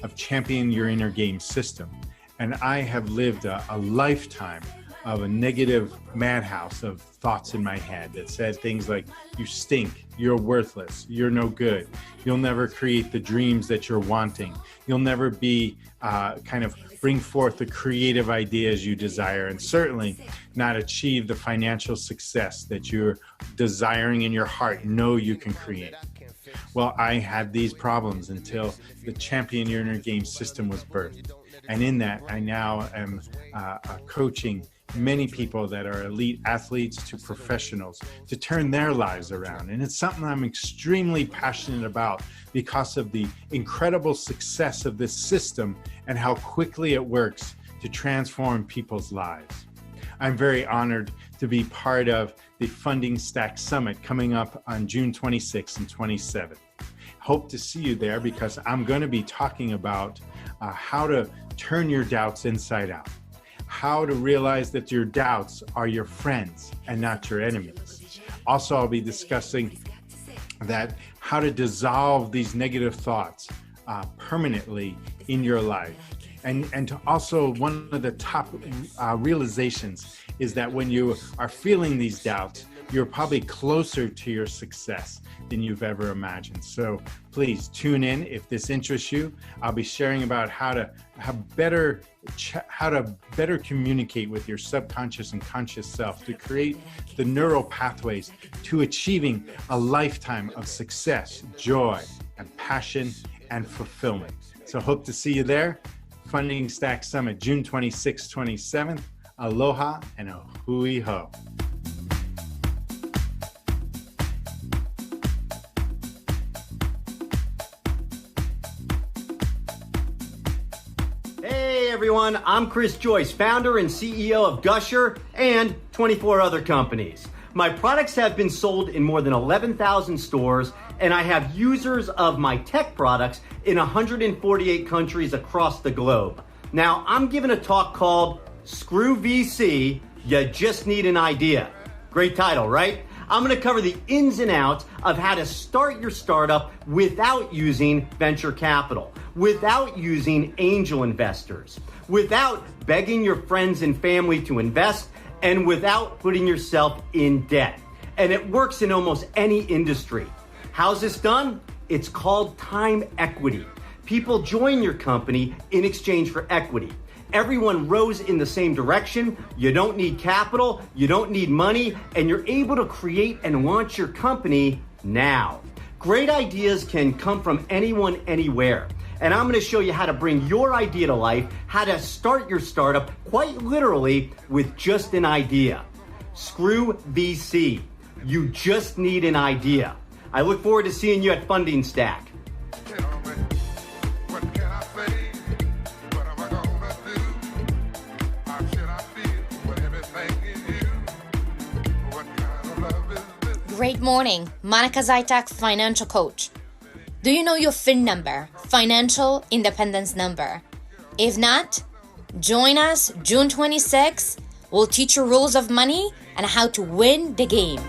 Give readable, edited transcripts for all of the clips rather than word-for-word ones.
of Champion Your Inner Game system. And I have lived a lifetime of a negative madhouse of thoughts in my head that said things like, you stink, you're worthless, you're no good, you'll never create the dreams that you're wanting, you'll never be bring forth the creative ideas you desire, and certainly not achieve the financial success that you're desiring in your heart, know you can create. Well, I had these problems until the Champion Your Inner Game system was birthed. And in that, I now am coaching many people that are elite athletes to professionals to turn their lives around. And it's something I'm extremely passionate about because of the incredible success of this system and how quickly it works to transform people's lives. I'm very honored to be part of the Funding Stack Summit coming up on June 26th and 27th. Hope to see you there because I'm going to be talking about how to turn your doubts inside out, how to realize that your doubts are your friends and not your enemies. Also, I'll be discussing that how to dissolve these negative thoughts permanently in your life. And to also, one of the top realizations is that when you are feeling these doubts, you're probably closer to your success than you've ever imagined. So please tune in if this interests you. I'll be sharing about how to better communicate with your subconscious and conscious self to create the neural pathways to achieving a lifetime of success, joy, and passion and fulfillment. So hope to see you there. Funding Stack Summit, June 26th, 27th. Aloha and a hui ho. Hey everyone, I'm Chris Joyce, founder and CEO of Gusher and 24 other companies. My products have been sold in more than 11,000 stores, and I have users of my tech products in 148 countries across the globe. Now, I'm giving a talk called Screw VC, You Just Need an Idea. Great title, right? I'm going to cover the ins and outs of how to start your startup without using venture capital, without using angel investors, without begging your friends and family to invest, and without putting yourself in debt. And it works in almost any industry. How's this done? It's called time equity. People join your company in exchange for equity. Everyone rows in the same direction. You don't need capital, you don't need money, and you're able to create and launch your company now. Great ideas can come from anyone, anywhere. And I'm gonna show you how to bring your idea to life, how to start your startup quite literally with just an idea. Screw VC. You just need an idea. I look forward to seeing you at Funding Stack. Great morning, Monica Zajtak, financial coach. Do you know your FIN number, financial independence number? If not, join us June 26th. We'll teach you rules of money and how to win the game.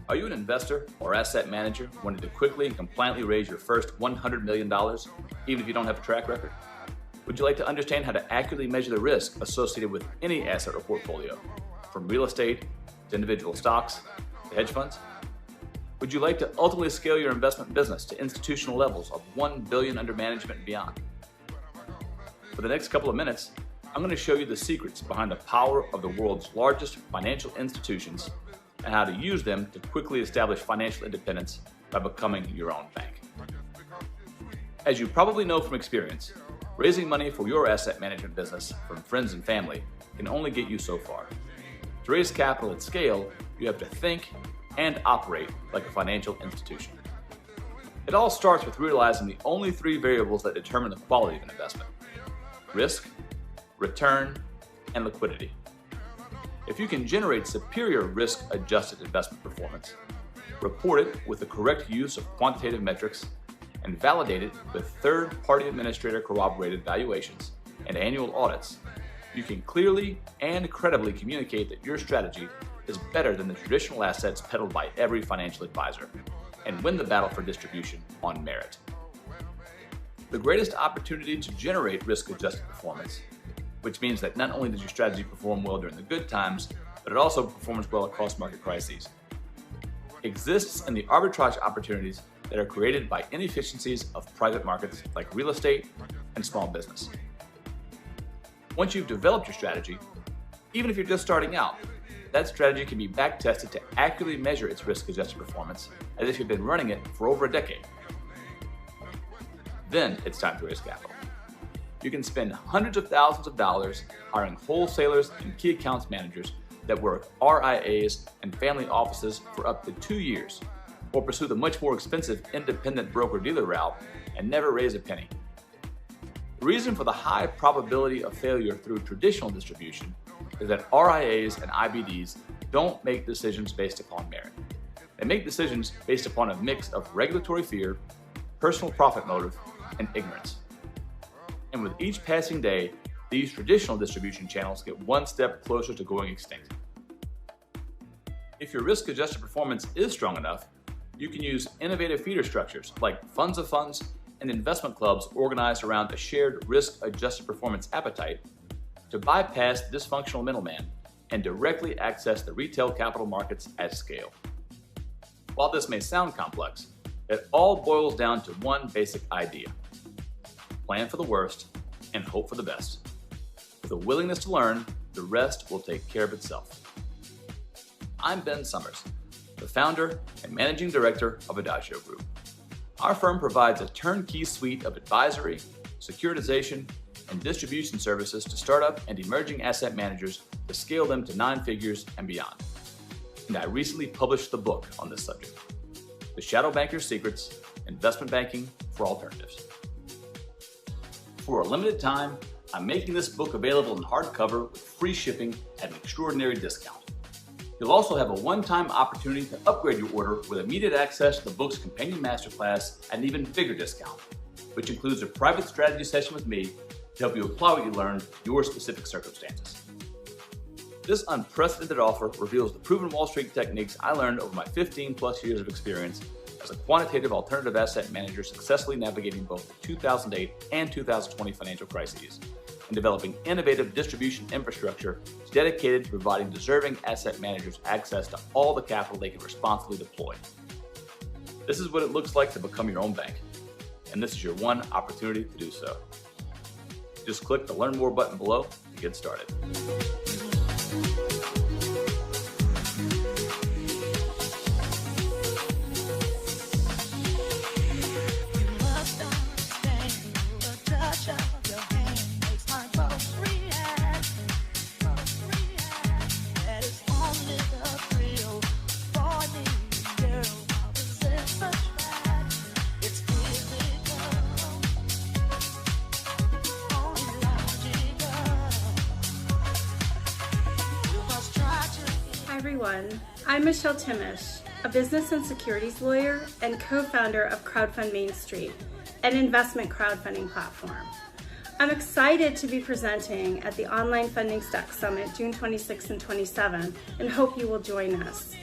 Are you an investor or asset manager wanting to quickly and compliantly raise your first $100 million, even if you don't have a track record? Would you like to understand how to accurately measure the risk associated with any asset or portfolio, from real estate to individual stocks to hedge funds? Would you like to ultimately scale your investment business to institutional levels of $1 billion under management and beyond? For the next couple of minutes, I'm going to show you the secrets behind the power of the world's largest financial institutions and how to use them to quickly establish financial independence by becoming your own bank. As you probably know from experience, raising money for your asset management business from friends and family can only get you so far. To raise capital at scale, you have to think and operate like a financial institution. It all starts with realizing the only three variables that determine the quality of an investment: risk, return, and liquidity. If you can generate superior risk-adjusted investment performance, report it with the correct use of quantitative metrics, and validate it with third-party administrator corroborated valuations and annual audits, you can clearly and credibly communicate that your strategy is better than the traditional assets peddled by every financial advisor, and win the battle for distribution on merit. The greatest opportunity to generate risk-adjusted performance, which means that not only does your strategy perform well during the good times, but it also performs well across market crises, exists in the arbitrage opportunities that are created by inefficiencies of private markets like real estate and small business. Once you've developed your strategy, even if you're just starting out, that strategy can be back-tested to accurately measure its risk-adjusted performance as if you've been running it for over a decade. Then it's time to raise capital. You can spend hundreds of thousands of dollars hiring wholesalers and key accounts managers that work RIAs and family offices for up to 2 years, or pursue the much more expensive independent broker-dealer route and never raise a penny. The reason for the high probability of failure through traditional distribution is that RIAs and IBDs don't make decisions based upon merit. They make decisions based upon a mix of regulatory fear, personal profit motive, and ignorance. And with each passing day, these traditional distribution channels get one step closer to going extinct. If your risk-adjusted performance is strong enough, you can use innovative feeder structures like funds of funds and investment clubs organized around a shared risk-adjusted performance appetite to bypass the dysfunctional middleman and directly access the retail capital markets at scale. While this may sound complex, it all boils down to one basic idea: plan for the worst and hope for the best. With a willingness to learn, the rest will take care of itself. I'm Ben Summers, the founder and managing director of Adagio Group. Our firm provides a turnkey suite of advisory, securitization, and distribution services to startup and emerging asset managers to scale them to 9 figures and beyond. And I recently published the book on this subject, The Shadow Banker's Secrets: Investment Banking for Alternatives. For a limited time, I'm making this book available in hardcover with free shipping at an extraordinary discount. You'll also have a one-time opportunity to upgrade your order with immediate access to the book's companion masterclass at an even bigger discount, which includes a private strategy session with me to help you apply what you learned to your specific circumstances. This unprecedented offer reveals the proven Wall Street techniques I learned over my 15+ years of experience as a quantitative alternative asset manager successfully navigating both the 2008 and 2020 financial crises and developing innovative distribution infrastructure dedicated to providing deserving asset managers access to all the capital they can responsibly deploy. This is what it looks like to become your own bank, and this is your one opportunity to do so. Just click the Learn More button below to get started. Everyone, I'm Michelle Timish, a business and securities lawyer and co-founder of Crowdfund Main Street, an investment crowdfunding platform. I'm excited to be presenting at the Online Funding Stack Summit June 26 and 27 and hope you will join us.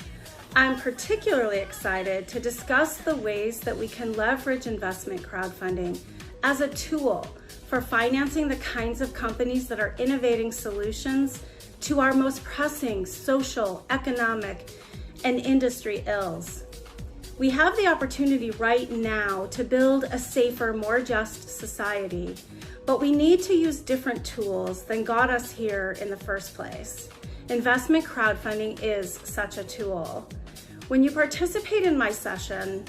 I'm particularly excited to discuss the ways that we can leverage investment crowdfunding as a tool for financing the kinds of companies that are innovating solutions to our most pressing social, economic, and industry ills. We have the opportunity right now to build a safer, more just society, but we need to use different tools than got us here in the first place. Investment crowdfunding is such a tool. When you participate in my session,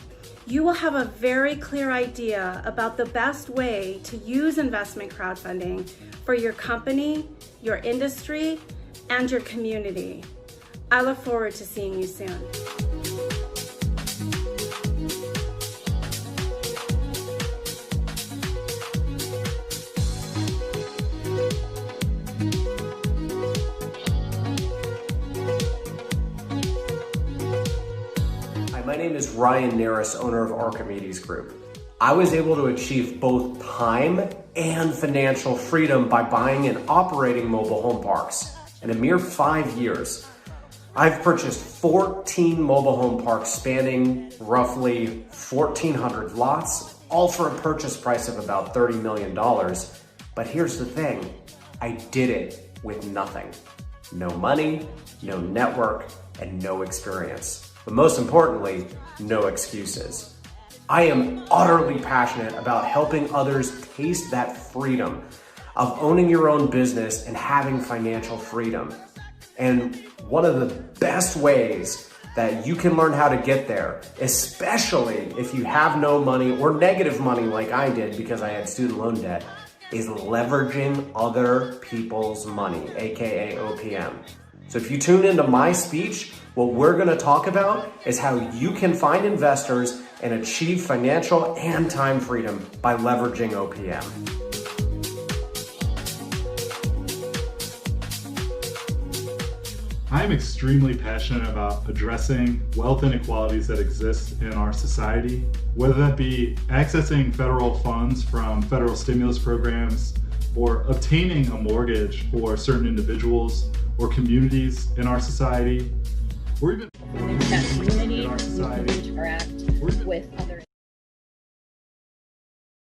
you will have a very clear idea about the best way to use investment crowdfunding for your company, your industry, and your community. I look forward to seeing you soon. Hi, my name name is Ryan Neris, owner of Archimedes Group. I was able to achieve both time and financial freedom by buying and operating mobile home parks. In a mere 5 years, I've purchased 14 mobile home parks spanning roughly 1,400 lots, all for a purchase price of about $30 million. But here's the thing, I did it with nothing. No money, no network, and no experience. But most importantly, no excuses. I am utterly passionate about helping others taste that freedom of owning your own business and having financial freedom. And one of the best ways that you can learn how to get there, especially if you have no money or negative money like I did because I had student loan debt, is leveraging other people's money, AKA OPM. So if you tune into my speech, what we're gonna talk about is how you can find investors and achieve financial and time freedom by leveraging OPM. I'm extremely passionate about addressing wealth inequalities that exist in our society, whether that be accessing federal funds from federal stimulus programs or obtaining a mortgage for certain individuals or communities in our society, or even that community in our society interact with other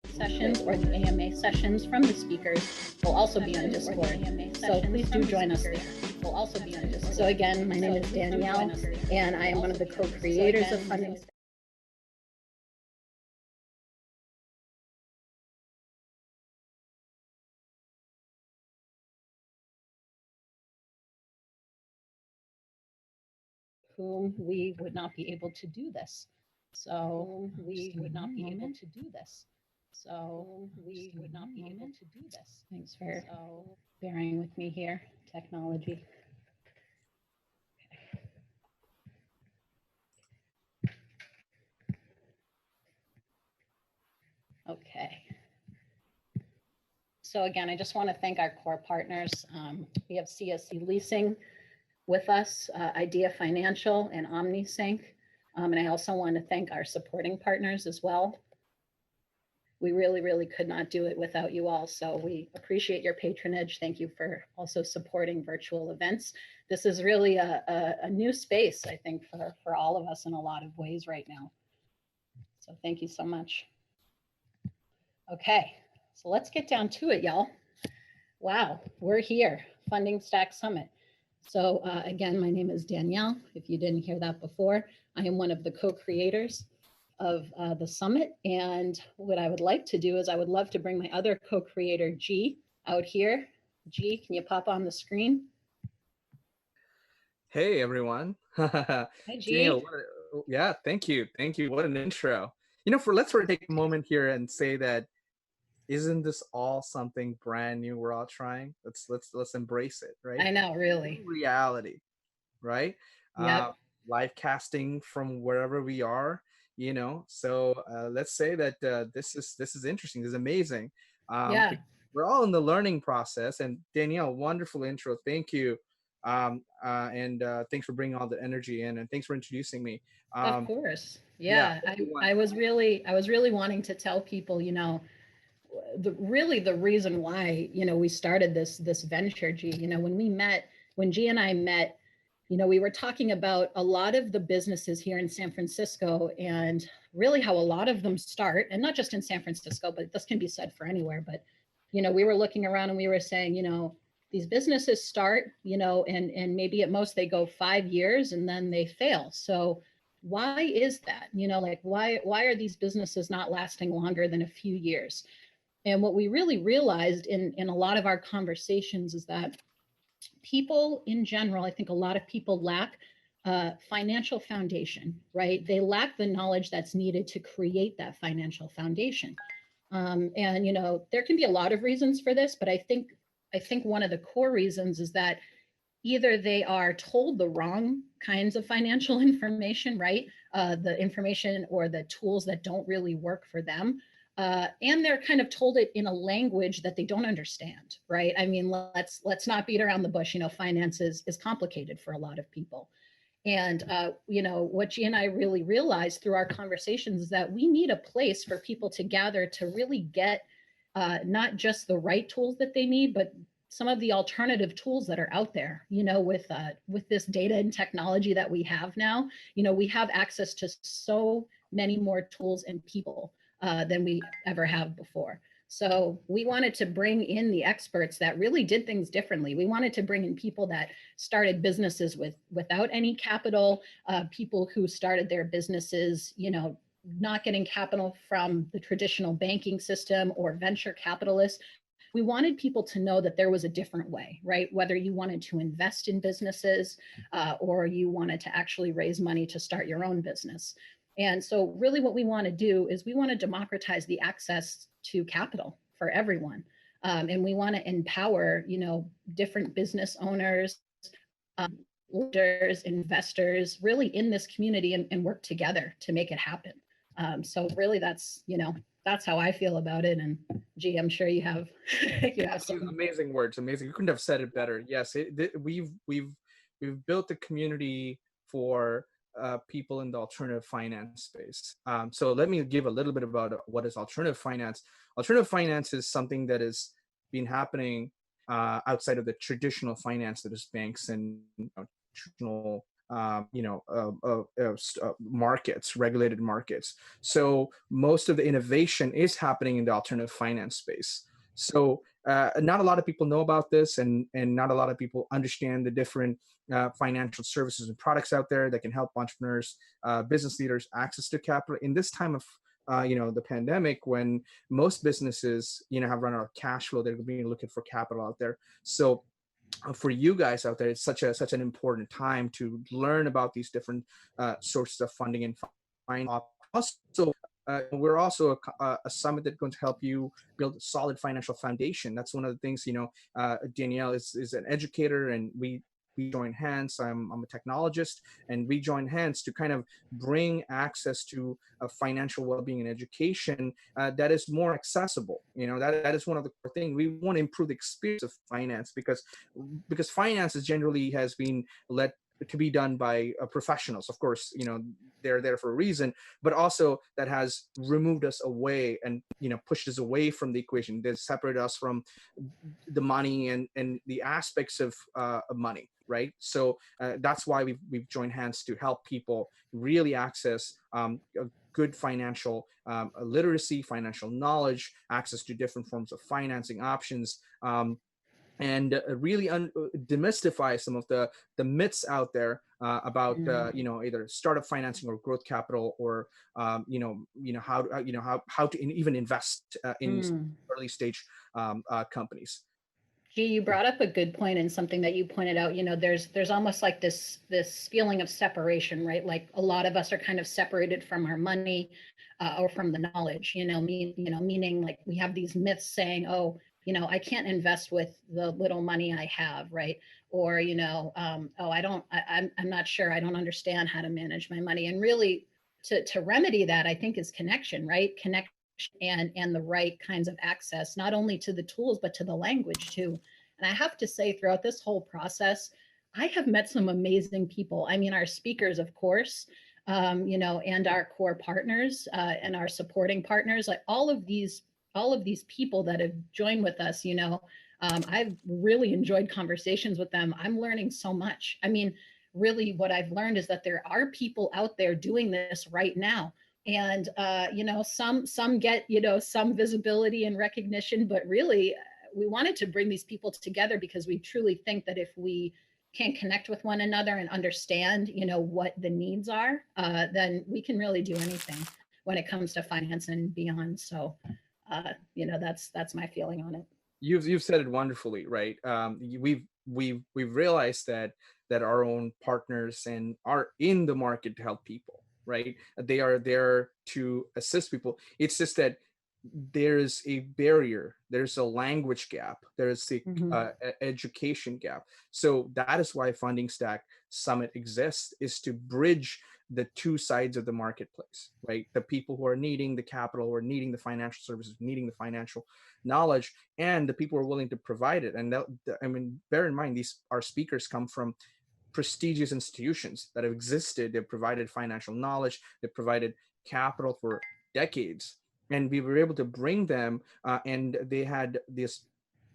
sessions or the AMA sessions from the speakers will also be on Discord. So please do join us there. Will also be on Discord. So again, my name is Danielle, and I am one of the co-creators of Funding Stacks. Whom we would not be able to do this. So we would not be able to do this. So we would not be able to do this. Thanks for bearing with me here, technology. Okay. So again, I just want to thank our core partners. We have CSC Leasing with us, Idea Financial and OmniSync. And I also want to thank our supporting partners as well. We really, really could not do it without you all. So we appreciate your patronage. Thank you for also supporting virtual events. This is really a new space, I think, for all of us in a lot of ways right now. So thank you so much. Okay, so let's get down to it, y'all. Wow, we're here, Funding Stack Summit. So again, my name is Danielle. If you didn't hear that before, I am one of the co-creators of the summit. And what I would like to do is I would love to bring my other co-creator, G, out here. G, can you pop on the screen? Hey, everyone. Hi, G. Danielle, yeah, thank you. Thank you. What an intro. You know, let's sort of take a moment here and say that, isn't this all something brand new we're all trying? Let's embrace it, right? I know, really. Reality, right? Yep. Live casting from wherever we are, you know. So let's say that this is interesting. This is amazing. Yeah. We're all in the learning process. And Danielle, wonderful intro. Thank you. And thanks for bringing all the energy in, and thanks for introducing me. Of course. Yeah. I was really wanting to tell people, you know, the reason why, you know, we started this venture, G, you know, when G and I met, you know, we were talking about a lot of the businesses here in San Francisco and really how a lot of them start, and not just in San Francisco, but this can be said for anywhere. But, you know, we were looking around and we were saying, you know, these businesses start, you know, and maybe at most they go 5 years and then they fail. So why is that? You know, like why are these businesses not lasting longer than a few years? And what we really realized in a lot of our conversations is that people in general, I think a lot of people lack financial foundation, right? They lack the knowledge that's needed to create that financial foundation. And, you know, there can be a lot of reasons for this, but I think one of the core reasons is that either they are told the wrong kinds of financial information, right? The information or the tools that don't really work for them. And they're kind of told it in a language that they don't understand, right? I mean, let's not beat around the bush. You know, finance is complicated for a lot of people. And, what G and I really realized through our conversations is that we need a place for people to gather to really get not just the right tools that they need, but some of the alternative tools that are out there, with this data and technology that we have now. We have access to so many more tools and people than we ever have before. So we wanted to bring in the experts that really did things differently. We wanted to bring in people that started businesses without any capital, people who started their businesses, not getting capital from the traditional banking system or venture capitalists. We wanted people to know that there was a different way, right? Whether you wanted to invest in businesses or you wanted to actually raise money to start your own business. And so really what we want to do is we want to democratize the access to capital for everyone. And we want to empower, different business owners, leaders, investors, really in this community and work together to make it happen. So really that's how I feel about it. And G, I'm sure you have, some amazing words. Amazing. You couldn't have said it better. Yes. We've built a community for people in the alternative finance space. So let me give a little bit about what is alternative finance. Alternative finance is something that has been happening outside of the traditional finance, that is banks and traditional markets, regulated markets. So most of the innovation is happening in the alternative finance space. So not a lot of people know about this, and not a lot of people understand the different financial services and products out there that can help entrepreneurs, business leaders access to capital in this time of the pandemic, when most businesses have run out of cash flow. They're being looking for capital out there. So for you guys out there, it's such an important time to learn about these different sources of funding and finance. Also, we're also a summit that's going to help you build a solid financial foundation. That's one of the things. Danielle is an educator, and we join hands. I'm a technologist, and we join hands to kind of bring access to financial well-being and education that is more accessible. That is one of the core things. We want to improve the experience of finance, because finance generally has been led to be done by professionals. Of course, they're there for a reason, but also that has removed us away and pushed us away from the equation. That separated us from the money and the aspects of money, right? So that's why we've joined hands to help people really access a good financial literacy, financial knowledge, access to different forms of financing options, and really demystify some of the myths out there about either startup financing or growth capital, or how to even invest in early stage companies. Gee, you brought up a good point, and something that you pointed out. There's almost like this feeling of separation, right? Like a lot of us are kind of separated from our money or from the knowledge. Meaning like we have these myths saying, oh, I can't invest with the little money I have, right? Or I'm not sure. I don't understand how to manage my money. And really, to remedy that, I think, is connection, right? Connection and the right kinds of access, not only to the tools, but to the language too. And I have to say, throughout this whole process, I have met some amazing people. I mean, our speakers, of course, and our core partners and our supporting partners, like all of these people that have joined with us, I've really enjoyed conversations with them. I'm learning so much. I mean, really what I've learned is that there are people out there doing this right now. And, some get, some visibility and recognition, but really we wanted to bring these people together because we truly think that if we can connect with one another and understand, what the needs are, then we can really do anything when it comes to finance and beyond. So, that's my feeling on it. You've said it wonderfully, right? We've realized that our own partners and are in the market to help people, right? They are there to assist people. It's just that there's a barrier, there's a language gap, there's the education gap. So that is why Funding Stack Summit exists, is to bridge the two sides of the marketplace, right? The people who are needing the capital, or needing the financial services, needing the financial knowledge, and the people who are willing to provide it. And bear in mind, our speakers come from prestigious institutions that have existed. They've provided financial knowledge, they've provided capital for decades, and we were able to bring them, and they had this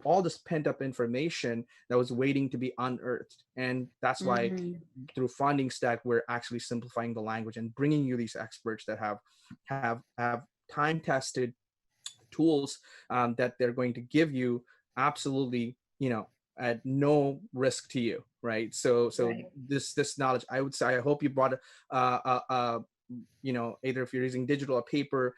all this pent up information that was waiting to be unearthed. And that's why through Funding Stack, we're actually simplifying the language and bringing you these experts that have time tested tools that they're going to give you absolutely, at no risk to you, right? So right. This knowledge, I would say, I hope you brought either if you're using digital or paper,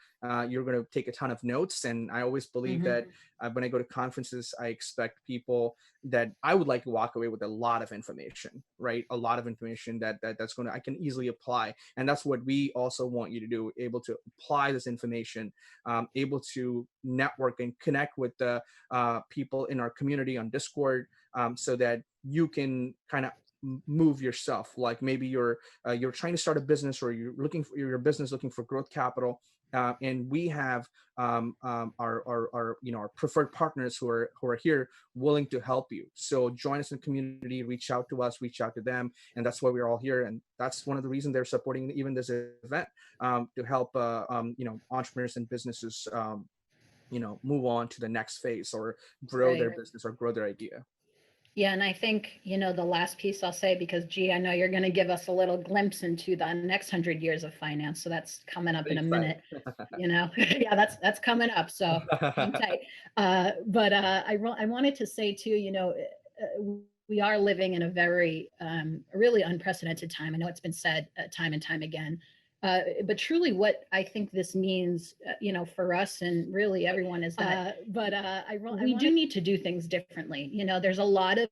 you're going to take a ton of notes. And I always believe that when I go to conferences, I expect people that I would like to walk away with a lot of information, right? A lot of information that's I can easily apply. And that's what we also want you to do, able to apply this information, able to network and connect with the people in our community on Discord, so that you can kind of move yourself. Like maybe you're trying to start a business, or you're looking for your business, looking for growth capital, and we have our preferred partners who are here willing to help you. So join us in the community, reach out to us, reach out to them, and that's why we're all here. And that's one of the reasons they're supporting even this event, to help entrepreneurs and businesses move on to the next phase, or grow their business, or grow their idea. Yeah, and I think, the last piece I'll say, because I know you're going to give us a little glimpse into the next 100 years of finance. So that's coming up in a minute, yeah, that's coming up. So hang tight. But I wanted to say too, we are living in a very, really unprecedented time. I know it's been said time and time again. But truly what I think this means, for us and really everyone is that, we do need to do things differently. There's a lot of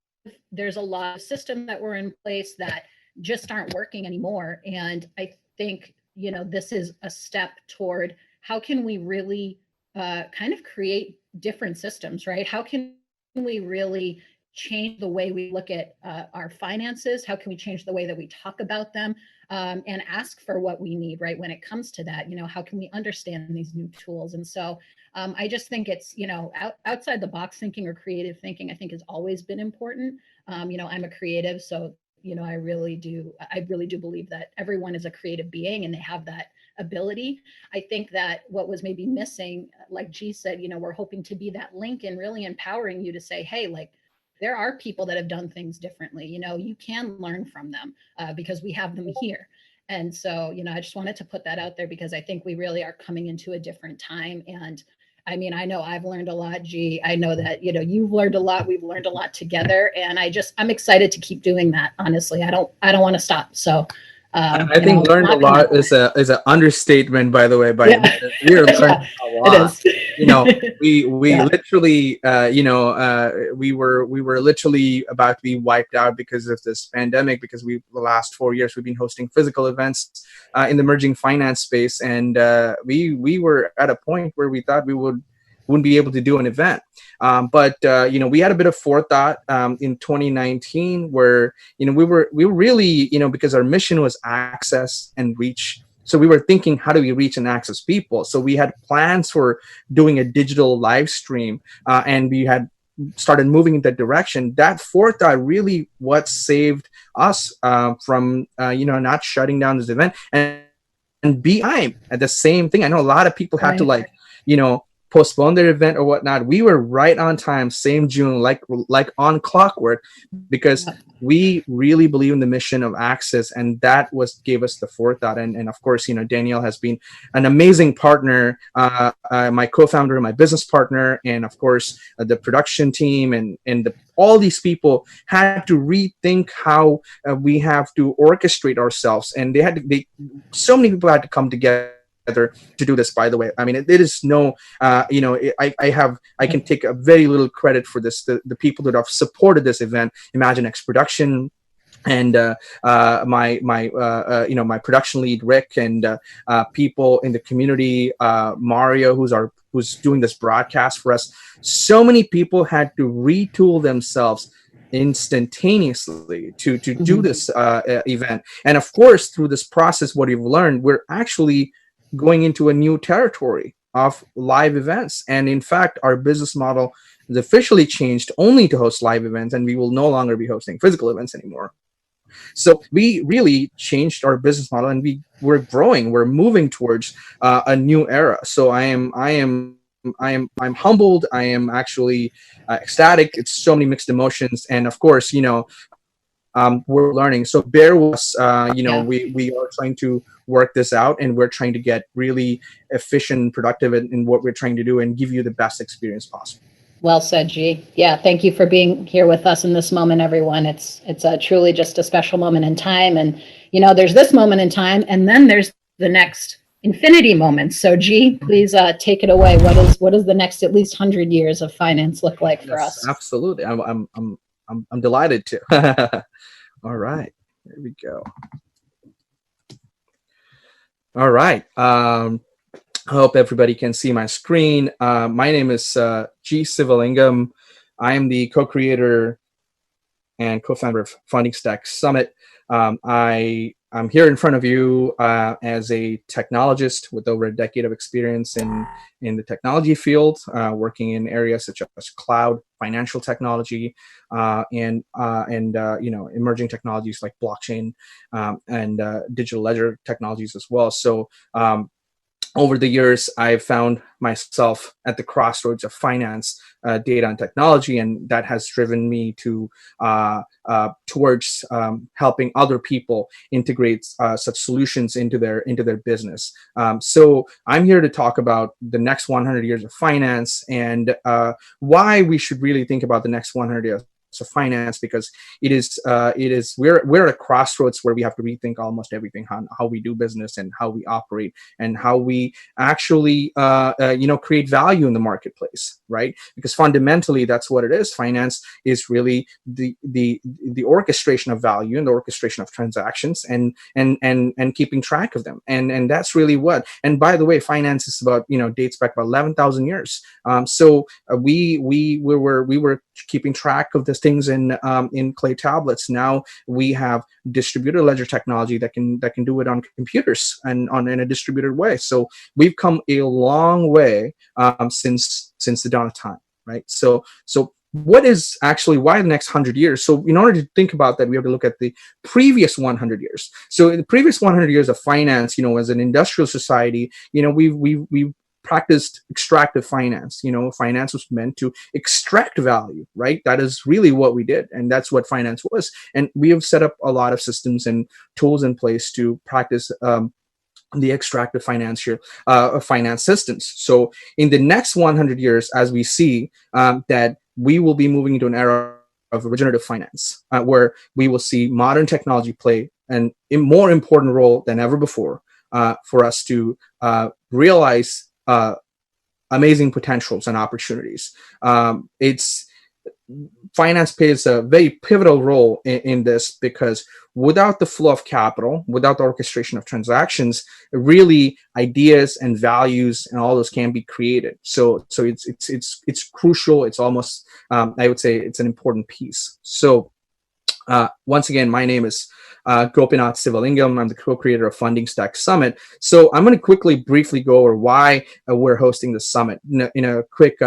systems that were in place that just aren't working anymore. And I think, this is a step toward how can we really kind of create different systems, right? How can we really change the way we look at our finances? How can we change the way that we talk about them, and ask for what we need, right? When it comes to that, how can we understand these new tools? And so I just think it's, outside the box thinking or creative thinking, I think has always been important. I'm a creative, so, I really do believe that everyone is a creative being and they have that ability. I think that what was maybe missing, like G said, we're hoping to be that link and really empowering you to say, hey, like, there are people that have done things differently. You can learn from them because we have them here. And so, I just wanted to put that out there because I think we really are coming into a different time. And I mean, I know I've learned a lot, G. I know that, you've learned a lot. We've learned a lot together. And I'm excited to keep doing that. Honestly, I don't want to stop. So I think learned a lot is an understatement, by the way. We're learning a lot. We literally, we were literally about to be wiped out because of this pandemic. Because the last 4 years we've been hosting physical events in the emerging finance space, and we were at a point where we thought we wouldn't be able to do an event. But we had a bit of forethought in 2019 where, we were really, because our mission was access and reach. So we were thinking, how do we reach and access people? So we had plans for doing a digital live stream, and we had started moving in that direction. That forethought really what saved us from, not shutting down this event. And behind at the same thing, I know a lot of people had to postpone their event or whatnot. We were right on time, same June, like on clockwork, because we really believe in the mission of access, and that gave us the forethought. And of course, Danielle has been an amazing partner, my co-founder, my business partner, and of course the production team and all these people had to rethink how we have to orchestrate ourselves, and so many people had to come together to do this. By the way, I mean, it is no, I can take a very little credit for this. The people that have supported this event, ImagineX Production, and my production lead Rick, and people in the community, Mario, who's doing this broadcast for us. So many people had to retool themselves instantaneously to do this event. And of course, through this process, what we've learned, we're actually going into a new territory of live events. And in fact, our business model is officially changed only to host live events, and we will no longer be hosting physical events anymore. So we really changed our business model, and we're growing. We're moving towards a new era. So I'm humbled. I am actually ecstatic. It's so many mixed emotions, and of course, we're learning. So bear with us. We are trying to work this out, and we're trying to get really efficient and productive in what we're trying to do, and give you the best experience possible. Well said, G. Yeah, thank you for being here with us in this moment, everyone. It's truly just a special moment in time, and there's this moment in time, and then there's the next infinity moment. So, G, please take it away. What is the next at least 100 years of finance look like for us? Absolutely, I'm delighted to. All right, here we go. All right. I hope everybody can see my screen. My name is G. Sivalingam. I am the co-creator and co-founder of Funding Stack Summit. I'm here in front of you as a technologist with over a decade of experience in the technology field, working in areas such as cloud, financial technology, and emerging technologies like blockchain and digital ledger technologies as well. So over the years, I've found myself at the crossroads of finance, data, and technology, and that has driven me to towards helping other people integrate such solutions into their business. So I'm here to talk about the next 100 years of finance and why we should really think about the next 100 years of finance, because we're at a crossroads where we have to rethink almost everything, how we do business and how we operate and how we actually create value in the marketplace, right? Because fundamentally that's what it is. Finance is really the orchestration of value and the orchestration of transactions and keeping track of them, and that's really what. And by the way, finance is about dates back about 11,000 years. So we were keeping track of this things in clay tablets. Now we have distributed ledger technology that can do it on computers and in a distributed way. So we've come a long way since the dawn of time, right? So what is actually why the next 100 years? So in order to think about that, we have to look at the previous 100 years. So in the previous 100 years of finance, as an industrial society, we practiced extractive finance. Finance was meant to extract value, right? That is really what we did, and that's what finance was. And we have set up a lot of systems and tools in place to practice the extractive finance systems. So in the next 100 years, as we see that we will be moving into an era of regenerative finance, where we will see modern technology play a more important role than ever before for us to realize amazing potentials and opportunities. Finance plays a very pivotal role in this, because without the flow of capital, without the orchestration of transactions, really ideas and values and all those can be created. So it's crucial. It's almost I would say it's an important piece. So once again, my name is Gopinath Sivalingam. I'm the co-creator of Funding Stack Summit. So I'm going to briefly go over why we're hosting the summit in a quick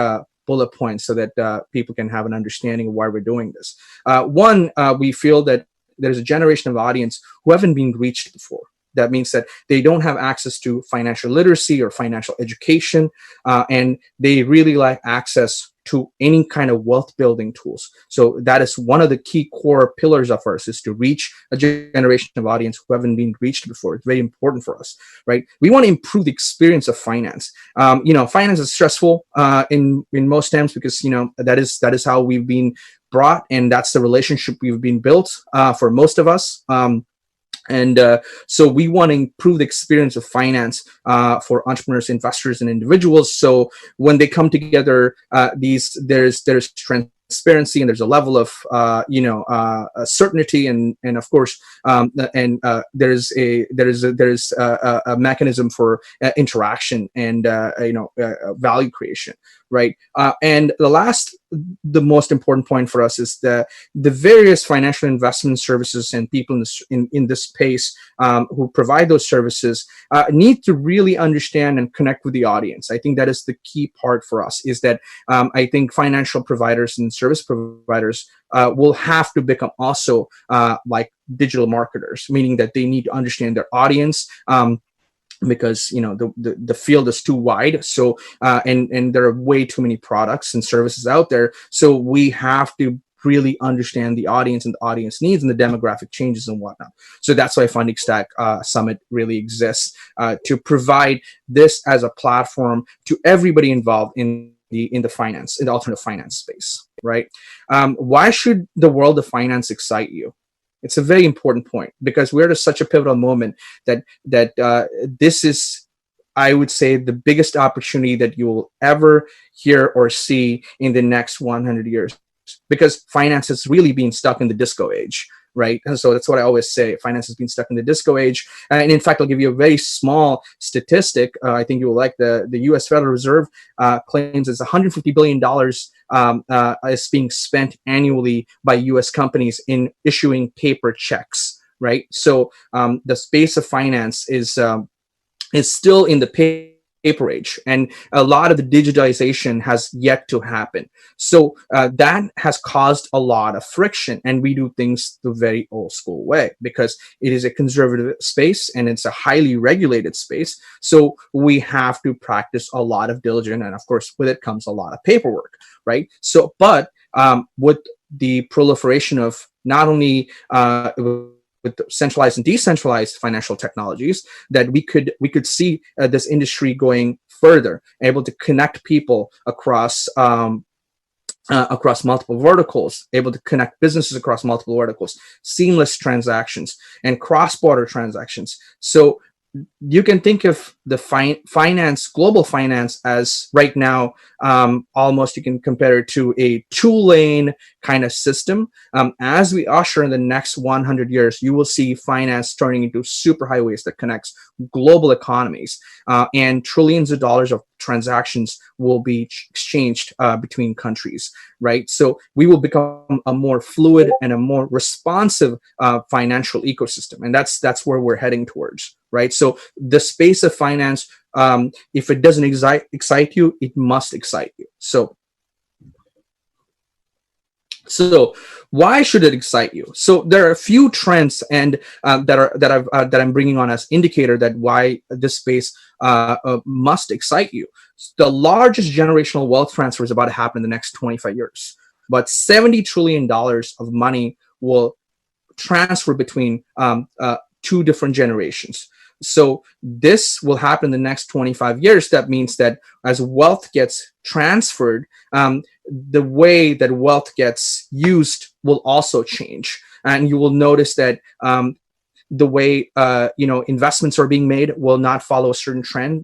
bullet point, so that people can have an understanding of why we're doing this. One, we feel that there's a generation of audience who haven't been reached before. That means that they don't have access to financial literacy or financial education, and they really lack access to any kind of wealth building tools. So that is one of the key core pillars of ours, is to reach a generation of audience who haven't been reached before. It's very important for us, right? We want to improve the experience of finance. Finance is stressful in most times, because that is how we've been brought, and that's the relationship we've been built for most of us. So we want to improve the experience of finance for entrepreneurs, investors, and individuals. So when they come together, there's transparency, and there's a level of certainty, and of course there's a mechanism for interaction and value creation, right? And the last the most important point for us is that the various financial investment services and people in this space who provide those services need to really understand and connect with the audience. I think that is the key part for us, is that I think financial providers and service providers will have to become also like digital marketers, meaning that they need to understand their audience. Because the field is too wide, so and there are way too many products and services out there, so we have to really understand the audience and the audience needs and the demographic changes and whatnot. So that's why Funding Stack Summit really exists, to provide this as a platform to everybody involved in the alternative finance space, right? Why should the world of finance excite you? It's a very important point, because we're at such a pivotal moment that this is, I would say, the biggest opportunity that you will ever hear or see in the next 100 years, because finance has really been stuck in the disco age, right? And so that's what I always say. Finance has been stuck in the disco age. And in fact, I'll give you a very small statistic. I think you will like the U.S. Federal Reserve claims it's $150 billion is being spent annually by U.S. companies in issuing paper checks, right? So the space of finance is still in the paper age, and a lot of the digitization has yet to happen. So that has caused a lot of friction, and we do things the very old school way, because it is a conservative space and it's a highly regulated space. So we have to practice a lot of diligence, and of course with it comes a lot of paperwork, right? So but with the proliferation of not only with centralized and decentralized financial technologies, that we could see this industry going further, able to connect people across multiple verticals, able to connect businesses across multiple verticals, seamless transactions and cross-border transactions. So you can think of the global finance as right now, almost you can compare it to a two-lane kind of system. As we usher in the next 100 years, you will see finance turning into superhighways that connects global economies, and trillions of dollars of transactions will be exchanged between countries, right? So we will become a more fluid and a more responsive financial ecosystem, and that's where we're heading towards, right? So the space of finance, if it doesn't excite you, it must excite you. So why should it excite you? So there are a few trends and that I'm bringing on as indicator that why this space must excite you. The largest generational wealth transfer is about to happen in the next 25 years. But $70 trillion of money will transfer between two different generations. So this will happen in the next 25 years. That means that as wealth gets transferred, the way that wealth gets used will also change. And you will notice that the way investments are being made will not follow a certain trend.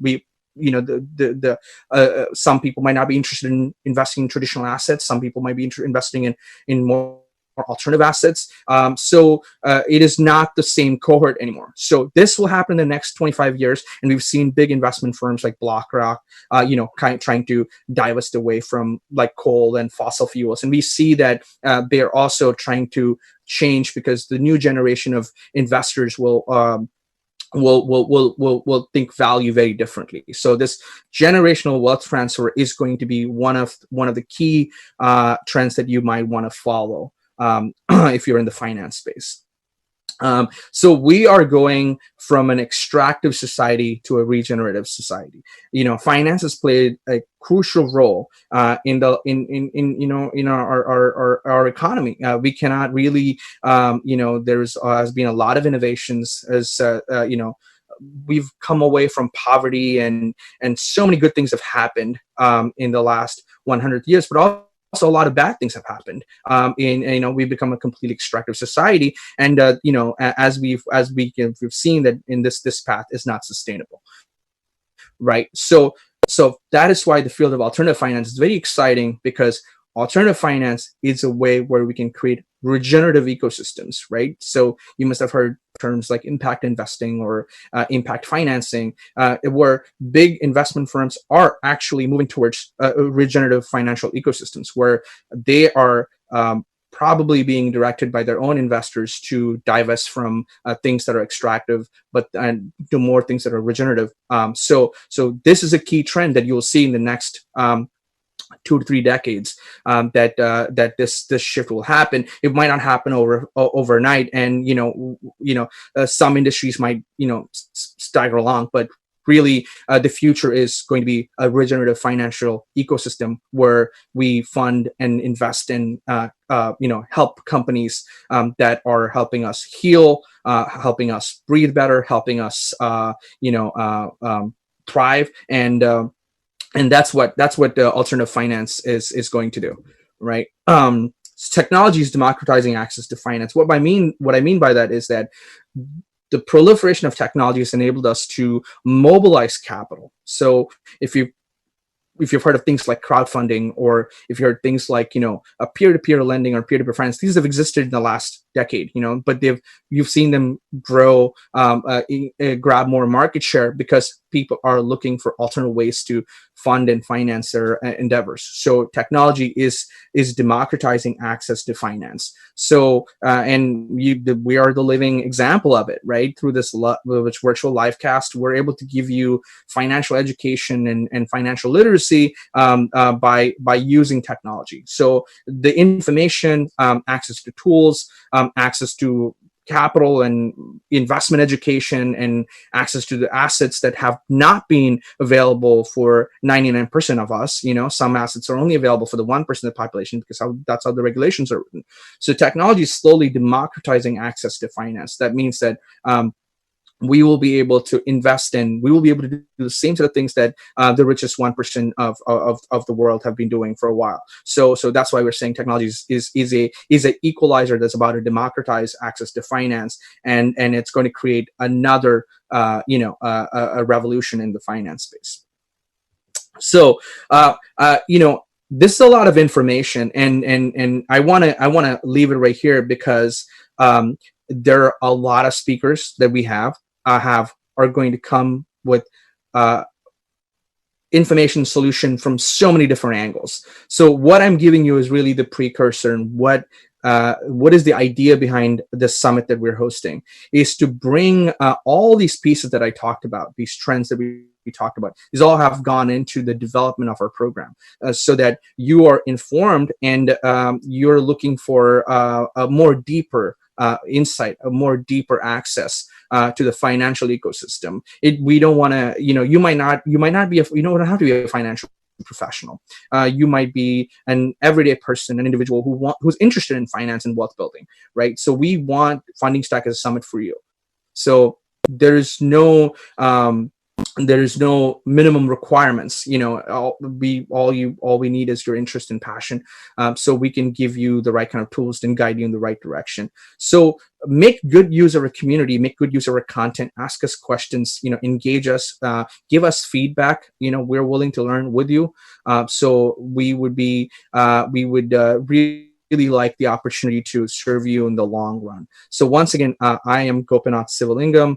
Some people might not be interested in investing in traditional assets. Some people might be investing in more alternative assets. So it is not the same cohort anymore. So this will happen in the next 25 years. And we've seen big investment firms like BlackRock, trying to divest away from like coal and fossil fuels. And we see that they're also trying to change because the new generation of investors will think value very differently. So this generational wealth transfer is going to be one of the key trends that you might want to follow if you're in the finance space. So we are going from an extractive society to a regenerative society. Finance has played a crucial role in our economy. We cannot really, there's has been a lot of innovations as we've come away from poverty and so many good things have happened in the last 100 years, but also a lot of bad things have happened. We've become a completely extractive society, and as we've seen that in this path is not sustainable, right? So that is why the field of alternative finance is very exciting, because alternative finance is a way where we can create regenerative ecosystems, right? So you must have heard terms like impact investing or impact financing, where big investment firms are actually moving towards regenerative financial ecosystems, where they are probably being directed by their own investors to divest from things that are extractive, but do more things that are regenerative. So this is a key trend that you'll see in the next 2 to 3 decades, that this shift will happen. It might not happen overnight, and some industries might stagger along, but really the future is going to be a regenerative financial ecosystem where we fund and invest in help companies that are helping us heal, helping us breathe better, helping us thrive, and that's what alternative finance is going to do, right? Technology is democratizing access to finance. What I mean by that is that the proliferation of technology has enabled us to mobilize capital. So if you've heard of things like crowdfunding, or if you heard things like a peer-to-peer lending or peer-to-peer finance, these have existed in the last decade, but you've seen them grow, grab more market share because people are looking for alternative ways to fund and finance their endeavors. So technology is democratizing access to finance. So we are the living example of it, right? Through this virtual live cast, we're able to give you financial education and financial literacy by using technology. So the information, access to tools, access to capital and investment education, and access to the assets that have not been available for 99% of us. Some assets are only available for the 1% of the population because that's how the regulations are written. So technology is slowly democratizing access to finance. That means that we will be able to invest in, we will be able to do the same sort of things that the richest 1% of the world have been doing for a while. So that's why we're saying technology is a equalizer that's about to democratize access to finance, and it's going to create another a revolution in the finance space. So this is a lot of information, and I want to leave it right here because there are a lot of speakers that we are going to come with information solution from so many different angles. So what I'm giving you is really the precursor, and what is the idea behind this summit that we're hosting is to bring all these pieces that I talked about, these trends that we talked about. These all have gone into the development of our program, so that you are informed and you're looking for a more deeper insight, a more deeper access to the financial ecosystem. We don't want to, you might not be you don't have to be a financial professional. You might be an everyday person, an individual who's interested in finance and wealth building, right? So we want Funding Stack as a summit for you. So there's no minimum requirements. All we need is your interest and passion, so we can give you the right kind of tools and guide you in the right direction. So make good use of our community, make good use of our content, ask us questions, engage us, give us feedback. We're willing to learn with you. So we would really like the opportunity to serve you in the long run. So once again, I am Gopinath Sivalingam.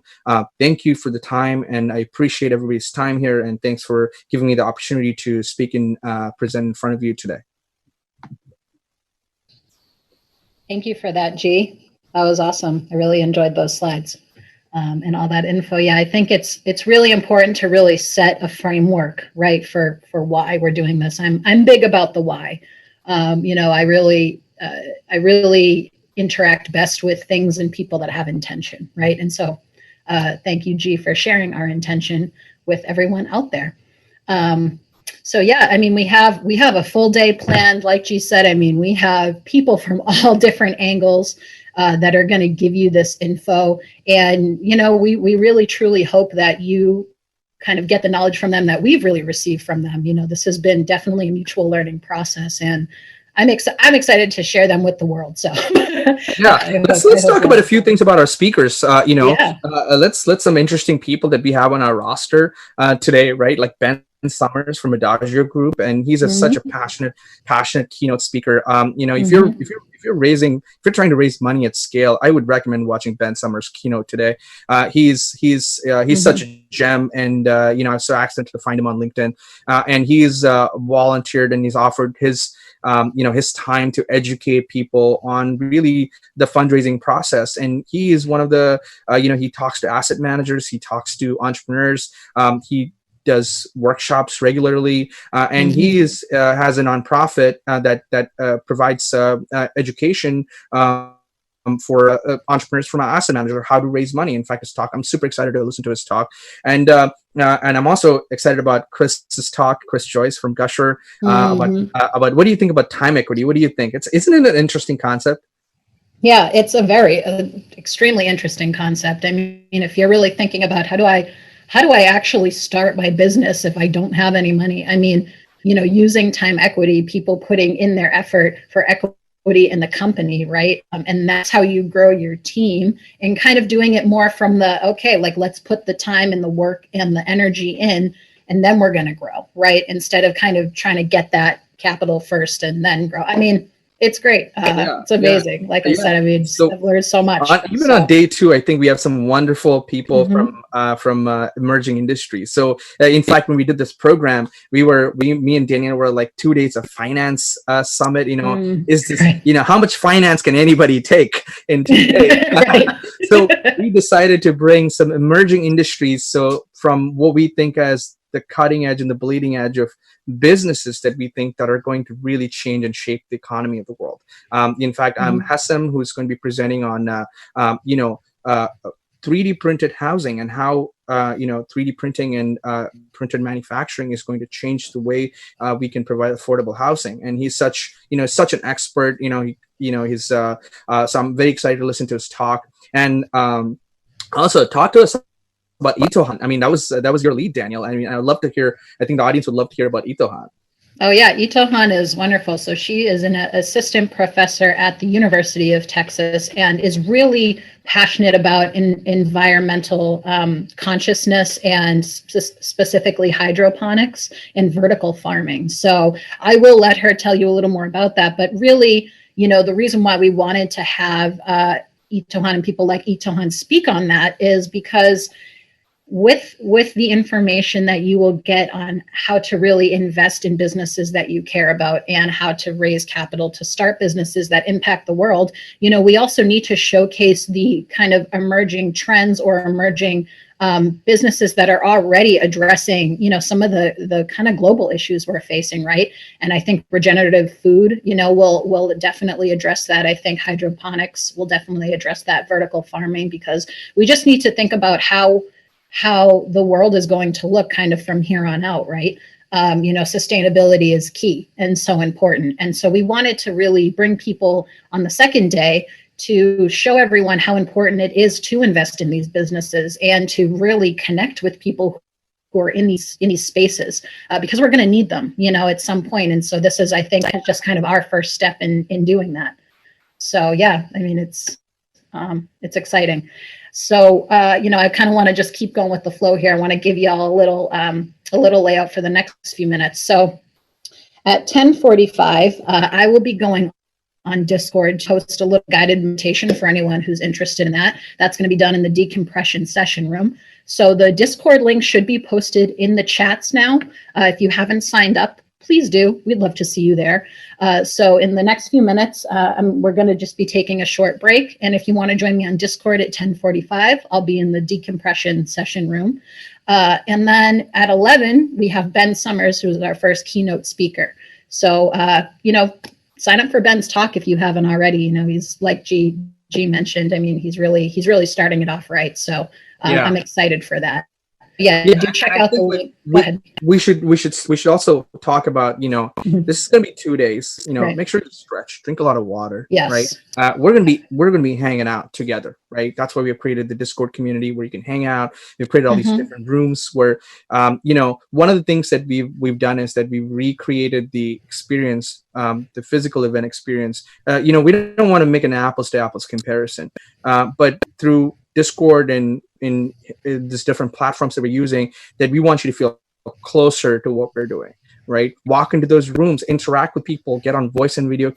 Thank you for the time, and I appreciate everybody's time here, and thanks for giving me the opportunity to speak and present in front of you today. Thank you for that, G. That was awesome. I really enjoyed those slides and all that info. Yeah, I think it's really important to really set a framework, right, for why we're doing this. I'm big about the why. I really interact best with things and people that have intention, right? And so thank you, G, for sharing our intention with everyone out there. So yeah, we have a full day planned. Like G said, we have people from all different angles that are going to give you this info. And, we really truly hope that you kind of get the knowledge from them that we've really received from them. This has been definitely a mutual learning process, and I'm excited to share them with the world. So yeah, let's talk about a few things about our speakers. Let's let some interesting people that we have on our roster today, right? Like Ben Summers from Adagio Group, and he's such a passionate keynote speaker. If you're trying to raise money at scale, I would recommend watching Ben Summers' keynote today. He's such a gem, and I was so accident to find him on LinkedIn, and he's volunteered and he's offered his his time to educate people on really the fundraising process. And he is one of the he talks to asset managers, he talks to entrepreneurs, he does workshops regularly, and he has a nonprofit that provides education for entrepreneurs from an asset manager how to raise money. In fact, his talk, I'm super excited to listen to his talk, and I'm also excited about Chris's talk, Chris Joyce from Gusher, about what do you think about time equity? What do you think? Isn't it an interesting concept? Yeah, it's a very extremely interesting concept. I mean, if you're really thinking about how do I actually start my business if I don't have any money? I mean, using time equity, people putting in their effort for equity in the company, right? And that's how you grow your team, and kind of doing it more from let's put the time and the work and the energy in, and then we're going to grow, right? Instead of kind of trying to get that capital first and then grow. I mean, it's great. It's amazing. Yeah. Like I said, I mean, I've learned so much. On day 2, I think we have some wonderful people from emerging industries. So in fact, when we did this program, me and Daniel were like 2 days of finance summit. Is this, how much finance can anybody take in 2 days? So we decided to bring some emerging industries. So from what we think as the cutting edge and the bleeding edge of businesses that we think that are going to really change and shape the economy of the world. In fact, Hassam, who's going to be presenting on 3D printed housing and how 3D printing and printed manufacturing is going to change the way we can provide affordable housing. And he's such an expert. So I'm very excited to listen to his talk, and also talk to us about Itohan. I mean, that was your lead, Daniel. I mean, I'd love to hear. I think the audience would love to hear about Itohan. Oh yeah, Itohan is wonderful. So she is an assistant professor at the University of Texas and is really passionate about environmental consciousness, and specifically hydroponics and vertical farming. So I will let her tell you a little more about that. But really, the reason why we wanted to have Itohan and people like Itohan speak on that is because with the information that you will get on how to really invest in businesses that you care about and how to raise capital to start businesses that impact the world, we also need to showcase the kind of emerging trends or emerging businesses that are already addressing, some of the kind of global issues we're facing, right? And I think regenerative food, will definitely address that. I think hydroponics will definitely address that, vertical farming, because we just need to think about how the world is going to look kind of from here on out, right? Sustainability is key and so important. And so we wanted to really bring people on the second day to show everyone how important it is to invest in these businesses and to really connect with people who are in these spaces, because we're going to need them, at some point. And so this is, I think, just kind of our first step in doing that. So yeah, I mean, it's exciting. So, I kind of want to just keep going with the flow here. I want to give you all a little layout for the next few minutes. So at 10:45, I will be going on Discord to host a little guided meditation for anyone who's interested in that. That's going to be done in the decompression session room. So the Discord link should be posted in the chats now. If you haven't signed up, please do. We'd love to see you there. So in the next few minutes, we're going to just be taking a short break. And if you want to join me on Discord at 10:45, I'll be in the decompression session room. And then at 11, we have Ben Summers, who's our first keynote speaker. So, sign up for Ben's talk if you haven't already. He's like G mentioned. I mean, he's really starting it off right. So I'm excited for that. Yeah, do check out the link. Go ahead. We should also talk about, this is going to be 2 days, right. Make sure to stretch, drink a lot of water. Yes. Right. We're going to be hanging out together, right? That's why we have created the Discord community where you can hang out. We've created all these different rooms where, one of the things that we've done is that we've recreated the experience, the physical event experience. We don't want to make an apples to apples comparison, but through Discord and in these different platforms that we're using, that we want you to feel closer to what we're doing, right? Walk into those rooms, interact with people, get on voice and video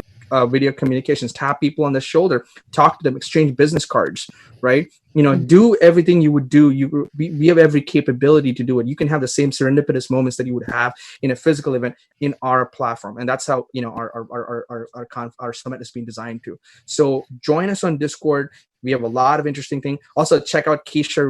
communications, tap people on the shoulder, talk to them, exchange business cards, right? Do everything you would do. We have every capability to do it. You can have the same serendipitous moments that you would have in a physical event in our platform, and that's how our summit has been designed to. So join us on Discord. We have a lot of interesting things. Also, check out Keisha.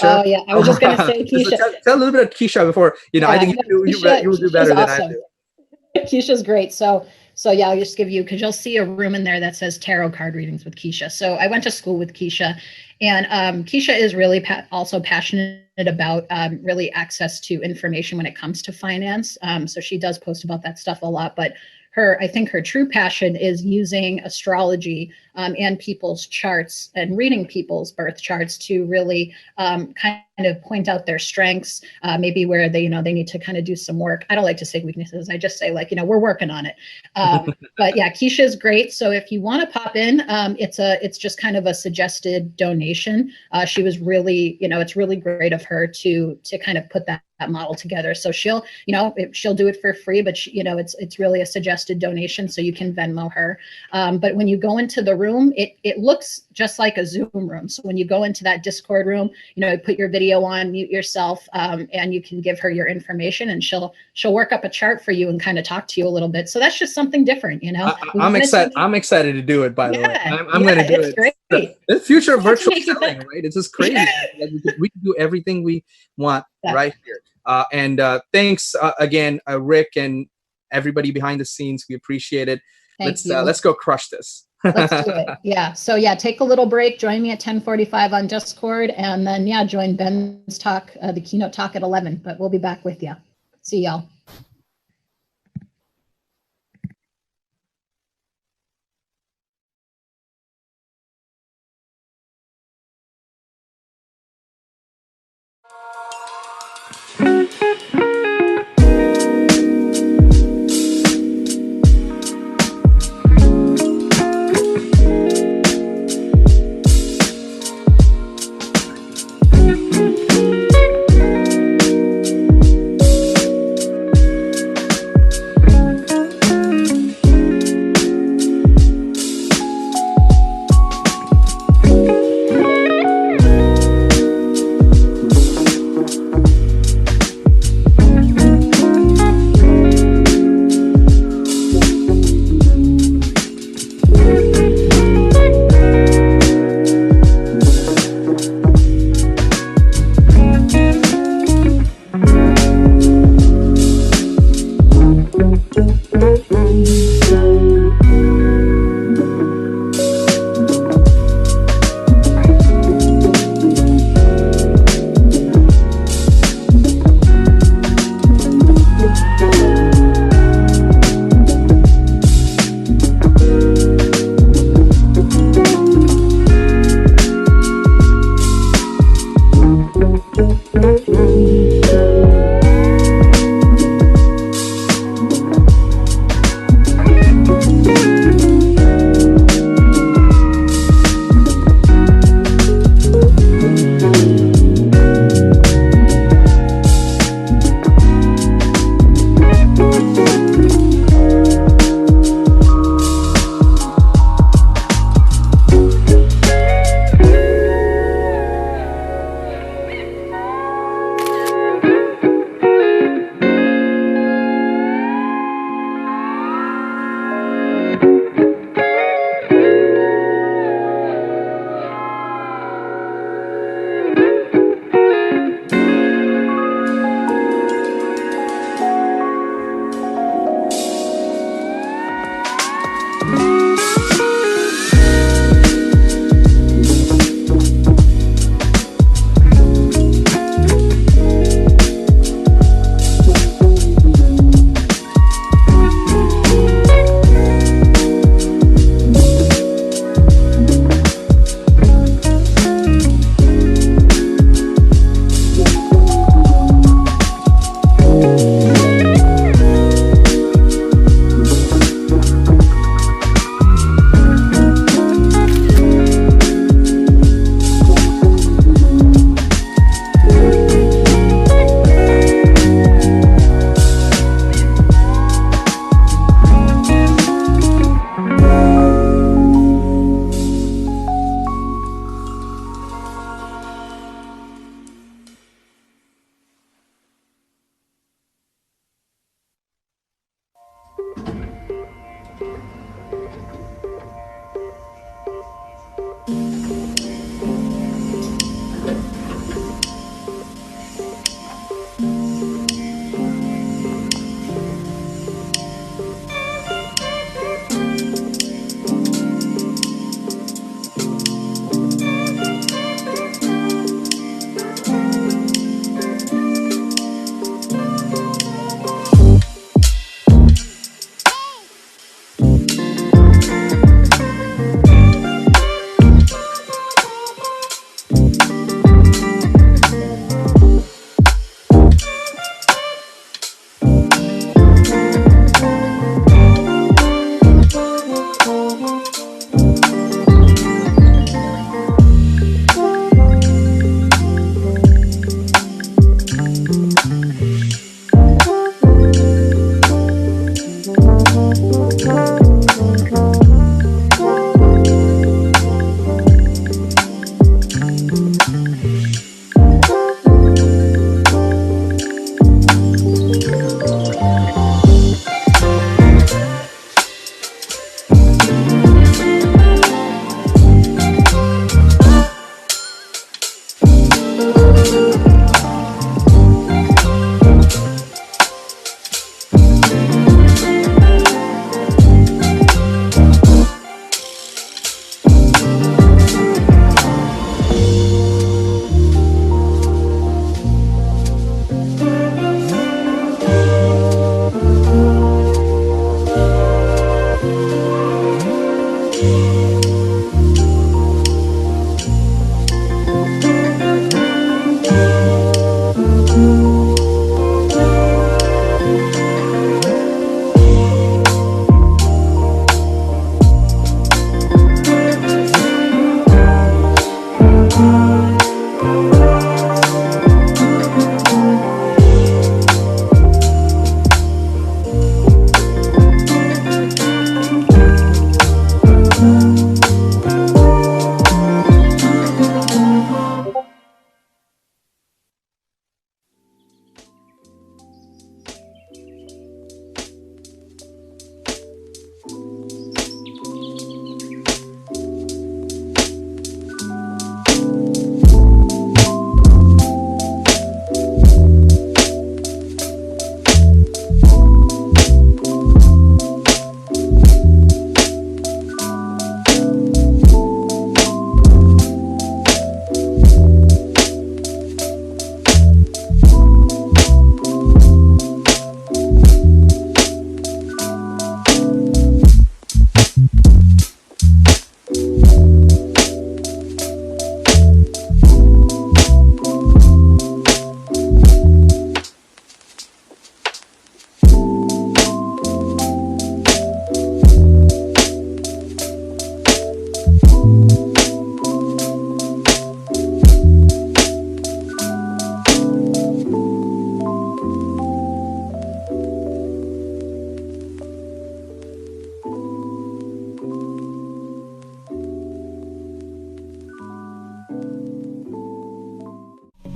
Oh yeah, I was just going to say Keisha. Tell a little bit of Keisha before. I think you will do better than awesome. I do. Keisha's great. So yeah, I'll just give you, because you'll see a room in there that says tarot card readings with Keisha. So I went to school with Keisha, and Keisha is really also passionate about really access to information when it comes to finance. So she does post about that stuff a lot, but I think her true passion is using astrology and people's charts and reading people's birth charts to really kind of point out their strengths, maybe where they need to kind of do some work. I don't like to say weaknesses. I just say we're working on it. But yeah, Keisha is great. So if you want to pop in, it's just kind of a suggested donation. She was really, it's really great of her to kind of put that model together. So she'll do it for free, but it's really a suggested donation, so you can Venmo her. But when you go into the room, it looks just like a Zoom room. So when you go into that Discord room, put your video on, mute yourself, and you can give her your information, and she'll work up a chart for you and kind of talk to you a little bit. So that's just something different, I'm excited. I'm excited to do it. By the way, I'm going to do it. Great. The future of virtual selling, right? It's just crazy. We can do everything we want right here. And thanks again, Rick, and everybody behind the scenes. We appreciate it. Let's go crush this. Let's do it. Yeah. So yeah, take a little break. Join me at 10:45 on Discord, and then join Ben's talk, the keynote talk at 11. But we'll be back with you. See y'all.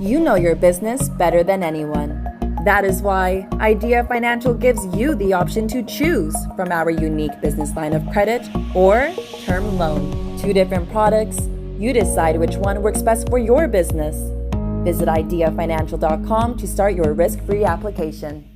You know your business better than anyone. That is why Idea Financial gives you the option to choose from our unique business line of credit or term loan. 2 different products. You decide which one works best for your business. Visit ideafinancial.com to start your risk-free application.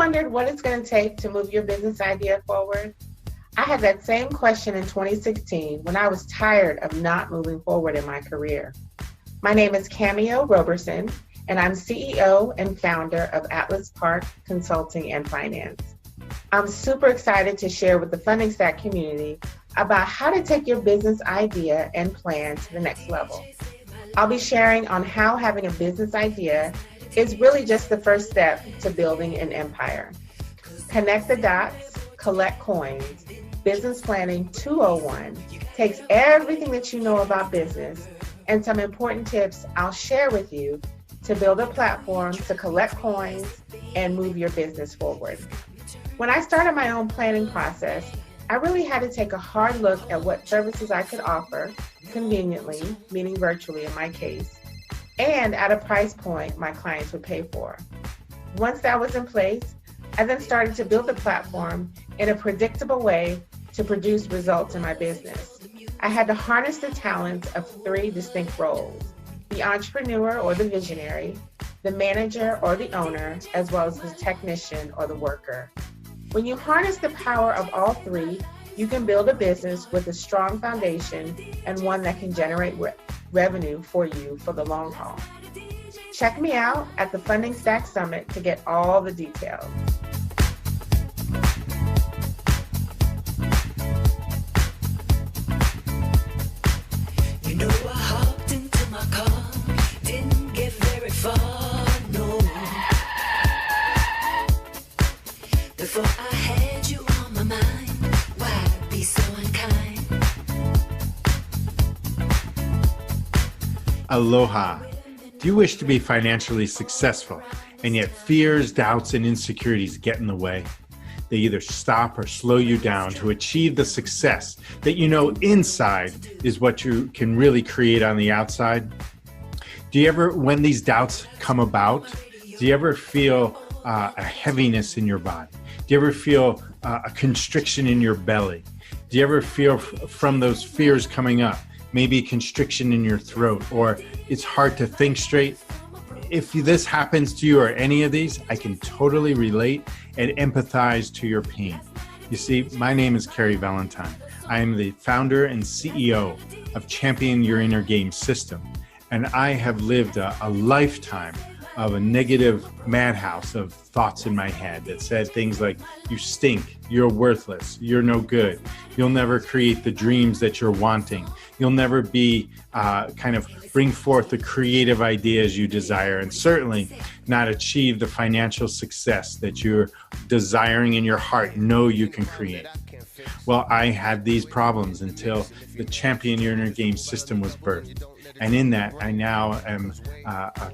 wondered what it's going to take to move your business idea forward? I had that same question in 2016 when I was tired of not moving forward in my career. My name is Cameo Roberson, and I'm CEO and founder of Atlas Park Consulting and Finance. I'm super excited to share with the Funding Stack community about how to take your business idea and plan to the next level. I'll be sharing on how having a business idea is really just the first step to building an empire. Connect the dots, collect coins. Business Planning 201 takes everything that you know about business and some important tips I'll share with you to build a platform to collect coins and move your business forward. When I started my own planning process, I really had to take a hard look at what services I could offer conveniently, meaning virtually in my case, and at a price point my clients would pay for. Once that was in place, I then started to build a platform in a predictable way to produce results in my business. I had to harness the talents of 3 distinct roles: the entrepreneur or the visionary, the manager or the owner, as well as the technician or the worker. When you harness the power of all 3, you can build a business with a strong foundation and one that can generate revenue for you for the long haul. Check me out at the Funding Stack Summit to get all the details. You know, I hopped into my car, didn't get very far, no. Before I had you on my mind, Aloha. Do you wish to be financially successful and yet fears, doubts, and insecurities get in the way? They either stop or slow you down to achieve the success that you know inside is what you can really create on the outside. Do you ever, when these doubts come about, do you ever feel a heaviness in your body? Do you ever feel a constriction in your belly? Do you ever feel from those fears coming up, maybe a constriction in your throat, or it's hard to think straight? If this happens to you or any of these, I can totally relate and empathize to your pain. You see, my name is Kerry Valentine. I am the founder and CEO of Champion Your Inner Game System, and I have lived a lifetime of a negative madhouse of thoughts in my head that said things like, you stink, you're worthless, you're no good, you'll never create the dreams that you're wanting, you'll never be bring forth the creative ideas you desire, and certainly not achieve the financial success that you're desiring in your heart know you can create. Well, I had these problems until the Champion Your Inner Game System was birthed. And in that, I now am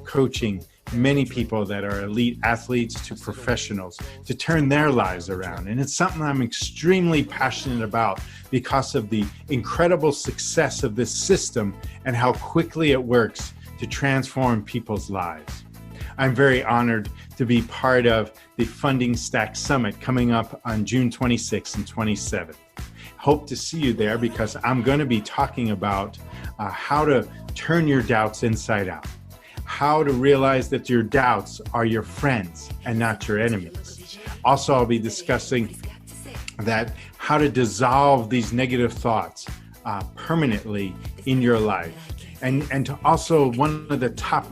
coaching many people that are elite athletes to professionals to turn their lives around. And it's something I'm extremely passionate about because of the incredible success of this system and how quickly it works to transform people's lives. I'm very honored to be part of the Funding Stack Summit coming up on June 26th and 27th. Hope to see you there because I'm going to be talking about how to turn your doubts inside out, how to realize that your doubts are your friends and not your enemies. Also, I'll be discussing that how to dissolve these negative thoughts permanently in your life. And to also, one of the top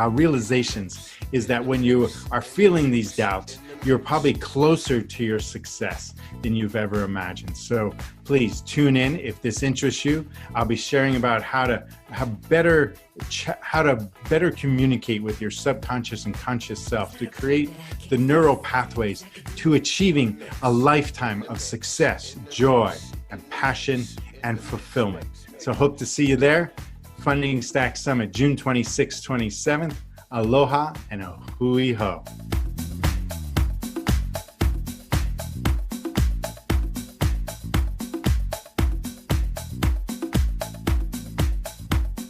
realizations is that when you are feeling these doubts, you're probably closer to your success than you've ever imagined. So please tune in if this interests you. I'll be sharing about how to better communicate with your subconscious and conscious self to create the neural pathways to achieving a lifetime of success, joy, and passion and fulfillment. So hope to see you there. Funding Stack Summit, June 26th, 27th. Aloha and a hui ho.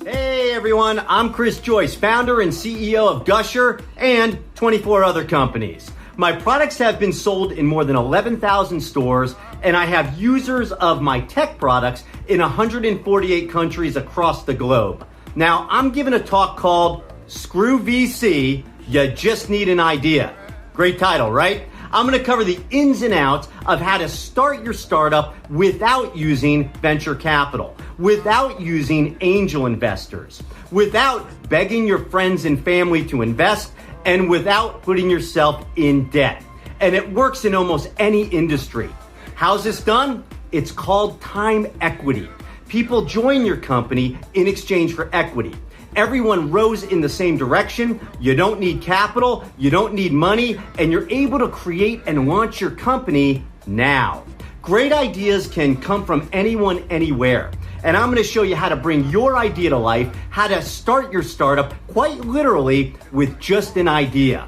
Hey everyone, I'm Chris Joyce, founder and CEO of Gusher and 24 other companies. My products have been sold in more than 11,000 stores, and I have users of my tech products in 148 countries across the globe. Now, I'm giving a talk called Screw VC, You Just Need an Idea. Great title, right? I'm going to cover the ins and outs of how to start your startup without using venture capital, without using angel investors, without begging your friends and family to invest, and without putting yourself in debt. And it works in almost any industry. How's this done? It's called time equity. People join your company in exchange for equity. Everyone rows in the same direction. You don't need capital, you don't need money, and you're able to create and launch your company now. Great ideas can come from anyone, anywhere. And I'm gonna show you how to bring your idea to life, how to start your startup quite literally with just an idea.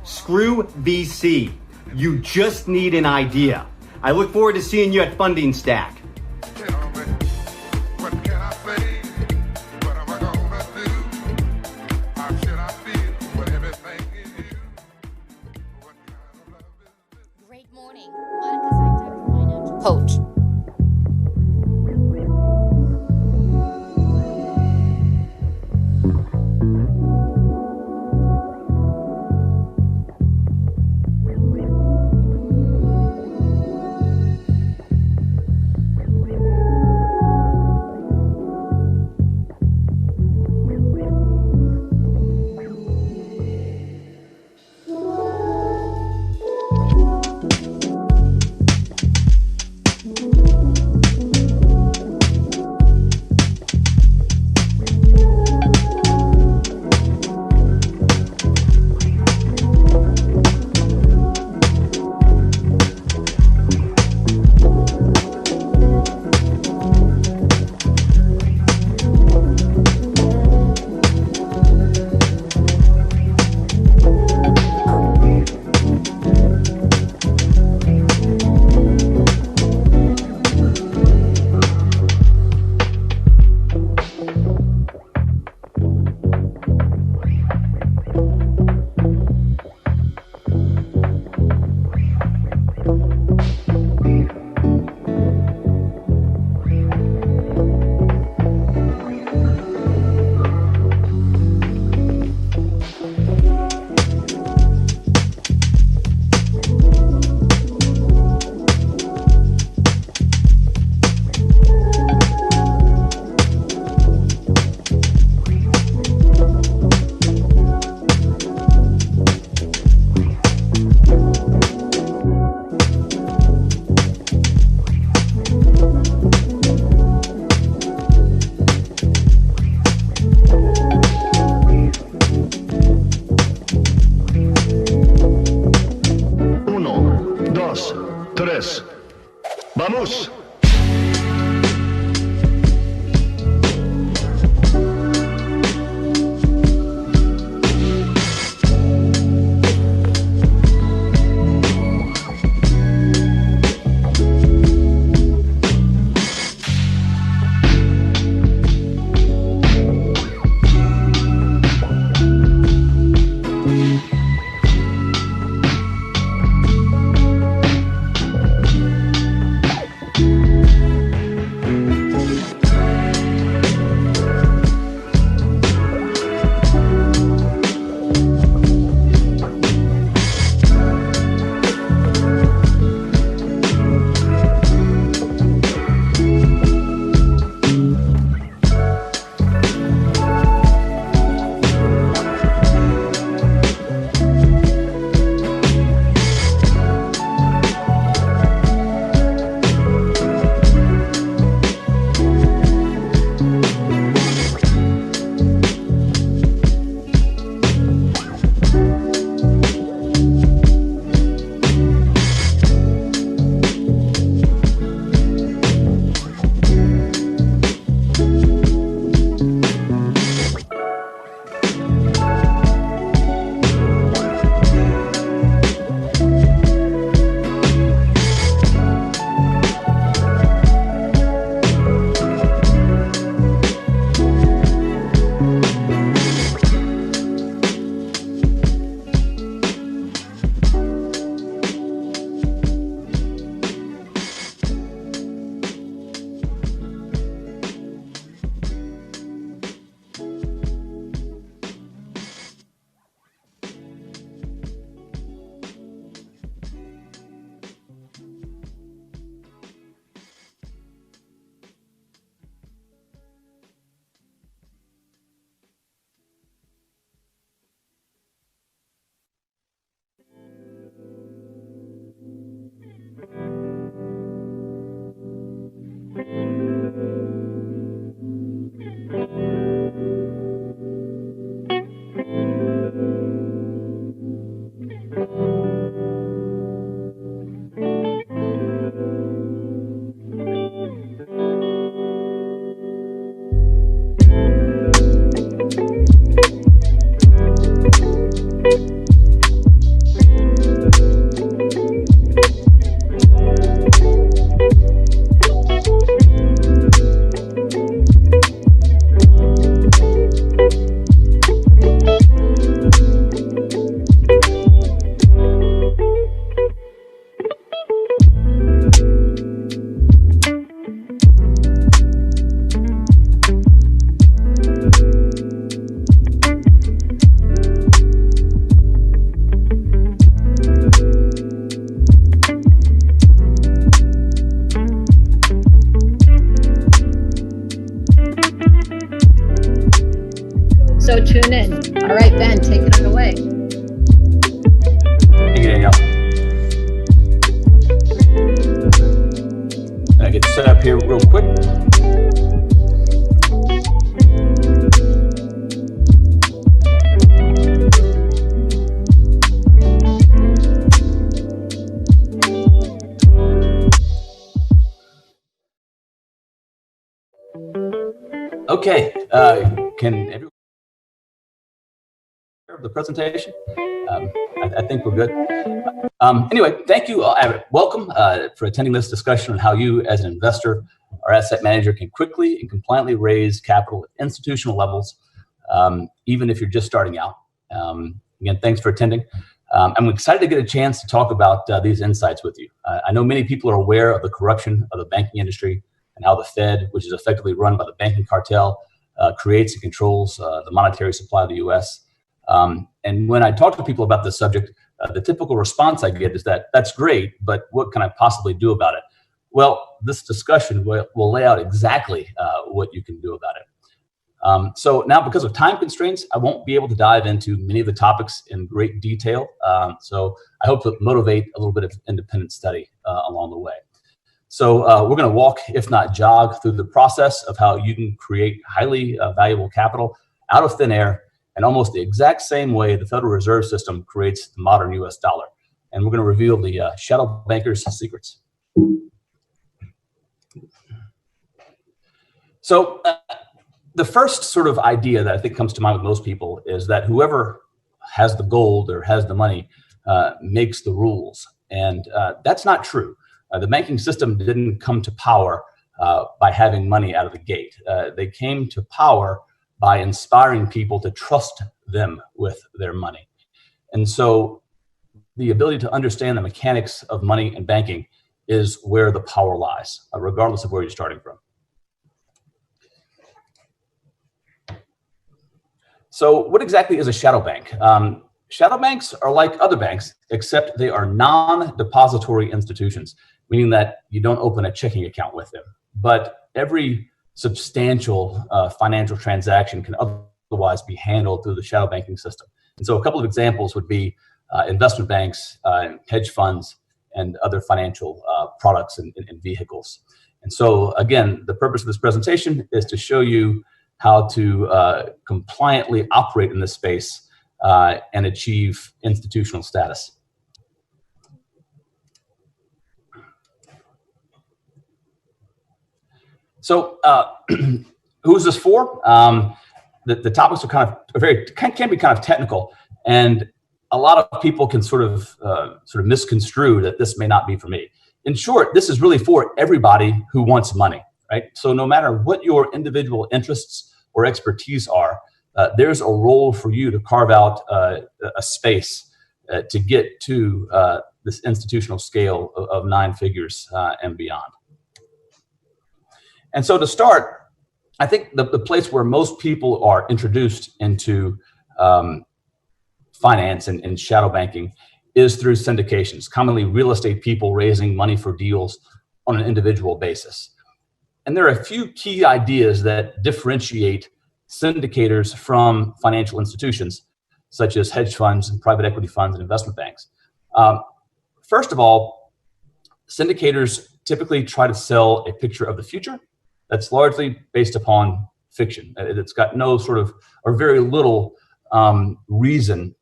Screw VC. You just need an idea. I look forward to seeing you at Funding Stack. Great morning. Monica Zaitag, financial coach. So tune in. All right, Ben, take it away. Thank you, Danielle. I get set up here real quick. Okay, can everyone hear the presentation? I think we're good. Anyway, thank you. Welcome for attending this discussion on how you as an investor or asset manager can quickly and compliantly raise capital at institutional levels, even if you're just starting out. Again, thanks for attending. I'm excited to get a chance to talk about these insights with you. I know many people are aware of the corruption of the banking industry and how the Fed, which is effectively run by the banking cartel, creates and controls the monetary supply of the U.S. And when I talk to people about this subject, the typical response I get is that that's great, but what can I possibly do about it? Well, this discussion will lay out exactly what you can do about it. So now, because of time constraints, I won't be able to dive into many of the topics in great detail. So I hope to motivate a little bit of independent study along the way. So we're going to walk, if not jog, through the process of how you can create highly valuable capital out of thin air in almost the exact same way the Federal Reserve System creates the modern US dollar. And we're going to reveal the shadow bankers' secrets. So the first sort of idea that I think comes to mind with most people is that whoever has the gold or has the money makes the rules. And that's not true. The banking system didn't come to power by having money out of the gate. They came to power by inspiring people to trust them with their money. And so the ability to understand the mechanics of money and banking is where the power lies, regardless of where you're starting from. So what exactly is a shadow bank? Shadow banks are like other banks, except they are non-depository institutions, meaning that you don't open a checking account with them. But every substantial financial transaction can otherwise be handled through the shadow banking system. And so a couple of examples would be investment banks, hedge funds, and other financial products and vehicles. And so again, the purpose of this presentation is to show you how to compliantly operate in this space and achieve institutional status. So who's this for? The topics are kind of can be kind of technical, and a lot of people can sort of misconstrue that this may not be for me. In short, this is really for everybody who wants money, right? So no matter what your individual interests or expertise are, there's a role for you to carve out a space to get to this institutional scale of 9 figures and beyond. And so to start, I think the place where most people are introduced into finance and shadow banking is through syndications, commonly real estate people raising money for deals on an individual basis. And there are a few key ideas that differentiate syndicators from financial institutions, such as hedge funds and private equity funds and investment banks. First of all, syndicators typically try to sell a picture of the future that's largely based upon fiction. It's got no sort of, or very little reason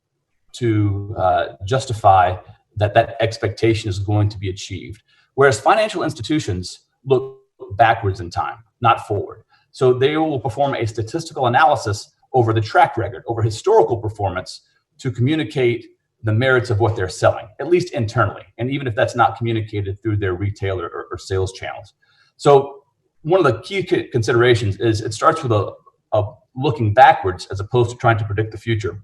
to justify that expectation is going to be achieved. Whereas financial institutions look backwards in time, not forward. So they will perform a statistical analysis over the track record, over historical performance, to communicate the merits of what they're selling, at least internally, and even if that's not communicated through their retail or sales channels. So one of the key considerations is it starts with a looking backwards as opposed to trying to predict the future.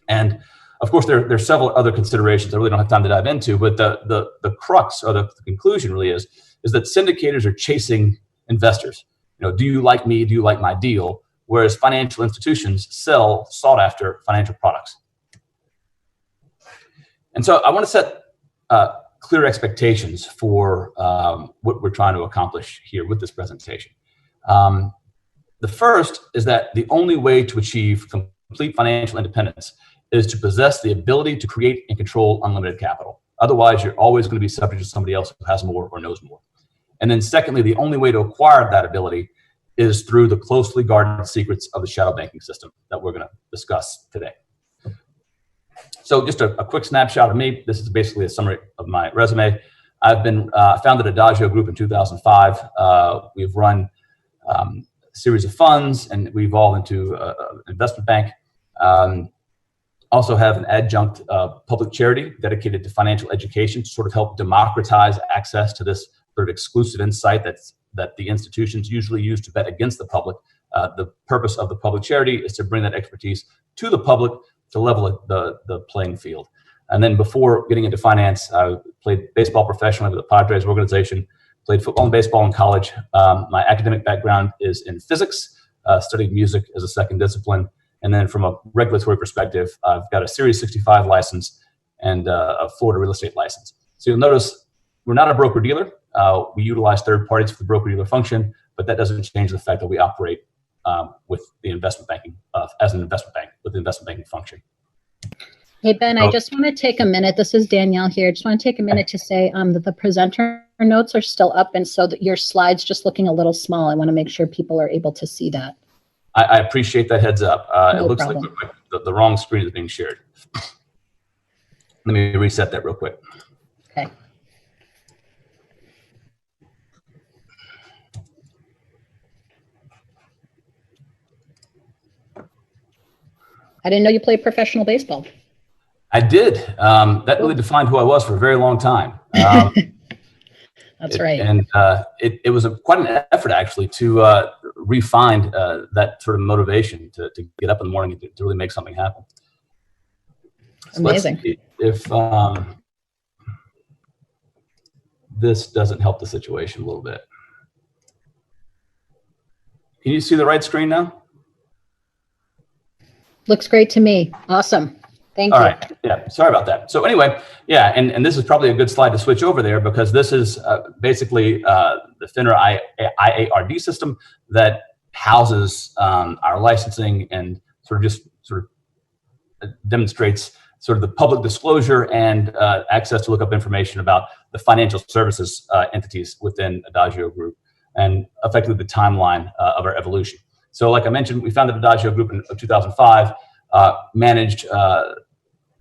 And of course, there are several other considerations I really don't have time to dive into, but the crux or the conclusion really is that syndicators are chasing investors. You know, do you like me? Do you like my deal? Whereas financial institutions sell sought after financial products. And so I want to set clear expectations for what we're trying to accomplish here with this presentation. The The first is that the only way to achieve complete financial independence is to possess the ability to create and control unlimited capital. Otherwise, you're always going to be subject to somebody else who has more or knows more. And then secondly, the only way to acquire that ability is through the closely guarded secrets of the shadow banking system that we're going to discuss today. So just a quick snapshot of me. This is basically a summary of my resume. I've been founded Adagio Group in 2005. We've run a series of funds, and we evolved into an investment bank. Also have an adjunct public charity dedicated to financial education to sort of help democratize access to this sort of exclusive insight that the institutions usually use to bet against the public. The purpose of the public charity is to bring that expertise to the public to level the playing field. And then before getting into finance, I played baseball professionally with the Padres organization, played football and baseball in college. My academic background is in physics, studied music as a second discipline. And then from a regulatory perspective, I've got a Series 65 license and a Florida real estate license. So you'll notice we're not a broker-dealer. We utilize third parties for the broker-dealer function, but that doesn't change the fact that we operate with the investment banking, as an investment bank, with the investment banking function. Hey, Ben, I just want to take a minute. This is Danielle here. I just want to take a minute to say that the presenter notes are still up, and so that your slide's just looking a little small. I want to make sure people are able to see that. I appreciate that heads up. No it looks problem. like the wrong screen is being shared. Let me reset that real quick. Okay. I didn't know you played professional baseball. I did. That really defined who I was for a very long time. That's right. And it was quite an effort, actually, to refine that sort of motivation to get up in the morning to really make something happen. So amazing. Let's see if this doesn't help the situation a little bit. Can you see the right screen now? Looks great to me. Awesome. Thank you. All right. Yeah. Sorry about that. So anyway, yeah, and this is probably a good slide to switch over there because this is basically the FINRA IARD system that houses our licensing and sort of demonstrates sort of the public disclosure and access to look up information about the financial services entities within Adagio Group and effectively the timeline of our evolution. So like I mentioned, we founded Adagio Group in 2005, managed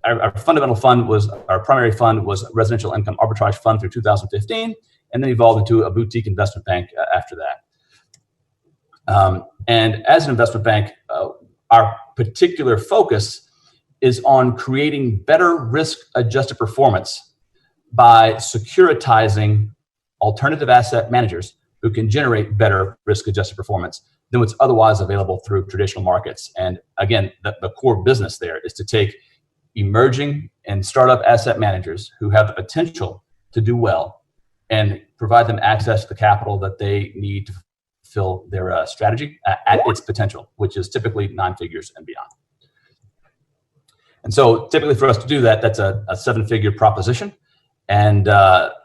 our fundamental fund was, our primary fund was Residential Income Arbitrage Fund through 2015, and then evolved into a boutique investment bank after that. And as an investment bank, our particular focus is on creating better risk-adjusted performance by securitizing alternative asset managers who can generate better risk-adjusted performance than what's otherwise available through traditional markets. And again, the core business there is to take emerging and startup asset managers who have the potential to do well and provide them access to the capital that they need to fulfill their strategy at its potential, which is typically 9 figures and beyond. And so typically for us to do that, that's a 7-figure proposition. And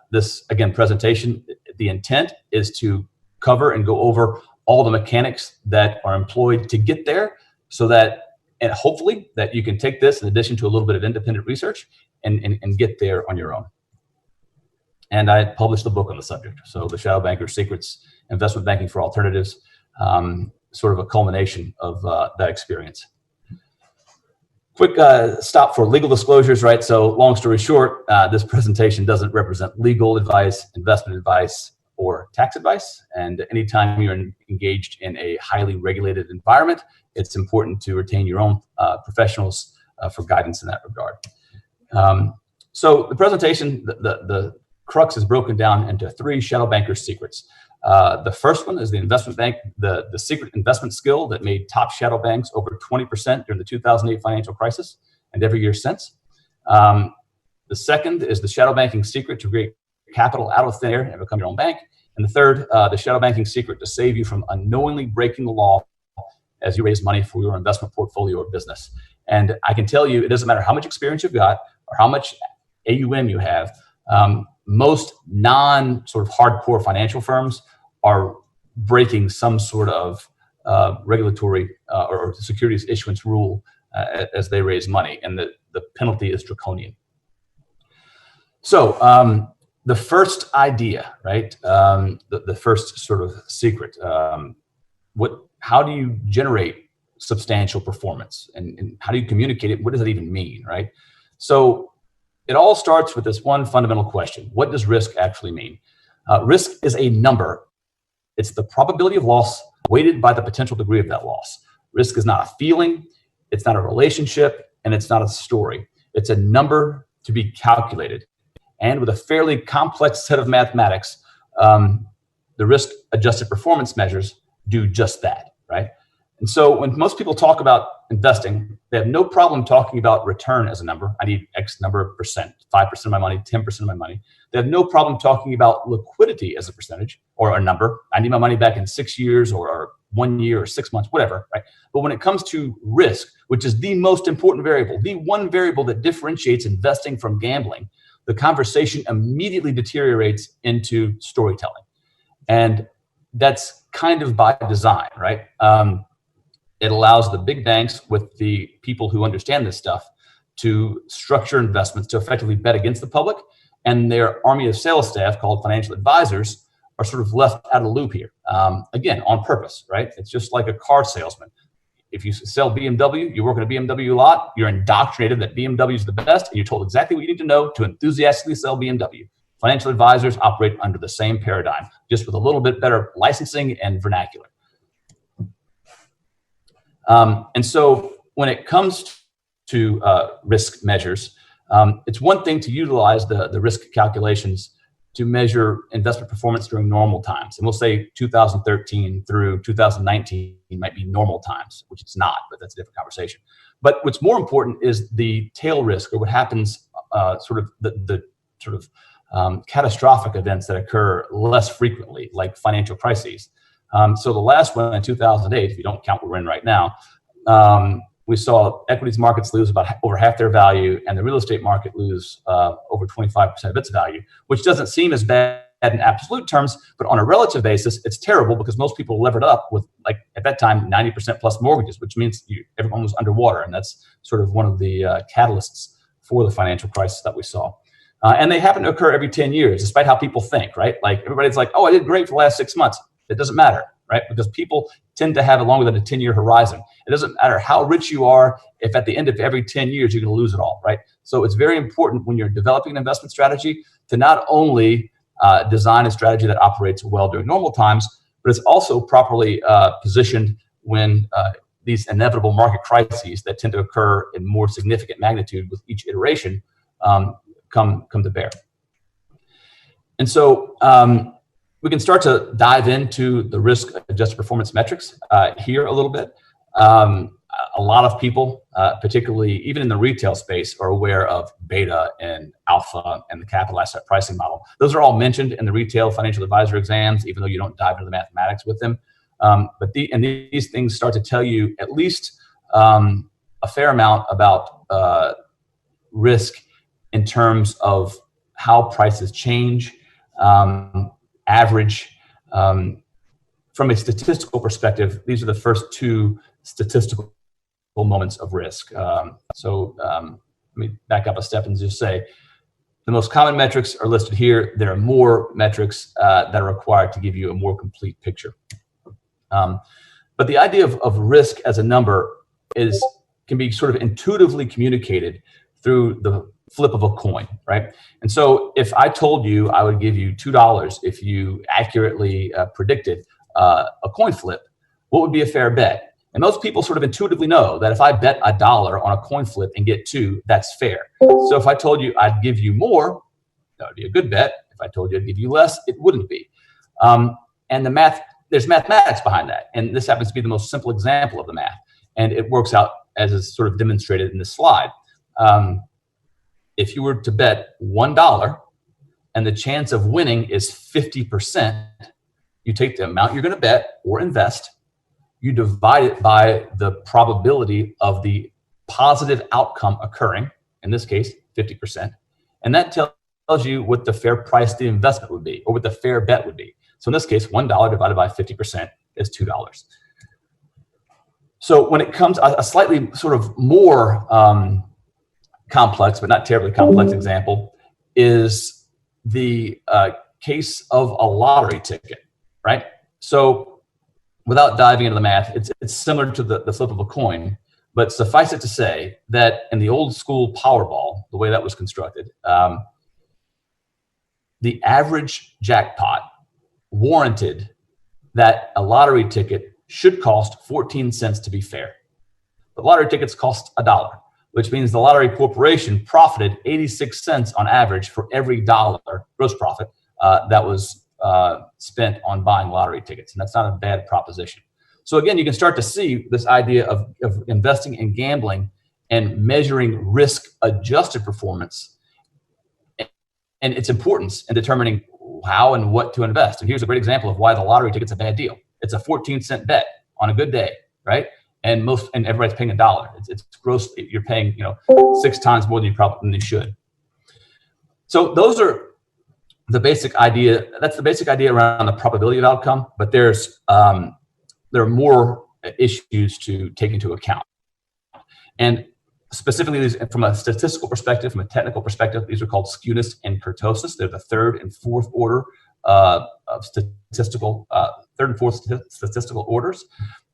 this, again, presentation, the intent is to cover and go over all the mechanics that are employed to get there so that, and hopefully that you can take this in addition to a little bit of independent research and get there on your own. And I published a book on the subject. So The Shadow Banker's Secrets, Investment Banking for Alternatives, sort of a culmination of that experience. Quick stop for legal disclosures, right? So long story short, this presentation doesn't represent legal advice, investment advice, or tax advice. And anytime you're engaged in a highly regulated environment, it's important to retain your own professionals for guidance in that regard. So the presentation, the crux is broken down into 3 shadow bankers' secrets. The first one is the investment bank, the secret investment skill that made top shadow banks over 20% during the 2008 financial crisis and every year since. The second is the shadow banking secret to create capital out of thin air and become your own bank. And the third, the shadow banking secret to save you from unknowingly breaking the law as you raise money for your investment portfolio or business. And I can tell you, it doesn't matter how much experience you've got or how much AUM you have, most sort of hardcore financial firms are breaking some sort of regulatory or securities issuance rule as they raise money, and the penalty is draconian. So the first idea, right? The first sort of secret. How do you generate substantial performance, and how do you communicate it? What does that even mean, right? So it all starts with this one fundamental question: what does risk actually mean? Risk is a number. It's the probability of loss weighted by the potential degree of that loss. Risk is not a feeling, it's not a relationship, and it's not a story. It's a number to be calculated. And with a fairly complex set of mathematics, the risk-adjusted performance measures do just that, right? And so when most people talk about investing, they have no problem talking about return as a number. I need X number of percent, 5% of my money, 10% of my money. They have no problem talking about liquidity as a percentage or a number. I need my money back in 6 years or 1 year or 6 months, whatever, right? But when it comes to risk, which is the most important variable, the one variable that differentiates investing from gambling, the conversation immediately deteriorates into storytelling. And that's kind of by design, right? It allows the big banks with the people who understand this stuff to structure investments to effectively bet against the public, and their army of sales staff called financial advisors are sort of left out of the loop here. Again, on purpose, right? It's just like a car salesman. If you sell BMW, you work at a BMW lot, you're indoctrinated that BMW is the best, and you're told exactly what you need to know to enthusiastically sell BMW. Financial advisors operate under the same paradigm, just with a little bit better licensing and vernacular. And so when it comes to risk measures, it's one thing to utilize the risk calculations to measure investment performance during normal times. And we'll say 2013 through 2019 might be normal times, which it's not, but that's a different conversation. But what's more important is the tail risk, or what happens, the catastrophic events that occur less frequently, like financial crises. So the last one in 2008, if you don't count what we're in right now, we saw equities markets lose about over half their value, and the real estate market lose over 25% of its value, which doesn't seem as bad in absolute terms, but on a relative basis, it's terrible because most people levered up with, like at that time, 90% plus mortgages, which means everyone was underwater, and that's sort of one of the catalysts for the financial crisis that we saw. And they happen to occur every 10 years, despite how people think, right? Like everybody's like, oh, I did great for the last 6 months. It doesn't matter, right? Because people tend to have a longer than a 10-year horizon. It doesn't matter how rich you are if at the end of every 10 years you're going to lose it all, right? So it's very important when you're developing an investment strategy to not only design a strategy that operates well during normal times, but it's also properly positioned when these inevitable market crises that tend to occur in more significant magnitude with each iteration come to bear. And so we can start to dive into the risk-adjusted performance metrics here a little bit. A lot of people, particularly even in the retail space, are aware of beta and alpha and the capital asset pricing model. Those are all mentioned in the retail financial advisor exams, even though you don't dive into the mathematics with them. But these things start to tell you at least a fair amount about risk in terms of how prices change, average. From a statistical perspective, these are the first two statistical moments of risk. Let me back up a step and just say the most common metrics are listed here. There are more metrics that are required to give you a more complete picture. But the idea of risk as a number can be sort of intuitively communicated through the flip of a coin, right? And so if I told you I would give you $2 if you accurately predicted a coin flip, what would be a fair bet? And most people sort of intuitively know that if I bet $1 on a coin flip and get 2, that's fair. So if I told you I'd give you more, that would be a good bet. If I told you I'd give you less, it wouldn't be. And there's mathematics behind that. And this happens to be the most simple example of the math. And it works out as is sort of demonstrated in this slide. If you were to bet $1 and the chance of winning is 50%, you take the amount you're going to bet or invest, you divide it by the probability of the positive outcome occurring, in this case, 50%. And that tells you what the fair price of the investment would be, or what the fair bet would be. So in this case, $1 divided by 50% is $2. So when it comes, a slightly sort of more complex, but not terribly complex example is the case of a lottery ticket, right? So without diving into the math, it's similar to the flip of a coin, but suffice it to say that in the old school Powerball, the way that was constructed, the average jackpot warranted that a lottery ticket should cost 14 cents to be fair. The lottery tickets cost $1, which means the lottery corporation profited 86 cents on average for every dollar gross profit that was spent on buying lottery tickets. And that's not a bad proposition. So again, you can start to see this idea of investing in gambling and measuring risk-adjusted performance and its importance in determining how and what to invest. And here's a great example of why the lottery ticket's a bad deal. It's a 14-cent bet on a good day, right? And everybody's paying $1. It's gross. You're paying 6 times more than you should. So those are the basic idea. That's the basic idea around the probability of outcome. But there are more issues to take into account. And specifically, from a statistical perspective, from a technical perspective, these are called skewness and kurtosis. They're the third and fourth order of statistical orders.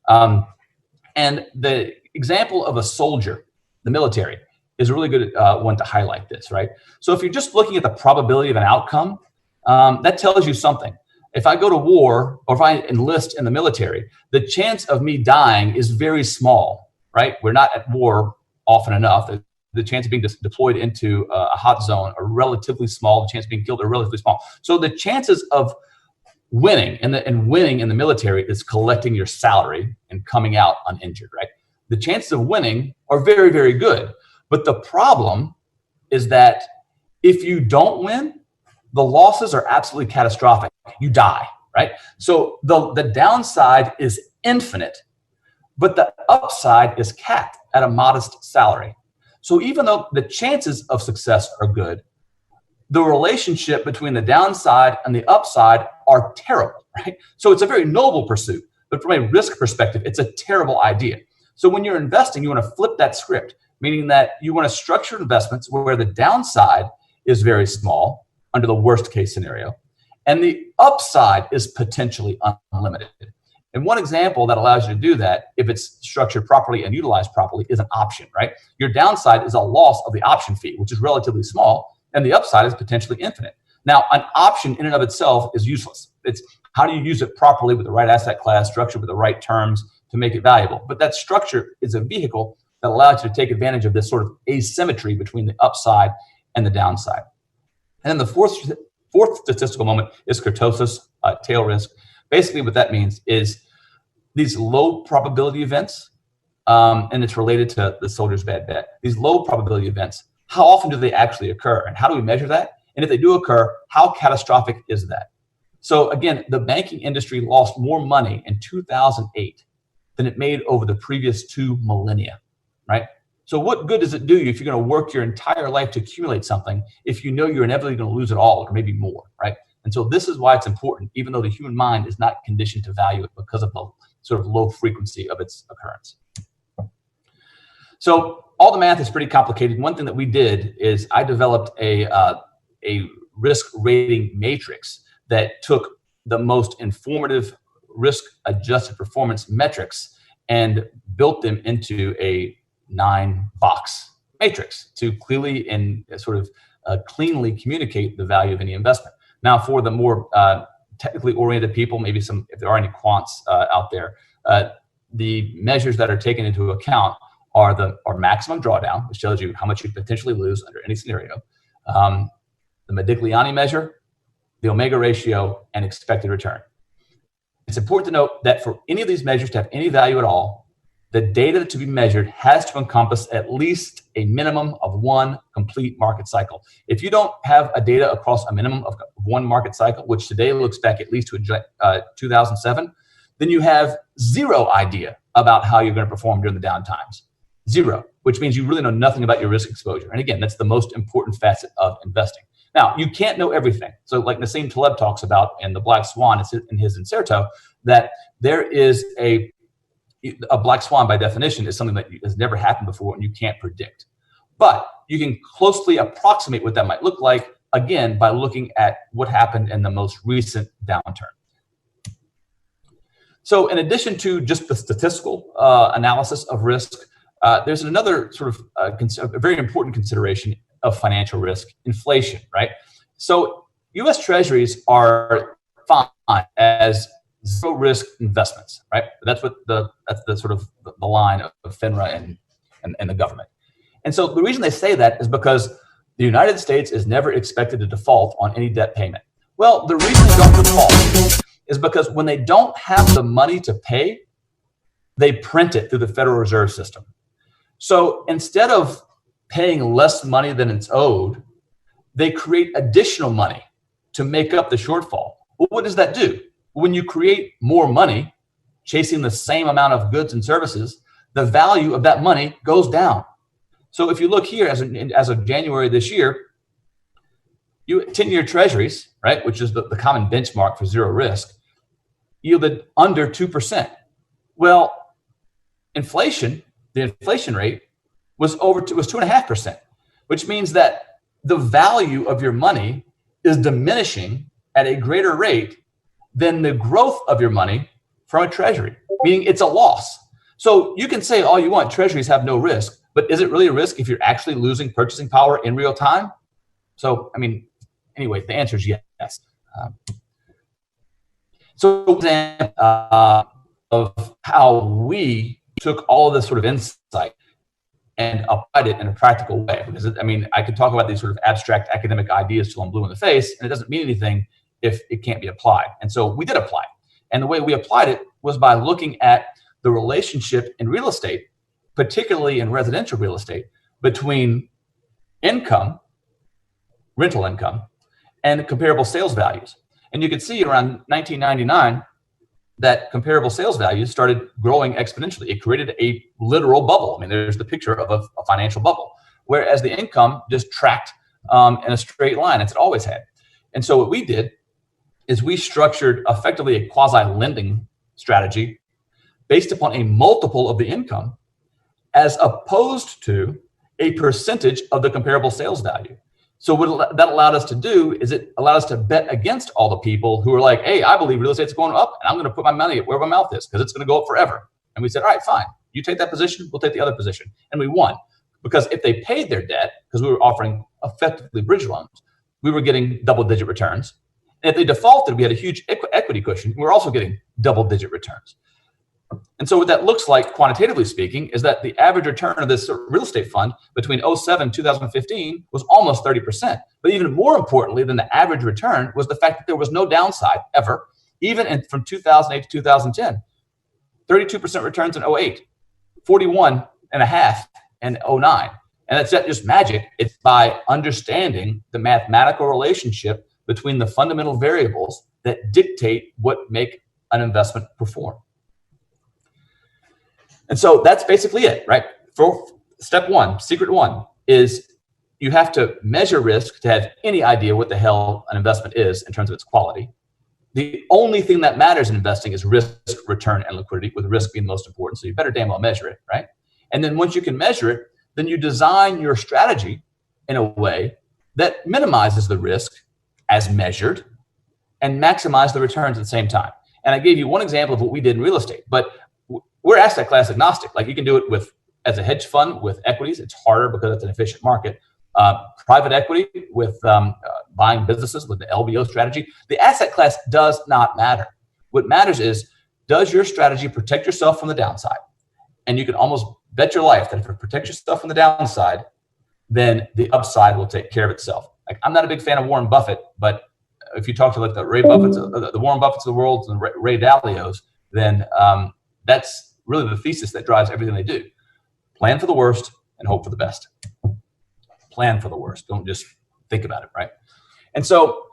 And the example of a soldier, the military, is a really good one to highlight this, right? So if you're just looking at the probability of an outcome, that tells you something. If I go to war or if I enlist in the military, the chance of me dying is very small, right? We're not at war often enough. The chance of being deployed into a hot zone are relatively small. The chance of being killed are relatively small. So the chances of winning and winning in the military is collecting your salary and coming out uninjured, right? The chances of winning are very, very good. But the problem is that if you don't win, the losses are absolutely catastrophic. You die, right? So the downside is infinite, but the upside is capped at a modest salary. So even though the chances of success are good, the relationship between the downside and the upside are terrible, right? So it's a very noble pursuit, but from a risk perspective, it's a terrible idea. So when you're investing, you want to flip that script, meaning that you want to structure investments where the downside is very small under the worst case scenario, and the upside is potentially unlimited. And one example that allows you to do that, if it's structured properly and utilized properly, is an option, right? Your downside is a loss of the option fee, which is relatively small, and the upside is potentially infinite. Now, an option in and of itself is useless. It's how do you use it properly with the right asset class, structured with the right terms to make it valuable. But that structure is a vehicle that allows you to take advantage of this sort of asymmetry between the upside and the downside. And then the fourth statistical moment is kurtosis, tail risk. Basically what that means is these low probability events, and it's related to the soldier's bad bet. These low probability events, how often do they actually occur? And how do we measure that? And if they do occur, how catastrophic is that? So again, the banking industry lost more money in 2008 than it made over the previous 2 millennia, right? So what good does it do you if you're going to work your entire life to accumulate something if you know you're inevitably going to lose it all or maybe more, right? And so this is why it's important, even though the human mind is not conditioned to value it because of the sort of low frequency of its occurrence. So all the math is pretty complicated. One thing that we did is I developed a risk rating matrix that took the most informative risk-adjusted performance metrics and built them into a 9-box matrix to clearly and sort of cleanly communicate the value of any investment. Now, for the more technically oriented people, maybe if there are any quants out there, the measures that are taken into account are maximum drawdown, which tells you how much you potentially lose under any scenario, the Modigliani measure, the omega ratio, and expected return. It's important to note that for any of these measures to have any value at all, the data to be measured has to encompass at least a minimum of 1 complete market cycle. If you don't have a data across a minimum of 1 market cycle, which today looks back at least to 2007, then you have 0 idea about how you're going to perform during the down times. 0, which means you really know nothing about your risk exposure. And again, that's the most important facet of investing. Now, you can't know everything. So like Nassim Taleb talks about in The Black Swan, in his Inserto, that there is a a black swan by definition is something that has never happened before and you can't predict. But you can closely approximate what that might look like, again, by looking at what happened in the most recent downturn. So in addition to just the statistical analysis of risk, there's another sort of a very important consideration of financial risk: inflation, right? So U.S. Treasuries are fine as zero risk investments, right? That's the sort of the line of FINRA and the government. And so the reason they say that is because the United States is never expected to default on any debt payment. Well, the reason they don't default is because when they don't have the money to pay, they print it through the Federal Reserve System. So instead of paying less money than it's owed, they create additional money to make up the shortfall. Well, what does that do? When you create more money, chasing the same amount of goods and services, the value of that money goes down. So if you look here, as of January this year, 10-year treasuries, right, which is the common benchmark for zero risk, yielded under 2%. Well, the inflation rate was 2.5%, which means that the value of your money is diminishing at a greater rate than the growth of your money from a treasury, meaning it's a loss. So you can say all you want, treasuries have no risk, but is it really a risk if you're actually losing purchasing power in real time? So, I mean, anyway, the answer is yes. So, example of how we took all of this sort of insight and applied it in a practical way. Because, I mean, I could talk about these sort of abstract academic ideas till I'm blue in the face, and it doesn't mean anything if it can't be applied. And so we did apply it. And the way we applied it was by looking at the relationship in real estate, particularly in residential real estate, between income, rental income, and comparable sales values. And you can see around 1999 that comparable sales values started growing exponentially. It created a literal bubble. I mean, there's the picture of a financial bubble, whereas the income just tracked in a straight line, as it always had. And so what we did is we structured effectively a quasi-lending strategy based upon a multiple of the income as opposed to a percentage of the comparable sales value. So what that allowed us to do is it allowed us to bet against all the people who are like, hey, I believe real estate's going up and I'm going to put my money where my mouth is because it's going to go up forever. And we said, all right, fine. You take that position, we'll take the other position. And we won because if they paid their debt, because we were offering effectively bridge loans, we were getting double-digit returns. And if they defaulted, we had a huge equity cushion. We were also getting double-digit returns. And so what that looks like, quantitatively speaking, is that the average return of this real estate fund between 2007 and 2015 was almost 30%. But even more importantly than the average return was the fact that there was no downside ever, even from 2008 to 2010. 32% returns in 2008, 41.5% in 2009. And it's not just magic. It's by understanding the mathematical relationship between the fundamental variables that dictate what make an investment perform. And so that's basically it, right? For step one, secret one, is you have to measure risk to have any idea what the hell an investment is in terms of its quality. The only thing that matters in investing is risk, return, and liquidity, with risk being the most important. So you better damn well measure it, right? And then once you can measure it, then you design your strategy in a way that minimizes the risk as measured and maximize the returns at the same time. And I gave you one example of what we did in real estate, but we're asset class agnostic. Like you can do it as a hedge fund with equities. It's harder because it's an efficient market. Private equity with buying businesses with the LBO strategy. The asset class does not matter. What matters is, does your strategy protect yourself from the downside? And you can almost bet your life that if it protects yourself from the downside, then the upside will take care of itself. Like I'm not a big fan of Warren Buffett, but if you talk to like the Ray Buffetts, the Warren Buffetts of the world, and Ray Dalios, then that's really the thesis that drives everything they do. Plan for the worst and hope for the best. Plan for the worst. Don't just think about it, right? And so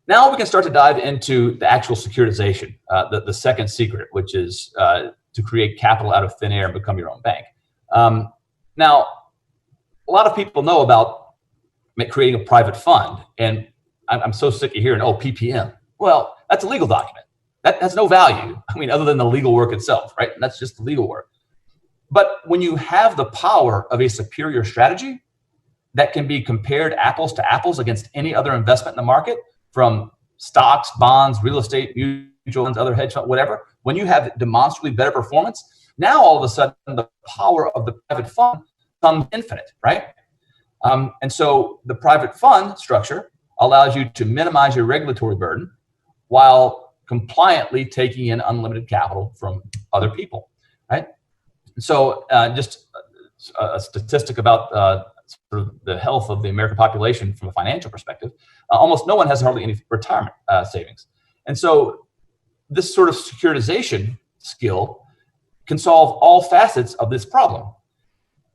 now we can start to dive into the actual securitization, the second secret, which is to create capital out of thin air and become your own bank. Now, a lot of people know about creating a private fund, and I'm so sick of hearing, oh, PPM. Well, that's a legal document. That has no value. I mean, other than the legal work itself, right? And that's just the legal work. But when you have the power of a superior strategy that can be compared apples to apples against any other investment in the market, from stocks, bonds, real estate, mutual funds, other hedge funds, whatever, when you have demonstrably better performance, now all of a sudden the power of the private fund becomes infinite, right? And so the private fund structure allows you to minimize your regulatory burden while compliantly taking in unlimited capital from other people, right? So just a statistic about sort of the health of the American population from a financial perspective, almost no one has hardly any retirement savings. And so this sort of securitization skill can solve all facets of this problem.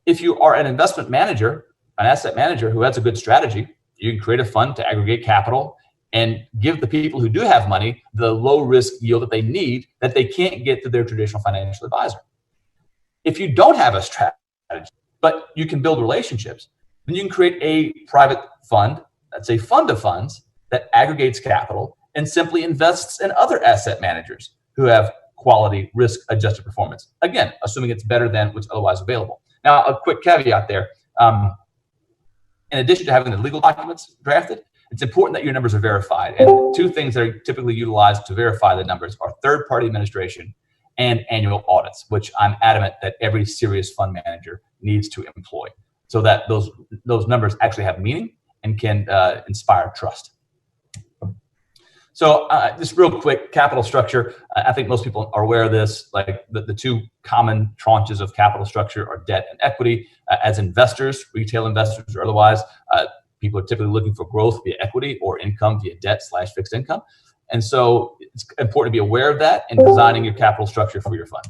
If you are an investment manager, an asset manager who has a good strategy, you can create a fund to aggregate capital and give the people who do have money the low risk yield that they need that they can't get through their traditional financial advisor. If you don't have a strategy, but you can build relationships, then you can create a private fund that's a fund of funds that aggregates capital and simply invests in other asset managers who have quality risk adjusted performance. Again, assuming it's better than what's otherwise available. Now, a quick caveat there. In addition to having the legal documents drafted, it's important that your numbers are verified. And two things that are typically utilized to verify the numbers are third-party administration and annual audits, which I'm adamant that every serious fund manager needs to employ so that those numbers actually have meaning and can inspire trust. So just real quick, capital structure. I think most people are aware of this. Like the two common tranches of capital structure are debt and equity. As investors, retail investors or otherwise, people are typically looking for growth via equity or income via debt/fixed income. And so it's important to be aware of that in designing your capital structure for your fund.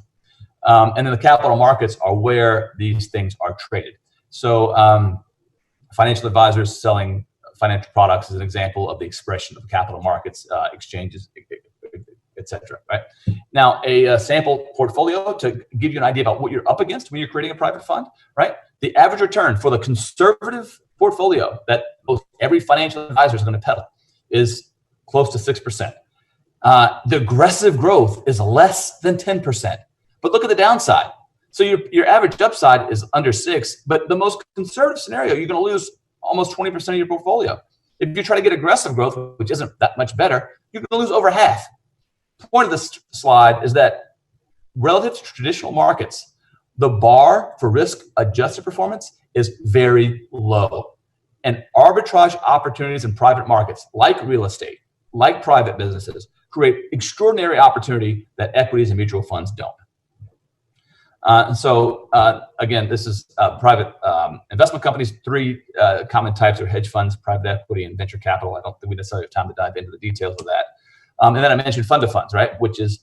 And then the capital markets are where these things are traded. So financial advisors selling financial products is an example of the expression of capital markets, exchanges, etc. Right? Now, a sample portfolio to give you an idea about what you're up against when you're creating a private fund, right? The average return for the conservative portfolio that most every financial advisor is going to peddle is close to 6%. The aggressive growth is less than 10%. But look at the downside. So your average upside is under 6, but the most conservative scenario, you're going to lose almost 20% of your portfolio. If you try to get aggressive growth, which isn't that much better, you're going to lose over half. The point of this slide is that relative to traditional markets, the bar for risk-adjusted performance is very low. And arbitrage opportunities in private markets, like real estate, like private businesses, create extraordinary opportunity that equities and mutual funds don't. Again, this is private investment companies. Three common types are hedge funds, private equity, and venture capital. I don't think we necessarily have time to dive into the details of that. And then I mentioned fund of funds, right? Which is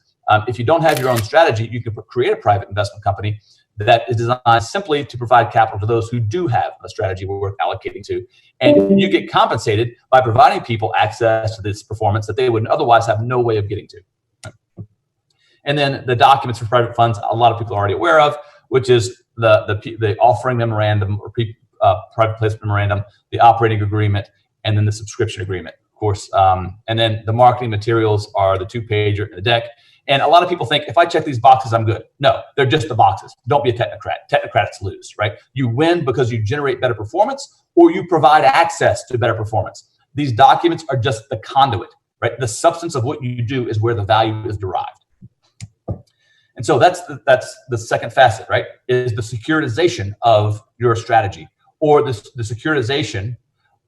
if you don't have your own strategy, you can create a private investment company that is designed simply to provide capital to those who do have a strategy worth allocating to. And you get compensated by providing people access to this performance that they would otherwise have no way of getting to. And then the documents for private funds, a lot of people are already aware of, which is the offering memorandum or private placement memorandum, the operating agreement, and then the subscription agreement, of course. And then the marketing materials are the 2-pager and the deck. And a lot of people think if I check these boxes, I'm good. No, they're just the boxes. Don't be a technocrat. Technocrats lose, right? You win because you generate better performance or you provide access to better performance. These documents are just the conduit, right? The substance of what you do is where the value is derived. And so that's the second facet, right? Is the securitization of your strategy or the securitization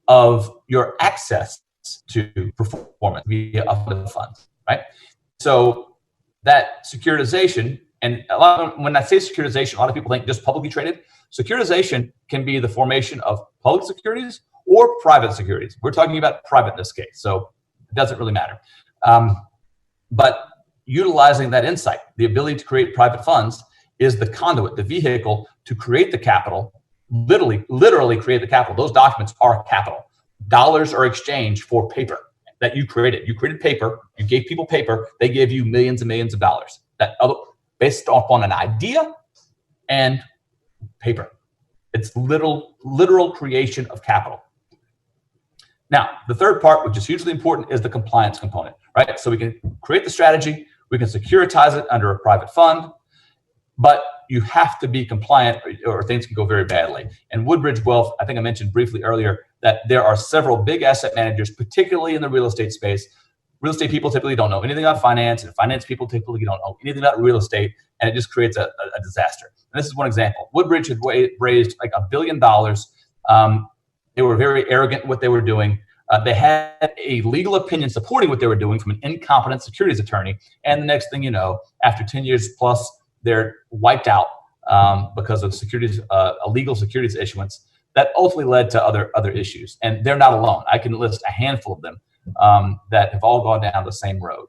of your access to performance via a fund of funds, right? So that securitization, and when I say securitization, a lot of people think just publicly traded. Securitization can be the formation of public securities or private securities. We're talking about private in this case, so it doesn't really matter. But utilizing that insight, the ability to create private funds is the conduit, the vehicle to create the capital, literally create the capital. Those documents are capital. Dollars are exchanged for paper that you created. You created paper, you gave people paper, they gave you millions and millions of dollars based upon an idea and paper. It's literal creation of capital. Now, the third part, which is hugely important, is the compliance component, right? So we can create the strategy, we can securitize it under a private fund, but you have to be compliant or things can go very badly. And Woodbridge Wealth, I think I mentioned briefly earlier that there are several big asset managers, particularly in the real estate space. Real estate people typically don't know anything about finance, and finance people typically don't know anything about real estate, and it just creates a disaster. And this is one example. Woodbridge had raised like $1 billion. They were very arrogant in what they were doing. They had a legal opinion supporting what they were doing from an incompetent securities attorney. And the next thing you know, after 10 years plus, they're wiped out because of illegal securities issuance that ultimately led to other issues. And they're not alone. I can list a handful of them that have all gone down the same road.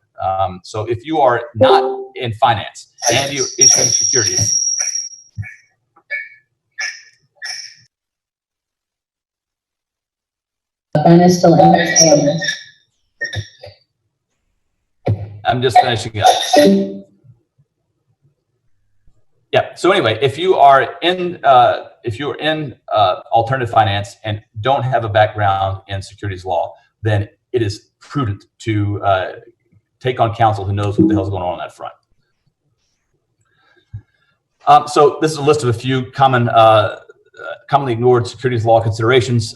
So if you are not in finance and you're issuing securities, Ben is still in his hand. I'm just finishing up. Yeah. So anyway, if you are in alternative finance and don't have a background in securities law, then it is prudent to take on counsel who knows what the hell's going on that front. So this is a list of a few commonly ignored securities law considerations.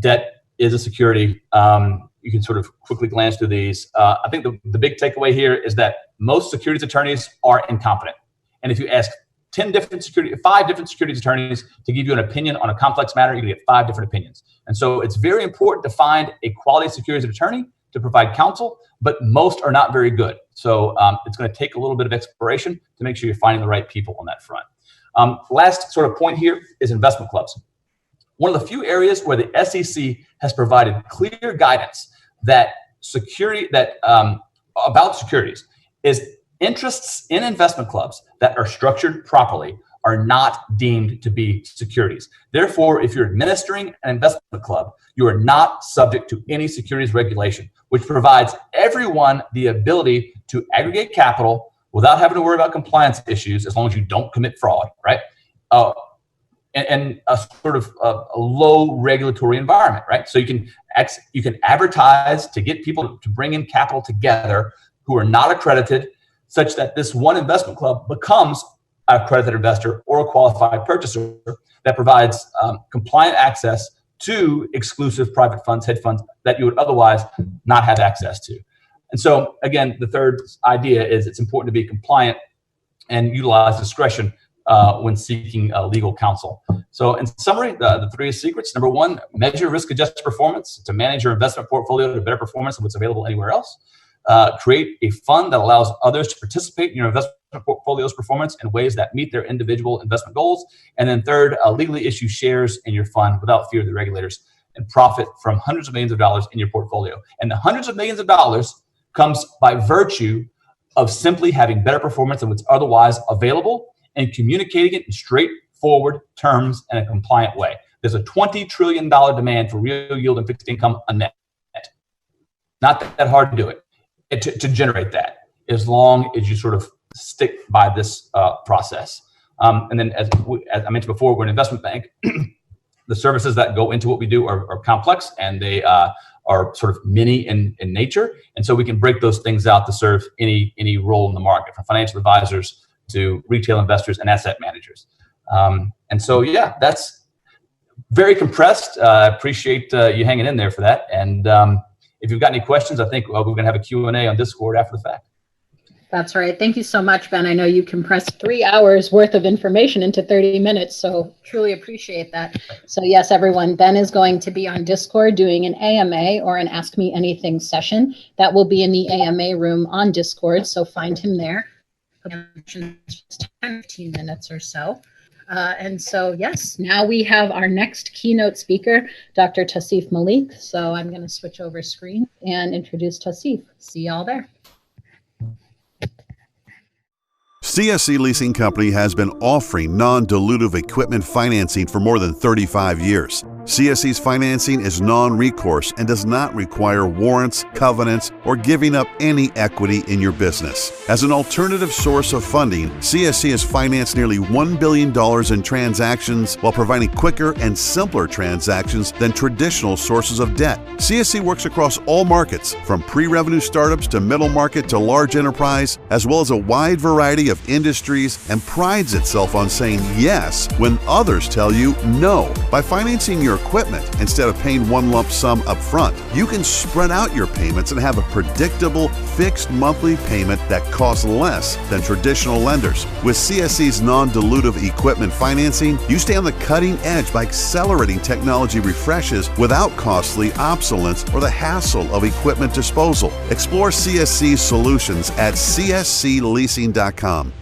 Debt is a security. You can sort of quickly glance through these. I think the big takeaway here is that most securities attorneys are incompetent. And if you ask 5 different securities attorneys to give you an opinion on a complex matter, you're gonna get 5 different opinions. And so it's very important to find a quality securities attorney to provide counsel, but most are not very good. So it's gonna take a little bit of exploration to make sure you're finding the right people on that front. Last sort of point here is investment clubs. One of the few areas where the SEC has provided clear guidance that about securities is interests in investment clubs that are structured properly are not deemed to be securities. Therefore, if you're administering an investment club, you are not subject to any securities regulation, which provides everyone the ability to aggregate capital without having to worry about compliance issues as long as you don't commit fraud, right? And a sort of a low regulatory environment, right? So you can advertise to get people to bring in capital together who are not accredited, such that this one investment club becomes a accredited investor or a qualified purchaser that provides compliant access to exclusive private funds, hedge funds that you would otherwise not have access to. And so again, the third idea is it's important to be compliant and utilize discretion when seeking legal counsel. So in summary, the 3 secrets. Number 1, measure risk-adjusted performance to manage your investment portfolio to better performance than what's available anywhere else. Create a fund that allows others to participate in your investment portfolio's performance in ways that meet their individual investment goals. And then third, legally issue shares in your fund without fear of the regulators and profit from hundreds of millions of dollars in your portfolio. And the hundreds of millions of dollars comes by virtue of simply having better performance than what's otherwise available and communicating it in straightforward terms in a compliant way. There's a $20 trillion demand for real yield and fixed income unmet. Not that hard to do it. To generate that, as long as you sort of stick by this process. And then as I mentioned before, we're an investment bank. The services that go into what we do are complex, and they are sort of many in nature. And so we can break those things out to serve any role in the market, from financial advisors to retail investors and asset managers. And so, yeah, that's very compressed. I appreciate you hanging in there for that. And if you've got any questions, I think we're going to have a Q&A on Discord after the fact. That's right. Thank you so much, Ben. I know you compressed 3 hours worth of information into 30 minutes, so truly appreciate that. So yes, everyone, Ben is going to be on Discord doing an AMA or an Ask Me Anything session. That will be in the AMA room on Discord, so find him there. 10-15 minutes or so. And so, yes, now we have our next keynote speaker, Dr. Tausif Malik. So I'm going to switch over screen and introduce Tausif. See y'all there. CSC Leasing Company has been offering non-dilutive equipment financing for more than 35 years. CSC's financing is non-recourse and does not require warrants, covenants, or giving up any equity in your business. As an alternative source of funding, CSC has financed nearly $1 billion in transactions while providing quicker and simpler transactions than traditional sources of debt. CSC works across all markets, from pre-revenue startups to middle market to large enterprise, as well as a wide variety of industries, and prides itself on saying yes when others tell you no. By financing your equipment instead of paying one lump sum up front, you can spread out your payments and have a predictable, fixed monthly payment that costs less than traditional lenders. With CSC's non-dilutive equipment financing, you stay on the cutting edge by accelerating technology refreshes without costly obsolescence or the hassle of equipment disposal. Explore CSC's solutions at cscleasing.com.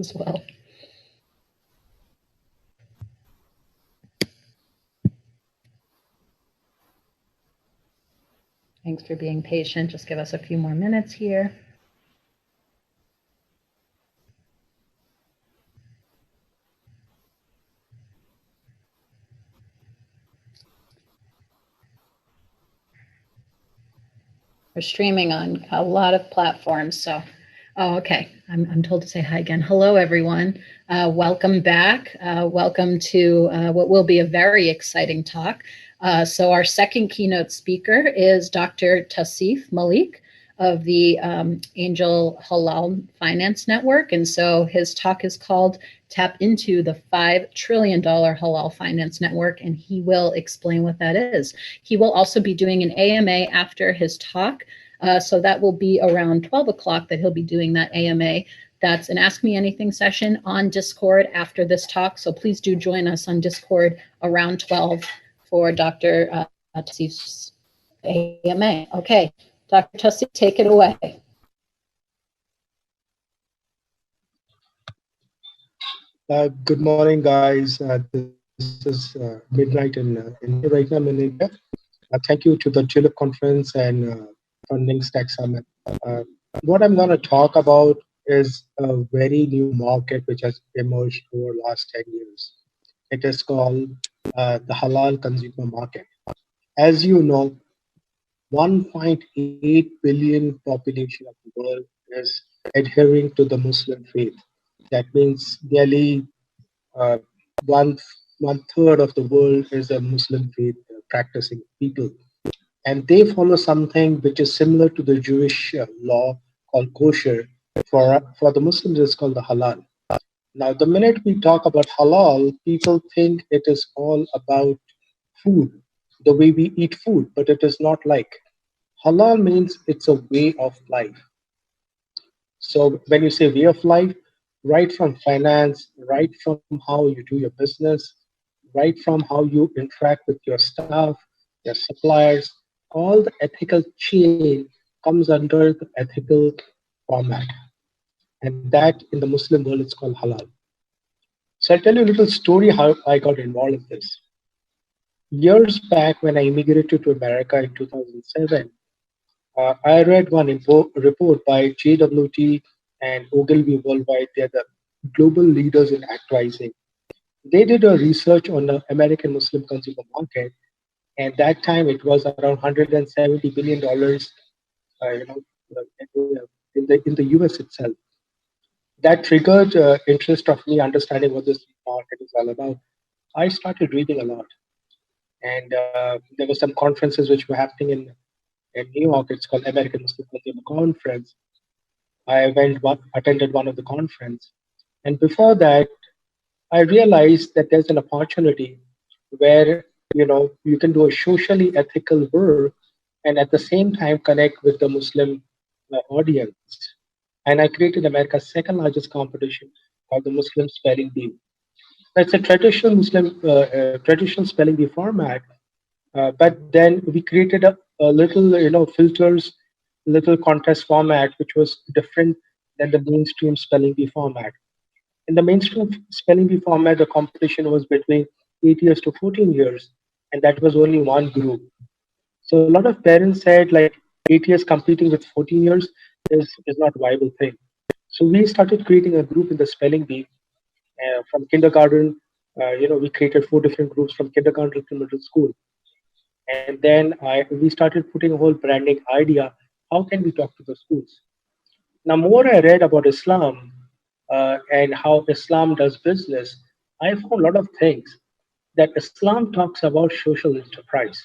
as well. Thanks for being patient. Just give us a few more minutes here. We're streaming on a lot of platforms, so, oh, okay. I'm told to say hi again. Hello, everyone. Welcome back. Welcome to what will be a very exciting talk. So our second keynote speaker is Dr. Tausif Malik of the Angel Halal Finance Network. And so his talk is called Tap into the $5 trillion Halal Finance Network, and he will explain what that is. He will also be doing an AMA after his talk. So that will be around 12 o'clock that he'll be doing that AMA. That's an Ask Me Anything session on Discord after this talk. So please do join us on Discord around 12 for Dr. Tausif's AMA. Okay, Dr. Tausif, take it away. Good morning, guys. This is midnight in India right now. I'm in India. Thank you to the Tulip Conference and Funding Stack Summit. What I'm going to talk about is a very new market which has emerged over the last 10 years. It is called the halal consumer market. As you know, 1.8 billion population of the world is adhering to the Muslim faith. That means nearly one third of the world is a Muslim faith practicing people. And they follow something which is similar to the Jewish law called kosher. For the Muslims, it's called the halal. Now, the minute we talk about halal, people think it is all about food, the way we eat food, but it is not like. Halal means it's a way of life. So when you say way of life, right from finance, right from how you do your business, right from how you interact with your staff, your suppliers, all the ethical chain comes under the ethical format. And that in the Muslim world, it's called halal. So I'll tell you a little story how I got involved in this. Years back when I immigrated to America in 2007, I read one report by JWT and Ogilvy Worldwide. They're the global leaders in actizing. They did a research on the American Muslim consumer market, and that time it was around $170 billion, in the US itself. That triggered interest of me understanding what this market is all about. I started reading a lot, and there were some conferences which were happening in New York. It's called American Muslim Consumer Conference. I attended one of the conference, and before that, I realized that there's an opportunity where you can do a socially ethical work and at the same time connect with the Muslim audience. And I created America's second largest competition called the Muslim Spelling Bee. That's a traditional Muslim traditional spelling bee format, but then we created a little filters, little contest format which was different than the mainstream spelling bee format. In the mainstream spelling bee format, the competition was between 8 years to 14 years, and that was only one group. So a lot of parents said, like, 8 years competing with 14 years is not a viable thing. So we started creating a group in the spelling bee from kindergarten. We created 4 different groups from kindergarten to middle school. And then we started putting a whole branding idea. How can we talk to the schools? Now, more I read about Islam and how Islam does business, I found a lot of things that Islam talks about social enterprise.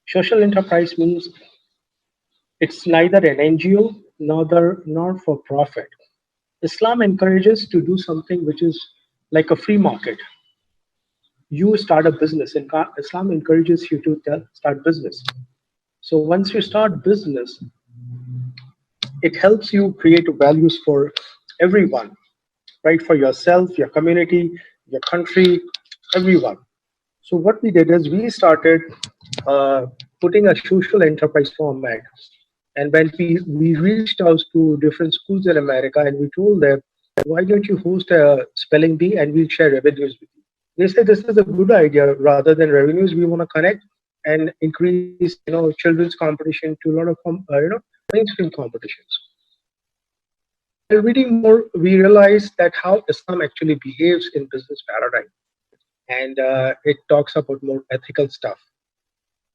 Social enterprise means it's neither an NGO nor for profit. Islam encourages to do something which is like a free market. You start a business, and Islam encourages you to start business. So once you start business, it helps you create values for everyone, right? For yourself, your community, your country, everyone. So what we did is we started putting a social enterprise format. And when we reached out to different schools in America and we told them why don't you host a spelling bee and we'll share revenues with you? They said this is a good idea. Rather than revenues, we want to connect and increase, children's competition to a lot of, mainstream competitions. While reading more, we realized that how Islam actually behaves in business paradigm, and it talks about more ethical stuff.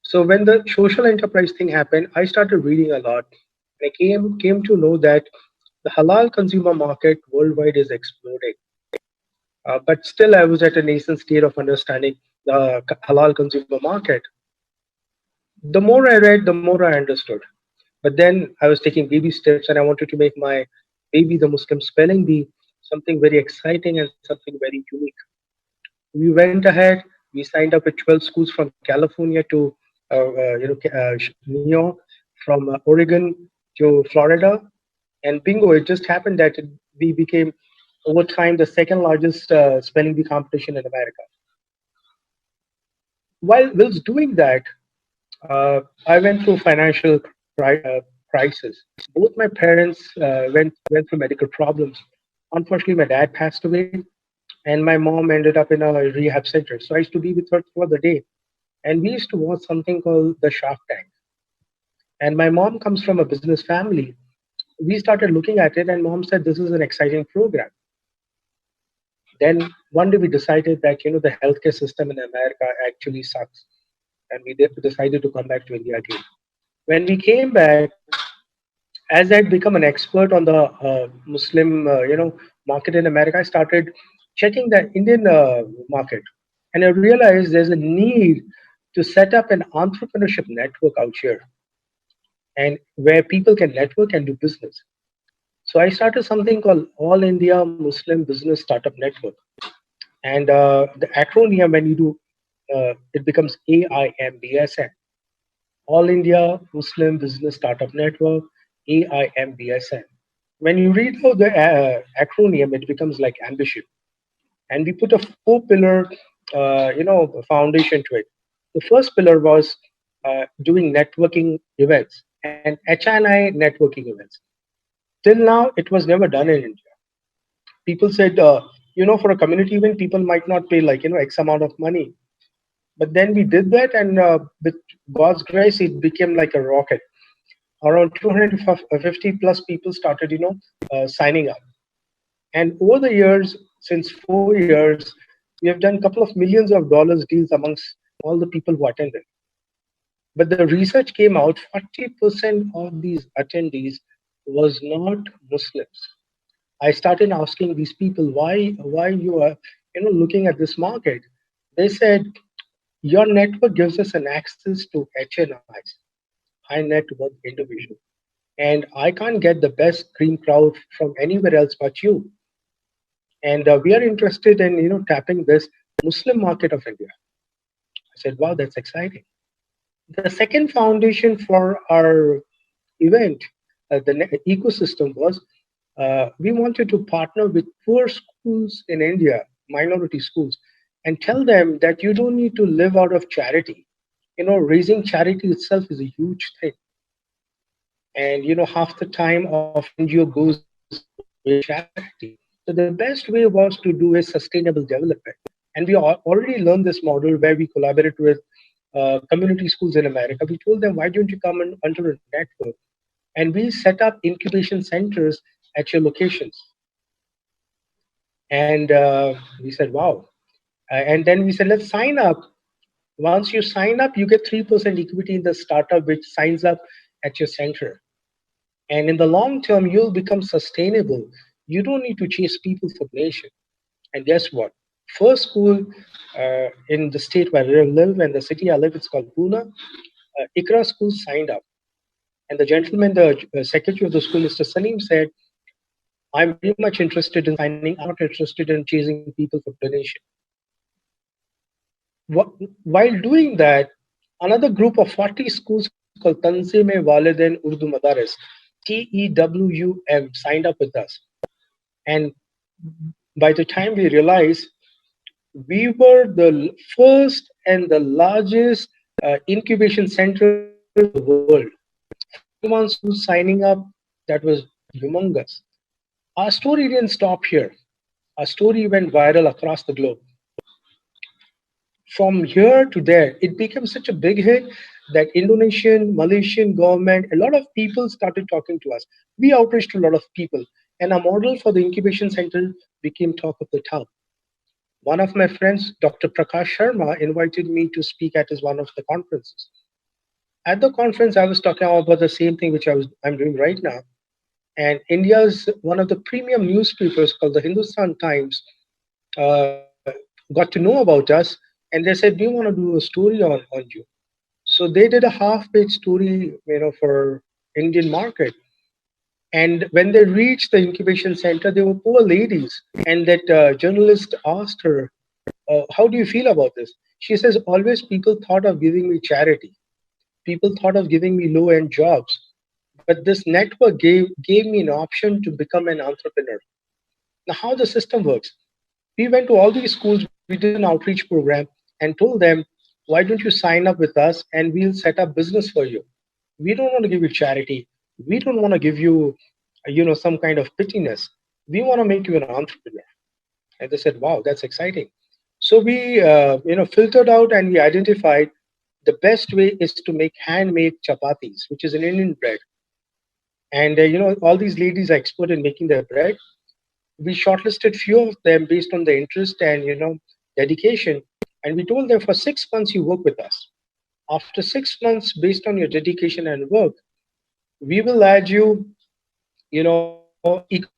So when the social enterprise thing happened, I started reading a lot. I came to know that the halal consumer market worldwide is exploding. But still, I was at a nascent state of understanding the halal consumer market. The more I read, the more I understood. But then I was taking baby steps, and I wanted to make my baby, the Muslim spelling bee, something very exciting and something very unique. We went ahead. We signed up with 12 schools from California to New York, from Oregon to Florida, and bingo! It just happened that we became over time the second largest spelling bee competition in America. Whilst doing that, I went through financial crisis. Both my parents went through medical problems. Unfortunately, my dad passed away, and my mom ended up in a rehab center. So I used to be with her for the day, and we used to watch something called the Shark Tank. And my mom comes from a business family. We started looking at it, and mom said, "This is an exciting program." Then one day we decided that the healthcare system in America actually sucks, and we decided to come back to India again. When we came back, as I'd become an expert on the Muslim market in America, I started checking the Indian market, and I realized there's a need to set up an entrepreneurship network out here, and where people can network and do business. So I started something called All India Muslim Business Startup Network. And the acronym, when you do, it becomes AIMBSN. All India Muslim Business Startup Network, AIMBSN. When you read out the acronym, it becomes like ambition. And we put a 4-pillar, foundation to it. The first pillar was doing networking events and HNI networking events. Till now, it was never done in India. People said, for a community event, people might not pay X amount of money. But then we did that, and with God's grace, it became like a rocket. Around 250 plus people started, signing up. And over the years, since 4 years, we have done a couple of millions of dollars deals amongst all the people who attended. But the research came out, 40% of these attendees was not Muslims. I started asking these people why you are looking at this market. They said, your network gives us an access to HNIs, high net worth individuals, and I can't get the best green crowd from anywhere else but you. And we are interested in tapping this Muslim market of India. I said, wow, that's exciting. The second foundation for our event, the ecosystem, was we wanted to partner with poor schools in India, minority schools, and tell them that you don't need to live out of charity. Raising charity itself is a huge thing. And half the time of NGO goes with charity. So the best way was to do a sustainable development. And we already learned this model where we collaborate with community schools in America. We told them, why don't you come under a network? And we set up incubation centers at your locations. And we said, wow. And then we said, let's sign up. Once you sign up, you get 3% equity in the startup, which signs up at your center. And in the long term, you'll become sustainable. You don't need to chase people for donation. And guess what? First school in the state where I live and the city I live, it's called Pune. ICRA school signed up. And the gentleman, the secretary of the school, Mr. Salim, said, I'm very much interested in signing. I'm not interested in chasing people for donation. While doing that, another group of 40 schools called Tanzim-e-Walidain Urdu Madaris, TEWUM, signed up with us. And by the time we realized, we were the first and the largest incubation center in the world. Everyone's signing up, that was humongous. Our story didn't stop here. Our story went viral across the globe. From here to there, it became such a big hit that Indonesian, Malaysian government, a lot of people started talking to us. We outreached to a lot of people, and our model for the incubation center became talk of the town. One of my friends, Dr. Prakash Sharma, invited me to speak at one of the conferences. At the conference, I was talking about the same thing which I'm doing right now. And India's one of the premium newspapers called the Hindustan Times uh, got to know about us, and they said, "We want to do a story on you." So they did a half-page story, for Indian market. And when they reached the incubation center, they were poor ladies. And that journalist asked her, "How do you feel about this?" She says, "Always people thought of giving me charity. People thought of giving me low-end jobs. But this network gave me an option to become an entrepreneur." Now, how the system works? We went to all these schools, we did an outreach program and told them, "Why don't you sign up with us and we'll set up business for you? We don't want to give you charity. We don't want to give you, some kind of pittiness. We want to make you an entrepreneur." And they said, "Wow, that's exciting." So we, filtered out and we identified the best way is to make handmade chapatis, which is an Indian bread. And all these ladies are expert in making their bread. We shortlisted few of them based on the interest and dedication, and we told them, for 6 months you work with us. After 6 months, based on your dedication and work, we will add you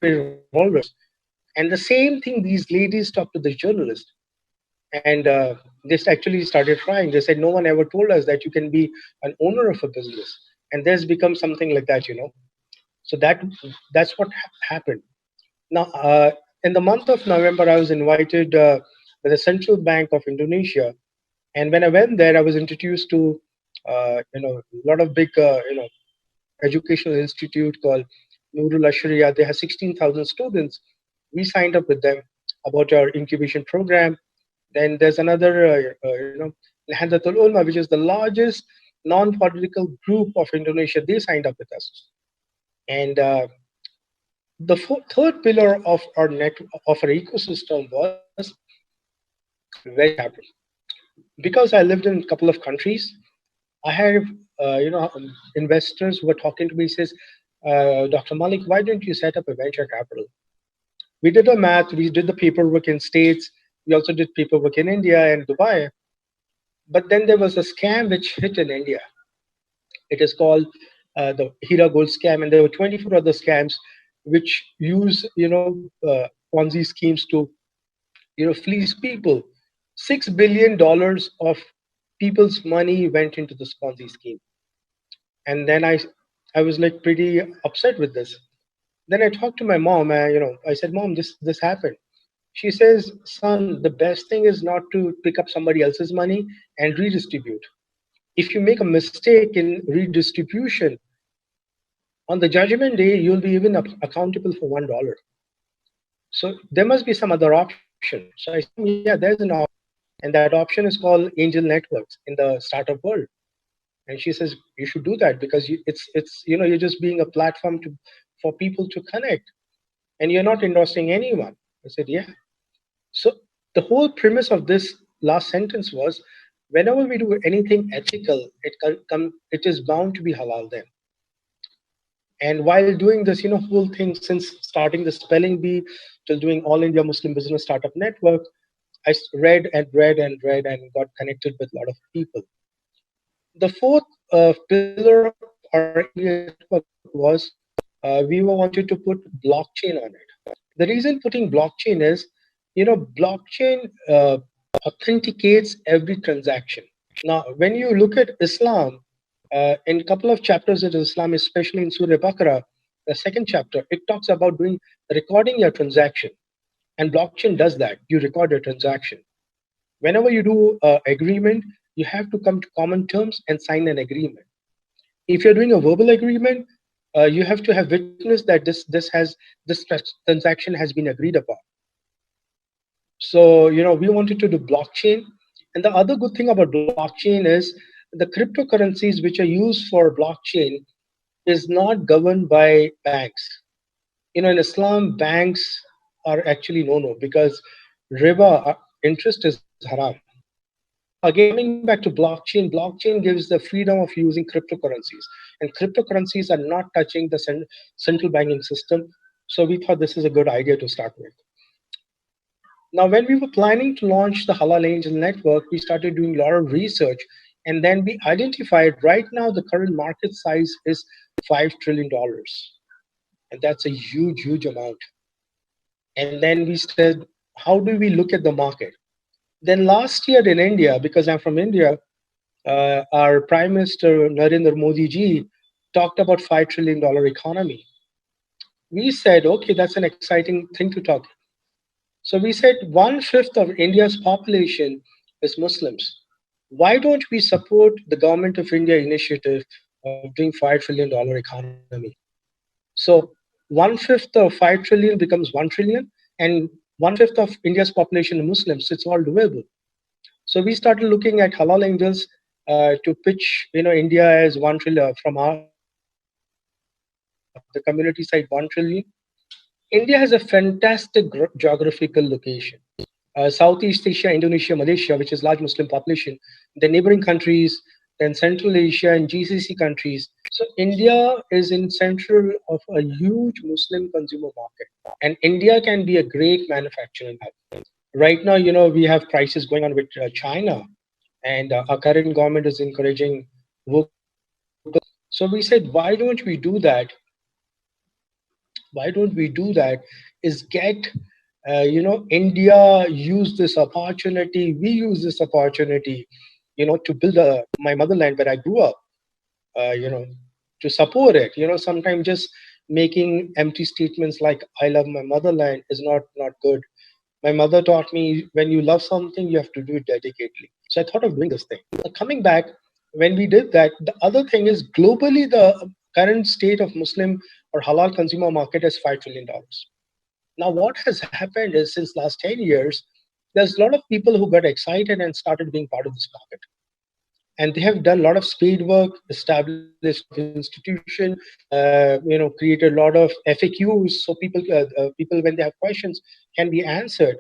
revolvers. And the same thing these ladies talked to the journalist, and they actually started trying. They said, "No one ever told us that you can be an owner of a business." And there's become something like that. So that's what happened. Now, in the month of November, I was invited by the Central Bank of Indonesia, and when I went there, I was introduced to a lot of big educational institute called Nurul Ashriya. They have 16,000 students. We signed up with them about our incubation program. Then there's another, Nahdlatul Ulama, which is the largest non-political group of Indonesia. They signed up with us. And the third pillar of our ecosystem was venture capital. Because I lived in a couple of countries, I have investors who were talking to me. Says, "Dr. Malik, why don't you set up a venture capital?" We did the math. We did the paperwork in States. We also did paperwork in India and Dubai. But then there was a scam which hit in India. It is called the Hira Gold scam, and there were 24 other scams which use Ponzi schemes to fleece people. $6 billion of people's money went into this Ponzi scheme. And then I was like pretty upset with this. Then I talked to my mom. I said, "Mom, this happened." She says, "Son, the best thing is not to pick up somebody else's money and redistribute. If you make a mistake in redistribution, on the judgment day, you'll be even accountable for $1. So there must be some other option." So I said, "Yeah, there's an option. And that option is called angel networks in the startup world." And she says, "You should do that because you're just being a platform for people to connect, and you're not endorsing anyone." I said, "Yeah." So the whole premise of this last sentence was, whenever we do anything ethical, it is bound to be halal then. And while doing this, whole thing, since starting the Spelling Bee till doing All India Muslim Business Startup Network, I read and got connected with a lot of people. The fourth pillar of our network was we wanted to put blockchain on it. The reason putting blockchain is, blockchain authenticates every transaction. Now, when you look at Islam, in a couple of chapters of Islam, especially in Surah Baqarah, the second chapter, it talks about recording your transaction. And blockchain does that. You record your transaction. Whenever you do an agreement, you have to come to common terms and sign an agreement. If you're doing a verbal agreement, you have to have witness that this transaction has been agreed upon. So, we wanted to do blockchain. And the other good thing about blockchain is the cryptocurrencies which are used for blockchain is not governed by banks. In Islam, banks are actually no because riba interest is haram. Again, coming back to blockchain, blockchain gives the freedom of using cryptocurrencies, and cryptocurrencies are not touching the central banking system. So we thought this is a good idea to start with. Now, when we were planning to launch the Halal Angel Network, we started doing a lot of research, and then we identified right now the current market size is $5 trillion. And that's a huge, huge amount. And then we said, how do we look at the market? Then last year in India, because I'm from India, our Prime Minister Narendra Modi ji talked about $5 trillion economy. We said, okay, that's an exciting thing to talk. So we said 1/5 of India's population is Muslims. Why don't we support the Government of India initiative of doing $5 trillion economy? So 1/5 of 5 trillion becomes 1 trillion, and 1/5 of India's population is Muslims. It's all doable. So we started looking at Halal Angels to pitch, India as 1 trillion from the community side, 1 trillion. India has a fantastic geographical location. Southeast Asia, Indonesia, Malaysia, which is large Muslim population, the neighboring countries, then Central Asia and GCC countries. So India is in central of a huge Muslim consumer market, and India can be a great manufacturing hub. Right now, we have crisis going on with China, and our current government is encouraging work. So we said, why don't we do that? Why don't we do that? Is get India use this opportunity. We use this opportunity, to build my motherland where I grew up. To support it. Sometimes just making empty statements like "I love my motherland" is not good. My mother taught me, when you love something, you have to do it dedicatedly. So I thought of doing this thing. Coming back, when we did that, the other thing is globally the current state of Muslim or halal consumer market is $5 trillion. Now, what has happened is since last 10 years, there's a lot of people who got excited and started being part of this market. And they have done a lot of spade work, established institution, created a lot of FAQs, so people when they have questions can be answered.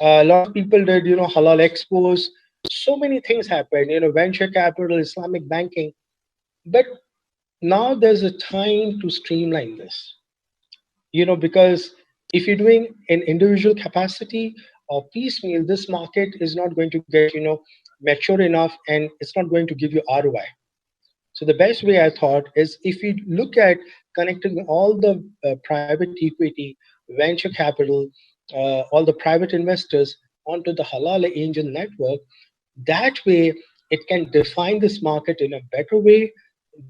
A lot of people did, halal expos. So many things happened, venture capital, Islamic banking. But now there's a time to streamline this, because if you're doing an individual capacity or piecemeal, this market is not going to get, mature enough, and it's not going to give you ROI. So the best way I thought is if you look at connecting all the private equity, venture capital, all the private investors onto the Halal Angel Network, that way it can define this market in a better way,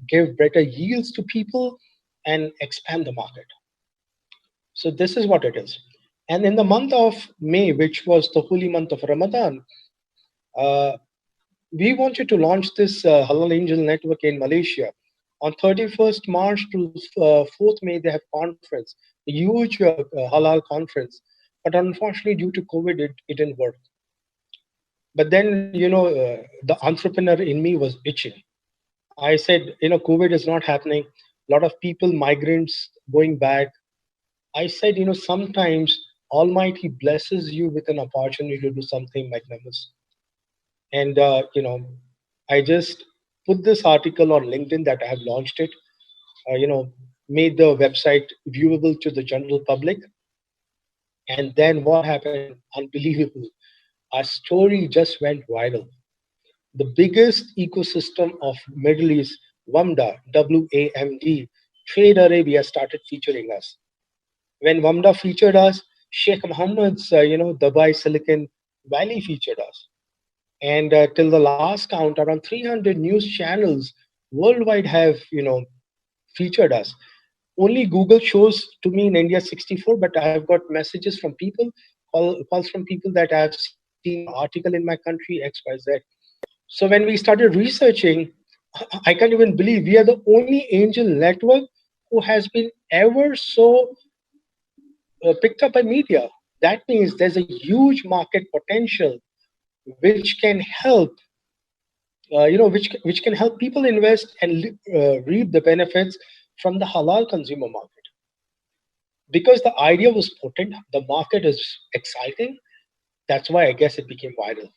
give better yields to people, and expand the market. So this is what it is. And in the month of May, which was the holy month of Ramadan, we wanted to launch this Halal Angel Network in Malaysia. On 31st March to 4th May, they have conference, a huge halal conference. But unfortunately, due to COVID, it didn't work. But then, the entrepreneur in me was itching. I said, COVID is not happening. A lot of people, migrants going back. I said, sometimes Almighty blesses you with an opportunity to do something magnanimous. And, I just put this article on LinkedIn that I have launched it, made the website viewable to the general public. And then what happened? Unbelievable. Our story just went viral. The biggest ecosystem of Middle East, WAMDA, WAMD, Trade Arabia started featuring us. When WAMDA featured us, Sheikh Mohammed's, Dubai Silicon Valley featured us. And till the last count, around 300 news channels worldwide have, featured us. Only Google shows to me in India 64, but I have got messages from people, calls from people that I have seen an article in my country, XYZ. So when we started researching, I can't even believe we are the only angel network who has been ever so picked up by media. That means there's a huge market potential which can help, which can help people invest and reap the benefits from the halal consumer market. because the idea was potent, the market is exciting. That's why I guess it became viral.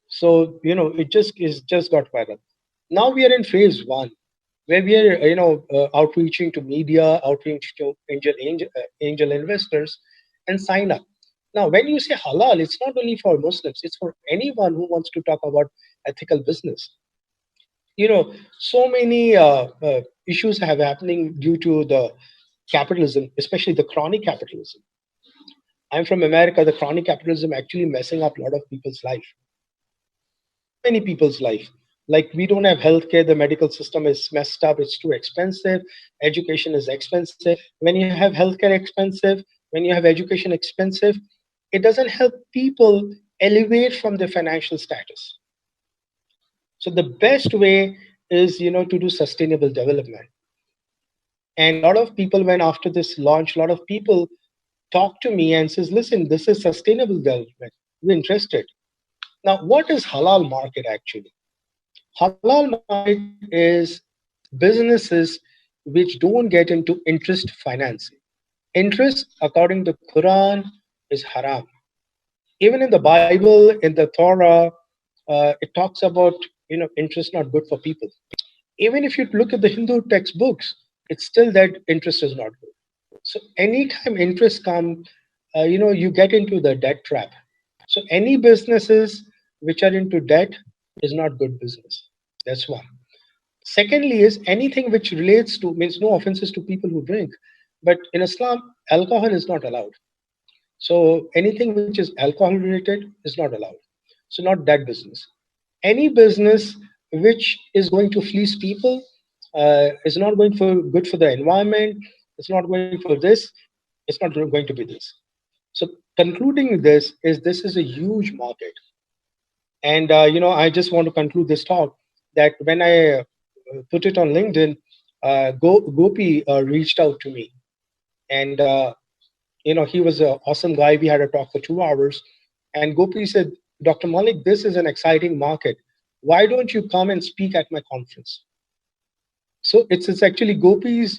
So it just got viral. Now we are in phase one, where we are outreaching to media, outreach to angel investors, and sign up. Now, when you say halal, it's not only for Muslims; it's for anyone who wants to talk about ethical business. So many issues have happening due to the capitalism, especially the chronic capitalism. I'm from America. The chronic capitalism actually messing up a lot of people's life. Many people's life. Like, we don't have healthcare. The medical system is messed up. It's too expensive. Education is expensive. When you have healthcare expensive, when you have education expensive, it doesn't help people elevate from their financial status. So the best way is, to do sustainable development. And a lot of people, when after this launch, a lot of people talk to me and says, listen, this is sustainable development. We're interested. Now, what is halal market actually? Halal market is businesses which don't get into interest financing. Interest, according to Quran, is haram. Even in the Bible, in the Torah, it talks about interest not good for people. Even if you look at the Hindu textbooks, it's still that interest is not good. So anytime interest comes, you get into the debt trap. So any businesses which are into debt is not good business. That's one. Secondly is anything which relates to, means no offenses to people who drink, but in Islam, alcohol is not allowed. So anything which is alcohol related is not allowed. So not that business. Any business which is going to fleece people, is not going for good for the environment, it's not going for this, it's not going to be this. So concluding this is a huge market. And I just want to conclude this talk that when I put it on LinkedIn, Gopi reached out to me, and he was an awesome guy. We had a talk for 2 hours, and Gopi said, Dr. Malik, this is an exciting market. Why don't you come and speak at my conference? So it's actually Gopi's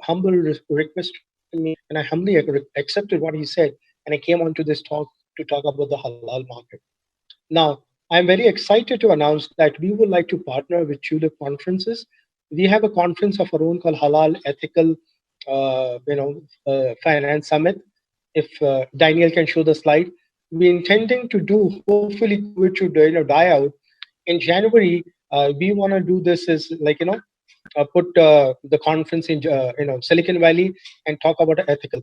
humble request to me, and I humbly accepted what he said, and I came on to this talk to talk about the halal market. Now, I'm very excited to announce that we would like to partner with Tulip Conferences. We have a conference of our own called Halal Ethical Finance Summit. If Daniel can show the slide, we're intending to do, hopefully COVID should die out. In January, we want to do this as put the conference in Silicon Valley and talk about ethical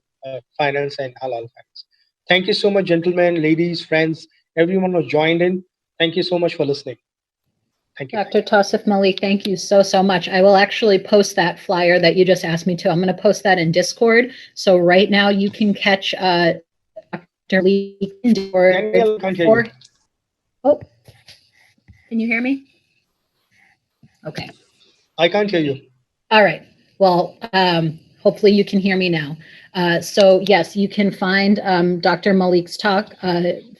finance and halal finance. Thank you so much, gentlemen, ladies, friends, everyone who joined in. Thank you so much for listening. Thank you. Dr. Tausif Malik, thank you so much. I will actually post that flyer that you just asked me to. I'm going to post that in Discord. So right now you can catch Dr. Malik in Discord. Daniel, can't hear you. Oh, can you hear me? Okay. I can't hear you. All right. Well, hopefully you can hear me now. So yes, you can find Dr. Malik's talk,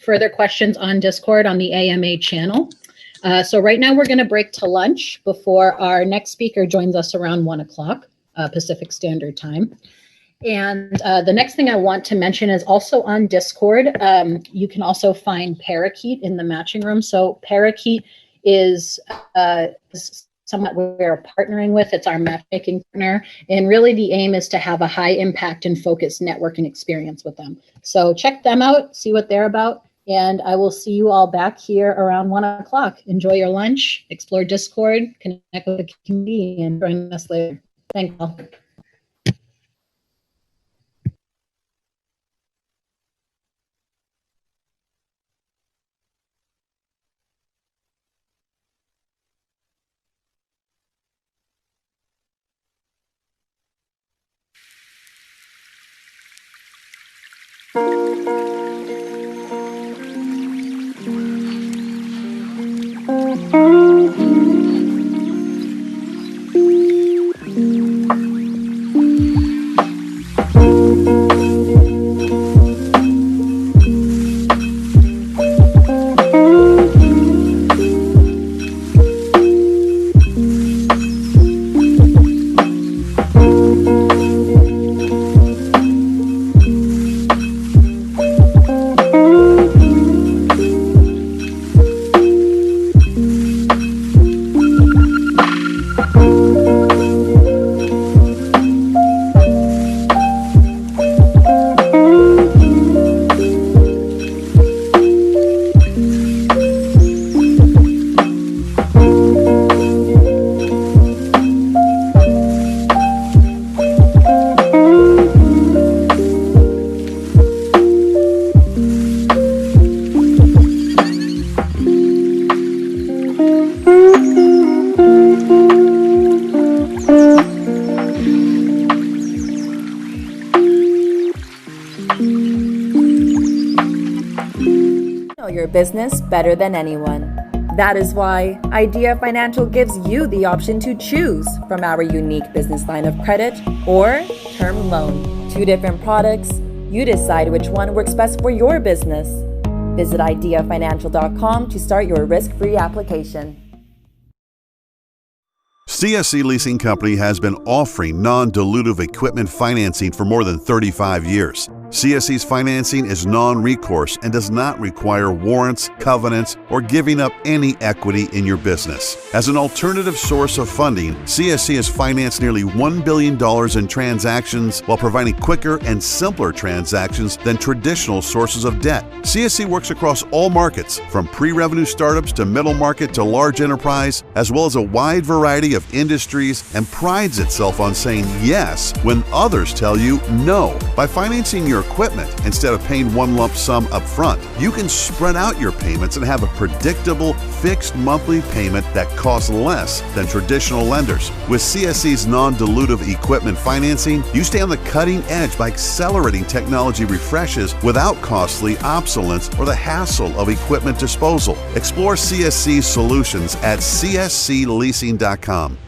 further questions on Discord on the AMA channel. So right now we're going to break to lunch before our next speaker joins us around 1 o'clock Pacific Standard Time. And the next thing I want to mention is also on Discord, you can also find Parakeet in the matching room. So Parakeet is someone we're partnering with. It's our matchmaking partner. And really the aim is to have a high impact and focused networking experience with them. So check them out, see what they're about. And I will see you all back here around 1 o'clock. Enjoy your lunch, explore Discord, connect with the community, and join us later. Thank you all. your business better than anyone. That is why Idea Financial gives you the option to choose from our unique business line of credit or term loan. 2 different products. You decide which one works best for your business. Visit ideafinancial.com to start your risk-free application. CSC Leasing Company has been offering non-dilutive equipment financing for more than 35 years. CSC's financing is non-recourse and does not require warrants, covenants, or giving up any equity in your business. As an alternative source of funding, CSC has financed nearly $1 billion in transactions while providing quicker and simpler transactions than traditional sources of debt. CSC works across all markets, from pre-revenue startups to middle market to large enterprise, as well as a wide variety of industries, and prides itself on saying yes when others tell you no. By financing your equipment instead of paying one lump sum up front, you can spread out your payments and have a predictable, fixed monthly payment that costs less than traditional lenders. With CSC's non-dilutive equipment financing, you stay on the cutting edge by accelerating technology refreshes without costly obsolescence or the hassle of equipment disposal. Explore CSC's solutions at cscleasing.com.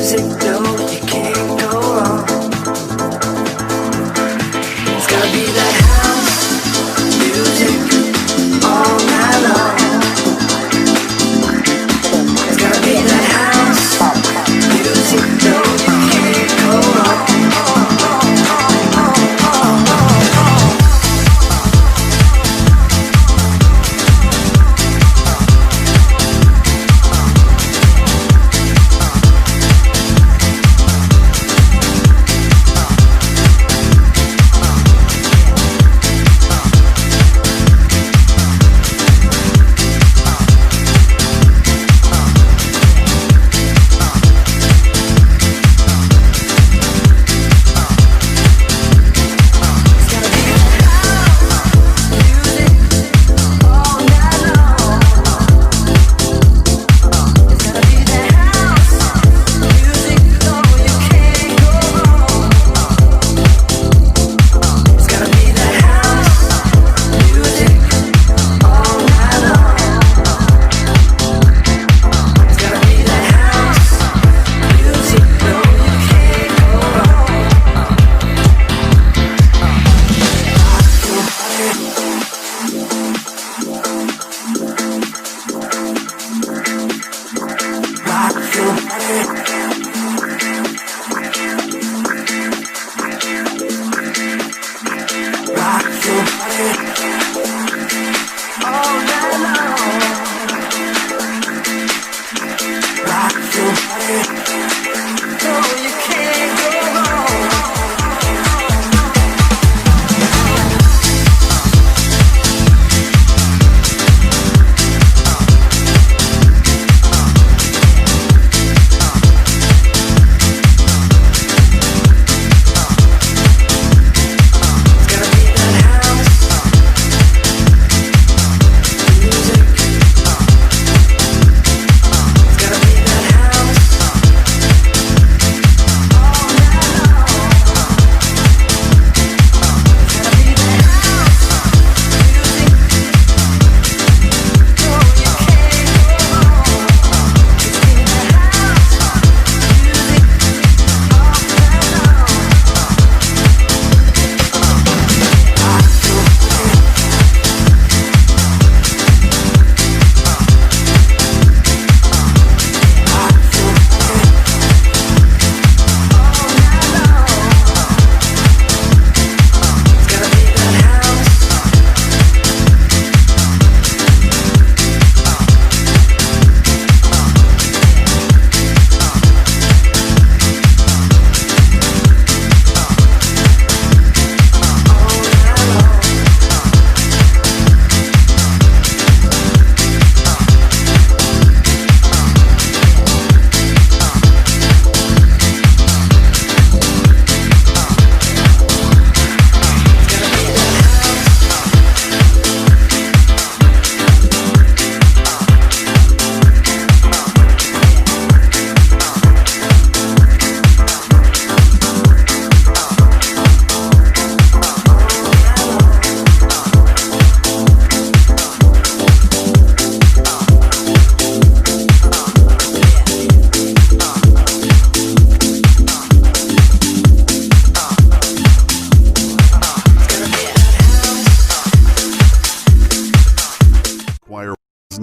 music, no, you can't go wrong. It's gotta be that house music all night long. It's gotta be that house music, no, you can't go wrong.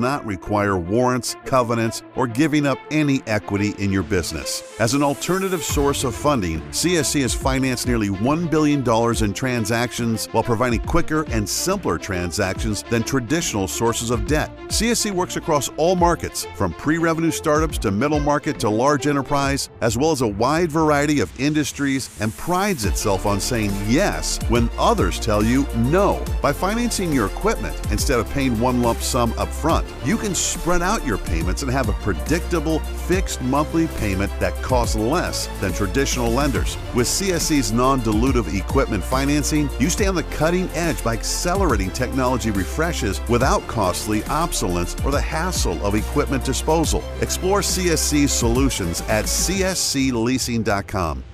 not require warrants, covenants, or giving up any equity in your business. As an alternative source of funding, CSC has financed nearly $1 billion in transactions while providing quicker and simpler transactions than traditional sources of debt. CSC works across all markets, from pre-revenue startups to middle market to large enterprise, as well as a wide variety of industries, and prides itself on saying yes when others tell you no. By financing your equipment instead of paying one lump sum up front, you can spread out your payments and have a predictable, fixed monthly payment that costs less than traditional lenders. With CSC's non-dilutive equipment financing, you stay on the cutting edge by accelerating technology refreshes without costly obsolescence or the hassle of equipment disposal. Explore CSC's solutions at cscleasing.com.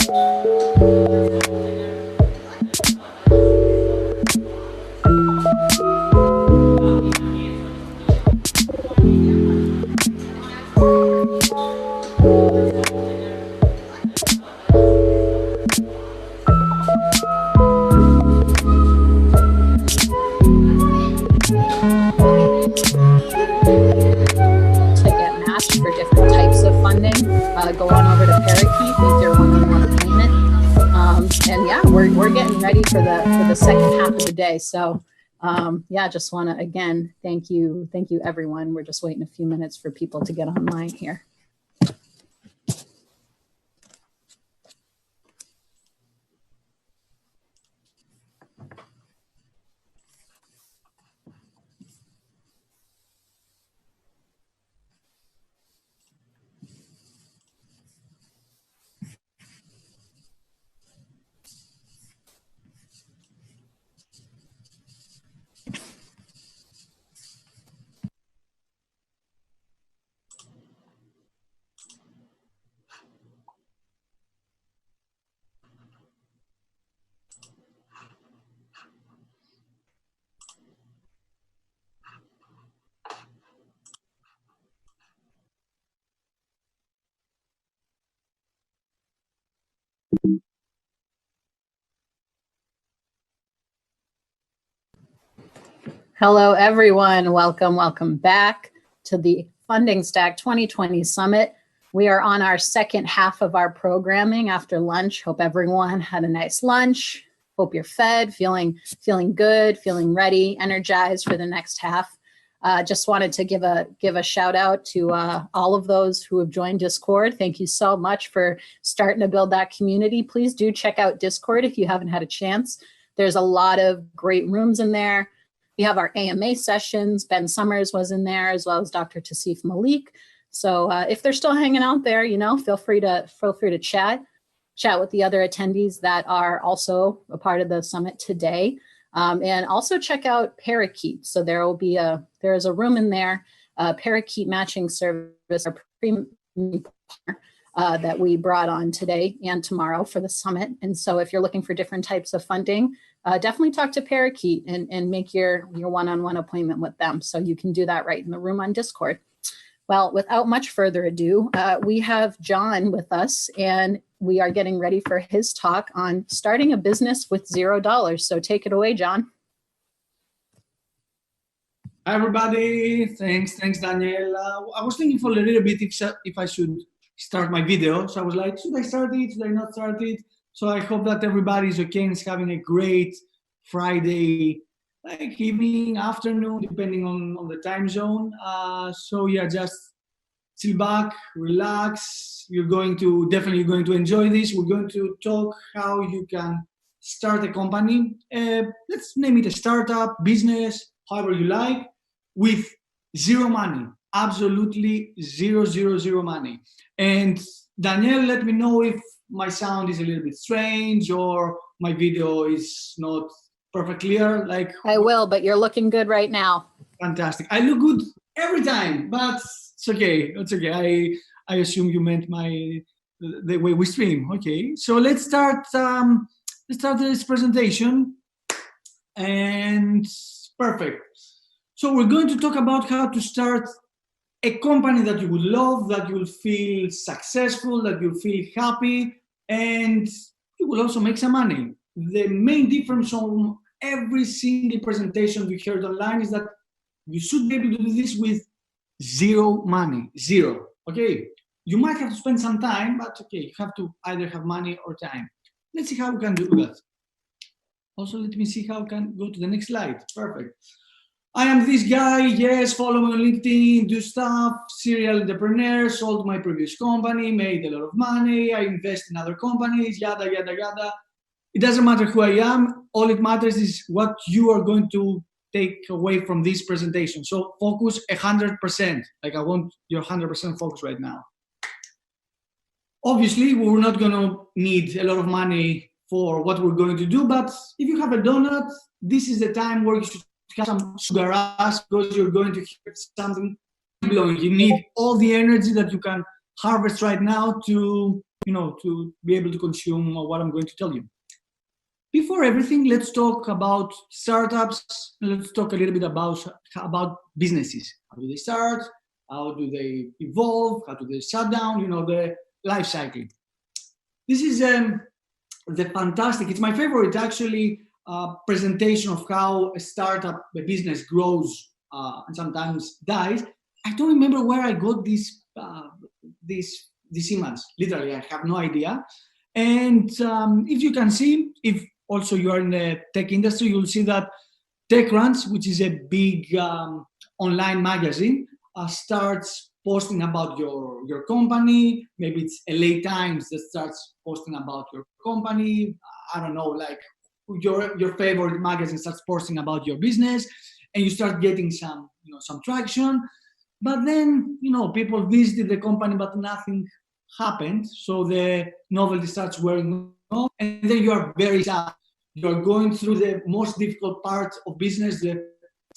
Go on over to Parakeet, make your one-on-one appointment. And yeah, we're getting ready for the second half of the day. So yeah, just want to again thank you everyone. We're just waiting a few minutes for people to get online here. Hello, everyone. Welcome back to the Funding Stack 2020 Summit. We are on our second half of our programming after lunch. Hope everyone had a nice lunch. Hope you're fed, feeling good, feeling ready, energized for the next half. Just wanted to give a shout out to all of those who have joined Discord. Thank you so much for starting to build that community. Please do check out Discord if you haven't had a chance. There's a lot of great rooms in there. We have our AMA sessions. Ben Summers was in there, as well as Dr. Tasif Malik. So if they're still hanging out there, feel free to chat with the other attendees that are also a part of the summit today. And also check out Parakeet. So there is a room in there, Parakeet Matching Service, our premium partner, that we brought on today and tomorrow for the summit. And so if you're looking for different types of funding, definitely talk to Parakeet and make your one-on-one appointment with them. So you can do that right in the room on Discord. Well, without much further ado, we have John with us, and we are getting ready for his talk on starting a business with $0. So take it away, John. Hi, everybody. Thanks, Daniel. I was thinking for a little bit if I should start my video. So I was like, should I start it? Should I not start it? So I hope that everybody's okay and is having a great Friday, like evening, afternoon, depending on the time zone. So yeah, just chill back, relax. You're definitely going to enjoy this. We're going to talk how you can start a company. Let's name it a startup, business, however you like, with zero money. Absolutely zero money. And Danielle, let me know if my sound is a little bit strange or my video is not perfectly clear. Like I will, but you're looking good right now. Fantastic. I look good every time, but it's okay. It's okay. I assume you meant the way we stream. Okay. So let's start this presentation. And perfect. So we're going to talk about how to start a company that you would love, that you'll feel successful, that you'll feel happy, and you will also make some money. The main difference on every single presentation we heard online is that you should be able to do this with zero money, zero, okay? You might have to spend some time, but okay, you have to either have money or time. Let's see how we can do that. Also, let me see how we can go to the next slide. Perfect. I am this guy, yes, follow me on LinkedIn, do stuff, serial entrepreneur, sold my previous company, made a lot of money, I invest in other companies, yada, yada, yada. It doesn't matter who I am. All it matters is what you are going to take away from this presentation. So focus 100%. Like I want your 100% focus right now. Obviously, we're not going to need a lot of money for what we're going to do, but if you have a donut, this is the time where you should have some sugar rush because you're going to hear something blowing. You need all the energy that you can harvest right now to, to be able to consume what I'm going to tell you. Before everything, let's talk about startups. Let's talk a little bit about businesses. How do they start? How do they evolve? How do they shut down? The life cycle. This is the fantastic, it's my favorite actually, presentation of how a startup, a business grows and sometimes dies. I don't remember where I got this image. Literally, I have no idea. And if you can see, if also you are in the tech industry, you'll see that TechCrunch, which is a big online magazine, starts posting about your company. Maybe it's LA Times that starts posting about your company. I don't know, like your favorite magazine starts posting about your business, and you start getting some traction. But then, people visited the company, but nothing happened. So the novelty starts wearing off, and then you are very sad. You are going through the most difficult part of business, the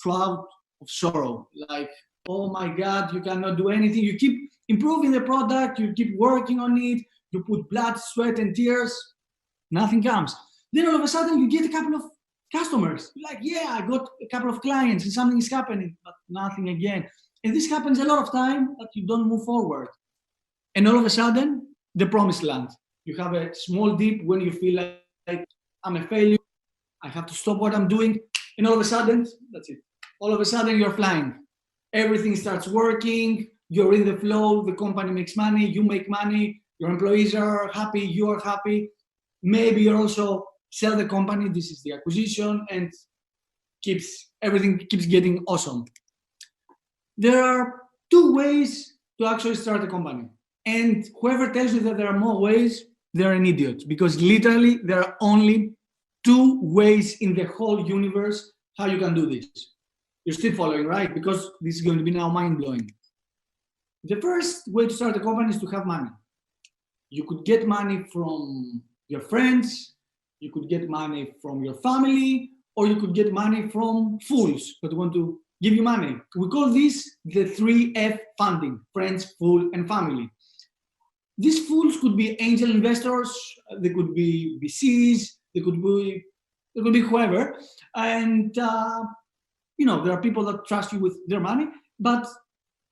cloud of sorrow. Like, oh my God, you cannot do anything. You keep improving the product, you keep working on it, you put blood, sweat, and tears, nothing comes. Then all of a sudden you get a couple of customers. You're like, yeah, I got a couple of clients and something is happening, but nothing again. And this happens a lot of time, but you don't move forward. And all of a sudden, the promised land. You have a small dip when you feel like I'm a failure, I have to stop what I'm doing. And all of a sudden, that's it. All of a sudden you're flying. Everything starts working, you're in the flow, the company makes money, you make money, your employees are happy, you are happy. Maybe you also sell the company, this is the acquisition, and everything keeps getting awesome. There are two ways to actually start a company. And whoever tells you that there are more ways, they're an idiot, because literally there are only two ways in the whole universe how you can do this. You're still following, right? Because this is going to be now mind-blowing. The first way to start a company is to have money. You could get money from your friends, you could get money from your family, or you could get money from fools that want to give you money. We call this the 3F funding: friends, fool, and family. These fools could be angel investors, they could be VCs, they could be whoever. And there are people that trust you with their money, but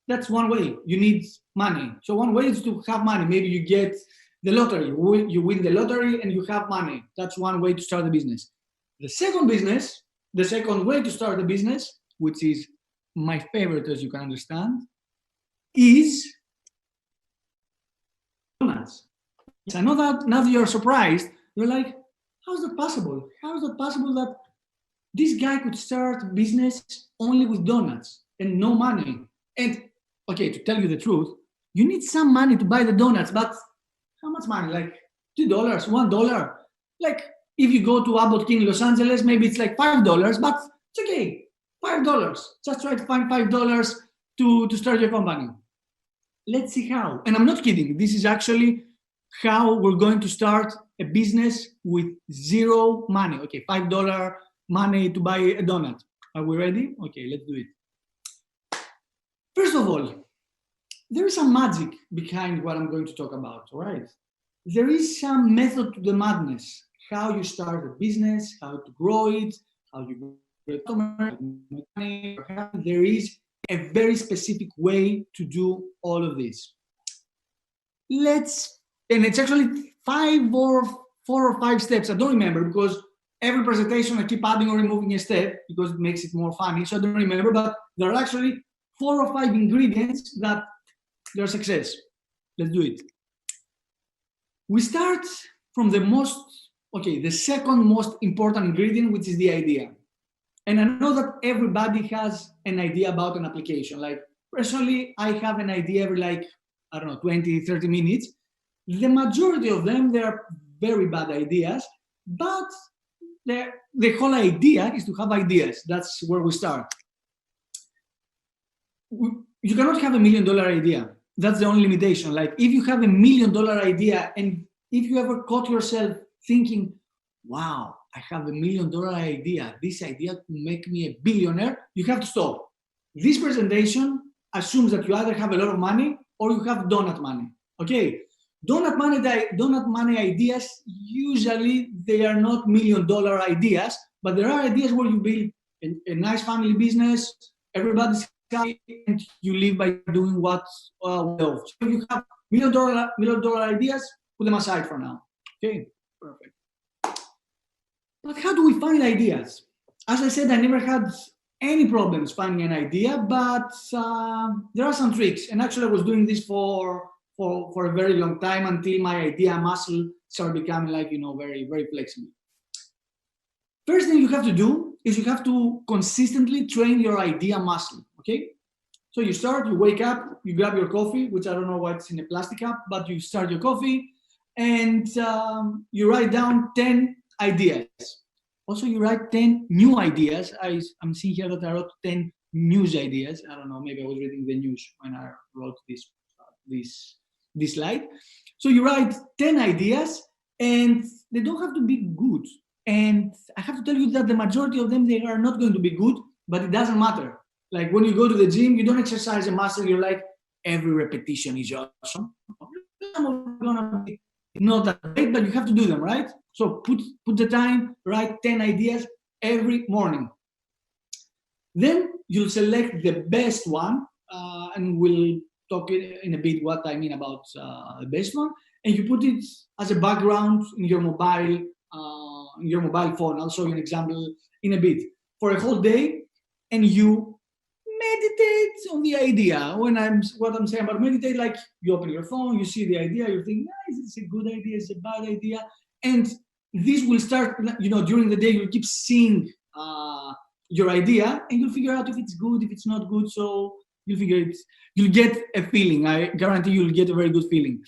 that's one way. You need money. So one way is to have money. Maybe you get the lottery, you win the lottery and you have money. That's one way to start a business. The second way to start a business, which is my favorite, as you can understand, is donuts. I know that now that you're surprised, you're like, how is that possible? How is that possible that this guy could start business only with donuts and no money? And okay, to tell you the truth, you need some money to buy the donuts, but how much money? Like $2, $1? Like if you go to Abbot King Los Angeles, maybe it's like $5, but it's okay. $5. Just try to find $5 to start your company. Let's see how. And I'm not kidding. This is actually how we're going to start a business with zero money. Okay, $5 money to buy a donut. Are we ready? Okay, let's do it. First of all, there is some magic behind what I'm going to talk about, all right? There is some method to the madness. How you start a business, how to grow it, how you get money. There is a very specific way to do all of this. And it's actually 4 or 5 steps. I don't remember because every presentation I keep adding or removing a step because it makes it more funny. So I don't remember, but there are actually 4 or 5 ingredients that they're success. Let's do it. We start from the second most important ingredient, which is the idea. And I know that everybody has an idea about an application. Like personally, I have an idea every 20, 30 minutes. The majority of them, they're very bad ideas, but the whole idea is to have ideas. That's where we start. You cannot have $1 million idea. That's the only limitation. Like if you have $1 million idea and if you ever caught yourself thinking, wow, I have $1 million idea, this idea could make me a billionaire, you have to stop. This presentation assumes that you either have a lot of money or you have donut money. Okay, donut money ideas, usually they are not $1 million ideas, but there are ideas where you build a nice family business, everybody's happy, and you live by doing what's well. So if you have $1 million ideas, put them aside for now. Okay, perfect. But how do we find ideas? As I said, I never had any problems finding an idea, but there are some tricks. And actually, I was doing this for a very long time until my idea muscle started becoming very, very flexible. First thing you have to do is you have to consistently train your idea muscle, okay? So you start, you wake up, you grab your coffee, which I don't know what's in a plastic cup, but you start your coffee and you write down 10 ideas. Also, you write 10 new ideas. I'm seeing here that I wrote 10 news ideas. I don't know, maybe I was reading the news when I wrote this slide. So you write 10 ideas and they don't have to be good. And I have to tell you that the majority of them, they are not going to be good, but it doesn't matter. Like when you go to the gym, you don't exercise a muscle, you're like, every repetition is awesome. Some of them are gonna be not that great, but you have to do them, right? So put the time, write 10 ideas every morning. Then you'll select the best one, and we'll talk in a bit what I mean about the best one, and you put it as a background in your mobile phone. I'll show you an example in a bit. For a whole day, and you meditate on the idea. What I'm saying about meditate, like you open your phone, you see the idea, you think, is this a good idea, is it a bad idea? And this will start, during the day, you'll keep seeing your idea, and you'll figure out if it's good, if it's not good. So you'll get a feeling. I guarantee you'll get a very good feeling.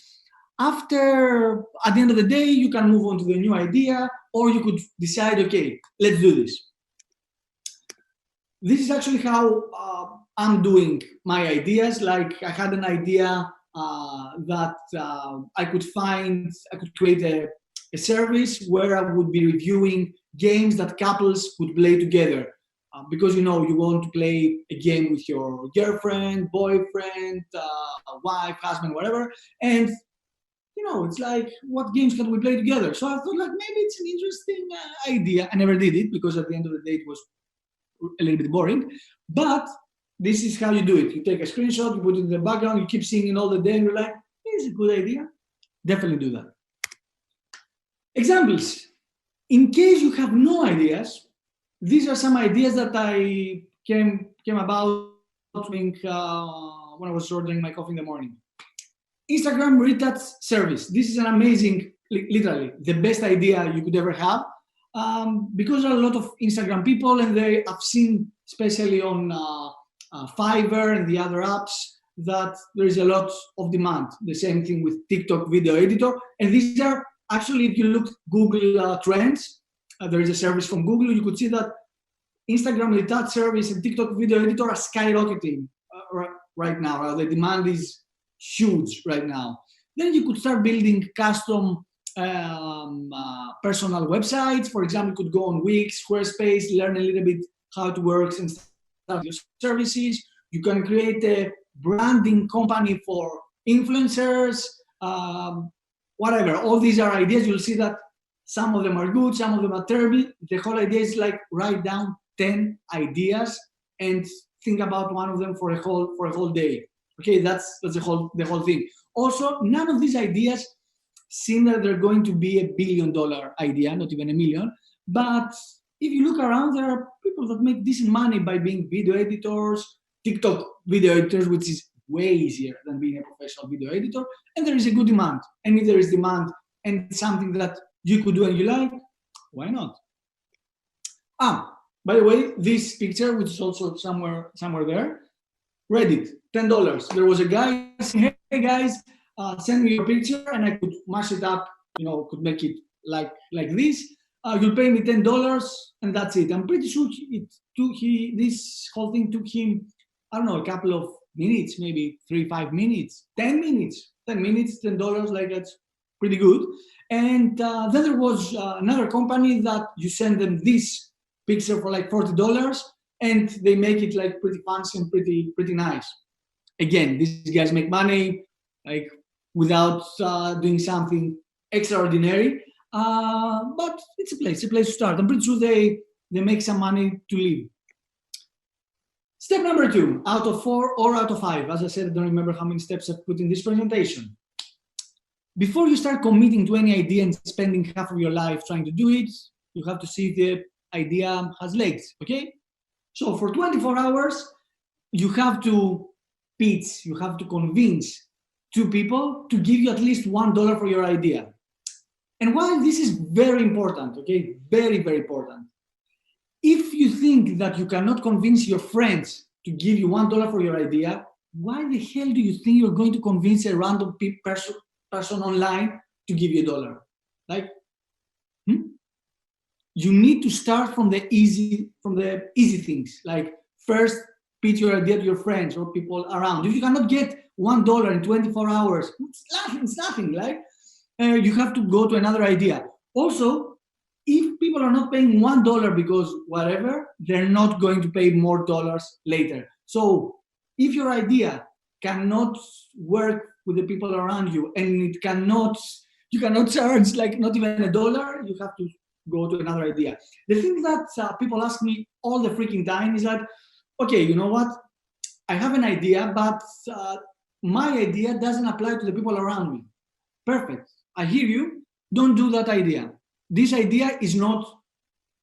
At the end of the day, you can move on to the new idea, or you could decide, okay, let's do this. This is actually how I'm doing my ideas. Like I had an idea that I could create a service where I would be reviewing games that couples could play together. Because you want to play a game with your girlfriend, boyfriend, wife, husband, whatever. And it's like, what games can we play together? So I thought like maybe it's an interesting idea. I never did it because at the end of the day it was a little bit boring. But this is how you do it. You take a screenshot, you put it in the background, you keep seeing it all the day, and you're like, it's a good idea. Definitely do that. Examples. In case you have no ideas, these are some ideas that I came about when I was ordering my coffee in the morning. Instagram retouch service. This is an amazing, literally, the best idea you could ever have. Because there are a lot of Instagram people, and I've seen, especially on Fiverr and the other apps, that there is a lot of demand. The same thing with TikTok video editor. And these are actually, if you look Google Trends, there is a service from Google, you could see that Instagram retouch service and TikTok video editor are skyrocketing right now. The demand is huge right now. Then you could start building custom personal websites. For example, you could go on Wix, Squarespace, learn a little bit how it works and start your services. You can create a branding company for influencers, whatever. All these are ideas. You'll see that some of them are good, some of them are terrible. The whole idea is like write down 10 ideas and think about one of them for a whole day. Okay, that's the whole thing. Also, none of these ideas seem that they're going to be $1 billion idea, not even $1 million. But if you look around, there are people that make decent money by being video editors, TikTok video editors, which is way easier than being a professional video editor. And there is a good demand. And if there is demand and it's something that you could do and you like, why not? By the way, this picture, which is also somewhere there, Reddit, $10. There was a guy saying, hey guys, send me your picture and I could mash it up, could make it like this. You'll pay me $10 and that's it. I'm pretty sure this whole thing took him, I don't know, a couple of minutes, maybe 3-5 minutes, 10 minutes, $10, like that's pretty good. And then there was another company that you send them this picture for like $40 and they make it like pretty fancy and pretty nice. Again, these guys make money like without doing something extraordinary. But it's a place to start. I'm pretty sure they make some money to live. Step number 2, out of 4 or out of 5. As I said, I don't remember how many steps I've put in this presentation. Before you start committing to any idea and spending half of your life trying to do it, you have to see if the idea has legs, okay? So for 24 hours, you have to pitch, you have to convince 2 people to give you at least $1 for your idea. And while this is very important, okay, very, very important, if you think that you cannot convince your friends to give you $1 for your idea, why the hell do you think you're going to convince a random person online to give you $1? Like, you need to start from the easy things. Like, first pitch your idea to your friends or people around. If you cannot get $1 in 24 hours, it's nothing. Like, you have to go to another idea. Also, if people are not paying $1 because whatever, they're not going to pay more dollars later. So if your idea cannot work with the people around you and you cannot charge like not even $1, you have to go to another idea. The thing that people ask me all the freaking time is that, okay, you know what? I have an idea, but my idea doesn't apply to the people around me. Perfect. I hear you. Don't do that idea. This idea is not,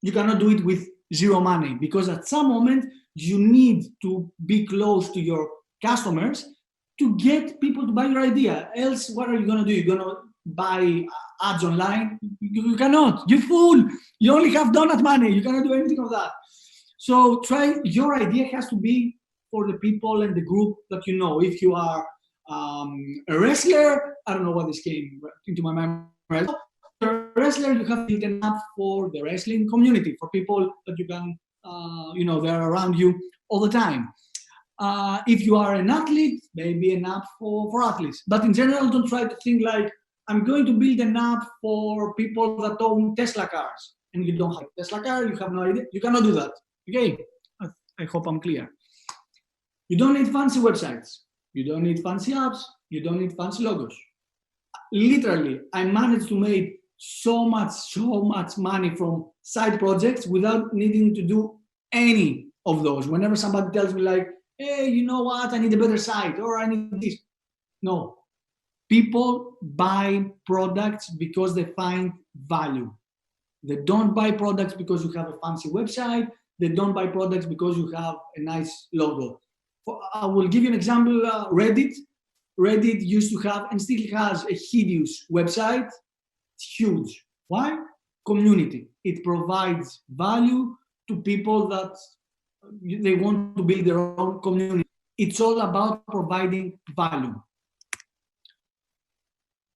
you cannot do it with zero money, because at some moment you need to be close to your customers to get people to buy your idea. Else, what are you going to do? You're going to buy ads online? You cannot. You fool. You only have donut money. You cannot do anything of that. So your idea has to be for the people and the group that you know. If you are a wrestler, I don't know what this came into my mind. A wrestler, you have built an app for the wrestling community, for people that you can, they're around you all the time. If you are an athlete, maybe an app for athletes. But in general, don't try to think like, I'm going to build an app for people that own Tesla cars. And you don't have a Tesla car, you have no idea. You cannot do that. Okay? I hope I'm clear. You don't need fancy websites. You don't need fancy apps. You don't need fancy logos. Literally, I managed to make so much money from side projects without needing to do any of those. Whenever somebody tells me like, hey, you know what, I need a better site, or I need this. No. People buy products because they find value. They don't buy products because you have a fancy website. They don't buy products because you have a nice logo. I will give you an example. Reddit. Reddit used to have and still has a hideous website. It's huge. Why? Community. It provides value to people that they want to build their own community. It's all about providing value.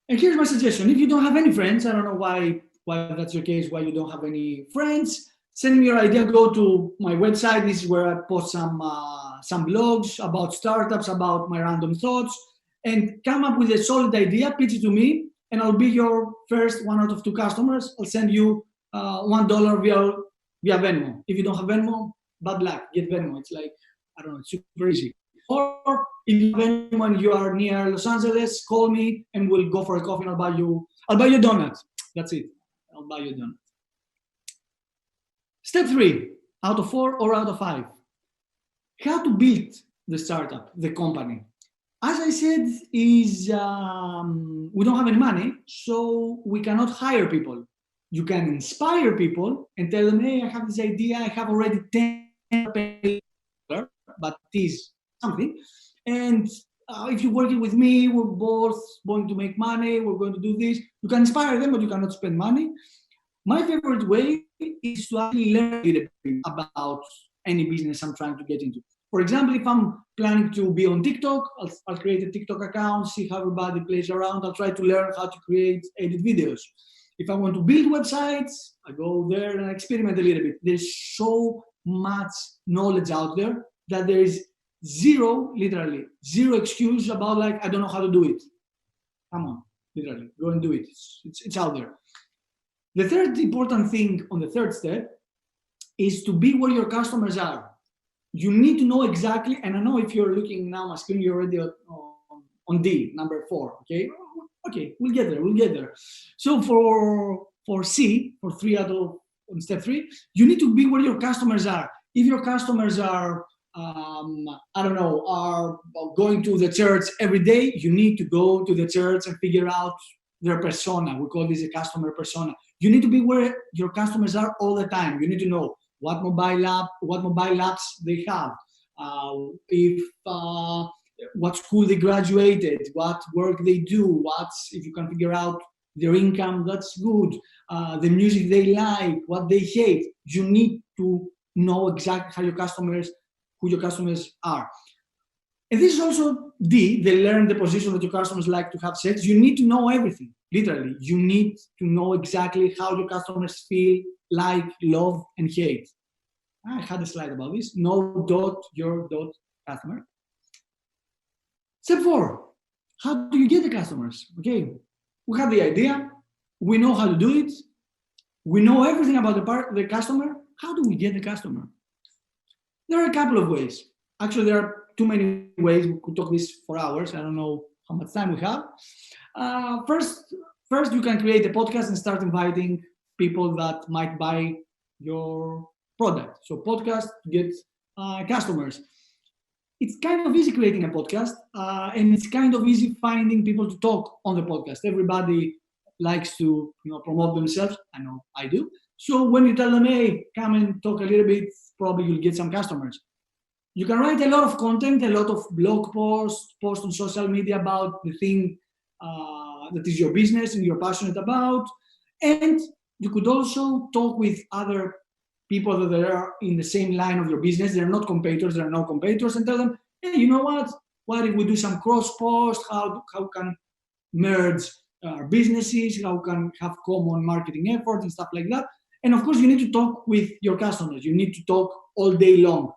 And here's my suggestion. If you don't have any friends, I don't know why that's your case, why you don't have any friends, send me your idea, go to my website. This is where I post some blogs about startups, about my random thoughts, and come up with a solid idea, pitch it to me, and I'll be your first 1 out of 2 customers. I'll send you $1 via Venmo. If you don't have Venmo, bad luck, get Venmo. It's like, I don't know, it's super easy. Or if you have Venmo and you are near Los Angeles, call me and we'll go for a coffee and I'll buy you a donut. That's it. I'll buy you a donut. Step 3, out of 4 or out of 5. How to build the startup, the company. As I said, we don't have any money, so we cannot hire people. You can inspire people and tell them, hey, I have this idea, I have already 10 people, but it is something. And if you're working with me, we're both going to make money, we're going to do this. You can inspire them, but you cannot spend money. My favorite way is to actually learn a little bit about any business I'm trying to get into. For example, if I'm planning to be on TikTok, I'll create a TikTok account, see how everybody plays around. I'll try to learn how to edit videos. If I want to build websites, I go there and I experiment a little bit. There's so much knowledge out there that there is literally zero excuse about like, I don't know how to do it. Come on, literally, go and do it. It's out there. The third important thing on the third step is to be where your customers are. You need to know exactly, and I know if you're looking now, my screen, you're already on D, number 4, okay? Okay, we'll get there. We'll get there. So for C, for on step 3, you need to be where your customers are. If your customers are are going to the church every day, you need to go to the church and figure out their persona. We call this a customer persona. You need to be where your customers are all the time. You need to know what mobile apps they have, what school they graduated, what work they do, if you can figure out their income, that's good. The music they like, what they hate. You need to know exactly who your customers are. And this is also D, they learn the position that your customers like to have sex. You need to know everything, literally. You need to know exactly how your customers feel, like, love, and hate. I had a slide about this. Know your customer. Step 4, how do you get the customers? Okay, we have the idea. We know how to do it. We know everything about the customer. How do we get the customer? There are a couple of ways. Actually, there are too many ways. We could talk this for hours. I don't know how much time we have. First, you can create a podcast and start inviting people that might buy your product. So podcast to get customers. It's kind of easy creating a podcast, and it's kind of easy finding people to talk on the podcast. Everybody likes to promote themselves. I know I do. So when you tell them, hey, come and talk a little bit, probably you'll get some customers. You can write a lot of content, a lot of blog posts, post on social media about the thing that is your business and you're passionate about. And you could also talk with other people that are in the same line of your business. They're not competitors, there are no competitors, and tell them, hey, you know what if we do some cross post? How can merge our businesses? How can have common marketing efforts and stuff like that? And of course, you need to talk with your customers. You need to talk all day long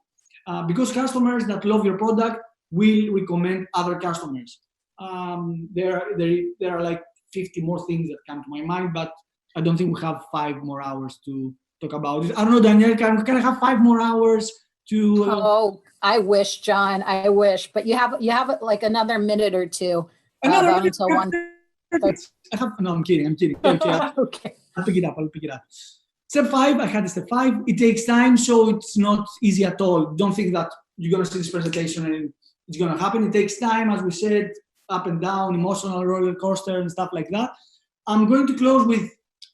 because customers that love your product will recommend other customers. There are like 50 more things that come to my mind, but I don't think we have 5 more hours to talk about it. I don't know, Danielle, can I have 5 more hours to? Oh, I wish, John. I wish, but you have like another minute or two. Until 1. No, I'm kidding. Okay. I'll pick it up. Step 5, I had step 5. It takes time, so it's not easy at all. Don't think that you're going to see this presentation and it's going to happen. It takes time, as we said, up and down, emotional roller coaster and stuff like that. I'm going to close with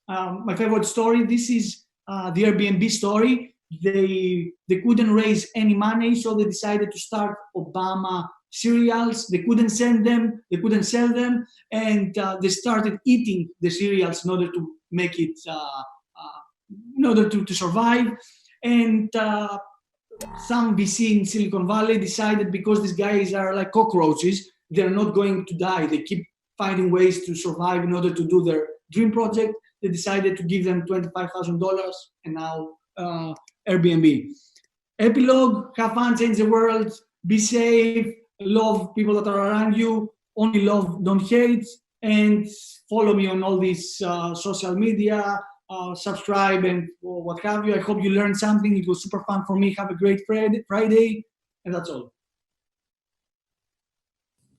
my favorite story. This is the Airbnb story. They couldn't raise any money, so they decided to start Obama cereals. They couldn't sell them, and they started eating the cereals in order to make it, in order to survive. And some VC in Silicon Valley decided, because these guys are like cockroaches, they're not going to die. They keep finding ways to survive in order to do their dream project. They decided to give them $25,000, and now Airbnb. Epilogue: have fun, change the world, be safe, love people that are around you, only love, don't hate, and follow me on all these social media, subscribe and what have you. I hope you learned something. It was super fun for me. Have a great Friday, and that's all.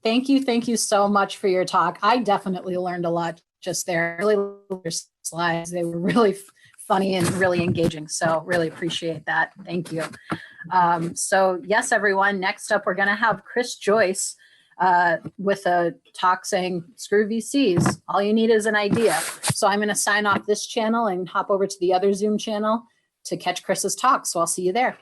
Thank you so much for your talk. I definitely learned a lot just there. Really loved your slides. They were really funny and really engaging. So really appreciate that. Thank you. So yes, everyone, next up, we're going to have Chris Joyce with a talk saying, screw VCs. All you need is an idea. So I'm going to sign off this channel and hop over to the other Zoom channel to catch Chris's talk. So I'll see you there.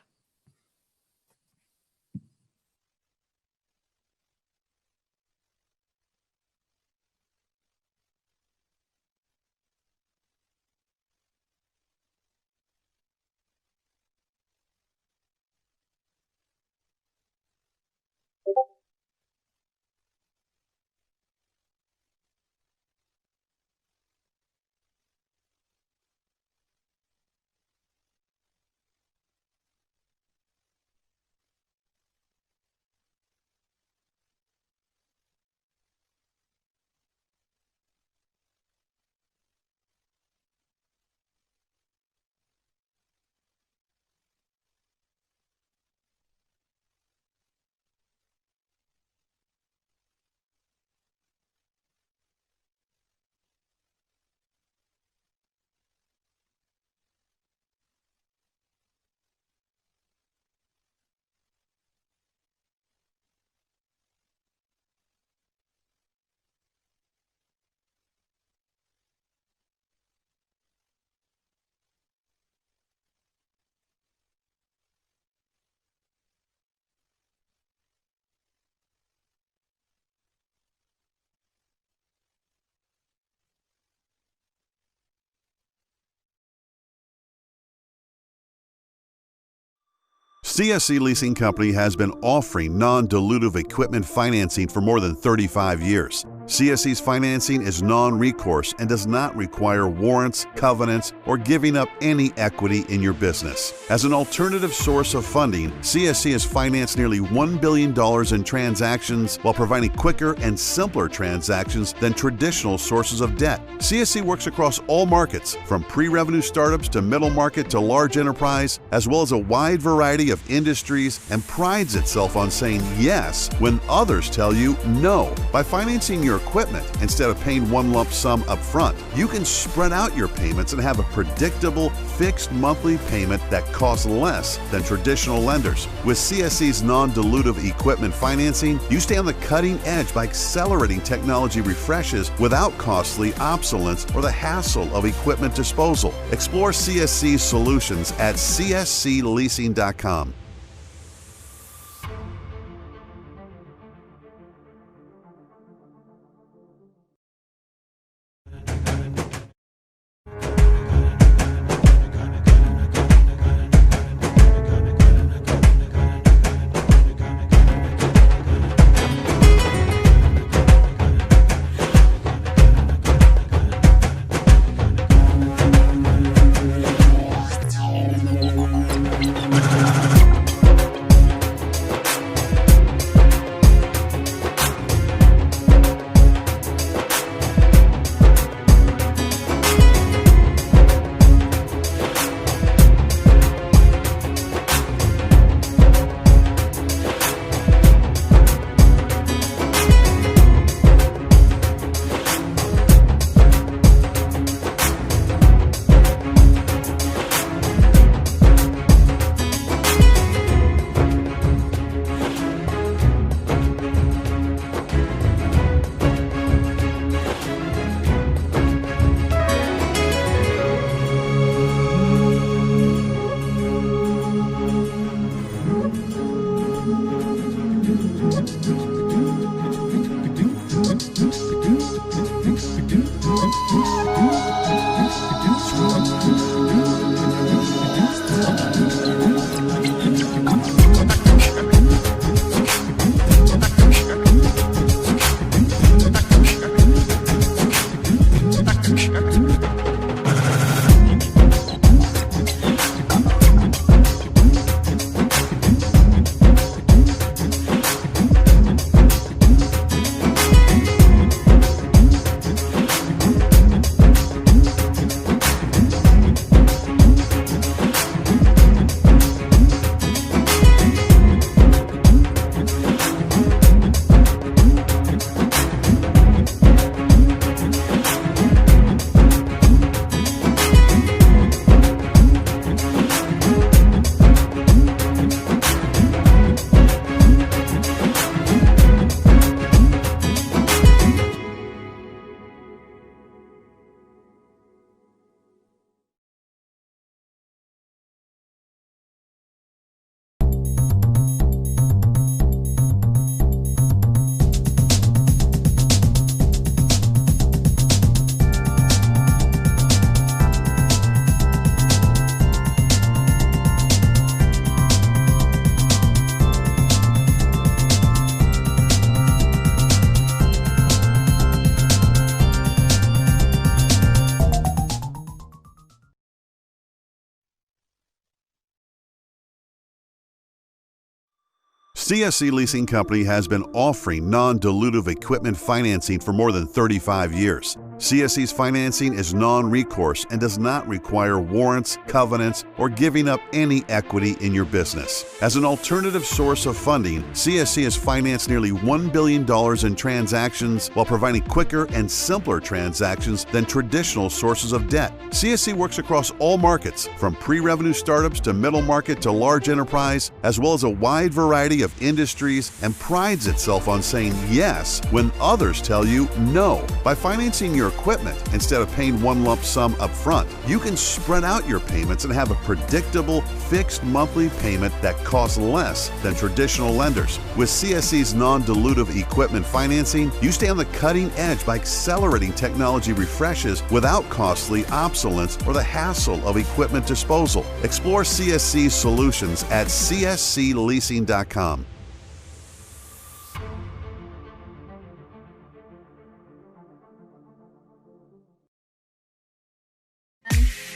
CSC Leasing Company has been offering non-dilutive equipment financing for more than 35 years. CSC's financing is non-recourse and does not require warrants, covenants, or giving up any equity in your business. As an alternative source of funding, CSC has financed nearly $1 billion in transactions while providing quicker and simpler transactions than traditional sources of debt. CSC works across all markets, from pre-revenue startups to middle market to large enterprise, as well as a wide variety of industries, and prides itself on saying yes when others tell you no. By financing your equipment instead of paying one lump sum up front, you can spread out your payments and have a predictable, fixed monthly payment that costs less than traditional lenders. With CSC's non-dilutive equipment financing, you stay on the cutting edge by accelerating technology refreshes without costly obsolescence or the hassle of equipment disposal. Explore CSC's solutions at cscleasing.com. CSC Leasing Company has been offering non-dilutive equipment financing for more than 35 years. CSC's financing is non-recourse and does not require warrants, covenants, or giving up any equity in your business. As an alternative source of funding, CSC has financed nearly $1 billion in transactions while providing quicker and simpler transactions than traditional sources of debt. CSC works across all markets, from pre-revenue startups to middle market to large enterprise, as well as a wide variety of of industries and prides itself on saying yes when others tell you no. By financing your equipment instead of paying one lump sum up front, you can spread out your payments and have a predictable, fixed monthly payment that costs less than traditional lenders. With CSC's non-dilutive equipment financing, you stay on the cutting edge by accelerating technology refreshes without costly obsolescence or the hassle of equipment disposal. Explore CSC's solutions at cscleasing.com.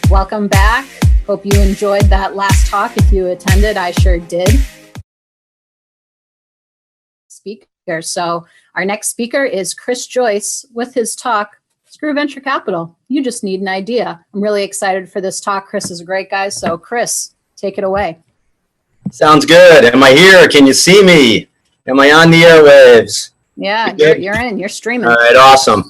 Welcome back. Hope you enjoyed that last talk. If you attended, I sure did. Speaker. So our next speaker is Chris Joyce with his talk, Screw Venture Capital. You just need an idea. I'm really excited for this talk. Chris is a great guy. So Chris, take it away. Sounds good. Am I here? Can you see me? Am I on the airwaves? Yeah, you're in. You're streaming. All right, awesome.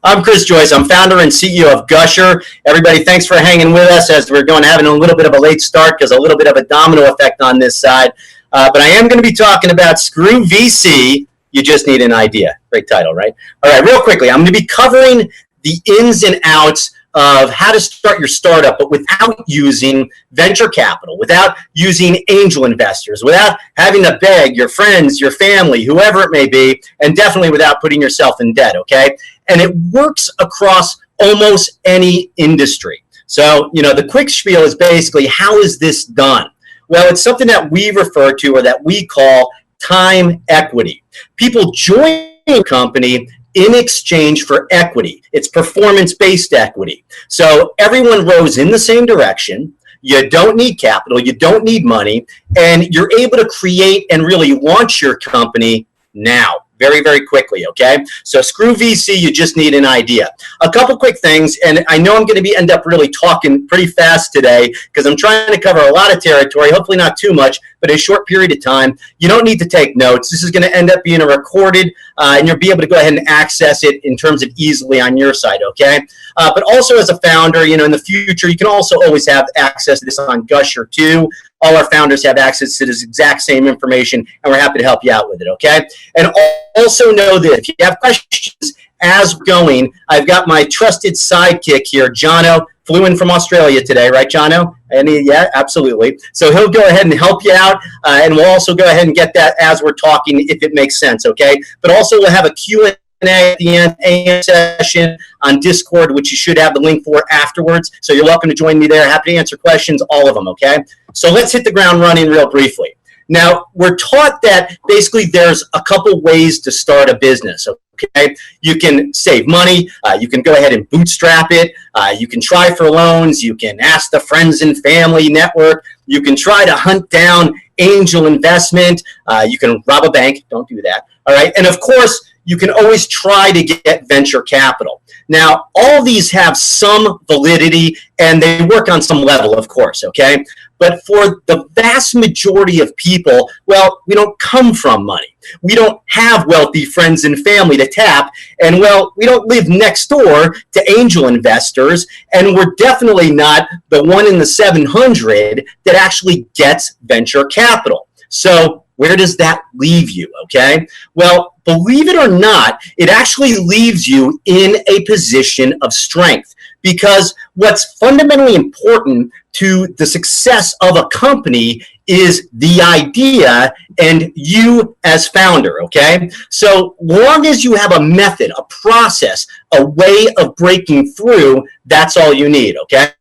I'm Chris Joyce. I'm founder and CEO of Gusher. Everybody, thanks for hanging with us as we're having a little bit of a late start because a little bit of a domino effect on this side. But I am going to be talking about Screw VC. You just need an idea. Great title, right? All right, real quickly, I'm going to be covering the ins and outs of how to start your startup, but without using venture capital, without using angel investors, without having to beg your friends, your family, whoever it may be, and definitely without putting yourself in debt, okay? And it works across almost any industry. So, the quick spiel is basically, how is this done? Well, it's something that we refer to or that we call time equity. People join a company in exchange for equity. It's performance-based equity. So everyone rows in the same direction. You don't need capital. You don't need money. And you're able to create and really launch your company now. Very, very quickly, okay? So Screw VC, you just need an idea. A couple quick things, and I know I'm going to end up really talking pretty fast today because I'm trying to cover a lot of territory, hopefully not too much, but a short period of time. You don't need to take notes. This is going to end up being a recorded, and you'll be able to go ahead and access it in terms of easily on your side, okay? But also as a founder, in the future, you can also always have access to this on Gusher too. All our founders have access to this exact same information, and we're happy to help you out with it, okay? And also know that if you have questions as going, I've got my trusted sidekick here, Jono, flew in from Australia today, right, Jono? Yeah, absolutely. So he'll go ahead and help you out, and we'll also go ahead and get that as we're talking, if it makes sense, okay? But also we'll have a Q&A at the end, AM session on Discord, which you should have the link for afterwards. So you're welcome to join me there. Happy to answer questions, all of them, okay? So let's hit the ground running real briefly. Now, we're taught that basically there's a couple ways to start a business, okay? You can save money. You can go ahead and bootstrap it. You can try for loans. You can ask the friends and family network. You can try to hunt down angel investment. You can rob a bank. Don't do that, all right? And, of course, you can always try to get venture capital. Now, all these have some validity, and they work on some level, of course, okay? But for the vast majority of people, well, we don't come from money. We don't have wealthy friends and family to tap, and, well, we don't live next door to angel investors, and we're definitely not the 1 in the 700 that actually gets venture capital. So where does that leave you, okay? Well, believe it or not, it actually leaves you in a position of strength, because what's fundamentally important to the success of a company is the idea and you as founder, okay? So long as you have a method, a process, a way of breaking through, that's all you need, okay?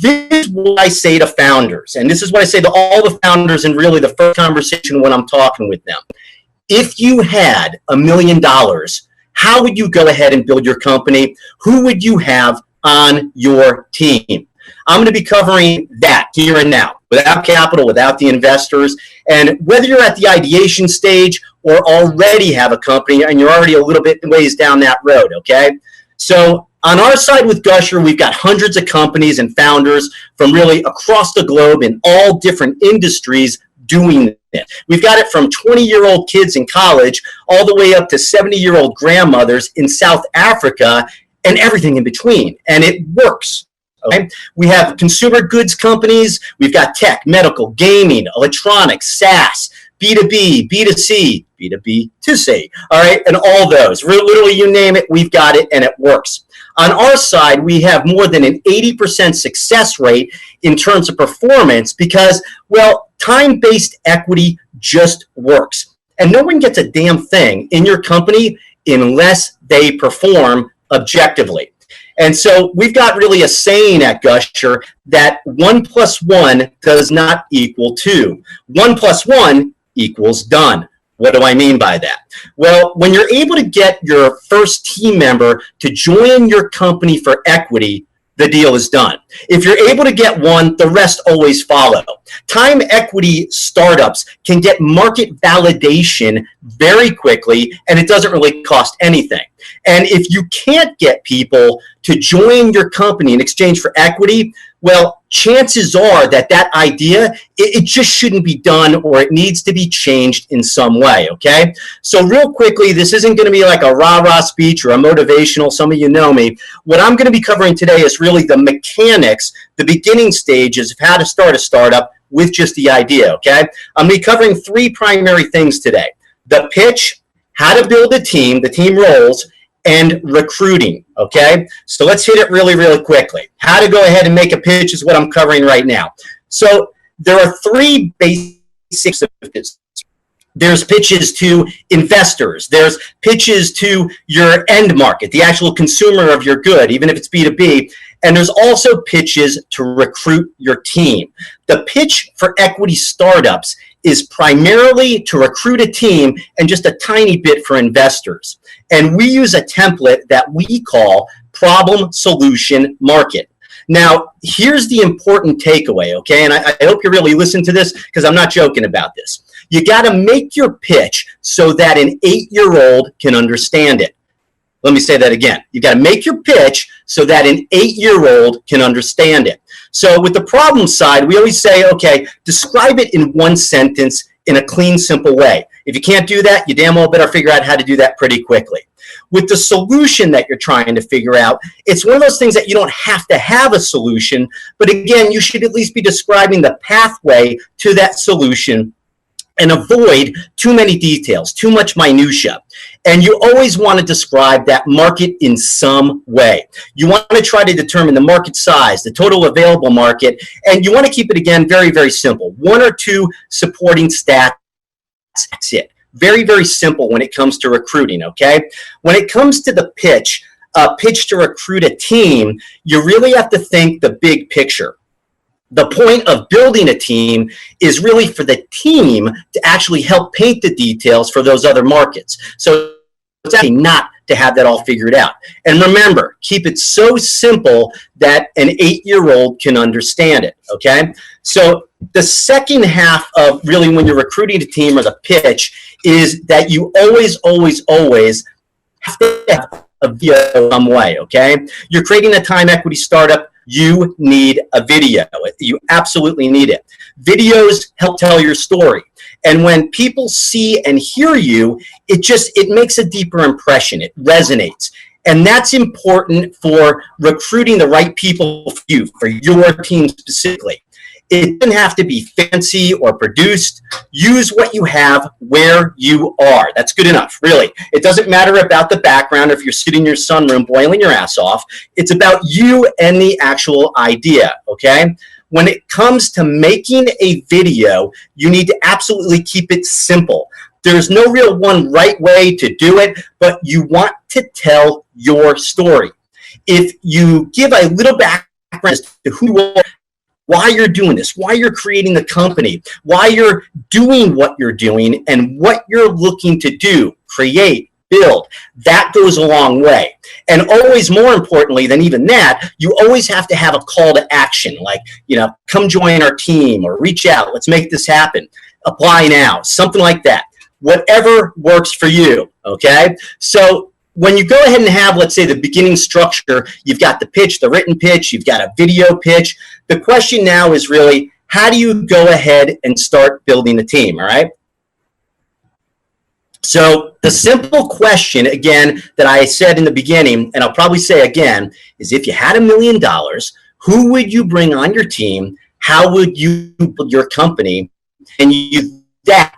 This is what I say to founders, and this is what I say to all the founders in really the first conversation when I'm talking with them. If you had $1 million, how would you go ahead and build your company? Who would you have on your team? I'm going to be covering that here and now, without capital, without the investors, and whether you're at the ideation stage or already have a company and you're already a little bit ways down that road, okay? So on our side with Gusher, we've got hundreds of companies and founders from really across the globe in all different industries doing it. We've got it from 20-year-old kids in college all the way up to 70-year-old grandmothers in South Africa and everything in between. And it works, Okay? We have consumer goods companies. We've got tech, medical, gaming, electronics, SaaS, B2B, B2C, B2B2C, all right, and all those. Literally, you name it, we've got it, and it works. On our side, we have more than an 80% success rate in terms of performance because, well, time-based equity just works. And no one gets a damn thing in your company unless they perform objectively. And so we've got really a saying at Gusher that 1 + 1 does not equal 2. 1 + 1 equals done. What do I mean by that? Well, when you're able to get your first team member to join your company for equity, the deal is done. If you're able to get one, the rest always follow. Time equity startups can get market validation very quickly, and it doesn't really cost anything. And if you can't get people to join your company in exchange for equity, well, chances are that that idea, it just shouldn't be done, or it needs to be changed in some way, okay? So real quickly, this isn't going to be like a rah-rah speech or a motivational, some of you know me. What I'm going to be covering today is really the mechanics, the beginning stages of how to start a startup with just the idea, okay? I'm going to be covering 3 primary things today. The pitch, how to build a team, the team roles, and recruiting, okay? So let's hit it really, really quickly. How to go ahead and make a pitch is what I'm covering right now. So there are 3 basics of this. There's pitches to investors. There's pitches to your end market, the actual consumer of your good, even if it's B2B. And there's also pitches to recruit your team. The pitch for equity startups is primarily to recruit a team and just a tiny bit for investors. And we use a template that we call problem solution market. Now, here's the important takeaway, okay? And I hope you really listen to this because I'm not joking about this. You got to make your pitch so that an 8-year-old can understand it. Let me say that again. You got to make your pitch so that an 8-year-old can understand it. So with the problem side, we always say, okay, describe it in 1 sentence in a clean, simple way. If you can't do that, you damn well better figure out how to do that pretty quickly. With the solution that you're trying to figure out, it's one of those things that you don't have to have a solution, but again, you should at least be describing the pathway to that solution and avoid too many details, too much minutia. And you always want to describe that market in some way. You want to try to determine the market size, the total available market, and you want to keep it, again, very, very simple. 1 or 2 supporting stats, that's it. Very, very simple when it comes to recruiting, okay? When it comes to the pitch to recruit a team, you really have to think the big picture. The point of building a team is really for the team to actually help paint the details for those other markets. So it's actually not to have that all figured out. And remember, keep it so simple that an 8-year-old can understand it, okay? So the second half of really when you're recruiting a team or the pitch is that you always, always, always have to have a video some way, okay? You're creating a time equity startup. You need a video. You absolutely need it. Videos help tell your story. And when people see and hear you, it makes a deeper impression. It resonates. And that's important for recruiting the right people for your team specifically. It doesn't have to be fancy or produced. Use what you have where you are. That's good enough, really. It doesn't matter about the background if you're sitting in your sunroom boiling your ass off. It's about you and the actual idea, okay? When it comes to making a video, you need to absolutely keep it simple. There's no real one right way to do it, but you want to tell your story. If you give a little background as to who you are, why you're doing this, why you're creating the company, why you're doing what you're doing, and what you're looking to do, create, build, that goes a long way. And always more importantly than even that, you always have to have a call to action, like, come join our team or reach out, let's make this happen, apply now, something like that. Whatever works for you, okay? So when you go ahead and have, let's say, the beginning structure, you've got the pitch, the written pitch, you've got a video pitch. The question now is really, how do you go ahead and start building a team, all right? So the simple question, again, that I said in the beginning, and I'll probably say again, is if you had $1 million, Who would you bring on your team? How would you build your company? And you that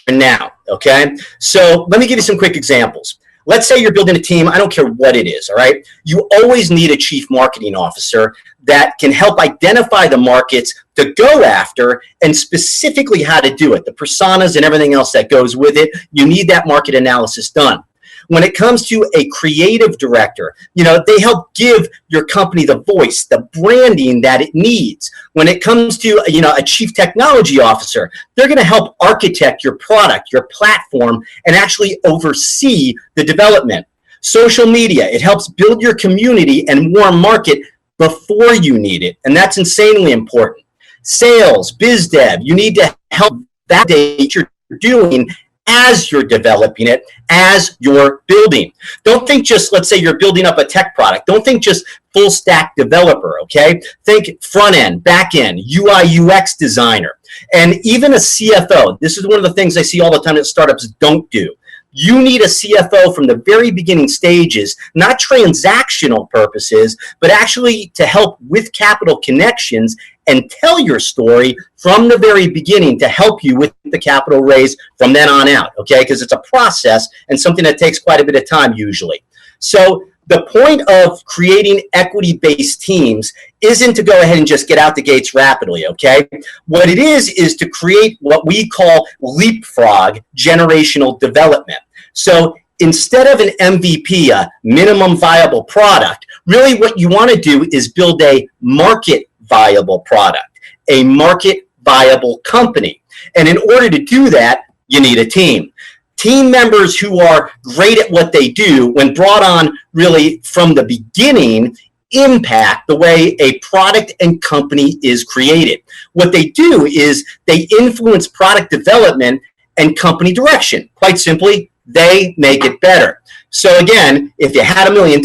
now, okay? So let me give you some quick examples. Let's say you're building a team. I don't care what it is, all right? You always need a chief marketing officer that can help identify the markets to go after and specifically how to do it, the personas and everything else that goes with it. You need that market analysis done. When it comes to a creative director, they help give your company the voice, the branding that it needs. When it comes to, a chief technology officer, they're going to help architect your product, your platform, and actually oversee the development. Social media, it helps build your community and warm market before you need it. And that's insanely important. Sales, biz dev, you need to help validate what you're doing as you're developing it, as you're building. Don't think just, let's say you're building up a tech product. Don't think just full stack developer, okay? Think front end, back end, UI, UX designer, and even a CFO. This is one of the things I see all the time that startups don't do. You need a CFO from the very beginning stages, not transactional purposes, but actually to help with capital connections and tell your story from the very beginning to help you with the capital raise from then on out, okay? Because it's a process and something that takes quite a bit of time usually. So the point of creating equity-based teams isn't to go ahead and just get out the gates rapidly, okay? What it is to create what we call leapfrog generational development. So instead of an MVP, a minimum viable product, really what you want to do is build a market viable product, a market viable company. And in order to do that, you need a team. Team members who are great at what they do, when brought on really from the beginning, impact the way a product and company is created. What they do is they influence product development and company direction. Quite simply, they make it better. So again, if you had $1 million,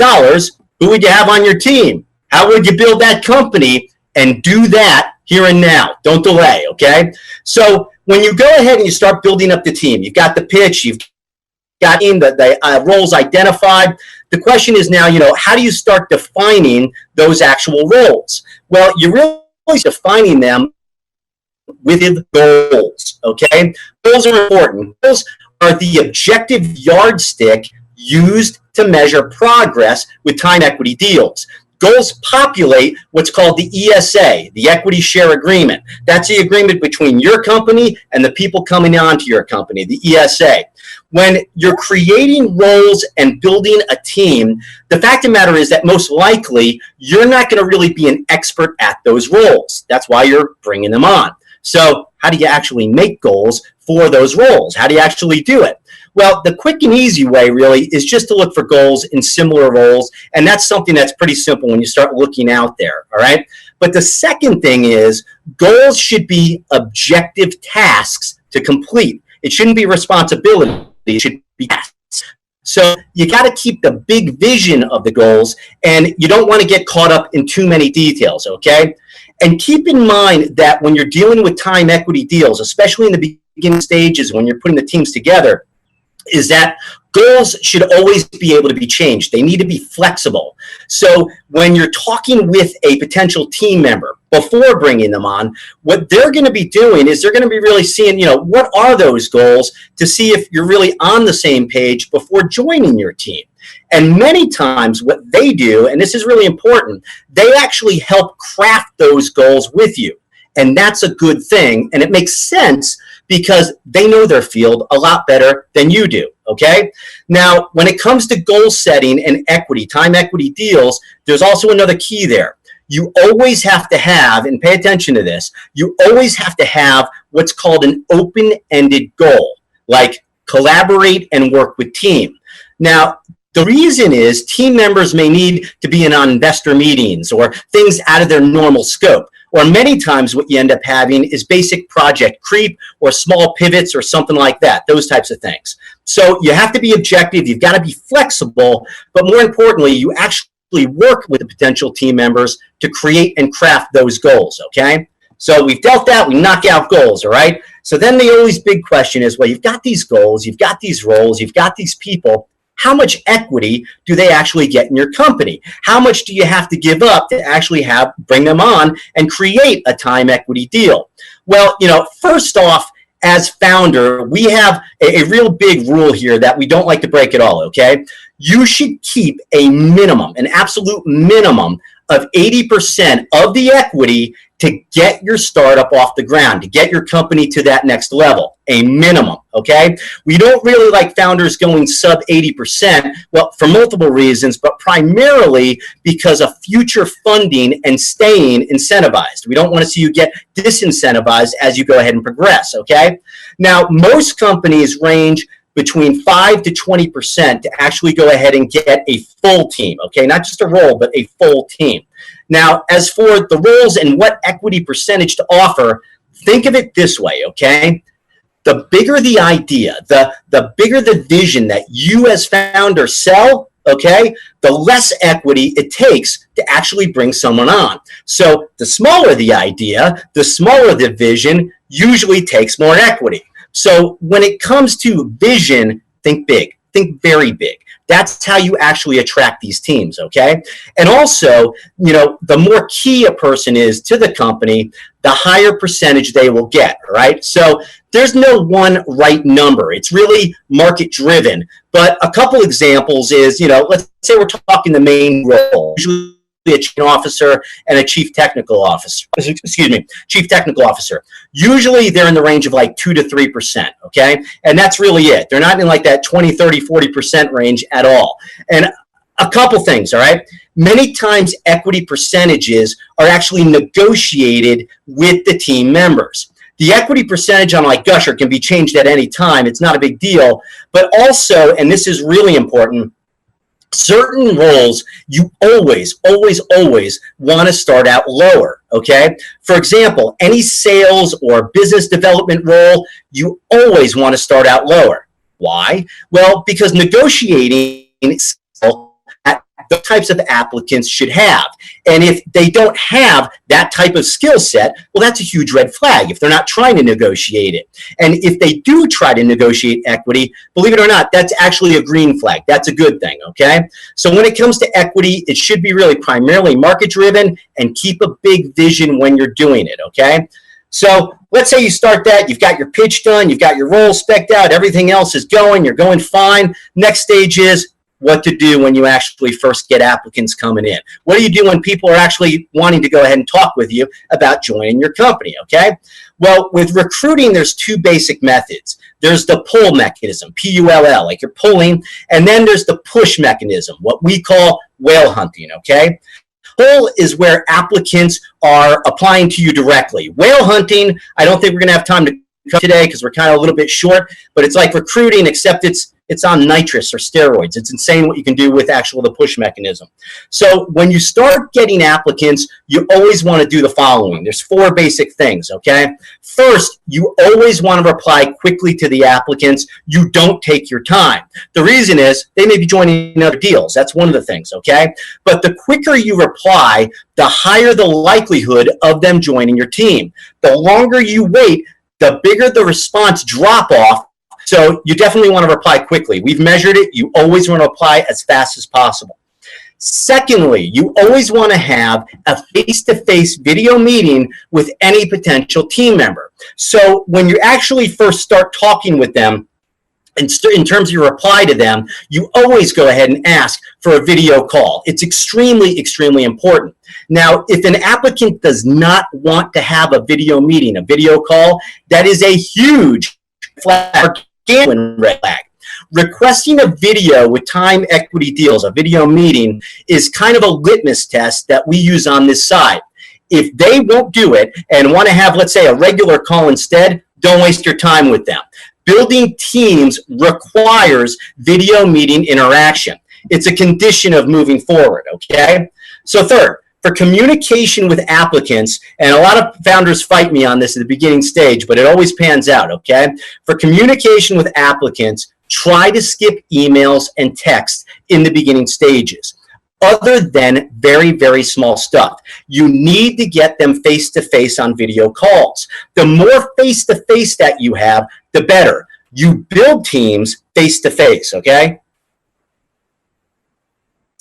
who would you have on your team? How would you build that company? And do that here and now. Don't delay, okay? So when you go ahead and you start building up the team, you've got the pitch, you've got the roles identified. The question is now, how do you start defining those actual roles? Well, you're really defining them with goals, okay? Goals are important. Goals are the objective yardstick used to measure progress with time equity deals. Goals populate what's called the ESA, the Equity Share Agreement. That's the agreement between your company and the people coming onto your company, the ESA. When you're creating roles and building a team, the fact of the matter is that most likely you're not going to really be an expert at those roles. That's why you're bringing them on. So how do you actually make goals for those roles? How do you actually do it? Well, the quick and easy way really is just to look for goals in similar roles, and that's something that's pretty simple when you start looking out there, all right? But the second thing is goals should be objective tasks to complete. It shouldn't be responsibility, it should be tasks. So you got to keep the big vision of the goals, and you don't want to get caught up in too many details, okay? And keep in mind that when you're dealing with time equity deals, especially in the beginning stages when you're putting the teams together, is that goals should always be able to be changed. They need to be flexible. So when you're talking with a potential team member before bringing them on, what they're going to be doing is they're going to be really seeing, what are those goals to see if you're really on the same page before joining your team. And many times what they do, and this is really important, they actually help craft those goals with you. And that's a good thing. And it makes sense because they know their field a lot better than you do, okay? Now, when it comes to goal setting and equity, time equity deals, there's also another key there. You always have to have, and pay attention to this, you always have to have what's called an open-ended goal, like collaborate and work with team. Now, the reason is team members may need to be in on investor meetings or things out of their normal scope. Or many times what you end up having is basic project creep or small pivots or something like that, those types of things. So you have to be objective, you've got to be flexible, but more importantly, you actually work with the potential team members to create and craft those goals, okay? So we've dealt that, we knock out goals, all right? So then the always big question is, well, you've got these goals, you've got these roles, you've got these people, how much equity do they actually get in your company? How much do you have to give up to actually bring them on and create a time equity deal? Well, first off, as founder, we have a real big rule here that we don't like to break at all, okay? You should keep a minimum, an absolute minimum of 80% of the equity to get your startup off the ground, to get your company to that next level, a minimum, okay? We don't really like founders going sub 80%, well, for multiple reasons, but primarily because of future funding and staying incentivized. We don't want to see you get disincentivized as you go ahead and progress, okay? Now, most companies range between 5 to 20% to actually go ahead and get a full team, okay? Not just a role, but a full team. Now, as for the roles and what equity percentage to offer, think of it this way, okay? The bigger the idea, the bigger the vision that you as founder sell, okay, the less equity it takes to actually bring someone on. So the smaller the idea, the smaller the vision, usually takes more equity. So when it comes to vision, think big, think very big. That's how you actually attract these teams, okay? And also, the more key a person is to the company, the higher percentage they will get, right? So there's no one right number. It's really market driven. But a couple examples is, let's say we're talking the main role. Usually a chief officer and a chief technical officer. Chief technical officer. Usually they're in the range of like 2 to 3%, okay? And that's really it. They're not in like that 20, 30, 40% range at all. And a couple things, all right? Many times equity percentages are actually negotiated with the team members. The equity percentage on like Gusher can be changed at any time. It's not a big deal. But also, and this is really important, certain roles you always want to start out lower, okay? For example, any sales or business development role, you always want to start out lower. Why? Well, because negotiating the types of applicants should have. And if they don't have that type of skill set, well, that's a huge red flag if they're not trying to negotiate it. And if they do try to negotiate equity, believe it or not, that's actually a green flag. That's a good thing, okay? So when it comes to equity, it should be really primarily market driven and keep a big vision when you're doing it, okay? So let's say you start that, you've got your pitch done, you've got your role spec'd out, everything else is going, you're going fine. Next stage is what to do when you actually first get applicants coming in. What do you do when people are actually wanting to go ahead and talk with you about joining your company, okay? Well, with recruiting, there's two basic methods. There's the pull mechanism, P-U-L-L, like you're pulling, and then there's the push mechanism, what we call whale hunting, okay? Pull is where applicants are applying to you directly. Whale hunting, I don't think we're going to have time to cover today because we're kind of a little bit short, but it's like recruiting, except it's on nitrous or steroids. It's insane what you can do with the push mechanism. So when you start getting applicants, you always want to do the following. There's 4 basic things, okay? First, you always want to reply quickly to the applicants. You don't take your time. The reason is they may be joining other deals. That's one of the things, okay? But the quicker you reply, the higher the likelihood of them joining your team. The longer you wait, the bigger the response drop off. So you definitely want to reply quickly. We've measured it. You always want to apply as fast as possible. Secondly, you always want to have a face-to-face video meeting with any potential team member. So when you actually first start talking with them, in terms of your reply to them, you always go ahead and ask for a video call. It's extremely, extremely important. Now, if an applicant does not want to have a video meeting, a video call, that is a huge flag, red flag. Requesting a video with time equity deals, a video meeting, is kind of a litmus test that we use on this side. If they won't do it and want to have, let's say, a regular call instead, don't waste your time with them. Building teams requires video meeting interaction. It's a condition of moving forward, okay? So third, for communication with applicants, and a lot of founders fight me on this at the beginning stage, but it always pans out, okay? For communication with applicants, try to skip emails and text in the beginning stages. Other than very, very small stuff. You need to get them face-to-face on video calls. The more face-to-face that you have, the better. You build teams face-to-face, okay?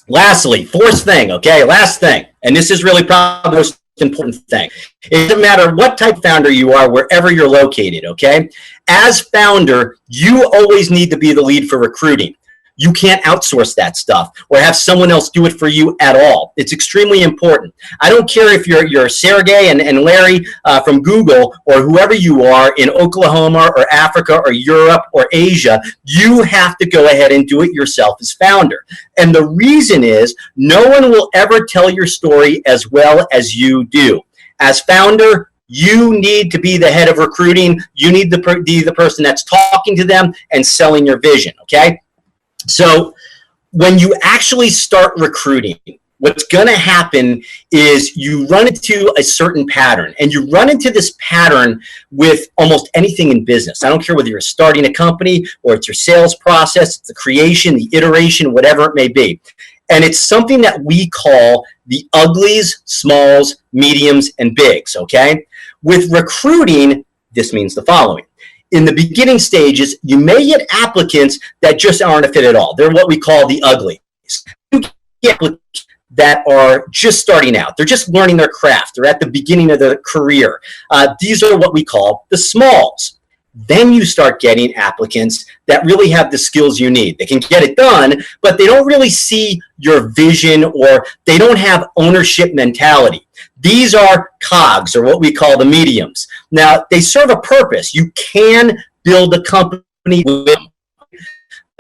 Lastly, fourth thing, okay, last thing, and this is really probably the most important thing. It doesn't matter what type of founder you are, wherever you're located, okay? As founder, you always need to be the lead for recruiting. You can't outsource that stuff or have someone else do it for you at all. It's extremely important. I don't care if you're Sergey and Larry from Google or whoever you are in Oklahoma or Africa or Europe or Asia, you have to go ahead and do it yourself as founder. And the reason is no one will ever tell your story as well as you do. As founder, you need to be the head of recruiting. You need to be the person that's talking to them and selling your vision, okay? So when you actually start recruiting, what's going to happen is you run into a certain pattern, and you run into this pattern with almost anything in business. I don't care whether you're starting a company or it's your sales process, it's the creation, the iteration, whatever it may be. And it's something that we call the uglies, smalls, mediums, and bigs, okay? With recruiting, this means the following. In the beginning stages, you may get applicants that just aren't a fit at all. They're what we call the uglies. You get applicants that are just starting out. They're just learning their craft. They're at the beginning of their career. These are what we call the smalls. Then you start getting applicants that really have the skills you need. They can get it done, but they don't really see your vision, or they don't have ownership mentality. These are cogs, or what we call the mediums. Now, they serve a purpose. You can build a company with them.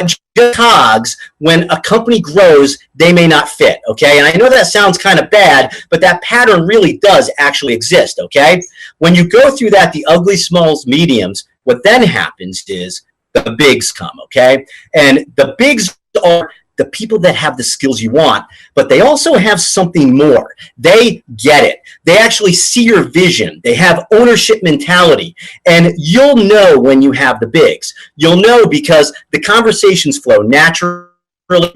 Just cogs, when a company grows, they may not fit, okay? And I know that sounds kind of bad, but that pattern really does actually exist, okay? When you go through that, the ugly, smalls, mediums, what then happens is the bigs come, okay? And the bigs are the people that have the skills you want, but they also have something more. They get it. They actually see your vision. They have ownership mentality. And you'll know when you have the bigs. You'll know because the conversations flow naturally.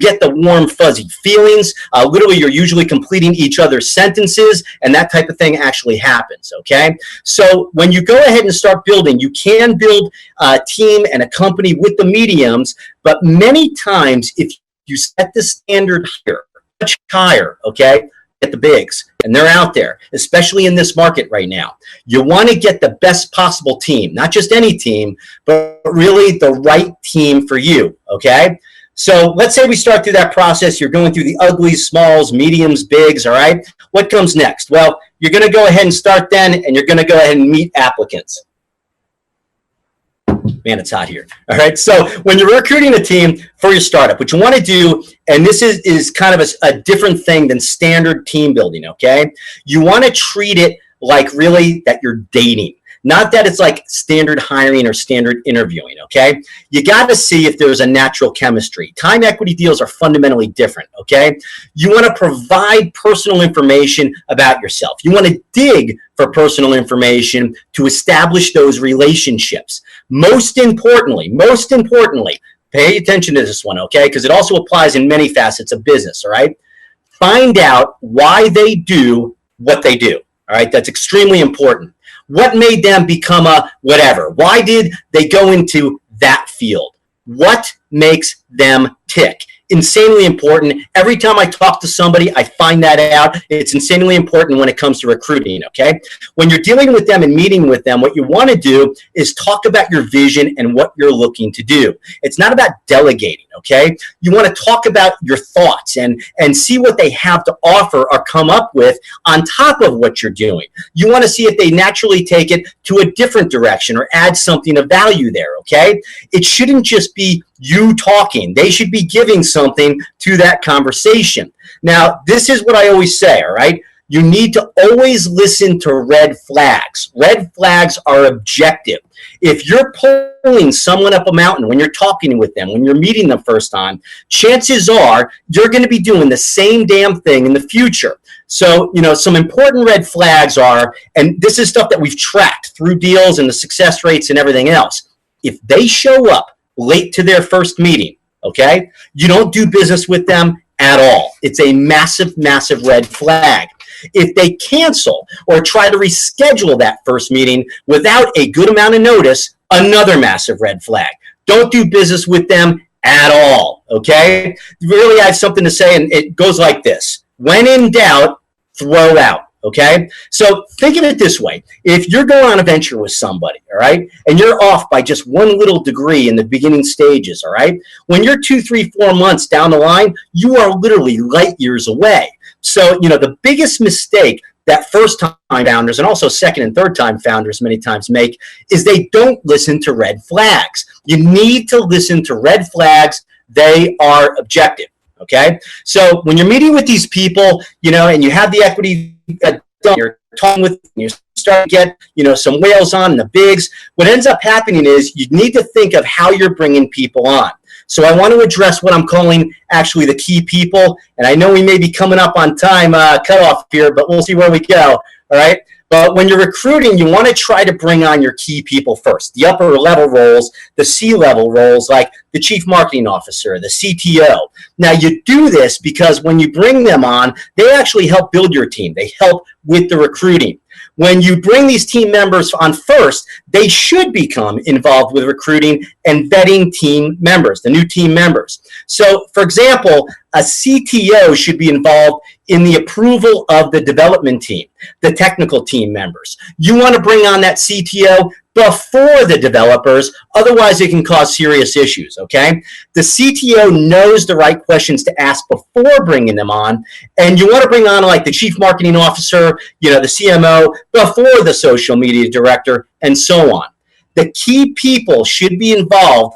Get the warm, fuzzy feelings. Literally, you're usually completing each other's sentences, and that type of thing actually happens, okay? So when you go ahead and start building, you can build a team and a company with the mediums, but many times if you set the standard here, much higher, okay? Get the bigs, and they're out there, especially in this market right now. You want to get the best possible team, not just any team, but really the right team for you, okay? So let's say we start through that process. You're going through the uglies, smalls, mediums, bigs, all right? What comes next? Well, you're going to go ahead and start then, and you're going to go ahead and meet applicants. Man, it's hot here. All right. So when you're recruiting a team for your startup, what you want to do, and this is kind of a different thing than standard team building, okay? You want to treat it like really that you're dating. Not that it's like standard hiring or standard interviewing, okay? You got to see if there's a natural chemistry. Time equity deals are fundamentally different, okay? You want to provide personal information about yourself. You want to dig for personal information to establish those relationships. Most importantly, pay attention to this one, okay? Because it also applies in many facets of business, all right? Find out why they do what they do, all right? That's extremely important. What made them become a whatever? Why did they go into that field? What makes them tick? Insanely important. Every time I talk to somebody, I find that out. It's insanely important when it comes to recruiting, okay? When you're dealing with them and meeting with them, what you want to do is talk about your vision and what you're looking to do. It's not about delegating, okay? You want to talk about your thoughts and see what they have to offer or come up with on top of what you're doing. You want to see if they naturally take it to a different direction or add something of value there, okay? It shouldn't just be you talking. They should be giving something to that conversation. Now, this is what I always say, all right? You need to always listen to red flags. Red flags are objective. If you're pulling someone up a mountain when you're talking with them, when you're meeting them first time, chances are you're going to be doing the same damn thing in the future. So, you know, some important red flags are, and this is stuff that we've tracked through deals and the success rates and everything else. If they show up late to their first meeting, okay, you don't do business with them at all. It's a massive, massive red flag. If they cancel or try to reschedule that first meeting without a good amount of notice, another massive red flag. Don't do business with them at all, okay? Really, I have something to say, and it goes like this. When in doubt, throw out, okay? So think of it this way. If you're going on a venture with somebody, all right, and you're off by just one little degree in the beginning stages, all right, when you're 2, 3, 4 months down the line, you are literally light years away. So, the biggest mistake that first-time founders and also second and third-time founders many times make is they don't listen to red flags. You need to listen to red flags. They are objective, okay? So when you're meeting with these people, and you have the equity done, you're talking with them, you're starting to get, some whales on and the bigs, what ends up happening is you need to think of how you're bringing people on. So I want to address what I'm calling actually the key people. And I know we may be coming up on time cutoff here, but we'll see where we go. All right. But when you're recruiting, you want to try to bring on your key people first. The upper level roles, the C-level roles, like the chief marketing officer, the CTO. Now, you do this because when you bring them on, they actually help build your team. They help with the recruiting. When you bring these team members on first, they should become involved with recruiting and vetting team members, the new team members. So, for example, a CTO should be involved in the approval of the development team, the technical team members. You want to bring on that CTO before the developers, otherwise it can cause serious issues, okay? The CTO knows the right questions to ask before bringing them on, and you want to bring on like the chief marketing officer, the CMO, before the social media director, and so on. The key people should be involved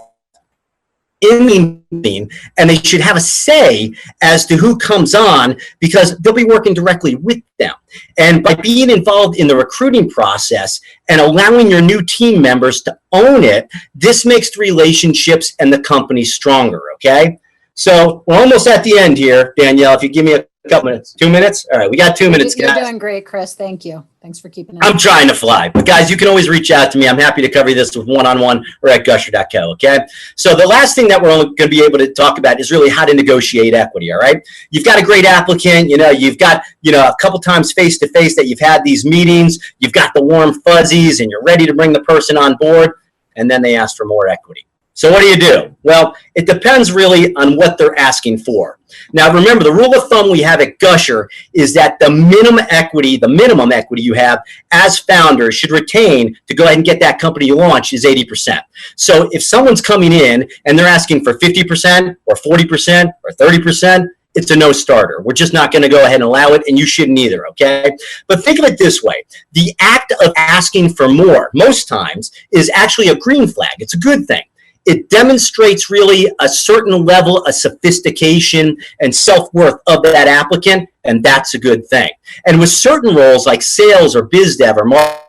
in the meeting, and they should have a say as to who comes on because they'll be working directly with them. And by being involved in the recruiting process and allowing your new team members to own it, this makes the relationships and the company stronger, okay? So we're almost at the end here, Danielle. If you give me a couple minutes. 2 minutes? All right, we got 2 minutes, guys. You're doing great, Chris. Thank you. Thanks for keeping it. I'm trying to fly. But guys, you can always reach out to me. I'm happy to cover this with one-on-one or at gusher.co, okay? So the last thing that we're going to be able to talk about is really how to negotiate equity, all right? You've got a great applicant. You've got, a couple times face-to-face that you've had these meetings. You've got the warm fuzzies, and you're ready to bring the person on board, and then they ask for more equity. So what do? Well, it depends really on what they're asking for. Now, remember, the rule of thumb we have at Gusher is that the minimum equity you have as founders should retain to go ahead and get that company launched is 80%. So if someone's coming in and they're asking for 50% or 40% or 30%, it's a no starter. We're just not going to go ahead and allow it, and you shouldn't either, okay? But think of it this way. The act of asking for more, most times, is actually a green flag. It's a good thing. It demonstrates really a certain level of sophistication and self-worth of that applicant, and that's a good thing. And with certain roles like sales or biz dev or marketing,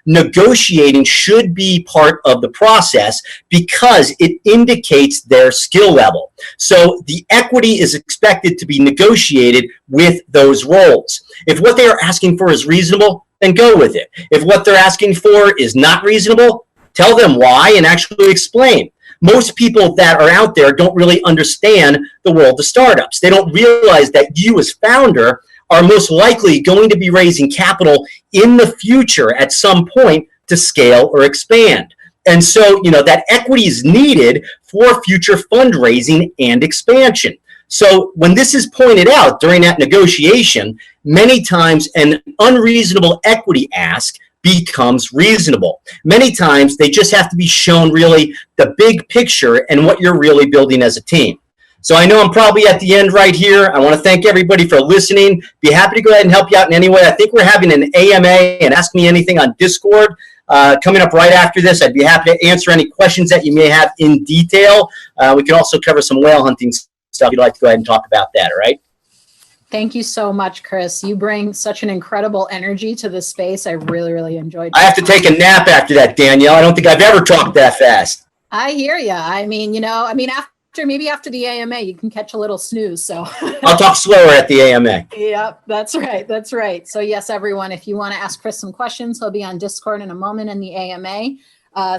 negotiating should be part of the process because it indicates their skill level. So the equity is expected to be negotiated with those roles. If what they are asking for is reasonable, then go with it. If what they're asking for is not reasonable, tell them why and actually explain. Most people that are out there don't really understand the world of startups. They don't realize that you as founder are most likely going to be raising capital in the future at some point to scale or expand. And so, that equity is needed for future fundraising and expansion. So when this is pointed out during that negotiation, many times an unreasonable equity ask becomes reasonable. Many times they just have to be shown really the big picture and what you're really building as a team. So I know I'm probably at the end right here. I want to thank everybody for listening. Be happy to go ahead and help you out in any way. I think we're having an AMA and Ask Me Anything on Discord coming up right after this. I'd be happy to answer any questions that you may have in detail. We can also cover some whale hunting stuff if you'd like to go ahead and talk about that, all right? Thank you so much, Chris. You bring such an incredible energy to the space. I really, really enjoyed it. I have to take a nap after that, Danielle. I don't think I've ever talked that fast. I hear you. After the AMA, you can catch a little snooze. So I'll talk slower at the AMA. Yep, that's right. That's right. So yes, everyone, if you want to ask Chris some questions, he'll be on Discord in a moment in the AMA.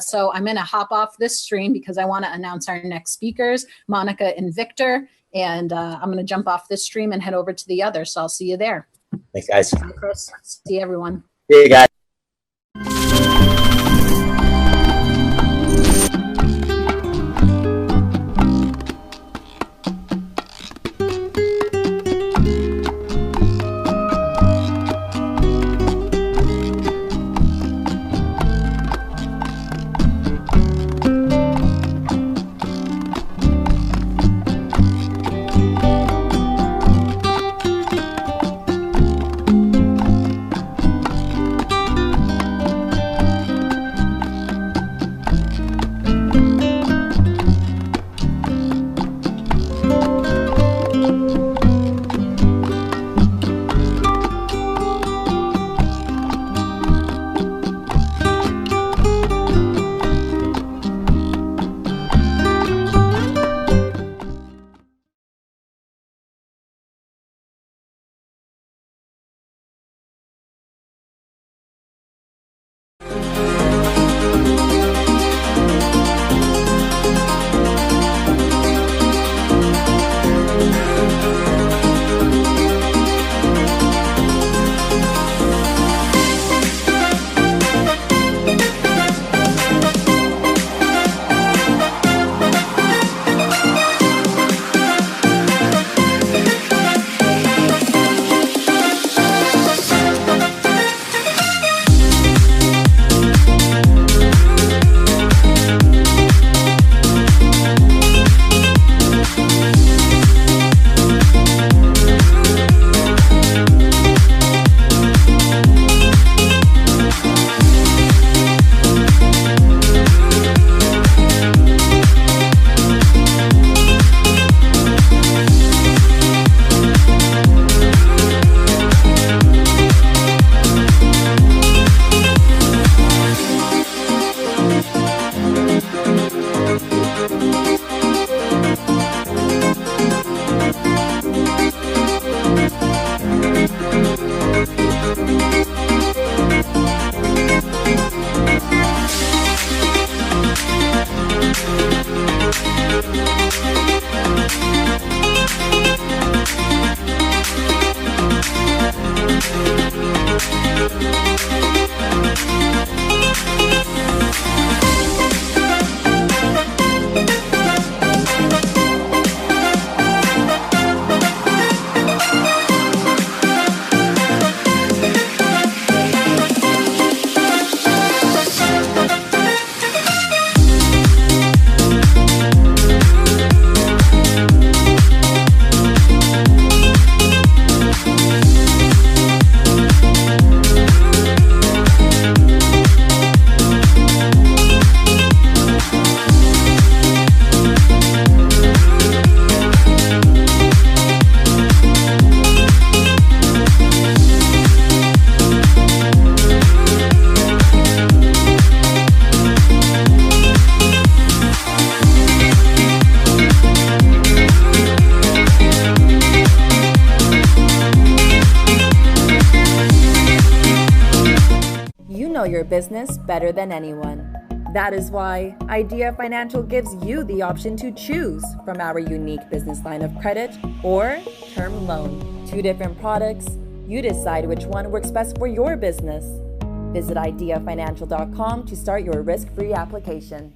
So I'm going to hop off this stream because I want to announce our next speakers, Monica and Victor. And I'm going to jump off this stream and head over to the other. So I'll see you there. Thanks, guys. Bye, Chris. See everyone. See you guys. know your business better than anyone. That is why Idea Financial gives you the option to choose from our unique business line of credit or term loan. 2 different products. You decide which one works best for your business. Visit ideafinancial.com to start your risk-free application.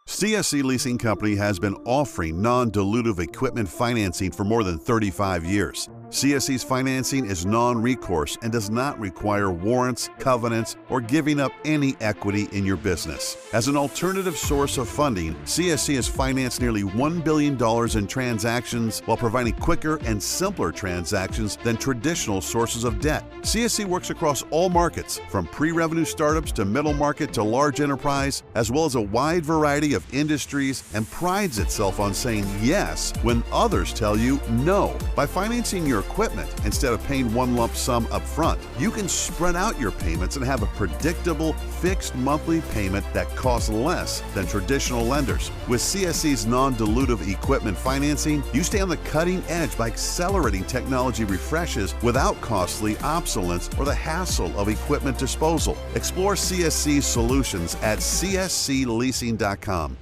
CSC Leasing Company has been offering non-dilutive equipment financing for more than 35 years. CSC's financing is non-recourse and does not require warrants, covenants, or giving up any equity in your business. As an alternative source of funding, CSC has financed nearly $1 billion in transactions while providing quicker and simpler transactions than traditional sources of debt. CSC works across all markets, from pre-revenue startups to middle market to large enterprise, as well as a wide variety of industries, and prides itself on saying yes when others tell you no. By financing your equipment instead of paying one lump sum up front, you can spread out your payments and have a predictable, fixed monthly payment that costs less than traditional lenders. With CSC's non-dilutive equipment financing, you stay on the cutting edge by accelerating technology refreshes without costly obsolescence or the hassle of equipment disposal. Explore CSC's solutions at cscleasing.com.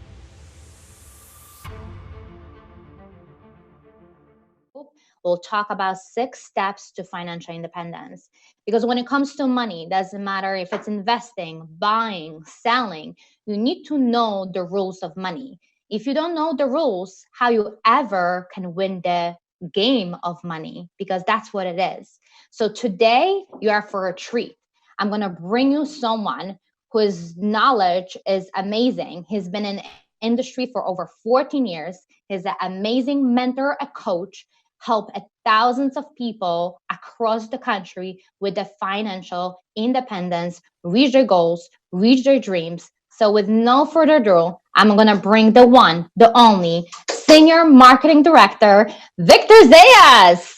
We'll talk about 6 steps to financial independence. Because when it comes to money, it doesn't matter if it's investing, buying, selling, you need to know the rules of money. If you don't know the rules, how you ever can win the game of money, because that's what it is. So today you are for a treat. I'm going to bring you someone whose knowledge is amazing. He's been in industry for over 14 years. He's an amazing mentor, a coach, help thousands of people across the country with the financial independence, reach their goals, reach their dreams. So with no further ado, I'm going to bring the one, the only Senior Marketing Director, Victor Zayas.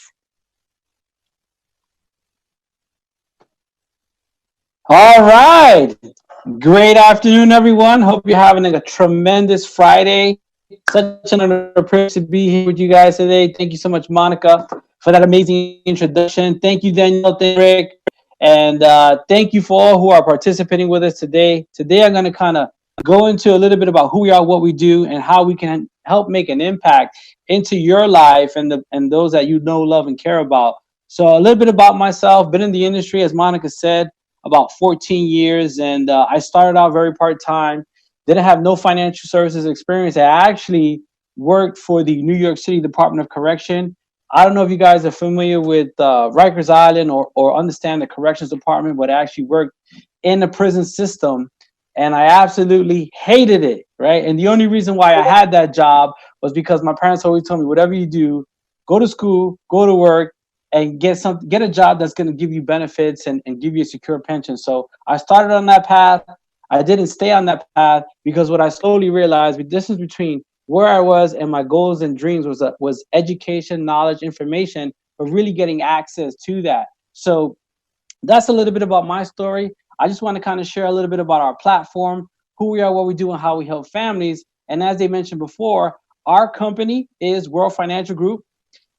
All right. Great afternoon, everyone. Hope you're having a tremendous Friday. Such an honor privilege to be here with you guys today. Thank you so much, Monica, for that amazing introduction. Thank you, Danielle, Rick, and thank you for all who are participating with us today. Today, I'm going to kind of go into a little bit about who we are, what we do, and how we can help make an impact into your life and those that you know, love, and care about. So a little bit about myself. Been in the industry, as Monica said, about 14 years, and I started out very part-time. Didn't have no financial services experience. I actually worked for the New York City Department of Correction. I don't know if you guys are familiar with Rikers Island or understand the corrections department, but I actually worked in the prison system, and I absolutely hated it, right? And the only reason why I had that job was because my parents always told me, whatever you do, go to school, go to work, and get a job that's going to give you benefits and give you a secure pension. So I started on that path. I didn't stay on that path because what I slowly realized, the distance between where I was and my goals and dreams was education, knowledge, information, but really getting access to that. So that's a little bit about my story. I just want to kind of share a little bit about our platform, who we are, what we do, and how we help families. And as they mentioned before, our company is World Financial Group.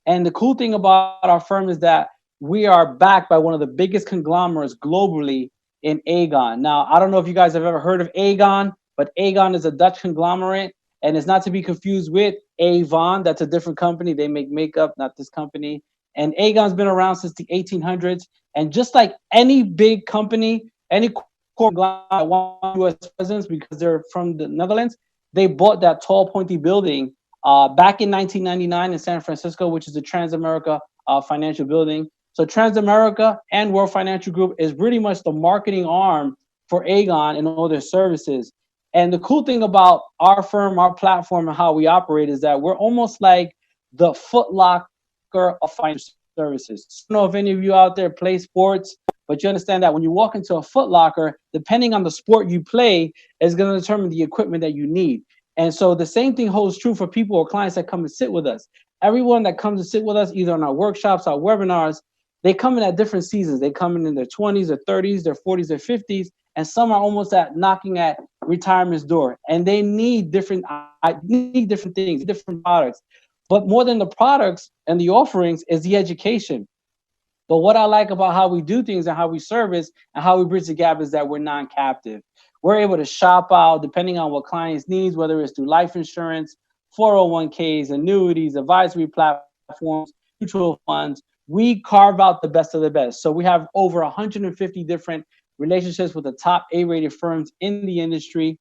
And the cool thing about our firm is that we are backed by one of the biggest conglomerates globally in Aegon. Now, I don't know if you guys have ever heard of Aegon, but Aegon is a Dutch conglomerate, and it's not to be confused with Avon. That's a different company. They make makeup, not this company. And Aegon's been around since the 1800s. And just like any big company, any conglomerate want U.S. presence because they're from the Netherlands, they bought that tall, pointy building back in 1999 in San Francisco, which is the Transamerica Financial Building. So Transamerica and World Financial Group is pretty much the marketing arm for Aegon and all their services. And the cool thing about our firm, our platform, and how we operate is that we're almost like the Foot Locker of financial services. I don't know if any of you out there play sports, but you understand that when you walk into a Foot Locker, depending on the sport you play, is going to determine the equipment that you need. And so the same thing holds true for people or clients that come and sit with us. Everyone that comes to sit with us, either on our workshops, our webinars, they come in at different seasons. They come in their 20s, their 30s, their 40s, their 50s, and some are almost knocking at retirement's door. And they need different things, different products. But more than the products and the offerings is the education. But what I like about how we do things and how we service and how we bridge the gap is that we're non-captive. We're able to shop out depending on what clients needs, whether it's through life insurance, 401ks, annuities, advisory platforms, mutual funds. We carve out the best of the best. So we have over 150 different relationships with the top A-rated firms in the industry.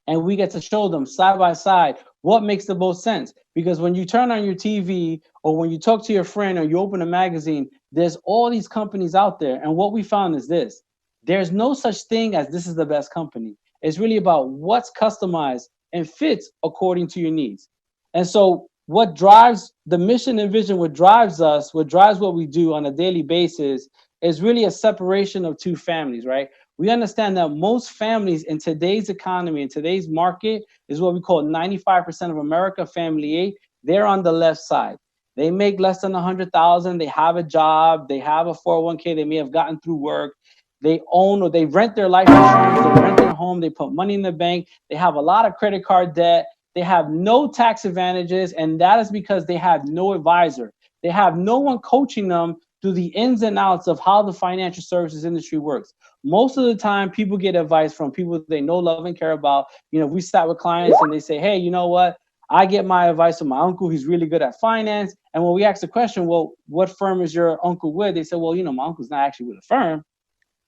And we get to show them side by side what makes the most sense. Because when you turn on your TV or when you talk to your friend or you open a magazine, there's all these companies out there. And what we found is this: there's no such thing as this is the best company. It's really about what's customized and fits according to your needs. And so what drives the mission and vision, what drives us, what drives what we do on a daily basis is really a separation of two families, right? We understand that most families in today's economy, in today's market, is what we call 95% of America, family A. They're on the left side. They make less than $100,000. They have a job. They have a 401k. They may have gotten through work. They own or they rent their life insurance. They rent their home. They put money in the bank. They have a lot of credit card debt. They have no tax advantages. And that is because they have no advisor. They have no one coaching them through the ins and outs of how the financial services industry works. Most of the time, people get advice from people they know, love, and care about. You know, we sat with clients and they say, hey, you know what? I get my advice from my uncle. He's really good at finance. And when we ask the question, well, what firm is your uncle with? They say, well, you know, my uncle's not actually with a firm.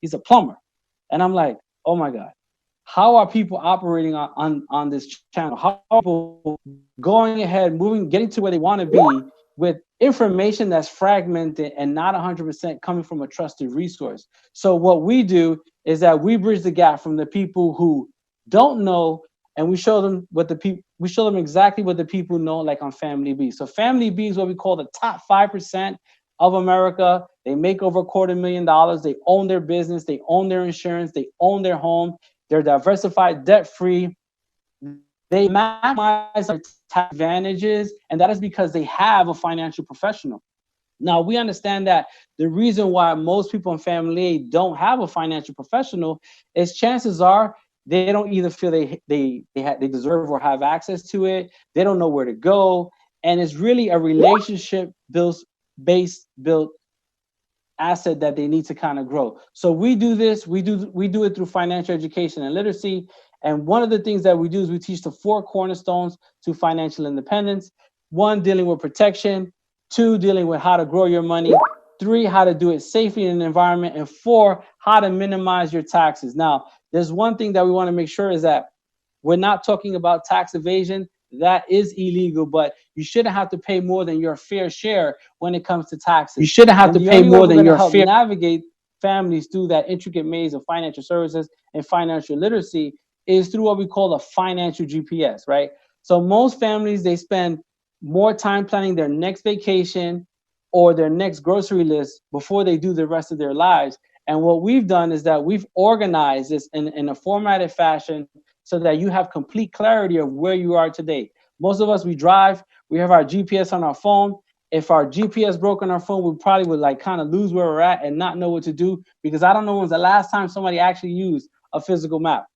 He's a plumber. And I'm like, oh my God, how are people operating on this channel? How are people going ahead, getting to where they want to be with information that's fragmented and not 100% coming from a trusted resource? So what we do is that we bridge the gap from the people who don't know, and we show them exactly what the people know, like on Family B. So Family B is what we call the top 5% of America. They make over $250,000. They own their business. They own their insurance. They own their home. They're diversified, debt-free. They maximize their tax advantages, and that is because they have a financial professional. Now, we understand that the reason why most people in Family A don't have a financial professional is chances are they don't either feel they deserve or have access to it. They don't know where to go, and it's really a relationship-based asset that they need to kind of grow. So we do this. We do it through financial education and literacy. And one of the things that we do is we teach the 4 cornerstones to financial independence. 1, dealing with protection. 2, dealing with how to grow your money. 3, how to do it safely in an environment. And 4, how to minimize your taxes. Now, there's one thing that we want to make sure is that we're not talking about tax evasion. That is illegal, but you shouldn't have to pay more than your fair share when it comes to taxes. You shouldn't have to pay more than your fair. Navigate families through that intricate maze of financial services and financial literacy is through what we call a financial GPS, right? So most families, they spend more time planning their next vacation or their next grocery list before they do the rest of their lives. And what we've done is that we've organized this in a formatted fashion so that you have complete clarity of where you are today. Most of us, we drive, we have our GPS on our phone. If our GPS broke on our phone, we probably would like kind of lose where we're at and not know what to do, because I don't know when's the last time somebody actually used a physical map.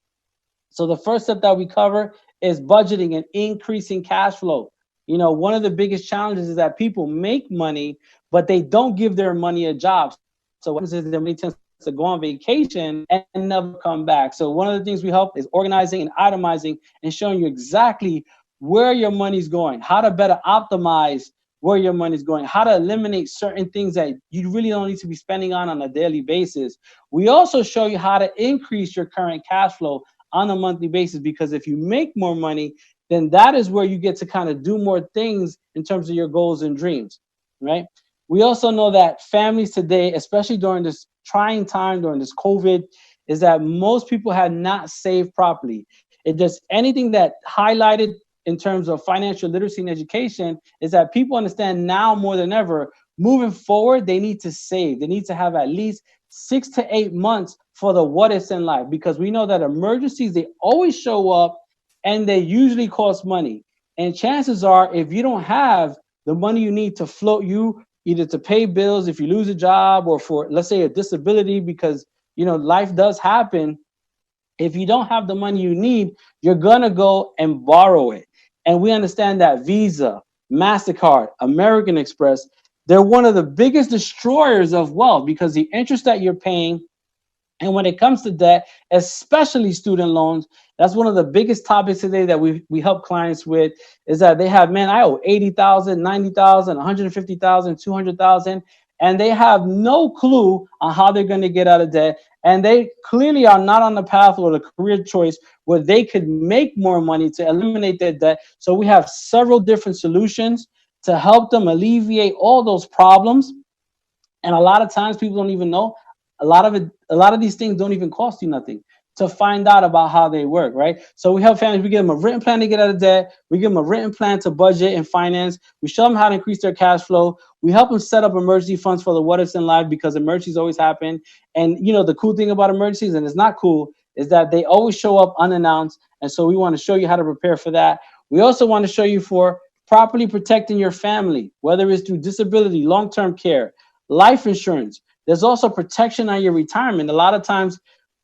So the first step that we cover is budgeting and increasing cash flow. You know, one of the biggest challenges is that people make money, but they don't give their money a job. So what happens is their money tends to go on vacation and never come back. So one of the things we help is organizing and itemizing and showing you exactly where your money's going, how to better optimize where your money's going, how to eliminate certain things that you really don't need to be spending on a daily basis. We also show you how to increase your current cash flow on a monthly basis, because if you make more money, then that is where you get to kind of do more things in terms of your goals and dreams, right? We also know that families today, especially during this trying time, during this COVID, is that most people have not saved properly. It does anything that highlighted in terms of financial literacy and education is that people understand now more than ever, moving forward, they need to save. They need to have at least 6 to 8 months for the what ifs in life, because we know that emergencies, they always show up and they usually cost money. And chances are, if you don't have the money you need to float you, either to pay bills if you lose a job, or for, let's say, a disability, because, you know, life does happen. If you don't have the money you need, you're going to go and borrow it. And we understand that Visa, MasterCard, American Express, they're one of the biggest destroyers of wealth, because the interest that you're paying, and when it comes to debt, especially student loans, that's one of the biggest topics today that we help clients with, is that they have, man, I owe 80,000, 90,000, 150,000, 200,000, and they have no clue on how they're going to get out of debt. And they clearly are not on the path or the career choice where they could make more money to eliminate their debt. So we have several different solutions to help them alleviate all those problems. And a lot of times people don't even know. A lot of these things don't even cost you nothing to find out about how they work, right? So we help families. We give them a written plan to get out of debt. We give them a written plan to budget and finance. We show them how to increase their cash flow. We help them set up emergency funds for the what ifs in life, because emergencies always happen. And you know, the cool thing about emergencies, and it's not cool, is that they always show up unannounced. And so we want to show you how to prepare for that. We also want to show you for properly protecting your family, whether it's through disability, long-term care, life insurance. There's also protection on your retirement. A lot of times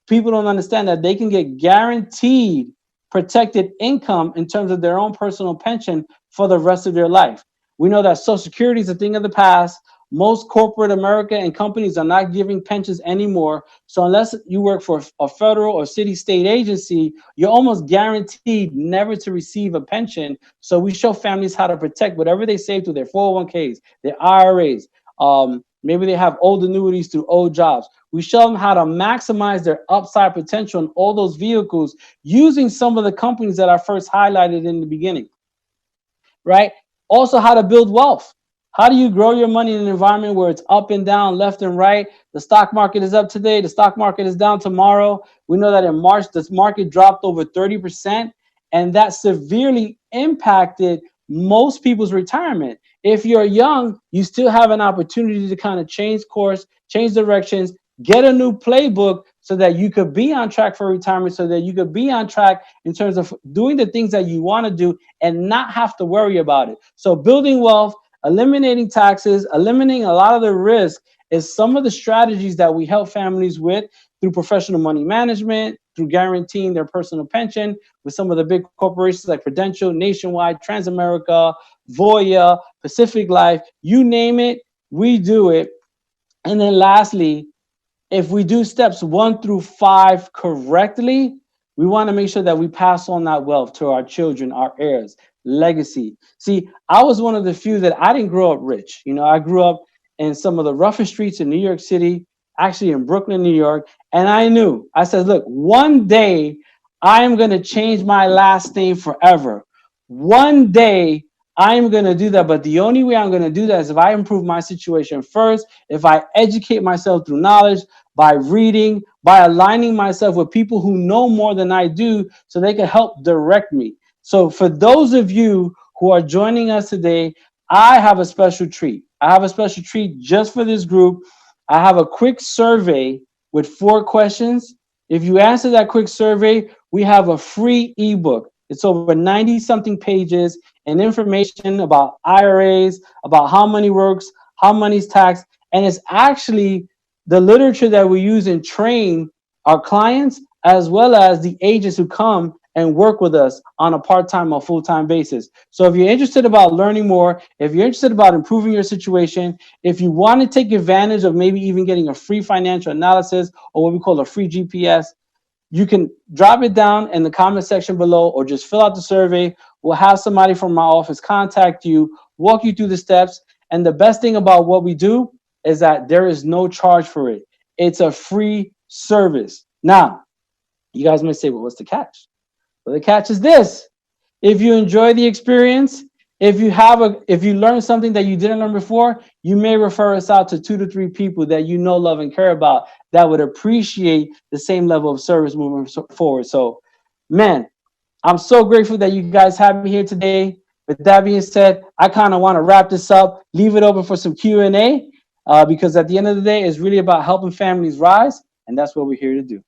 people don't understand that they can get guaranteed protected income in terms of their own personal pension for the rest of their life. We know that Social Security is a thing of the past. Most corporate America and companies are not giving pensions anymore. So unless you work for a federal or city state agency, you're almost guaranteed never to receive a pension. So we show families how to protect whatever they save through their 401ks, their IRAs. Maybe they have old annuities through old jobs. We show them how to maximize their upside potential in all those vehicles using some of the companies that I first highlighted in the beginning, right? Also, how to build wealth. How do you grow your money in an environment where it's up and down, left and right? The stock market is up today. The stock market is down tomorrow. We know that in March, this market dropped over 30%, and that severely impacted most people's retirement. If you're young, you still have an opportunity to kind of change course, change directions, get a new playbook so that you could be on track for retirement, so that you could be on track in terms of doing the things that you want to do and not have to worry about it. So building wealth, eliminating taxes, eliminating a lot of the risk is some of the strategies that we help families with through professional money management, through guaranteeing their personal pension with some of the big corporations like Prudential, Nationwide, Transamerica, Voya, Pacific Life, you name it, we do it. And then lastly, if we do steps 1 through 5 correctly, we want to make sure that we pass on that wealth to our children, our heirs, legacy. See, I was one of the few that I didn't grow up rich. You know, I grew up in some of the roughest streets in New York City, actually in Brooklyn, New York. And I said, look, one day I'm going to change my last name forever. One day I'm going to do that. But the only way I'm going to do that is if I improve my situation first, if I educate myself through knowledge, by reading, by aligning myself with people who know more than I do so they can help direct me. So for those of you who are joining us today, I have a special treat. I have a special treat just for this group. I have a quick survey with 4 questions. If you answer that quick survey, we have a free ebook. It's over 90 something pages and information about IRAs, about how money works, how money's taxed. And it's actually the literature that we use and train our clients, as well as the agents who come and work with us on a part-time or full-time basis. So if you're interested about learning more, if you're interested about improving your situation, if you want to take advantage of maybe even getting a free financial analysis or what we call a free GPS, you can drop it down in the comment section below or just fill out the survey. We'll have somebody from my office contact you, walk you through the steps. And the best thing about what we do is that there is no charge for it. It's a free service. Now, you guys may say, well, what's the catch? Well, the catch is this. If you enjoy the experience, if you learn something that you didn't learn before, you may refer us out to 2 to 3 people that you know, love, and care about that would appreciate the same level of service moving forward. So, man, I'm so grateful that you guys have me here today. With that being said, I kind of want to wrap this up, leave it open for some Q&A, because at the end of the day, it's really about helping families rise, and that's what we're here to do.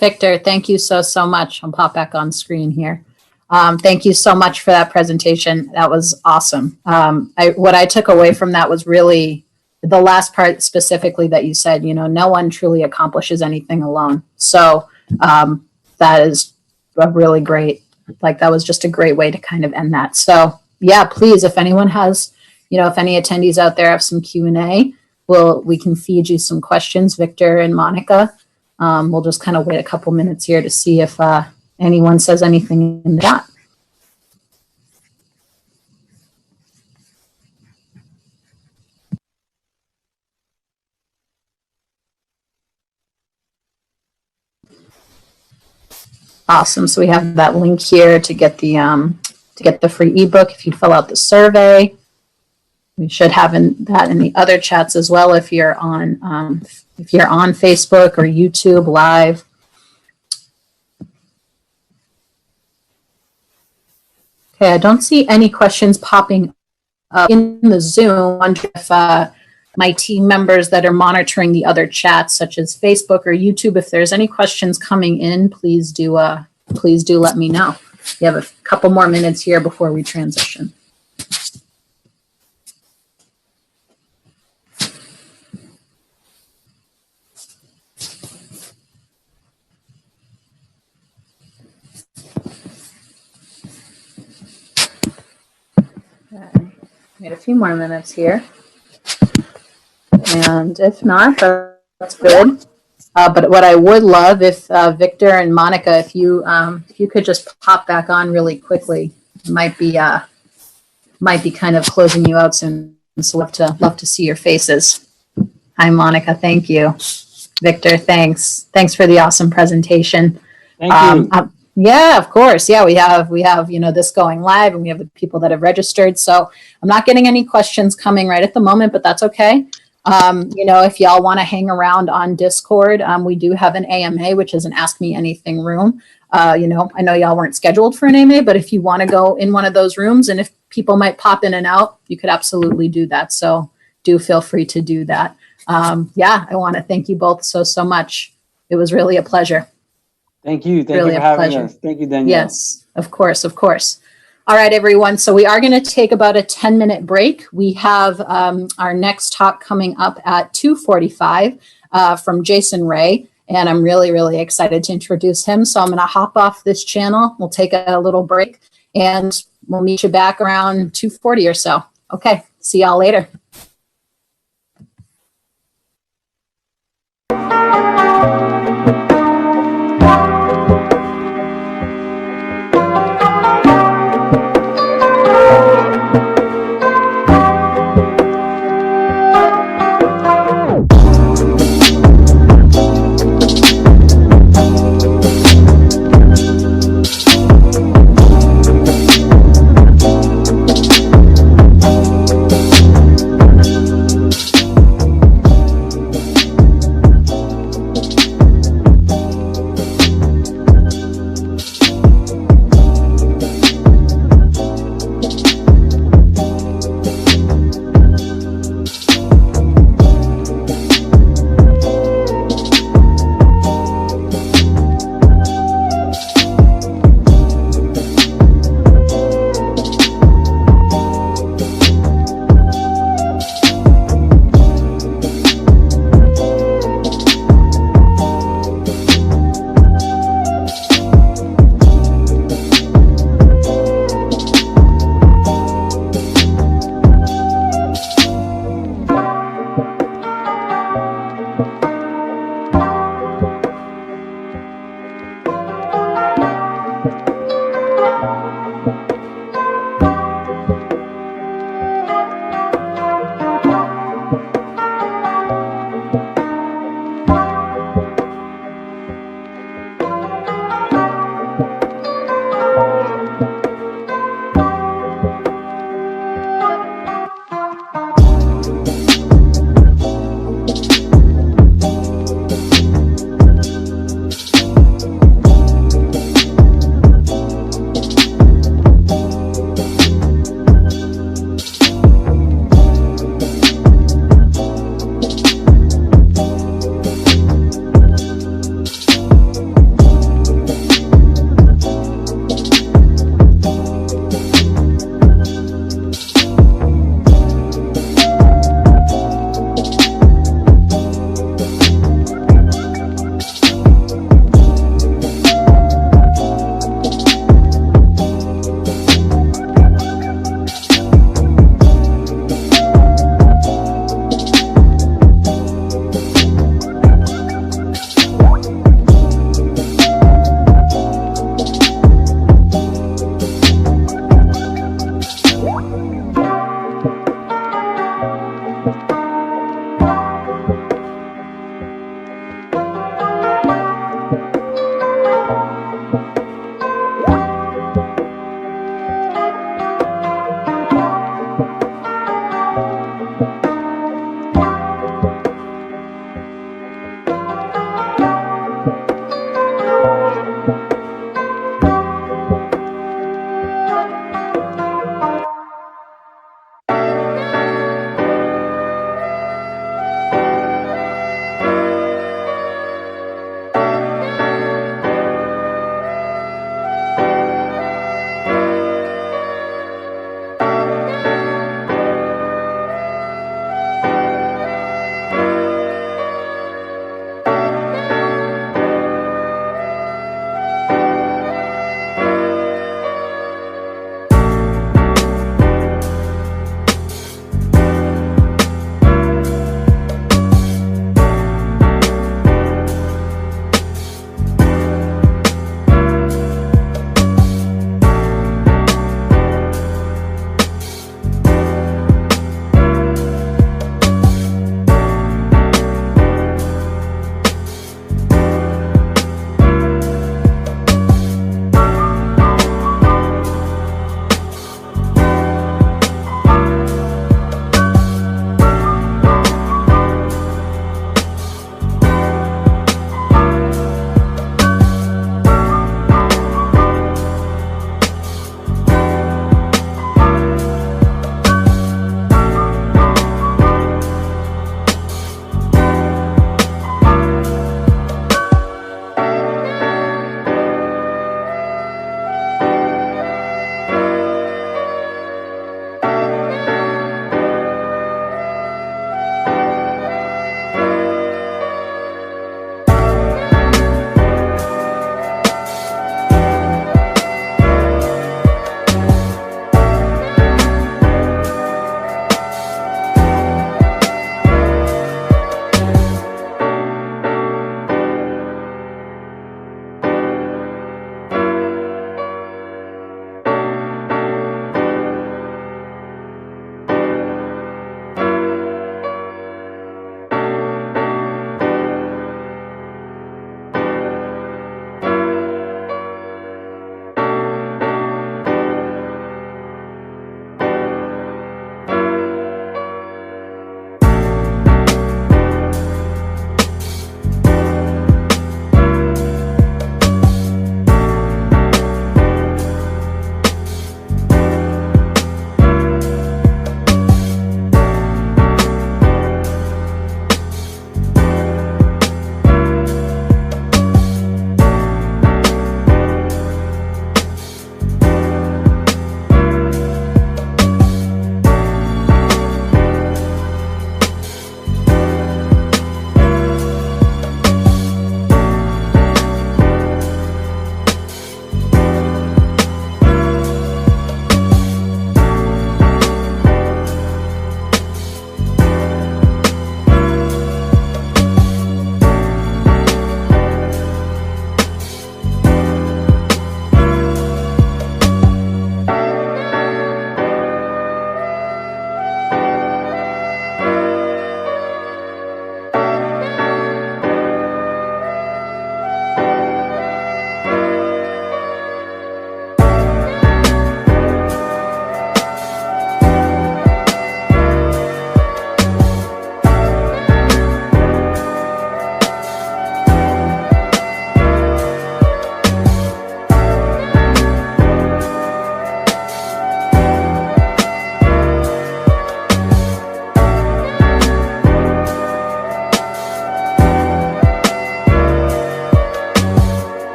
Victor, thank you so much. I'll pop back on screen here. Thank you so much for that presentation. That was awesome. What I took away from that was really the last part specifically that you said, you know, no one truly accomplishes anything alone. So that is a really great, like, that was just a great way to kind of end that. So yeah, please, if anyone has, you know, if any attendees out there have some Q&A, we can feed you some questions, Victor and Monica. We'll just kind of wait a couple minutes here to see if anyone says anything in the chat. Awesome. So we have that link here to get the free ebook if you fill out the survey. We should have that in the other chats as well if you're on Facebook or YouTube Live. Okay, I don't see any questions popping up in the Zoom. I wonder if my team members that are monitoring the other chats, such as Facebook or YouTube, if there's any questions coming in, please do let me know. We have a couple more minutes here before we transition. We had a few more minutes here. And if not, that's good. But what I would love if Victor and Monica, if you could just pop back on really quickly, it might be kind of closing you out soon. So love to see your faces. Hi, Monica. Thank you. Victor, thanks. Thanks for the awesome presentation. Thank you. Yeah, of course. Yeah, we have, you know, this going live and we have the people that have registered. So I'm not getting any questions coming right at the moment, but that's okay. You know, if y'all want to hang around on Discord, we do have an AMA, which is an Ask Me Anything room. You know, I know y'all weren't scheduled for an AMA, but if you want to go in one of those rooms and if people might pop in and out, you could absolutely do that. So do feel free to do that. Yeah, I want to thank you both so much. It was really a pleasure. Thank you. Thank really you for having us. Thank you, Danielle. Yes, of course. All right, everyone. So we are going to take about a 10-minute break. We have our next talk coming up at 2:45 from Jason Ray, and I'm really, really excited to introduce him. So I'm going to hop off this channel. We'll take a little break, and we'll meet you back around 2:40 or so. Okay, see y'all later.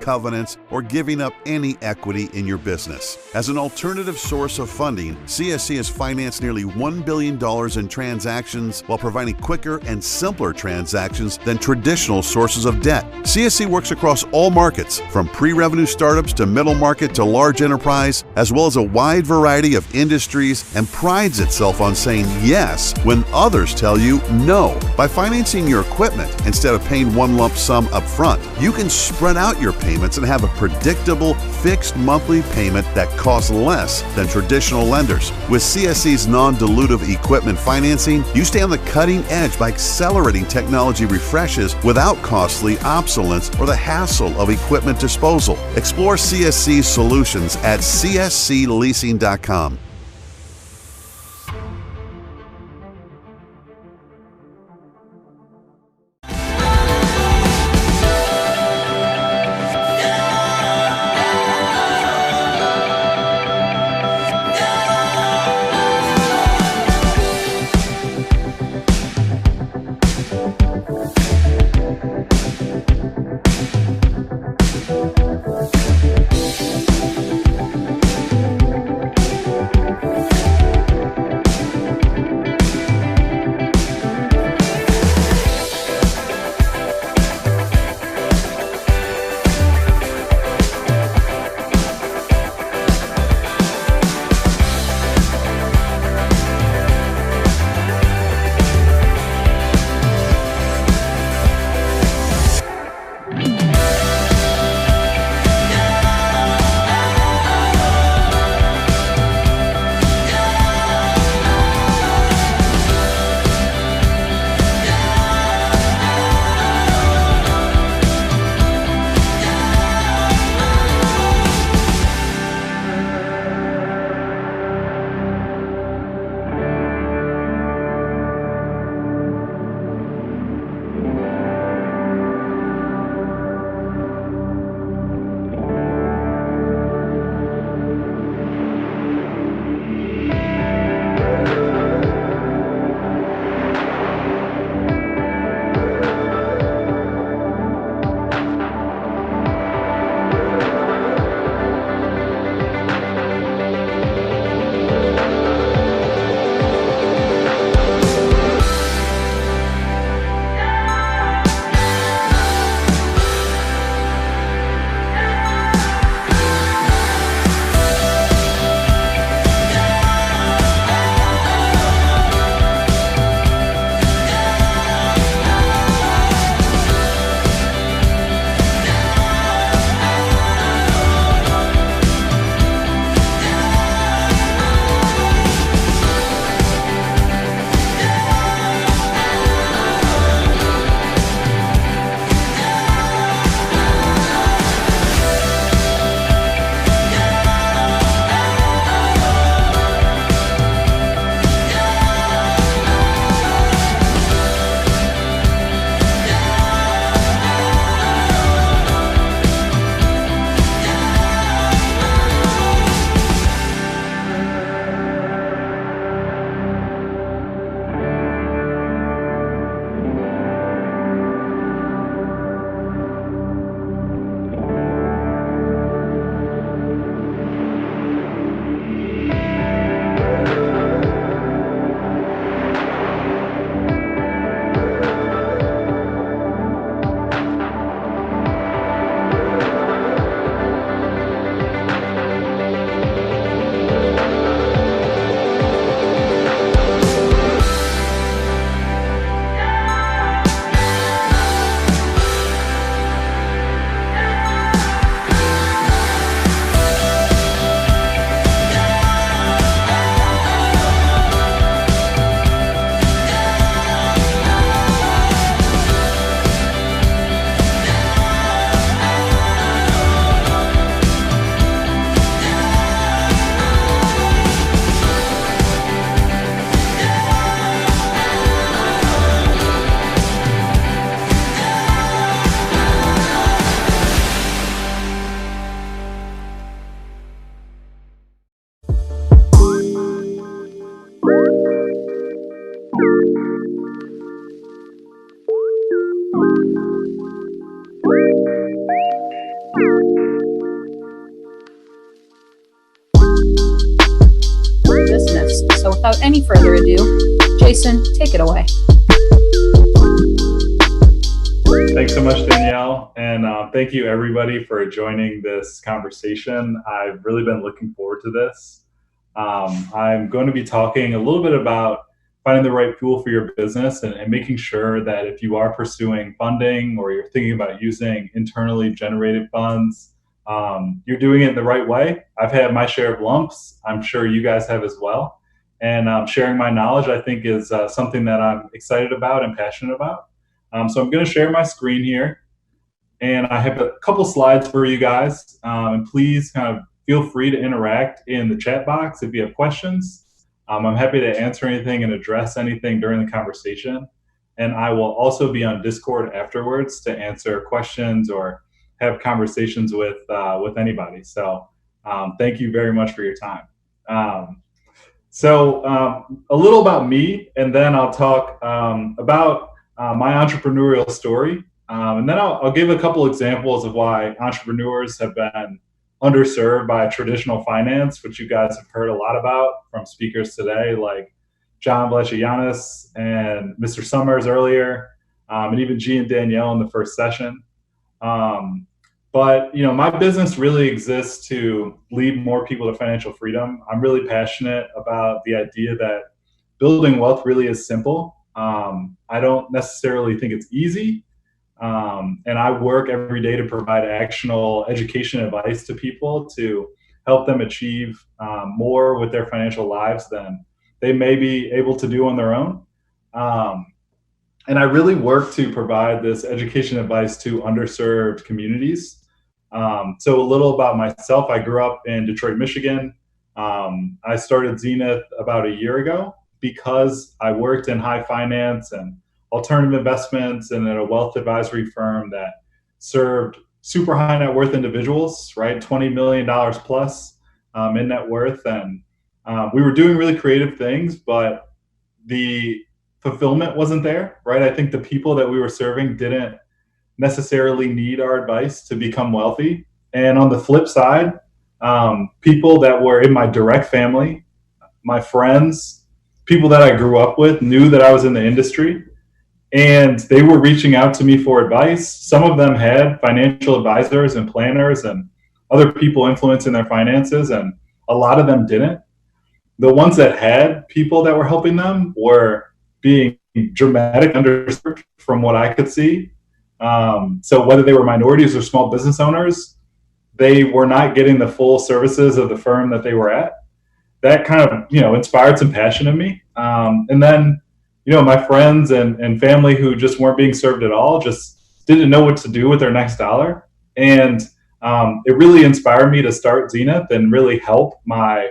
covenants, or giving up any equity in your business. As an alternative source of funding, CSC has financed nearly $1 billion in transactions while providing quicker and simpler transactions than traditional sources of debt. CSC works across all markets, from pre-revenue startups to middle market to large enterprise, as well as a wide variety of industries, and prides itself on saying yes when others tell you no. By financing your equipment instead of paying one lump sum up front, you can spread out your payments and have a predictable, fixed monthly payment that costs less than traditional lenders. With CSC's non-dilutive equipment financing, you stay on the cutting edge by accelerating technology refreshes without costly obsolescence or the hassle of equipment disposal. Explore CSC's solutions at cscleasing.com. So without any further ado, Jason, take it away. Thanks so much, Danielle. And thank you, everybody, for joining this conversation. I've really been looking forward to this. I'm going to be talking a little bit about finding the right fuel for your business and making sure that if you are pursuing funding or you're thinking about using internally generated funds, you're doing it the right way. I've had my share of lumps. I'm sure you guys have as well. And sharing my knowledge, I think, is something that I'm excited about and passionate about. So I'm going to share my screen here. And I have a couple slides for you guys. And please kind of feel free to interact in the chat box if you have questions. I'm happy to answer anything and address anything during the conversation. And I will also be on Discord afterwards to answer questions or have conversations with anybody. So thank you very much for your time. So a little about me, and then I'll talk about my entrepreneurial story. And then I'll give a couple examples of why entrepreneurs have been underserved by traditional finance, which you guys have heard a lot about from speakers today, like John Vlachianis and Mr. Summers earlier, and even G and Danielle in the first session. But my business really exists to lead more people to financial freedom. I'm really passionate about the idea that building wealth really is simple. I don't necessarily think it's easy. And I work every day to provide actionable education advice to people to help them achieve more with their financial lives than they may be able to do on their own. And I really work to provide this education advice to underserved communities. So a little about myself. I grew up in Detroit, Michigan. I started Zenith about a year ago because I worked in high finance and alternative investments and at a wealth advisory firm that served super high net worth individuals, right? $20 million plus in net worth. And we were doing really creative things, but the fulfillment wasn't there, right? I think the people that we were serving didn't necessarily need our advice to become wealthy. And on the flip side, people that were in my direct family, my friends, people that I grew up with knew that I was in the industry. And they were reaching out to me for advice. Some of them had financial advisors and planners and other people influencing their finances, and a lot of them didn't. The ones that had people that were helping them were being dramatically underserved from what I could see. So whether they were minorities or small business owners, they were not getting the full services of the firm that they were at. That kind of, inspired some passion in me. And then my friends and family who just weren't being served at all just didn't know what to do with their next dollar. And it really inspired me to start Zenith and really help my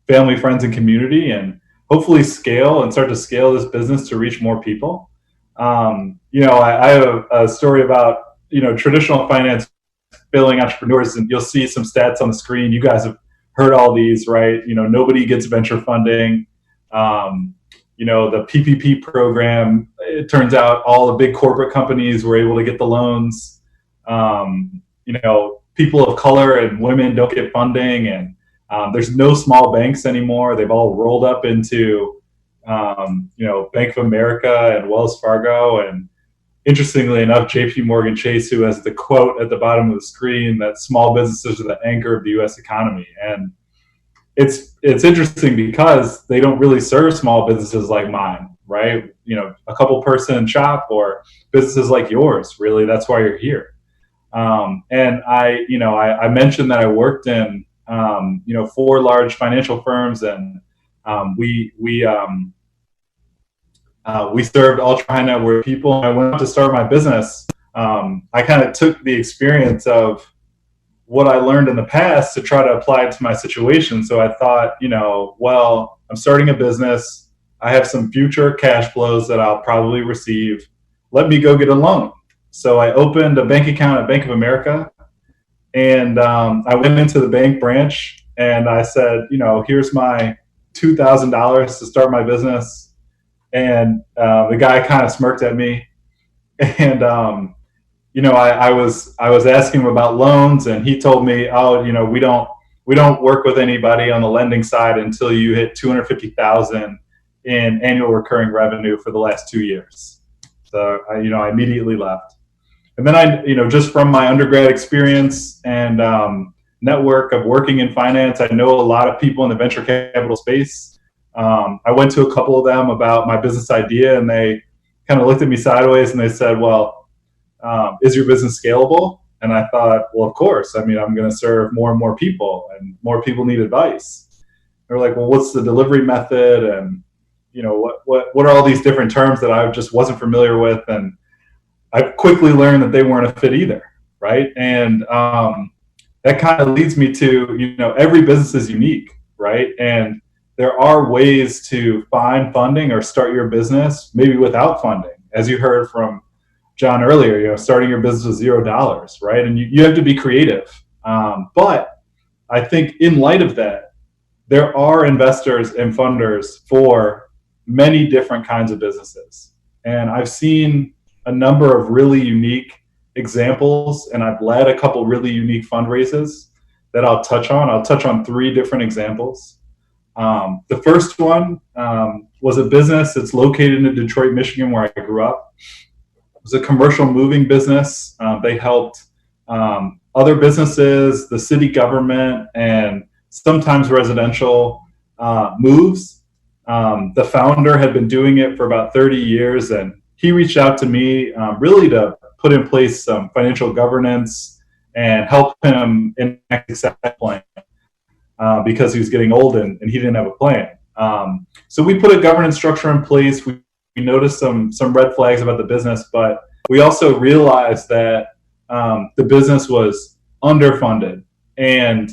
family, friends, and community and hopefully scale and start to scale this business to reach more people. I have a story about, traditional finance failing entrepreneurs, and you'll see some stats on the screen. You guys have heard all these, right? Nobody gets venture funding. The PPP program, it turns out all the big corporate companies were able to get the loans. People of color and women don't get funding, and there's no small banks anymore. They've all rolled up into, Bank of America and Wells Fargo. And interestingly enough, JP Morgan Chase, who has the quote at the bottom of the screen that small businesses are the anchor of the U.S. economy. And it's interesting because they don't really serve small businesses like mine, right? A couple person shop or businesses like yours, really, that's why you're here. And I mentioned that I worked in, 4 large financial firms, and we served ultra high net worth people. I went out to start my business. I kind of took the experience of what I learned in the past to try to apply it to my situation. So I thought, I'm starting a business. I have some future cash flows that I'll probably receive. Let me go get a loan. So I opened a bank account at Bank of America, and I went into the bank branch and I said, here's my $2,000 to start my business. And the guy kind of smirked at me, and I was asking him about loans, and he told me, we don't we don't work with anybody on the lending side until you hit 250,000 in annual recurring revenue for the last 2 years. So I immediately left. And then just from my undergrad experience and network of working in finance, I know a lot of people in the venture capital space. I went to a couple of them about my business idea, and they kind of looked at me sideways and they said, well, is your business scalable? And I thought, well, of course. I mean, I'm going to serve more and more people, and more people need advice. They're like, well, what's the delivery method? And, what are all these different terms that I just wasn't familiar with? And I quickly learned that they weren't a fit either, right? And that kind of leads me to, every business is unique, right? And there are ways to find funding or start your business maybe without funding. As you heard from John earlier, starting your business with $0, right? And you have to be creative. But I think in light of that, there are investors and funders for many different kinds of businesses. And I've seen a number of really unique examples, and I've led a couple really unique fundraisers that I'll touch on. I'll touch on 3 different examples. The first one was a business that's located in Detroit, Michigan, where I grew up. It was a commercial moving business. They helped other businesses, the city government, and sometimes residential moves. The founder had been doing it for about 30 years, and he reached out to me really to put in place some financial governance and help him enact a success plan because he was getting old and he didn't have a plan. So we put a governance structure in place. We noticed some red flags about the business, but we also realized that the business was underfunded, and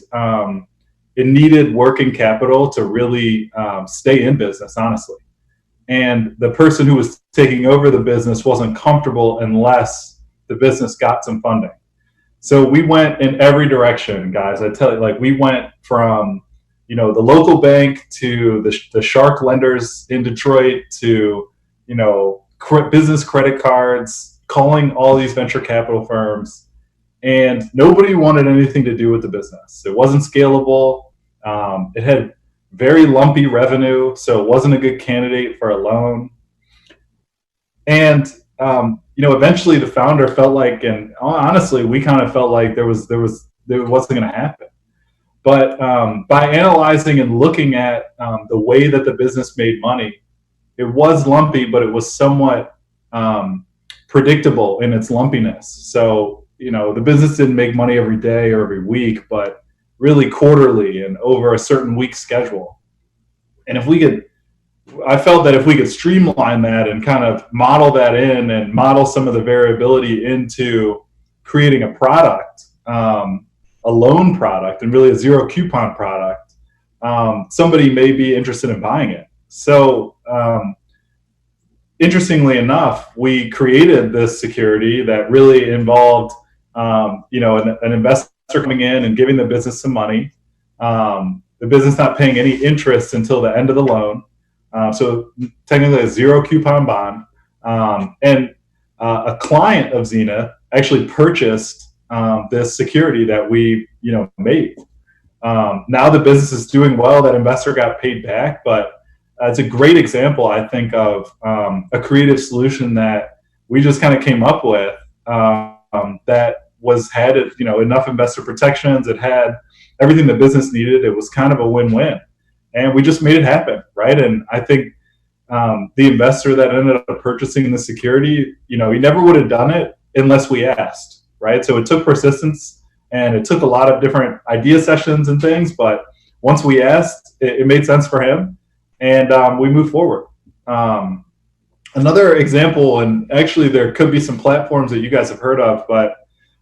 it needed working capital to really stay in business, honestly. And the person who was taking over the business wasn't comfortable unless the business got some funding. So we went in every direction, guys. I tell you, we went from, the local bank to the shark lenders in Detroit to, business credit cards, calling all these venture capital firms, and nobody wanted anything to do with the business. It wasn't scalable. It had very lumpy revenue, so it wasn't a good candidate for a loan. And eventually the founder felt like, and honestly, we kind of felt like it wasn't going to happen. But by analyzing and looking at the way that the business made money, it was lumpy, but it was somewhat predictable in its lumpiness. So the business didn't make money every day or every week, but really quarterly and over a certain week schedule. And I felt that if we could streamline that and kind of model that in and model some of the variability into creating a product, a loan product, and really a zero coupon product, somebody may be interested in buying it. So interestingly enough, we created this security that really involved an investor coming in and giving the business some money, the business not paying any interest until the end of the loan. So technically a zero coupon bond. And a client of Zenith actually purchased this security that we made. Now the business is doing well. That investor got paid back, but it's a great example, I think, of a creative solution that we just kind of came up with that had enough investor protections. It had everything the business needed. It was kind of a win-win, and we just made it happen, right? And I think the investor that ended up purchasing the security, he never would have done it unless we asked, right? So it took persistence, and it took a lot of different idea sessions and things, but once we asked, it made sense for him, and we moved forward. Another example, and actually there could be some platforms that you guys have heard of, but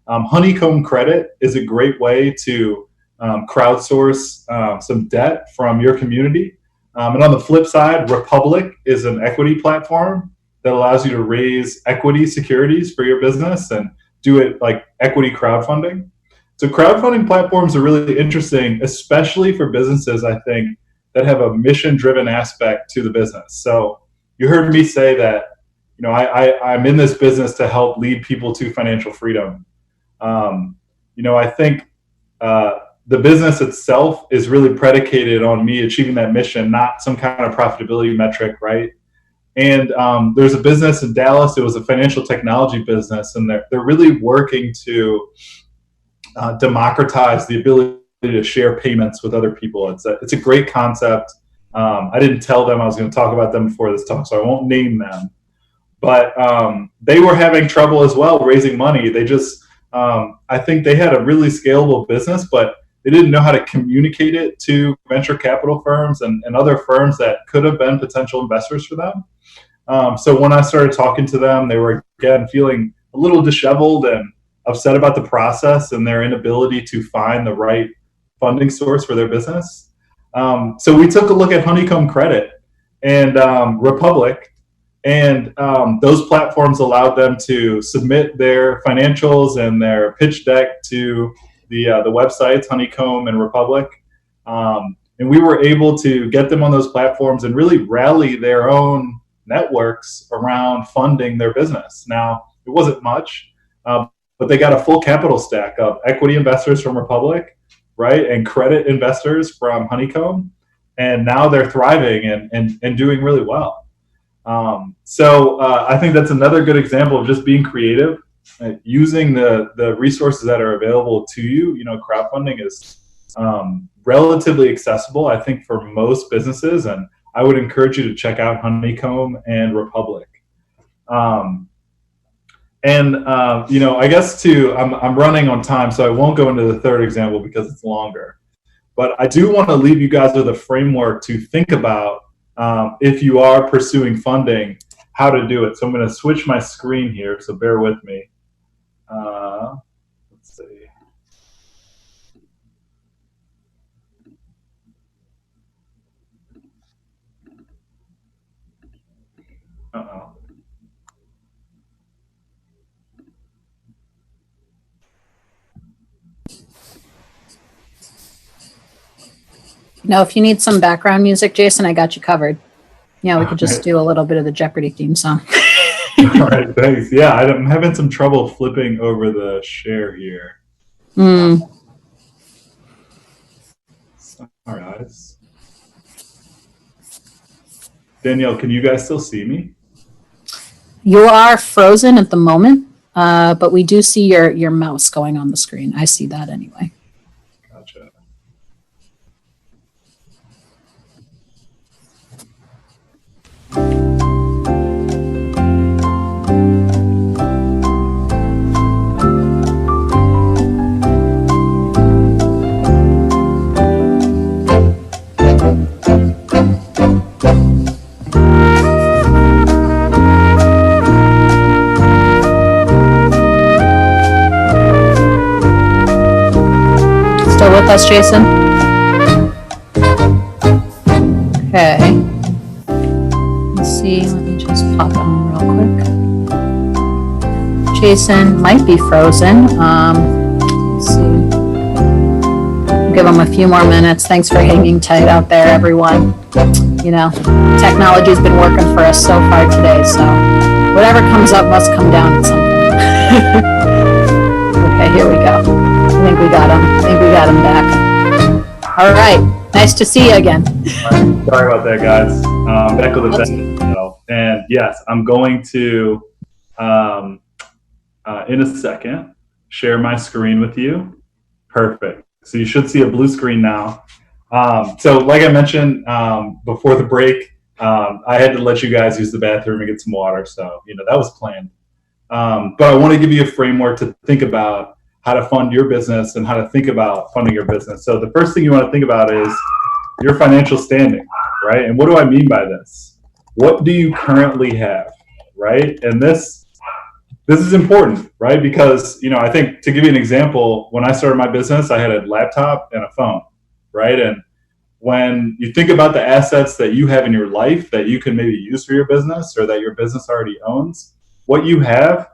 Honeycomb Credit is a great way to crowdsource some debt from your community. And on the flip side, Republic is an equity platform that allows you to raise equity securities for your business and do it like equity crowdfunding. So crowdfunding platforms are really interesting, especially for businesses, I think, that have a mission-driven aspect to the business. So you heard me say that, I'm in this business to help lead people to financial freedom. I think the business itself is really predicated on me achieving that mission, not some kind of profitability metric, right? And there's a business in Dallas. It was a financial technology business, and they're really working to democratize the ability to share payments with other people. It's a great concept. I didn't tell them I was going to talk about them before this talk, so I won't name them. But they were having trouble as well raising money. They just, I think they had a really scalable business, but they didn't know how to communicate it to venture capital firms and other firms that could have been potential investors for them. So when I started talking to them, they were, again, feeling a little disheveled and upset about the process and their inability to find the right funding source for their business. So we took a look at Honeycomb Credit and Republic, and those platforms allowed them to submit their financials and their pitch deck to the websites, Honeycomb and Republic. And we were able to get them on those platforms and really rally their own networks around funding their business. Now, it wasn't much, but they got a full capital stack of equity investors from Republic, right, and credit investors from Honeycomb, and now they're thriving and doing really well. So I think that's another good example of just being creative, using the resources that are available to you. You know, crowdfunding is relatively accessible, I think, for most businesses, and I would encourage you to check out Honeycomb and Republic. You know, I guess I'm running on time, so I won't go into the third example because it's longer. But I do want to leave you guys with a framework to think about if you are pursuing funding, how to do it. So I'm going to switch my screen here, so bear with me. Let's see. Uh-oh. Now, if you need some background music, Jason, I got you covered. Yeah, we could just do a little bit of the Jeopardy theme song. All right, thanks. Yeah, I'm having some trouble flipping over the share here. Mm. All right. Danielle, can you guys still see me? You are frozen at the moment, but we do see your mouse going on the screen. I see that anyway. Gotcha. Still with us, Jason? Okay. Let's see. Let me just pop on real quick. Jason might be frozen. Let's see. Give him a few more minutes. Thanks for hanging tight out there, everyone. You know, technology's been working for us so far today, so whatever comes up must come down at some point. Okay, here we go. I think we got him back. All right. Nice to see you again. Sorry about that, guys. Back with the best. And yes, I'm going to, in a second, share my screen with you. Perfect. So you should see a blue screen now. So like I mentioned before the break, I had to let you guys use the bathroom and get some water. So, you know, that was planned. But I want to give you a framework to think about how to fund your business and how to think about funding your business. So the first thing you want to think about is your financial standing, right? And what do I mean by this? What do you currently have, right? And this is important, right? Because, you know, I think, to give you an example, when I started my business, I had a laptop and a phone, right? And when you think about the assets that you have in your life that you can maybe use for your business or that your business already owns, what you have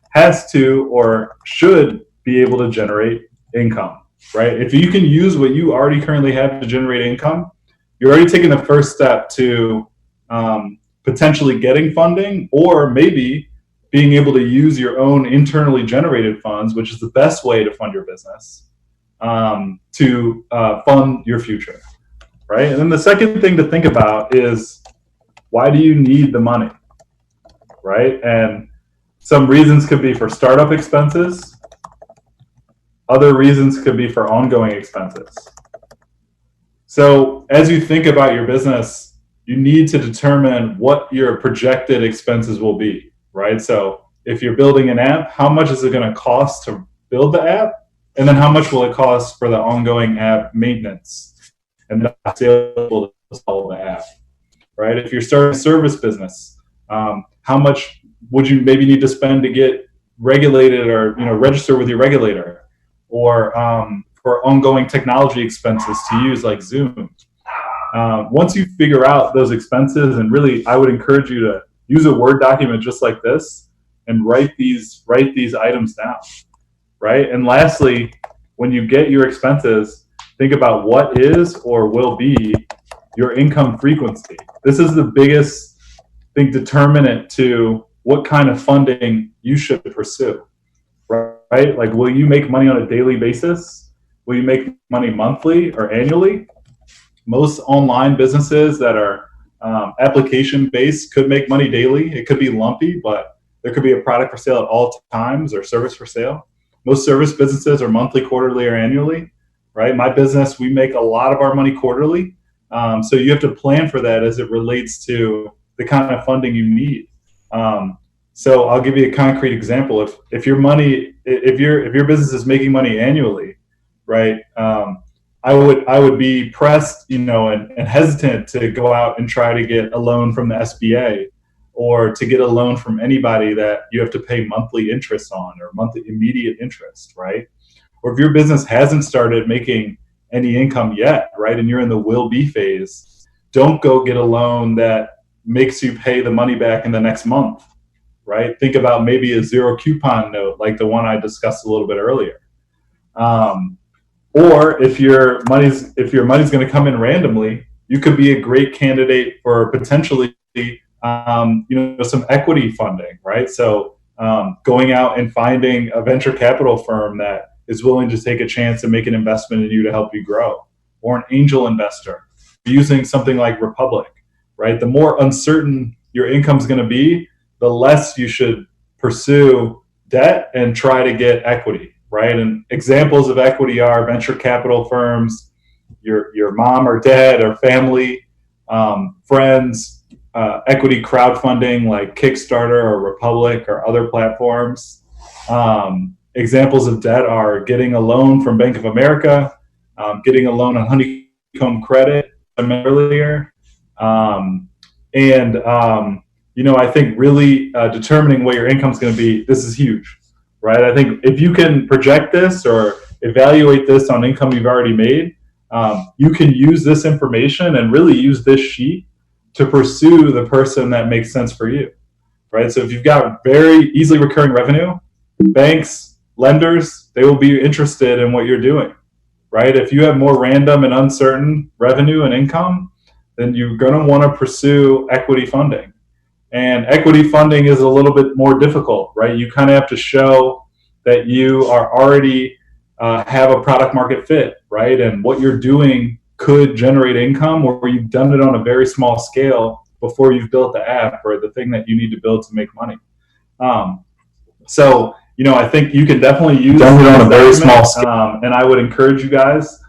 has to or should be able to generate income, right? If you can use what you already currently have to generate income, you're already taking the first step to potentially getting funding, or maybe being able to use your own internally generated funds, which is the best way to fund your business, to fund your future, right? And then the second thing to think about is, why do you need the money, right? And some reasons could be for startup expenses. Other reasons could be for ongoing expenses. So as you think about your business, you need to determine what your projected expenses will be, right? So if you're building an app, how much is it going to cost to build the app? And then how much will it cost for the ongoing app maintenance and the sale to install the app, right? If you're starting a service business, how much would you maybe need to spend to get regulated or register with your regulator, or for ongoing technology expenses to use like Zoom? Once you figure out those expenses, and really I would encourage you to use a Word document just like this and write these items down, right? And lastly, when you get your expenses, think about what is or will be your income frequency. This is the biggest thing, determinant to what kind of funding you should pursue, right? Like, will you make money on a daily basis? Will you make money monthly or annually? Most online businesses that are application-based could make money daily. It could be lumpy, but there could be a product for sale at all times or service for sale. Most service businesses are monthly, quarterly, or annually, right? My business, we make a lot of our money quarterly. So you have to plan for that as it relates to the kind of funding you need. So I'll give you a concrete example. If your business is making money annually, right? I would be pressed, and hesitant to go out and try to get a loan from the SBA, or to get a loan from anybody that you have to pay monthly interest on, or monthly immediate interest, right? Or if your business hasn't started making any income yet, right, and you're in the will be phase, don't go get a loan that makes you pay the money back in the next month, right? Think about maybe a zero coupon note like the one I discussed a little bit earlier. Or if your money's going to come in randomly, you could be a great candidate for potentially some equity funding, right? So going out and finding a venture capital firm that is willing to take a chance and make an investment in you to help you grow, or an angel investor using something like Republic, right? The more uncertain your income's going to be, the less you should pursue debt and try to get equity, right? And examples of equity are venture capital firms, your mom or dad or family, friends, equity crowdfunding like Kickstarter or Republic or other platforms. Examples of debt are getting a loan from Bank of America, getting a loan on Honeycomb Credit earlier, I think really determining what your income's going to be, this is huge, right? I think if you can project this or evaluate this on income you've already made, you can use this information and really use this sheet to pursue the person that makes sense for you, right? So if you've got very easily recurring revenue, banks, lenders, they will be interested in what you're doing, right? If you have more random and uncertain revenue and income, then you're going to want to pursue equity funding. And equity funding is a little bit more difficult, right? You kind of have to show that you are already have a product market fit, right? And what you're doing could generate income, or you've done it on a very small scale before you've built the app or the thing that you need to build to make money. I think you can definitely use it on a very small scale. And I would encourage you guys,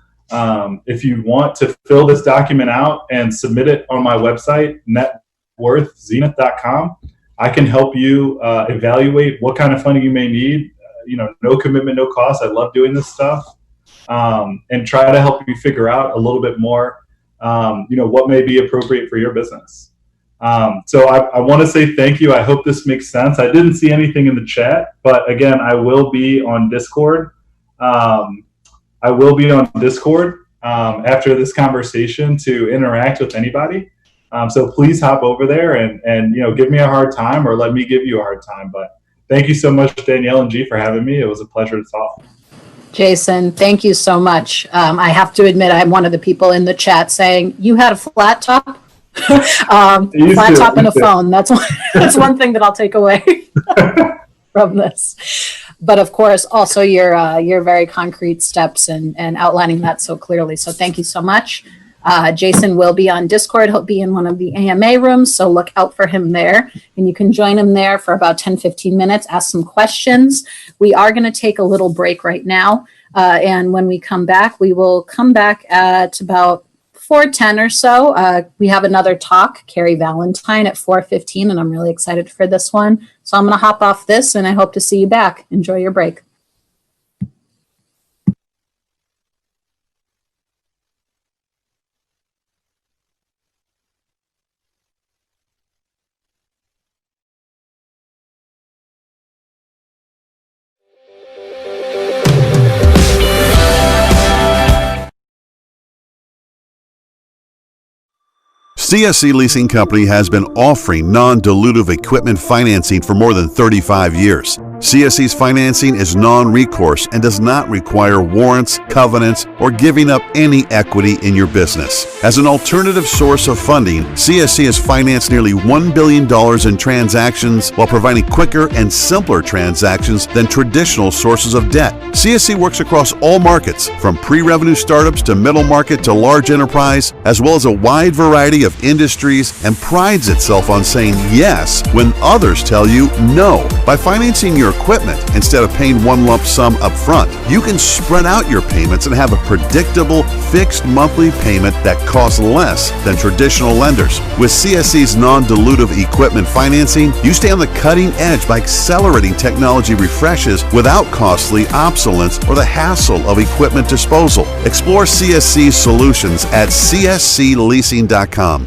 if you want to fill this document out and submit it on my website, networthzenith.com, I can help you evaluate what kind of funding you may need. No commitment, no cost. I love doing this stuff. And try to help you figure out a little bit more, what may be appropriate for your business. So I want to say thank you. I hope this makes sense. I didn't see anything in the chat, but again, I will be on Discord. After this conversation to interact with anybody. So please hop over there and give me a hard time, or let me give you a hard time. But thank you so much, Danielle and G, for having me. It was a pleasure to talk. Jason, thank you so much. I have to admit, I'm one of the people in the chat saying you had a flat top. Flat top and a phone. That's one thing that I'll take away from this. but of course also your very concrete steps and outlining that so clearly. So thank you so much. Jason will be on Discord. He'll be in one of the AMA rooms, so look out for him there. And you can join him there for about 10-15 minutes, ask some questions. We are going to take a little break right now. And when we come back, we will come back at about 4:10 or so. We have another talk, Carrie Valentine, at 4:15, and I'm really excited for this one. So I'm going to hop off this, and I hope to see you back. Enjoy your break. CSC Leasing Company has been offering non-dilutive equipment financing for more than 35 years. CSC's financing is non-recourse and does not require warrants, covenants, or giving up any equity in your business. As an alternative source of funding, CSC has financed nearly $1 billion in transactions while providing quicker and simpler transactions than traditional sources of debt. CSC works across all markets, from pre-revenue startups to middle market to large enterprise, as well as a wide variety of industries, and prides itself on saying yes when others tell you no. By financing your equipment instead of paying one lump sum up front, you can spread out your payments and have a predictable, fixed monthly payment that costs less than traditional lenders. With CSC's non-dilutive equipment financing, you stay on the cutting edge by accelerating technology refreshes without costly obsolescence or the hassle of equipment disposal. Explore CSC's solutions at cscleasing.com.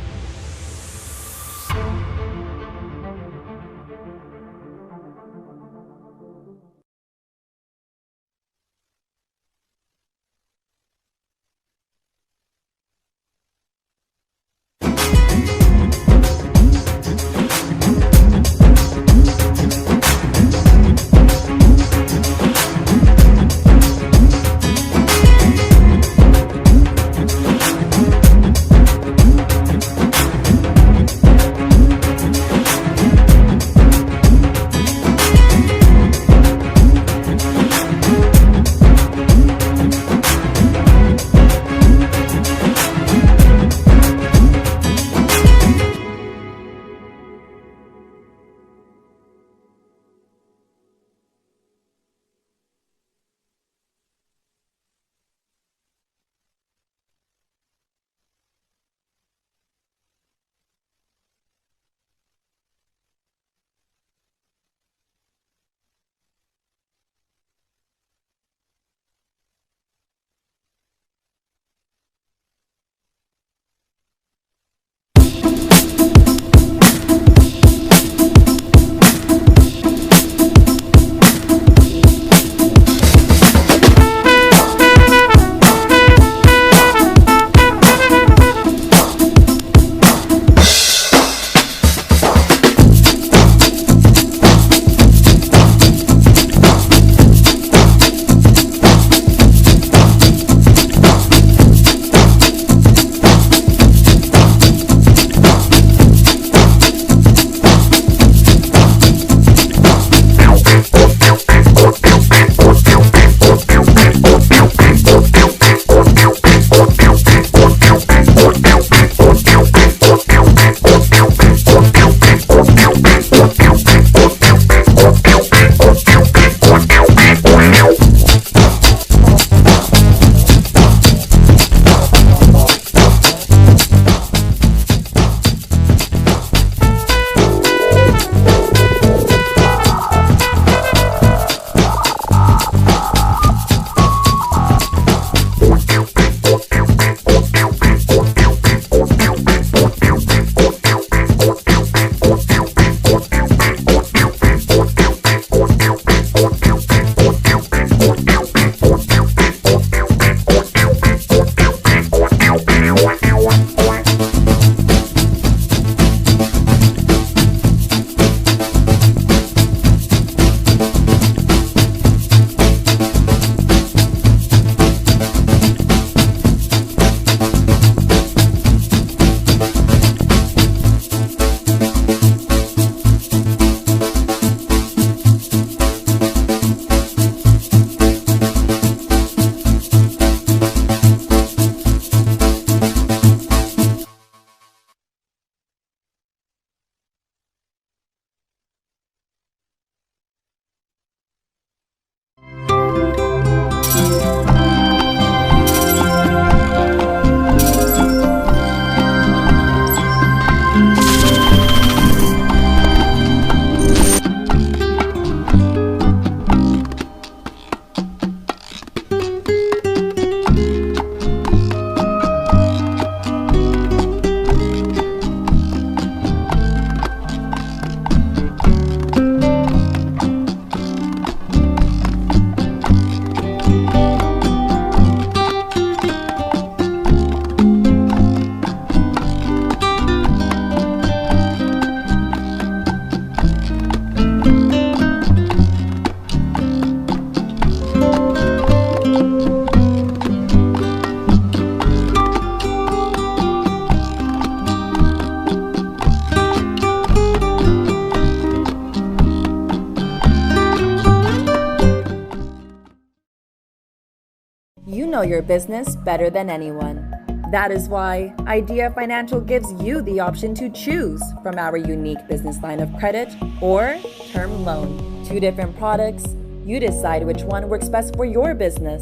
know your business better than anyone. That is why Idea Financial gives you the option to choose from our unique business line of credit or term loan. 2 different products. You decide which one works best for your business.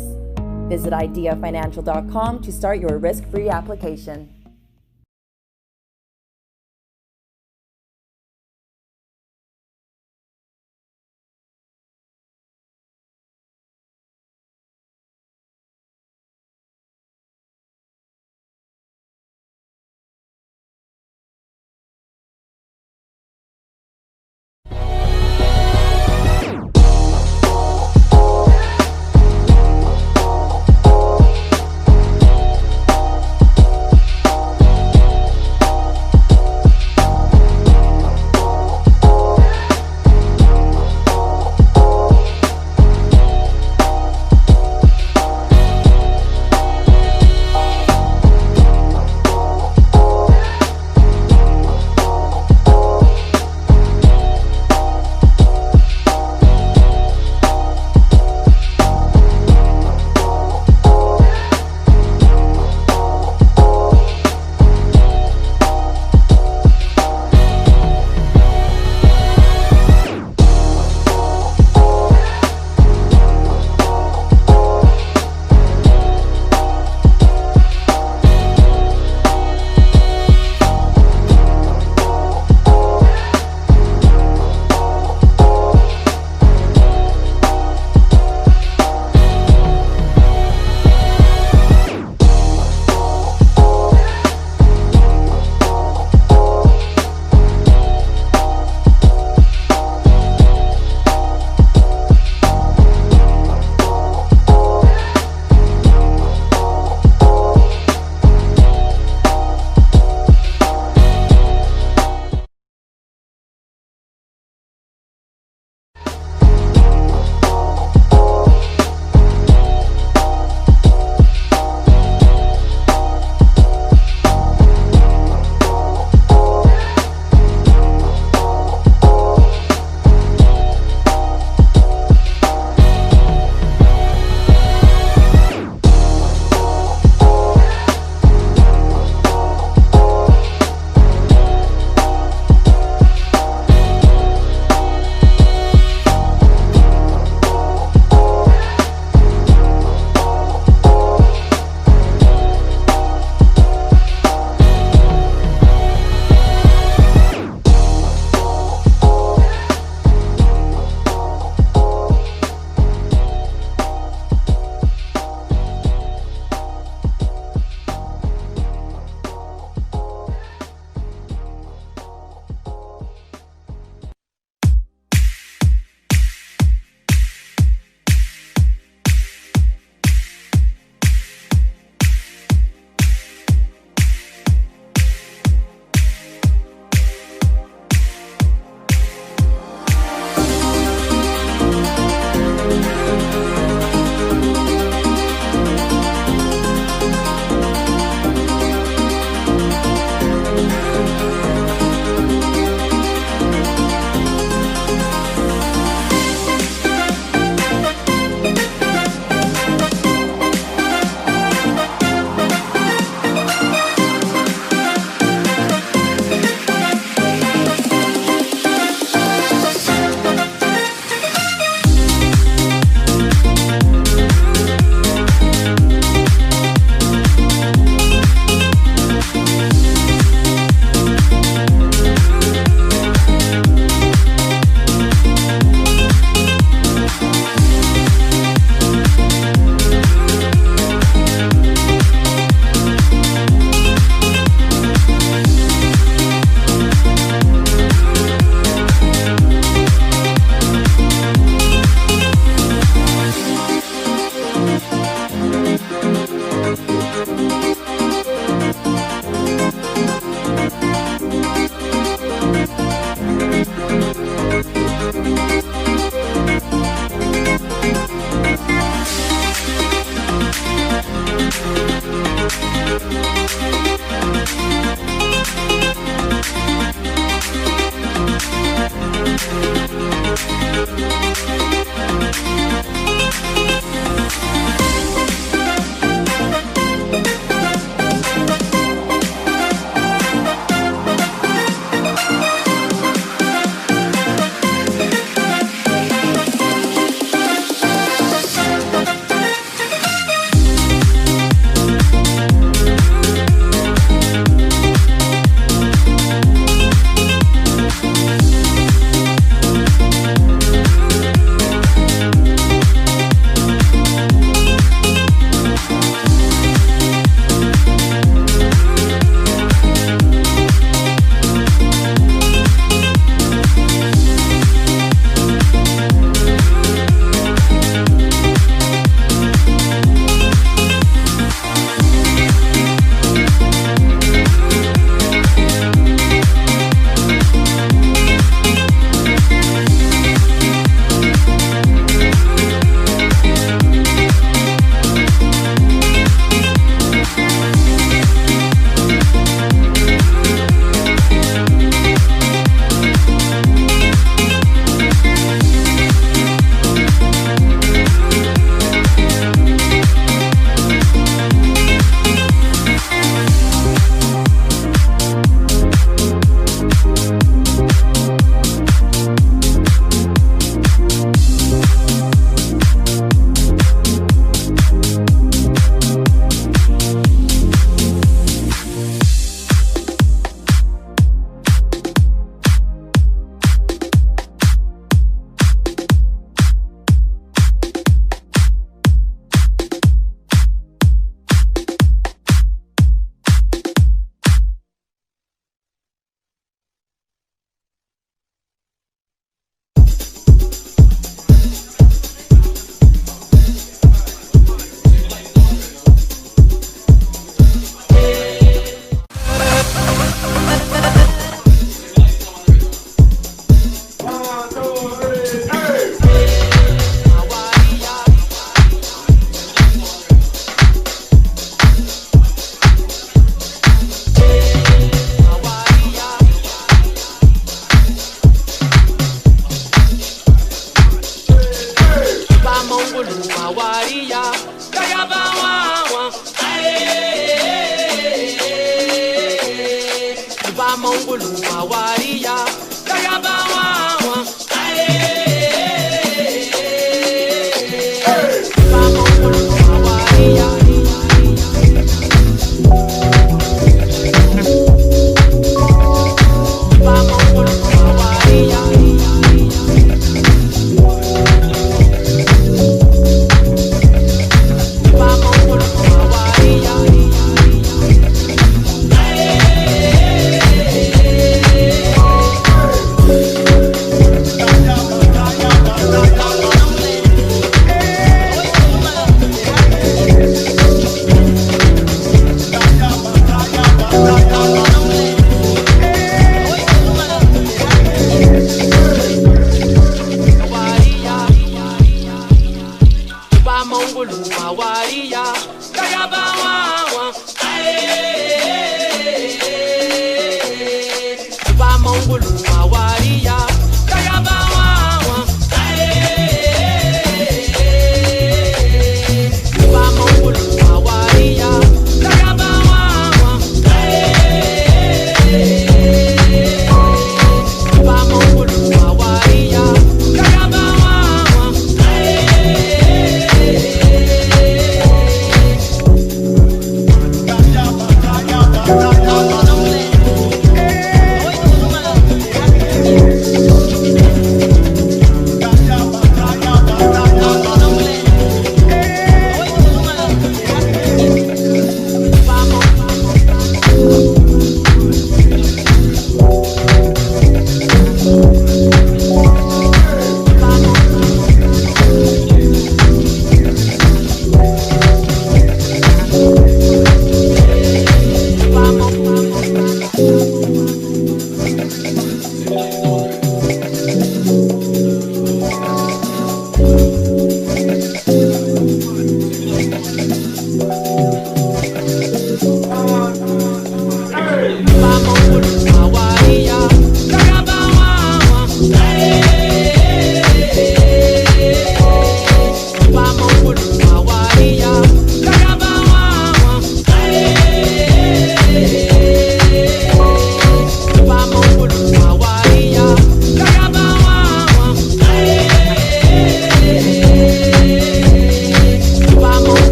Visit ideafinancial.com to start your risk-free application.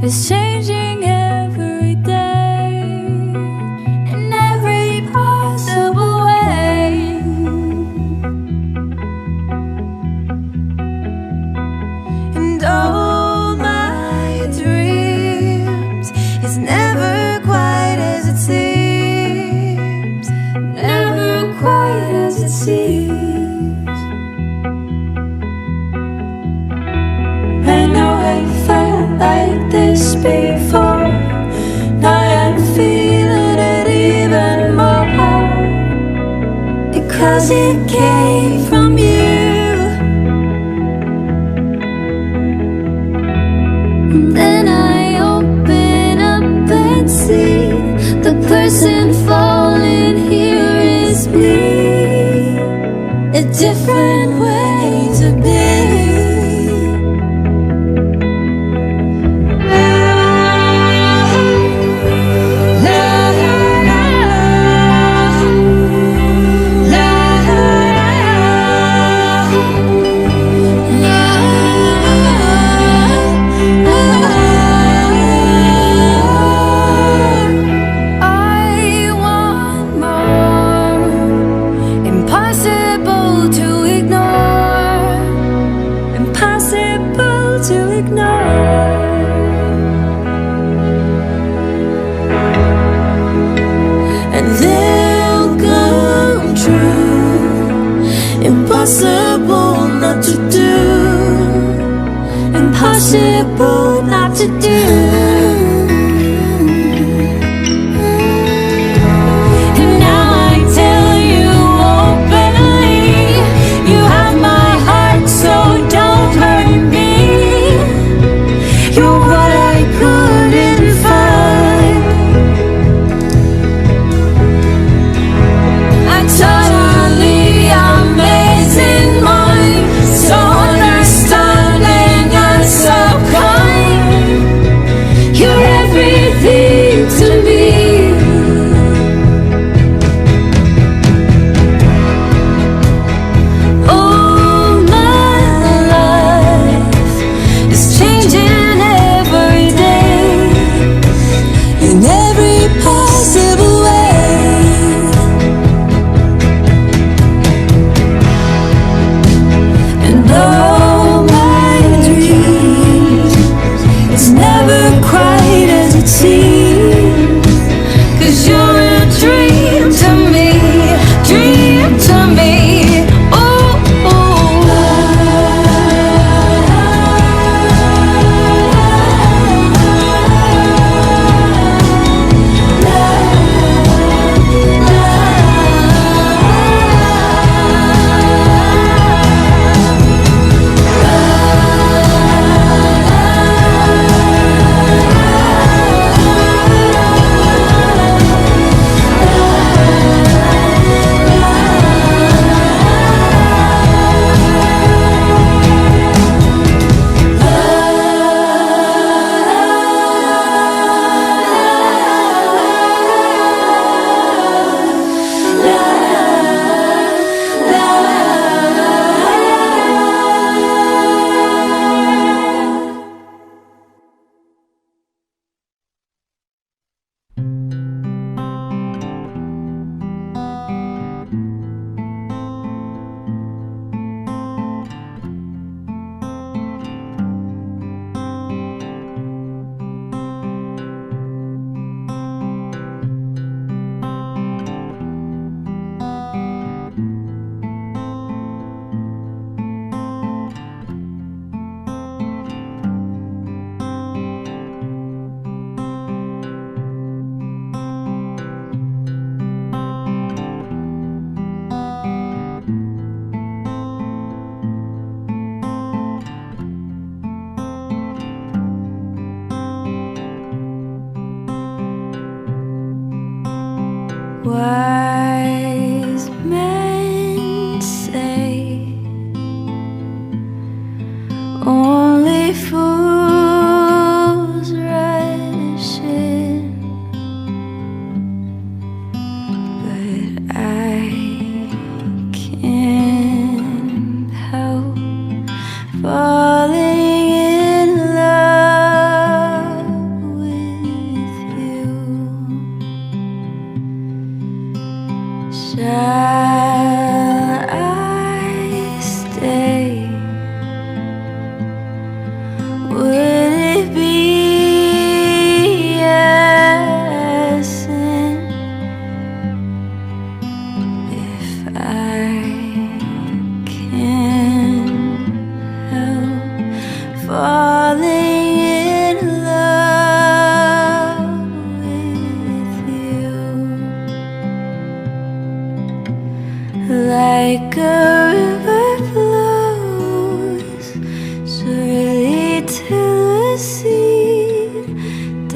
is changing every day in every possible way. And all my dreams is never quite as it seems, never quite as it seems. I know I felt like this before, now I'm feeling it even more, because it came from you. And then I open up and see the person falling here is me, a different way to be. I want more, impossible to ignore, impossible to ignore. And they'll come true, impossible not to do, impossible not to do. And now I tell you openly, you have my heart, so don't hurt me. You're what I couldn't find. A totally amazing mind, so understanding and so kind. You're everything to me. Oh, my life is changing every day in every possible way. And all my dreams, it's never quite as it seems, 'cause you're a dream to me, dream to me. Oh, wise men say only fools rush in, but I can't help falling in love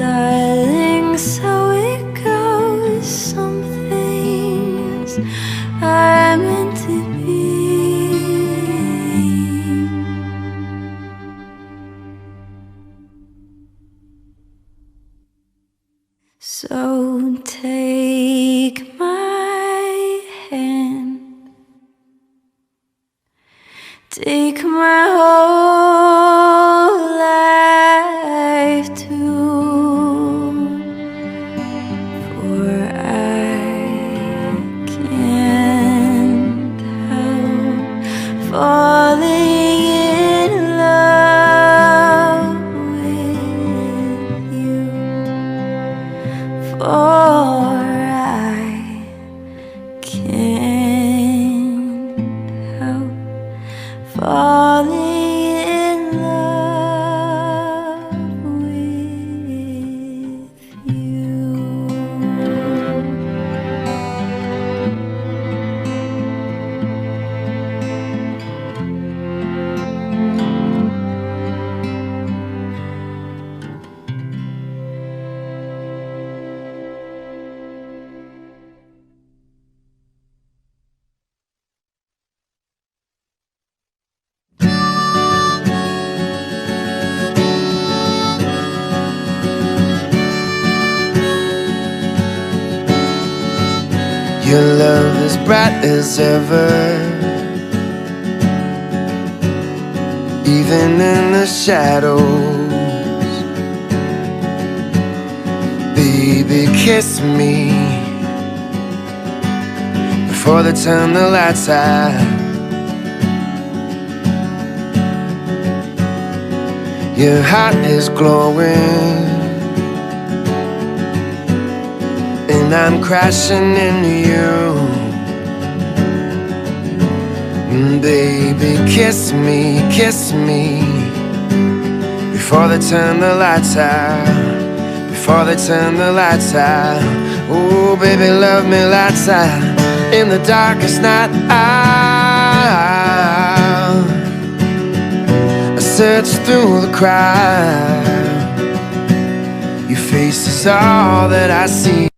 darling, so it goes. Some things are meant to be. So take my hand, take my whole life too, for I can't help falling in love with you, for I can't help falling in love with you. Your love is bright as ever, even in the shadows. Baby, kiss me before they turn the lights out. Your heart is glowing, and I'm crashing into you. Baby, kiss me before they turn the lights out, before they turn the lights out. Oh, baby, love me lights out in the darkest night hour. I search through the crowd, your face is all that I see.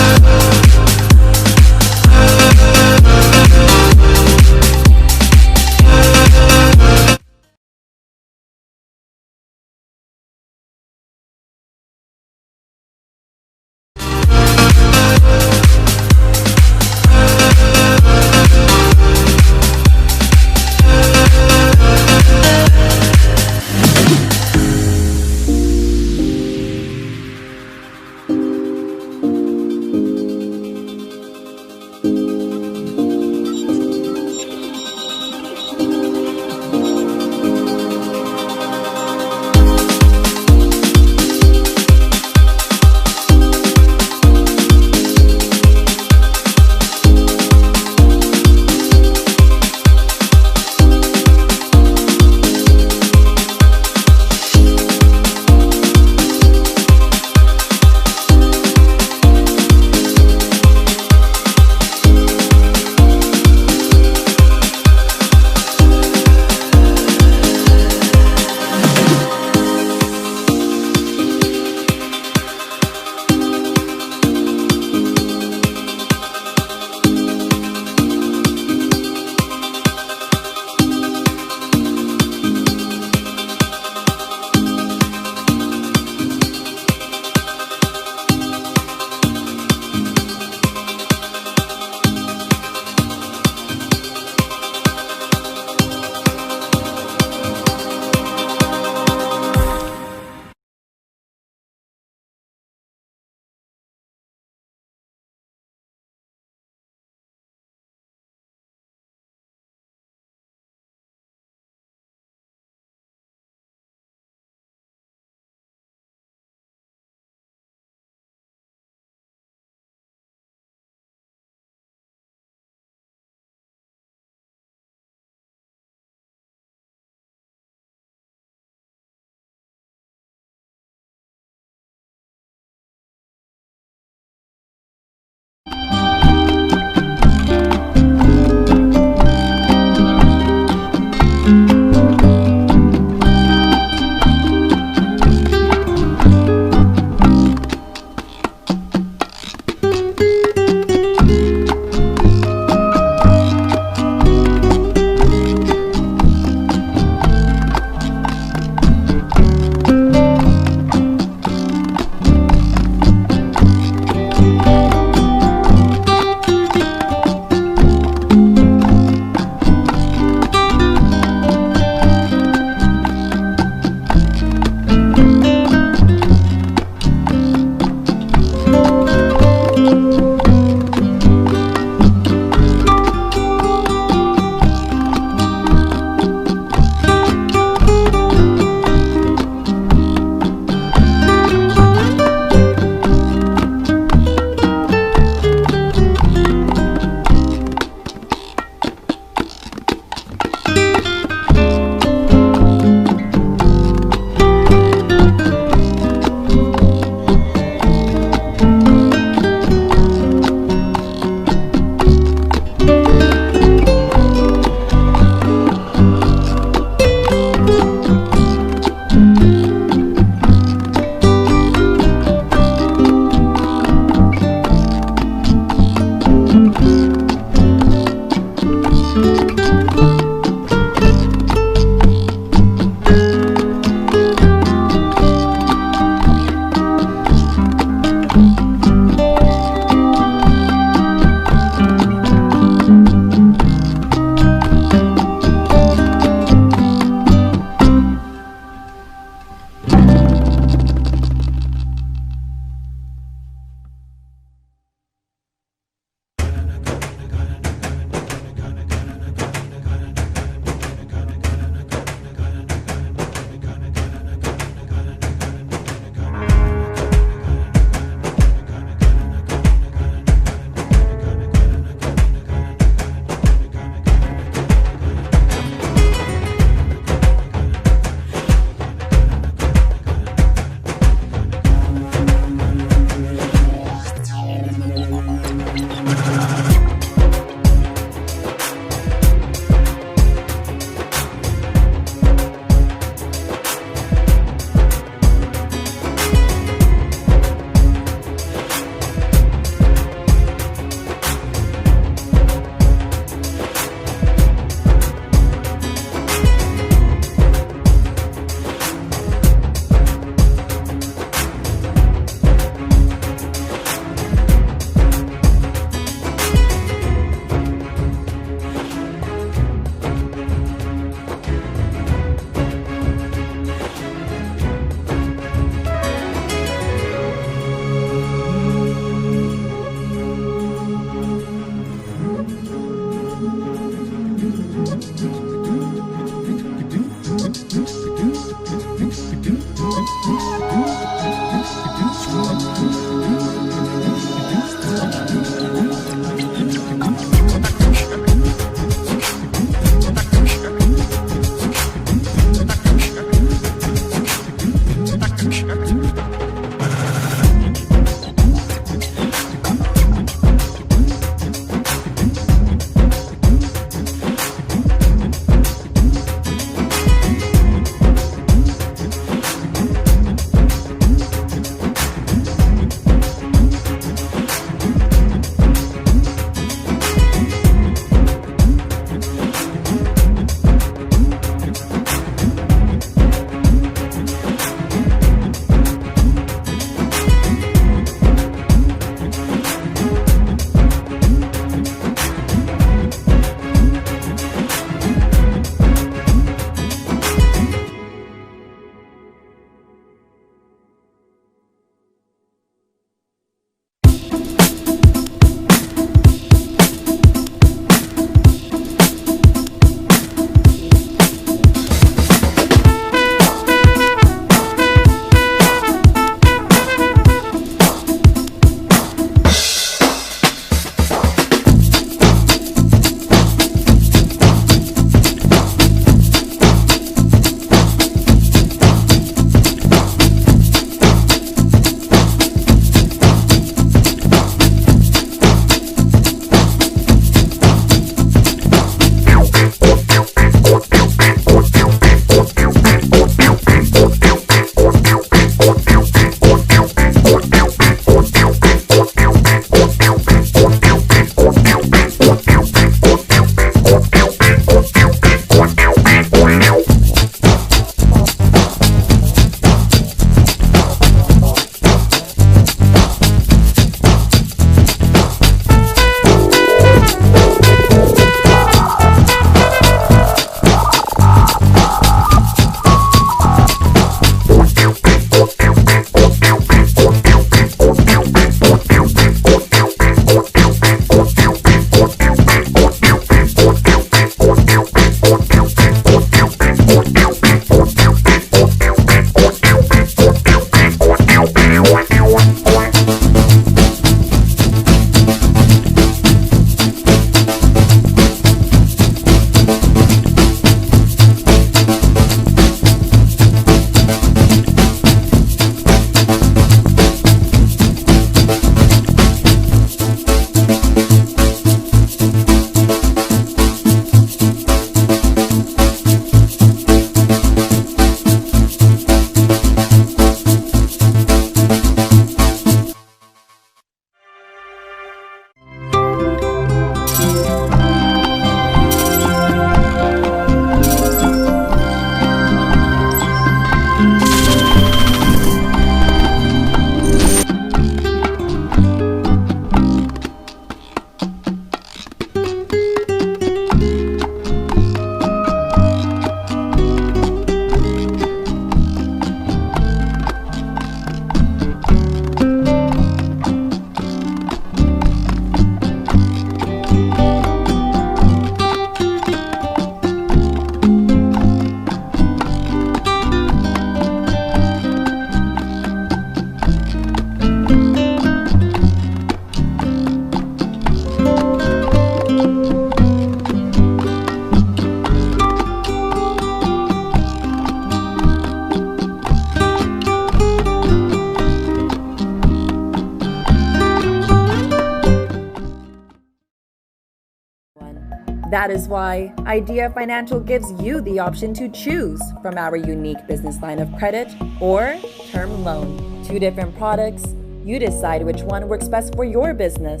That is why Idea Financial gives you the option to choose from our unique business line of credit or term loan. 2 different products. You decide which one works best for your business.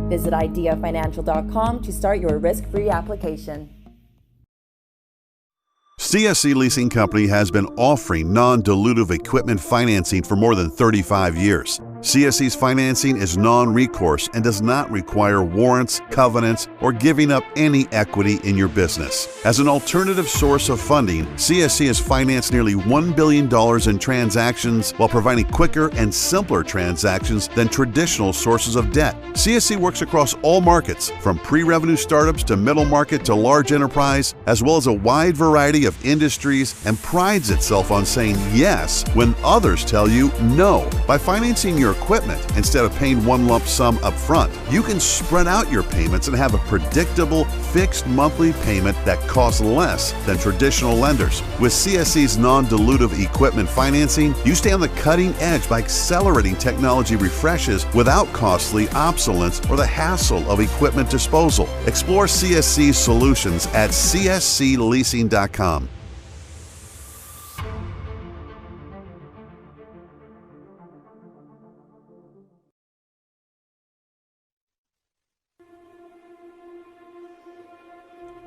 Visit ideafinancial.com to start your risk-free application. CSC Leasing Company has been offering non-dilutive equipment financing for more than 35 years. CSC's financing is non-recourse and does not require warrants, covenants, or giving up any equity in your business. As an alternative source of funding, CSC has financed nearly $1 billion in transactions while providing quicker and simpler transactions than traditional sources of debt. CSC works across all markets, from pre-revenue startups to middle market to large enterprise, as well as a wide variety of industries, and prides itself on saying yes when others tell you no. By financing your equipment instead of paying one lump sum up front, you can spread out your payments and have a predictable, fixed monthly payment that costs less than traditional lenders. With CSC's non-dilutive equipment financing, you stay on the cutting edge by accelerating technology refreshes without costly obsolescence or the hassle of equipment disposal. Explore CSC's solutions at cscleasing.com.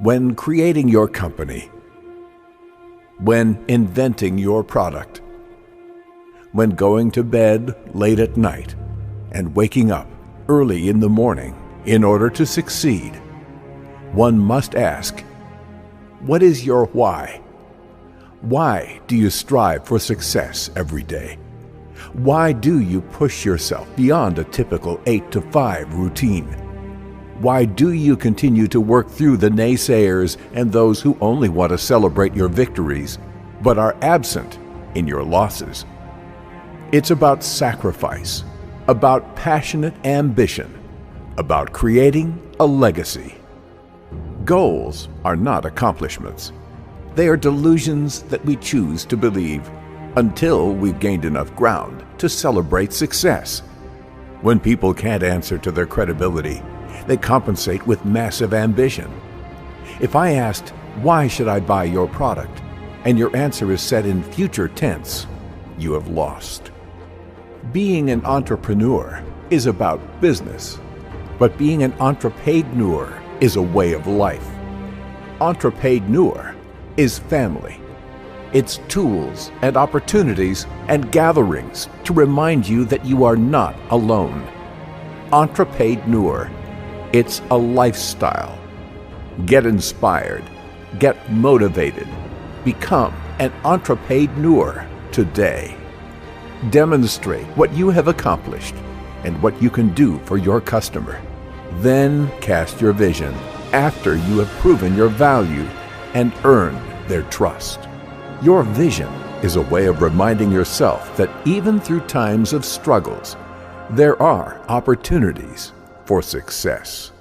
When creating your company, when inventing your product, when going to bed late at night and waking up early in the morning in order to succeed, one must ask, what is your why? Why do you strive for success every day? Why do you push yourself beyond a typical 8-to-5 routine? Why do you continue to work through the naysayers and those who only want to celebrate your victories, but are absent in your losses? It's about sacrifice, about passionate ambition, about creating a legacy. Goals are not accomplishments. They are delusions that we choose to believe until we've gained enough ground to celebrate success. When people can't answer to their credibility, they compensate with massive ambition. If I asked, why should I buy your product? And your answer is said in future tense, you have lost. Being an entrepreneur is about business, but being an entrepreneur is a way of life. Entrepreneur is family. It's tools and opportunities and gatherings to remind you that you are not alone. Entrepreneur, it's a lifestyle. Get inspired, get motivated, become an entrepreneur today. Demonstrate what you have accomplished and what you can do for your customer. Then cast your vision after you have proven your value and earned their trust. Your vision is a way of reminding yourself that even through times of struggles, there are opportunities for success.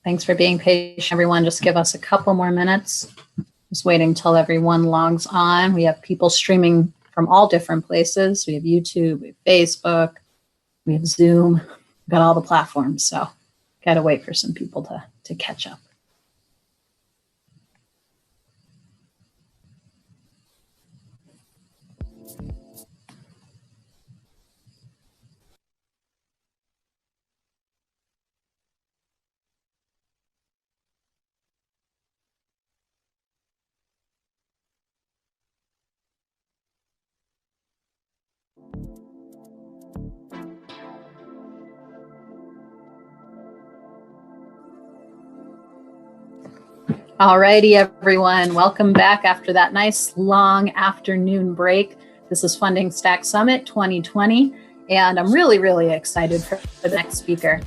Thanks for being patient, everyone. Just give us a couple more minutes. Just waiting until everyone logs on. We have people streaming from all different places. We have YouTube, we have Facebook, we have Zoom. We've got all the platforms. So got to wait for some people to catch up. Alrighty, everyone. Welcome back after that nice long afternoon break. This is Funding Stack Summit 2020, and I'm really, really excited for the next speaker,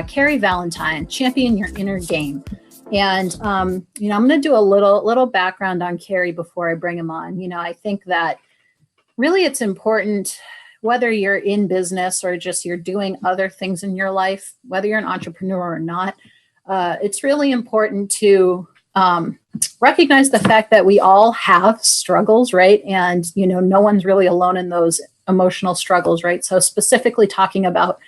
Carrie Valentine, Champion Your Inner Game. And, I'm going to do a little background on Carrie before I bring him on. I think that really it's important, whether you're in business or just you're doing other things in your life, whether you're an entrepreneur or not, it's really important to recognize the fact that we all have struggles, right? And, no one's really alone in those emotional struggles, right? So specifically talking about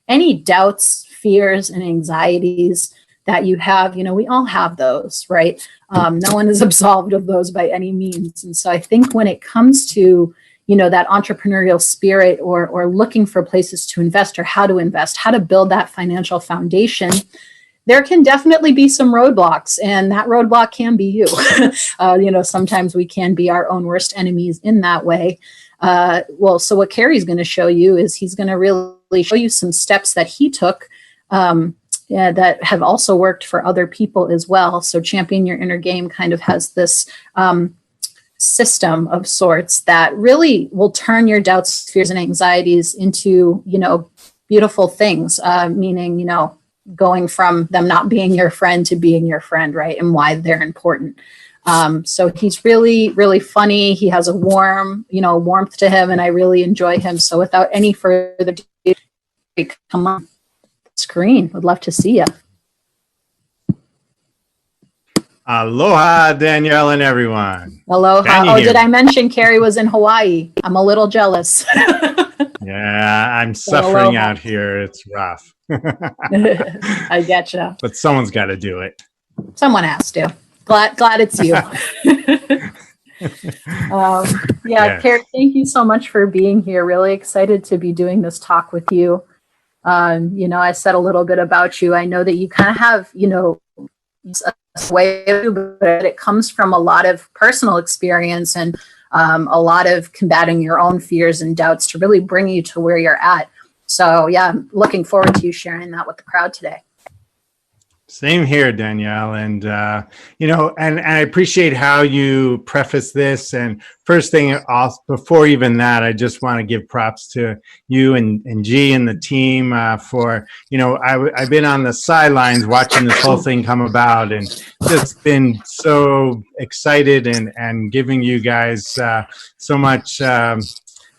any doubts, fears, and anxieties that you have, we all have those, right? No one is absolved of those by any means. And so I think when it comes to, that entrepreneurial spirit or looking for places to invest or how to invest, how to build that financial foundation, there can definitely be some roadblocks, and that roadblock can be you. Sometimes we can be our own worst enemies in that way. So what Carrie's going to show you is he's going to really show you some steps that he took that have also worked for other people as well. So Champion Your Inner Game kind of has this system of sorts that really will turn your doubts, fears, and anxieties into, beautiful things, meaning, going from them not being your friend to being your friend, right? And why they're important. So he's really, really funny. He has a warmth to him, and I really enjoy him. So without any further ado, come on screen. Would love to see you. Aloha, Danielle and everyone. Aloha. Did I mention Carrie was in Hawaii? I'm a little jealous. Yeah, I'm suffering out here. It's rough. I getcha. But someone's got to do it. Someone has to. Glad it's you. Carrie, thank you so much for being here. Really excited to be doing this talk with you. I said a little bit about you. I know that you kind of have, a way, but it comes from a lot of personal experience and a lot of combating your own fears and doubts to really bring you to where you're at. So yeah, I'm looking forward to you sharing that with the crowd today. Same here, Danielle. And, and I appreciate how you preface this. And first thing, before even that, I just want to give props to you and G and the team for, I've been on the sidelines watching this whole thing come about and just been so excited and giving you guys so much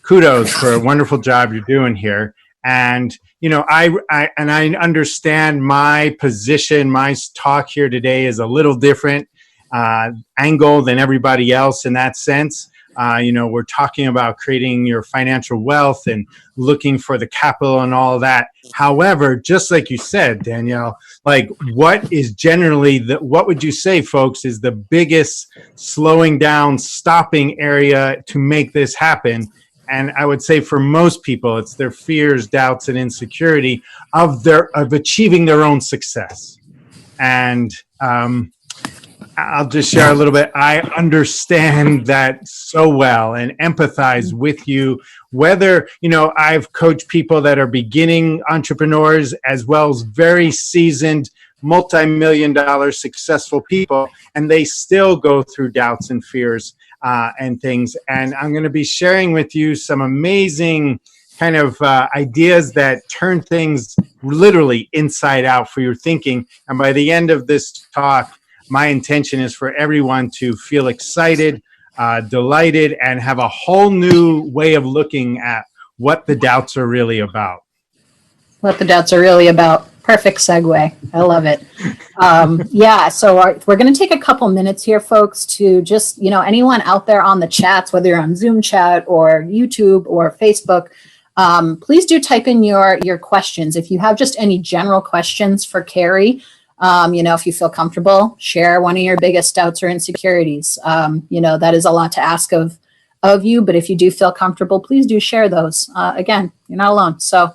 kudos for a wonderful job you're doing here. And I understand my position, my talk here today is a little different angle than everybody else in that sense. We're talking about creating your financial wealth and looking for the capital and all of that. However, just like you said, Danielle, like what is generally what would you say, folks, is the biggest slowing down, stopping area to make this happen? And I would say for most people, it's their fears, doubts, and insecurity of achieving their own success. And I'll just share a little bit. I understand that so well and empathize with you. Whether, I've coached people that are beginning entrepreneurs as well as very seasoned, multi-million-dollar successful people, and they still go through doubts and fears and things. And I'm going to be sharing with you some amazing kind of ideas that turn things literally inside out for your thinking. And by the end of this talk, my intention is for everyone to feel excited, delighted, and have a whole new way of looking at what the doubts are really about. What the doubts are really about. Perfect segue. I love it. Yeah, so we're going to take a couple minutes here, folks, to just, anyone out there on the chats, whether you're on Zoom chat or YouTube or Facebook, please do type in your questions. If you have just any general questions for Carrie, if you feel comfortable, share one of your biggest doubts or insecurities. That is a lot to ask of you, but if you do feel comfortable, please do share those. Again, you're not alone. So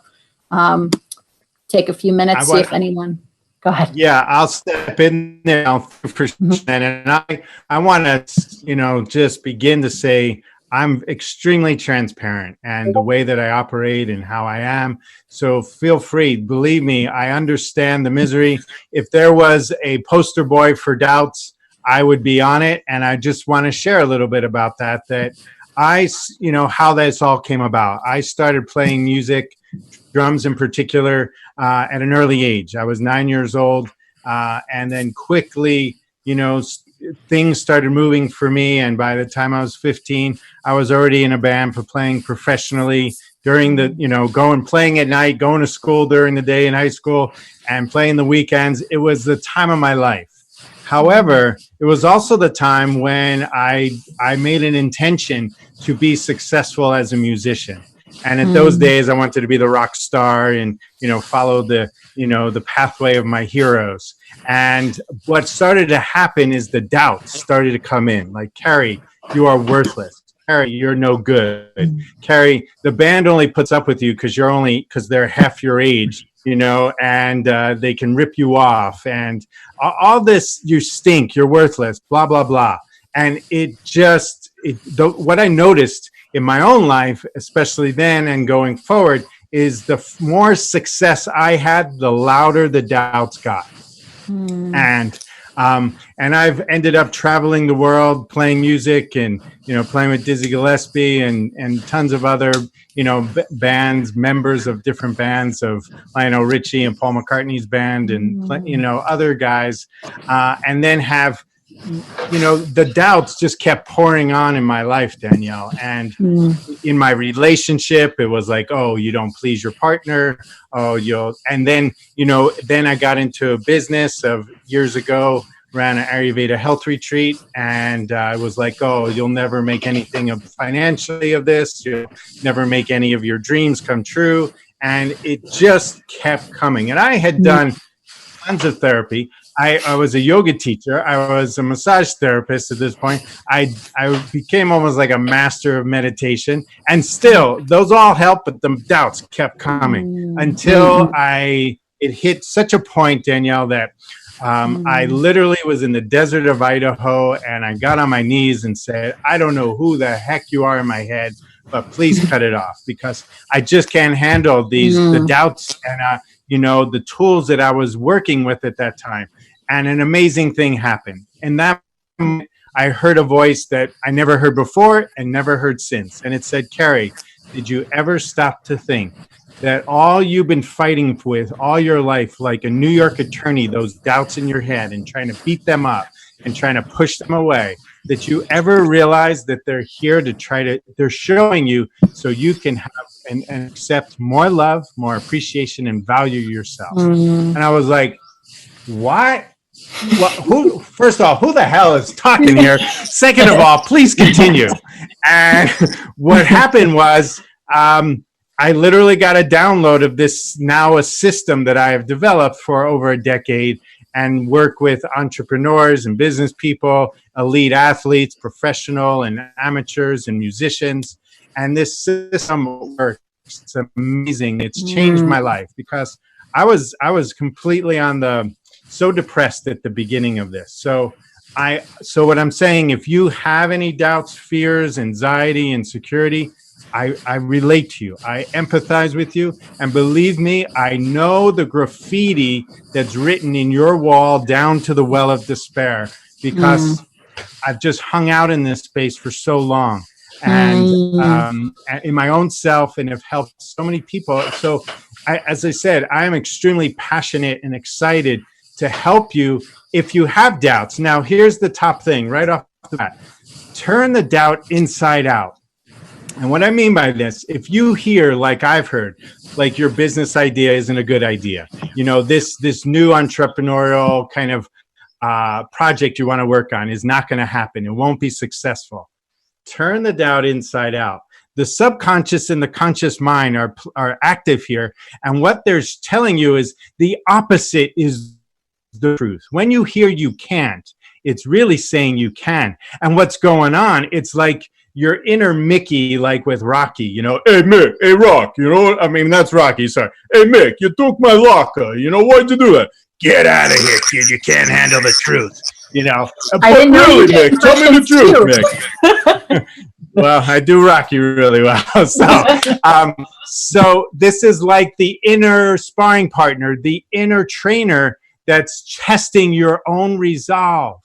take a few minutes, see if anyone, go ahead. Yeah, I'll step in there now for and I want to, just begin to say I'm extremely transparent and the way that I operate and how I am. So feel free, believe me, I understand the misery. If there was a poster boy for doubts, I would be on it. And I just want to share a little bit about that how this all came about. I started playing music, drums in particular, at an early age. I was 9 years old. And then quickly, things started moving for me. And by the time I was 15, I was already in a band for playing professionally during the, playing at night, going to school during the day in high school and playing the weekends. It was the time of my life. However, it was also the time when I made an intention to be successful as a musician. And at those days, I wanted to be the rock star and, follow the pathway of my heroes. And what started to happen is the doubts started to come in. Like, Carrie, you are worthless. Carrie, you're no good. Carrie, the band only puts up with you because they're half your age, and they can rip you off. And all this, you stink, you're worthless, blah, blah, blah. And what I noticed in my own life, especially then and going forward, is the more success I had, the louder the doubts got. And I've ended up traveling the world, playing music and, playing with Dizzy Gillespie and tons of other, bands, members of different bands of Lionel Richie and Paul McCartney's band and, other guys. And then have, the doubts just kept pouring on in my life, Danielle. And in my relationship, it was like, oh, you don't please your partner. Oh, and then, then I got into a business of years ago, ran an Ayurveda health retreat. And I was like, oh, you'll never make anything financially of this. You'll never make any of your dreams come true. And it just kept coming. And I had done tons of therapy. I was a yoga teacher. I was a massage therapist at this point. I became almost like a master of meditation. And still, those all helped, but the doubts kept coming until it hit such a point, Danielle, that I literally was in the desert of Idaho and I got on my knees and said, I don't know who the heck you are in my head, but please cut it off because I just can't handle the doubts and, the tools that I was working with at that time. And an amazing thing happened. And that moment, I heard a voice that I never heard before and never heard since. And it said, Carrie, did you ever stop to think that all you've been fighting with all your life, like a New York attorney, those doubts in your head and trying to beat them up and trying to push them away, that you ever realize that they're here to they're showing you so you can have and accept more love, more appreciation, and value yourself. And I was like, what? Well, first of all, who the hell is talking here? Second of all, please continue. And what happened was I literally got a download of this, now a system that I have developed for over a decade and work with entrepreneurs and business people, elite athletes, professional and amateurs and musicians. And this system works. It's amazing. It's changed my life because I was completely so depressed at the beginning of this. So what I'm saying, if you have any doubts, fears, anxiety, insecurity, I relate to you. I empathize with you. And believe me, I know the graffiti that's written in your wall down to the well of despair because I've just hung out in this space for so long. And in my own self and have helped so many people. So as I said, I am extremely passionate and excited to help you if you have doubts. Now, here's the top thing right off the bat. Turn the doubt inside out. And what I mean by this, if you hear, like I've heard, like your business idea isn't a good idea, you know, this new entrepreneurial kind of project you want to work on is not going to happen. It won't be successful. Turn the doubt inside out. The subconscious and the conscious mind are active here. And what they're telling you is the opposite is the truth. When you hear you can't, it's really saying you can. And what's going on, it's like your inner Mickey, like with Rocky, you know, hey, Mick, hey, Rock, you know, I mean, that's Rocky, sorry. Hey, Mick, you took my locker. You know, why'd you do that? Get out of here, kid. You can't handle the truth. You know, I didn't know you did Mick, tell me the truth, too. Mick. Well, I do Rocky really well. So this is like the inner sparring partner, the inner trainer that's testing your own resolve.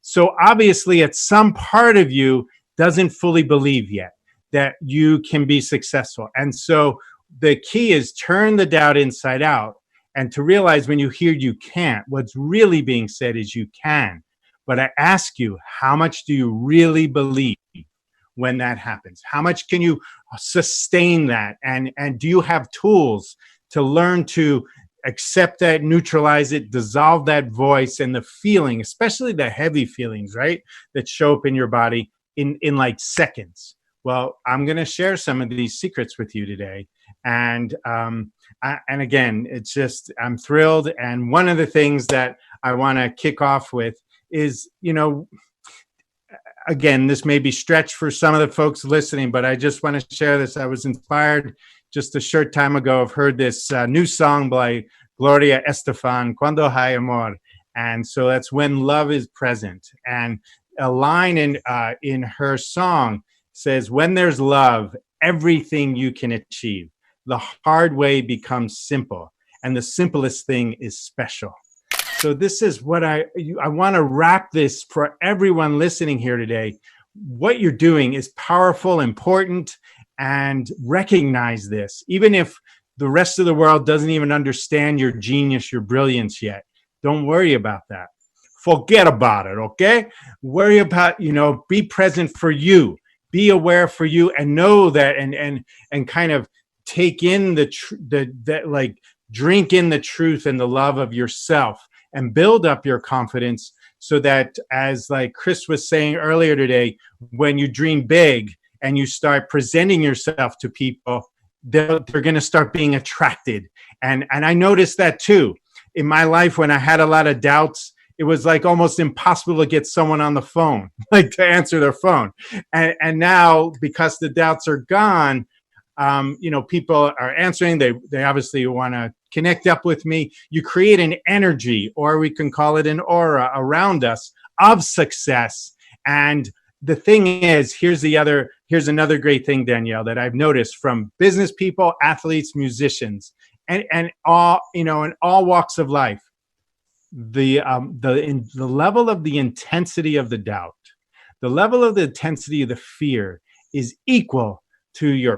So obviously at some part of you doesn't fully believe yet that you can be successful. And so the key is turn the doubt inside out and to realize when you hear you can't, what's really being said is you can. But I ask you, how much do you really believe when that happens? How much can you sustain that? And do you have tools to learn to accept that, neutralize it, dissolve that voice and the feeling, especially the heavy feelings, right, that show up in your body in like seconds? Well, I'm going to share some of these secrets with you today. And again, it's just, I'm thrilled. And one of the things that I want to kick off with is, you know, again, this may be stretched for some of the folks listening, but I just want to share this. I was inspired just a short time ago. I've heard this new song by Gloria Estefan, Cuando hay amor. And so that's when love is present. And a line in her song says, when there's love, everything you can achieve. The hard way becomes simple, and the simplest thing is special. So this is what I want to wrap this for everyone listening here today. What you're doing is powerful, important, and recognize this. Even if the rest of the world doesn't even understand your genius, your brilliance yet, don't worry about that. Forget about it, okay? Worry about, you know, be present for you, be aware for you, and know that, and kind of take in like drink in the truth and the love of yourself, and build up your confidence so that, as like Chris was saying earlier today, when you dream big and you start presenting yourself to people, they're going to start being attracted. And I noticed that too. In my life, when I had a lot of doubts, it was like almost impossible to get someone on the phone, like to answer their phone. And now, because the doubts are gone, you know, people are answering. They obviously want to connect up with me. You create an energy, or we can call it an aura around us of success. And the thing is, here's another great thing, Danielle, that I've noticed from business people, athletes, musicians, and all, you know, in all walks of life. The level of the intensity of the doubt, the level of the intensity of the fear is equal to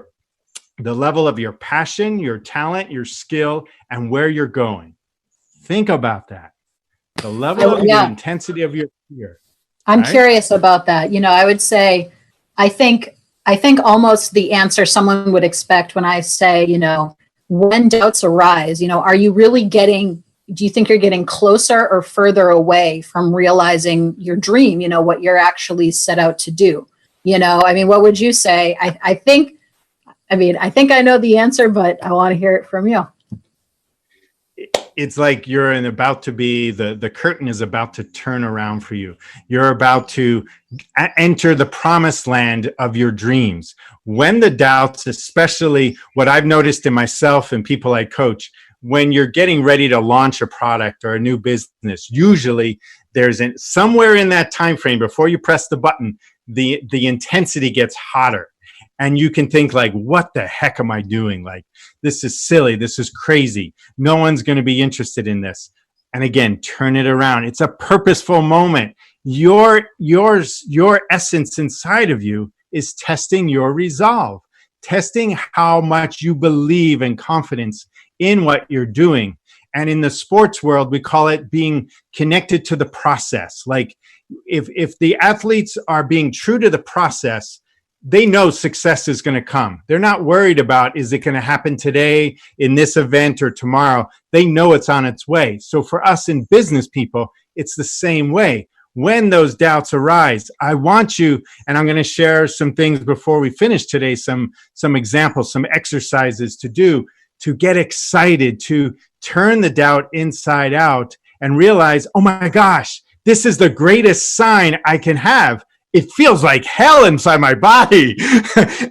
the level of your passion, your talent, your skill, and where you're going. Think about that. The level of the intensity of your fear. I'm curious about that. You know, I would say, I think almost the answer someone would expect when I say, you know, when doubts arise, you know, do you think you're getting closer or further away from realizing your dream, you know, what you're actually set out to do? You know, I mean, what would you say? I think I know the answer, but I want to hear it from you. It's like you're about to be, the curtain is about to turn around for you. You're about to enter the promised land of your dreams. When the doubts, especially what I've noticed in myself and people I coach, when you're getting ready to launch a product or a new business, usually there's somewhere in that time frame before you press the button, the intensity gets hotter. And you can think like, what the heck am I doing? Like, this is silly. This is crazy. No one's going to be interested in this. And again, turn it around. It's a purposeful moment. Your essence inside of you is testing your resolve, testing how much you believe and confidence in what you're doing. And in the sports world, we call it being connected to the process. Like if the athletes are being true to the process, they know success is going to come. They're not worried about, is it going to happen today in this event or tomorrow? They know it's on its way. So for us in business people, it's the same way. When those doubts arise, I want you, and I'm going to share some things before we finish today, some examples, some exercises to do to get excited, to turn the doubt inside out and realize, oh my gosh, this is the greatest sign I can have. It feels like hell inside my body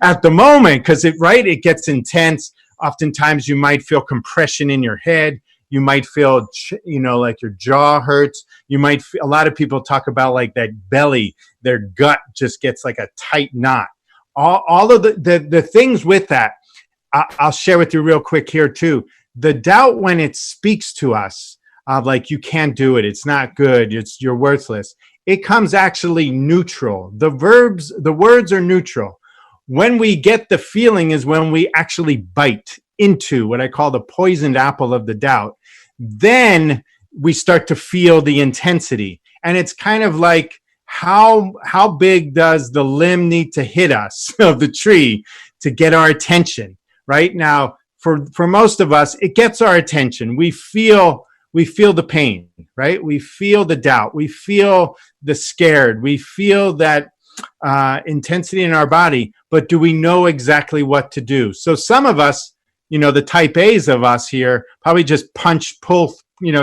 at the moment because it gets intense. Oftentimes you might feel compression in your head. You might feel, like your jaw hurts. You might a lot of people talk about like that belly, their gut just gets like a tight knot. All of the things with that, I'll share with you real quick here too. The doubt when it speaks to us, like you can't do it, it's not good, you're worthless. It comes actually neutral. The words are neutral. When we get the feeling is when we actually bite into what I call the poisoned apple of the doubt. Then we start to feel the intensity. And it's kind of like, how big does the limb need to hit us of the tree to get our attention? Right now, for most of us, it gets our attention. We feel the pain, right? We feel the doubt. We feel the scared. We feel that intensity in our body, but do we know exactly what to do? So some of us, the type A's of us here, probably just pull,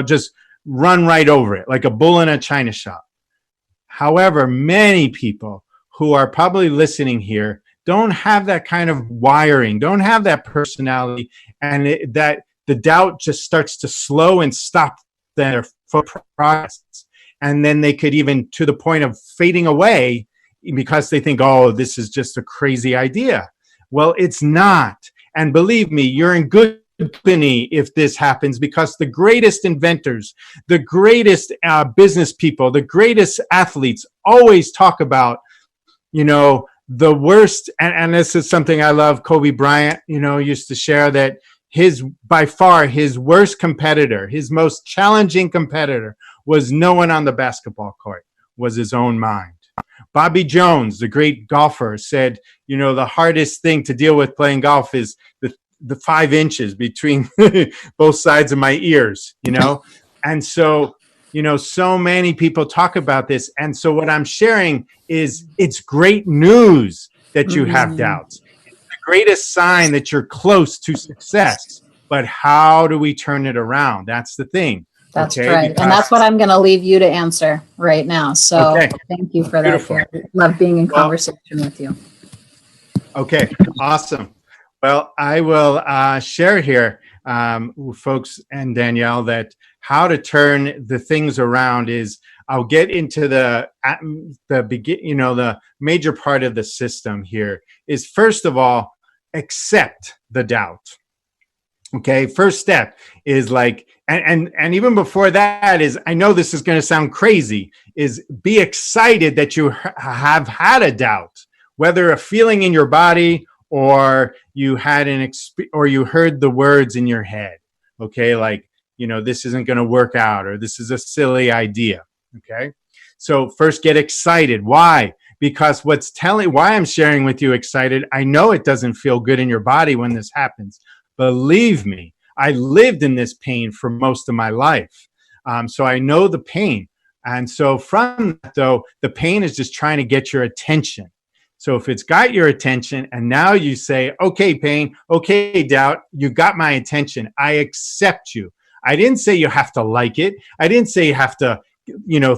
just run right over it like a bull in a china shop. However, many people who are probably listening here don't have that kind of wiring, don't have that personality, and that the doubt just starts to slow and stop their progress. And then they could even to the point of fading away because they think, oh, this is just a crazy idea. Well, it's not. And believe me, you're in good company if this happens, because the greatest inventors, the greatest business people, the greatest athletes always talk about, the worst. And this is something I love. Kobe Bryant, used to share that by far his worst competitor, his most challenging competitor was no one on the basketball court, was his own mind. Bobby Jones, the great golfer, said, the hardest thing to deal with playing golf is the 5 inches between both sides of my ears, And so, so many people talk about this. And so what I'm sharing is it's great news that you have doubts. It's the greatest sign that you're close to success. But how do we turn it around? That's the thing. That's right. And that's what I'm going to leave you to answer right now. So thank you for Beautiful. that. Love being in conversation with you. Okay, awesome. Well, I will share here, folks and Danielle, that how to turn the things around is I'll get into the major part of the system here is, first of all, accept the doubt. Okay, first step is like, and even before that is, I know this is going to sound crazy, is be excited that you have had a doubt, whether a feeling in your body or you had or you heard the words in your head. Okay, like, this isn't going to work out, or this is a silly idea. Okay, so first get excited. Why? Because why I'm sharing with you excited, I know it doesn't feel good in your body when this happens. Believe me, I lived in this pain for most of my life. So I know the pain. And so from that, though, the pain is just trying to get your attention. So if it's got your attention and now you say, okay, pain, okay, doubt, you got my attention. I accept you. I didn't say you have to like it. I didn't say you have to,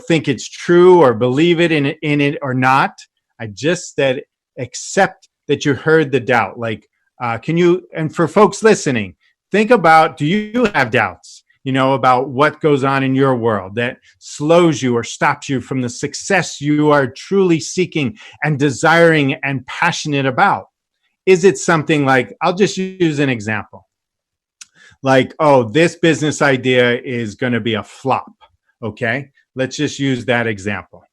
think it's true or believe it in it or not. I just said, accept that you heard the doubt. Like, and for folks listening, think about, do you have doubts, about what goes on in your world that slows you or stops you from the success you are truly seeking and desiring and passionate about? Is it something like, I'll just use an example. Like, oh, this business idea is going to be a flop. Okay, let's just use that example.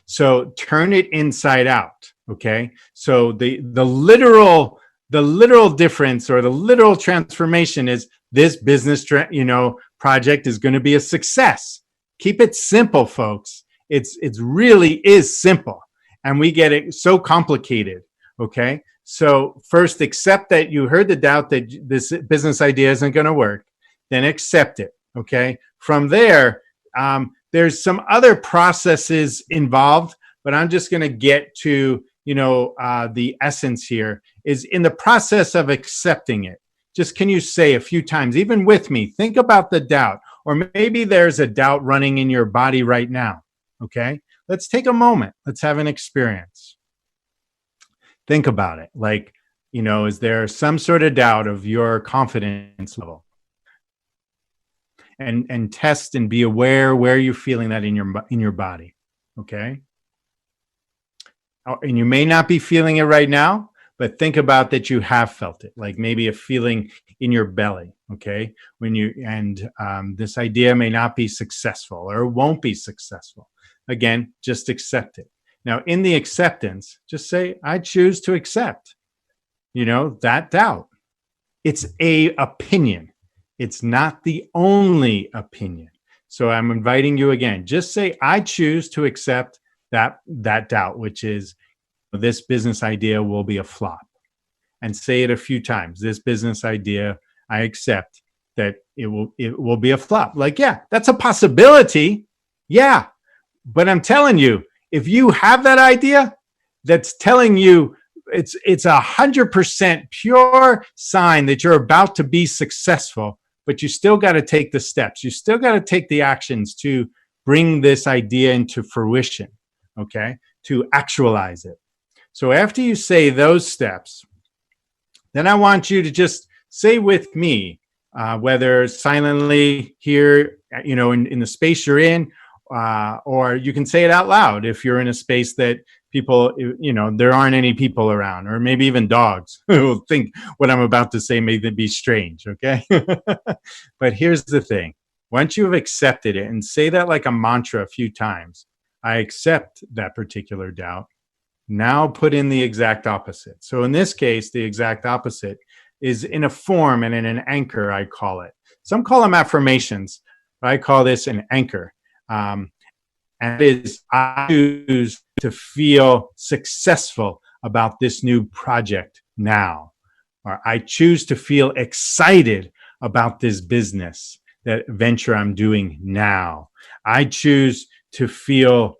So turn it inside out. Okay, so the literal difference or the literal transformation is this business, project is going to be a success. Keep it simple, folks. It's really is simple. and we get it so complicated. Okay. So first accept that you heard the doubt that this business idea isn't going to work, then accept it. Okay. From there, there's some other processes involved, but I'm just going to get to, the essence here is in the process of accepting it. Just can you say a few times, even with me, think about the doubt, or maybe there's a doubt running in your body right now. Okay. Let's take a moment. Let's have an experience. Think about it. Like, is there some sort of doubt of your confidence level? And test and be aware where you're feeling that in your body. Okay. And you may not be feeling it right now, but think about that you have felt it, like maybe a feeling in your belly. Okay. This idea may not be successful or won't be successful. Again, just accept it. Now, in the acceptance, just say, I choose to accept, that doubt. It's a opinion. It's not the only opinion. So I'm inviting you again, just say, I choose to accept that doubt, which is this business idea will be a flop. And say it a few times. This business idea, I accept that it will be a flop. Like, yeah, that's a possibility. Yeah. But I'm telling you, if you have that idea that's telling you it's 100% pure sign that you're about to be successful, but you still got to take the steps. You still got to take the actions to bring this idea into fruition, okay, to actualize it. So after you say those steps, then I want you to just say with me, whether silently here, in the space you're in, or you can say it out loud if you're in a space that people, there aren't any people around, or maybe even dogs who will think what I'm about to say may be strange, okay? But here's the thing. Once you've accepted it, and say that like a mantra a few times, I accept that particular doubt. Now put in the exact opposite. So in this case, the exact opposite is in a form and in an anchor, I call it. Some call them affirmations, but I call this an anchor. And it is, I choose to feel successful about this new project now. Or I choose to feel excited about this business, that venture I'm doing now. I choose to feel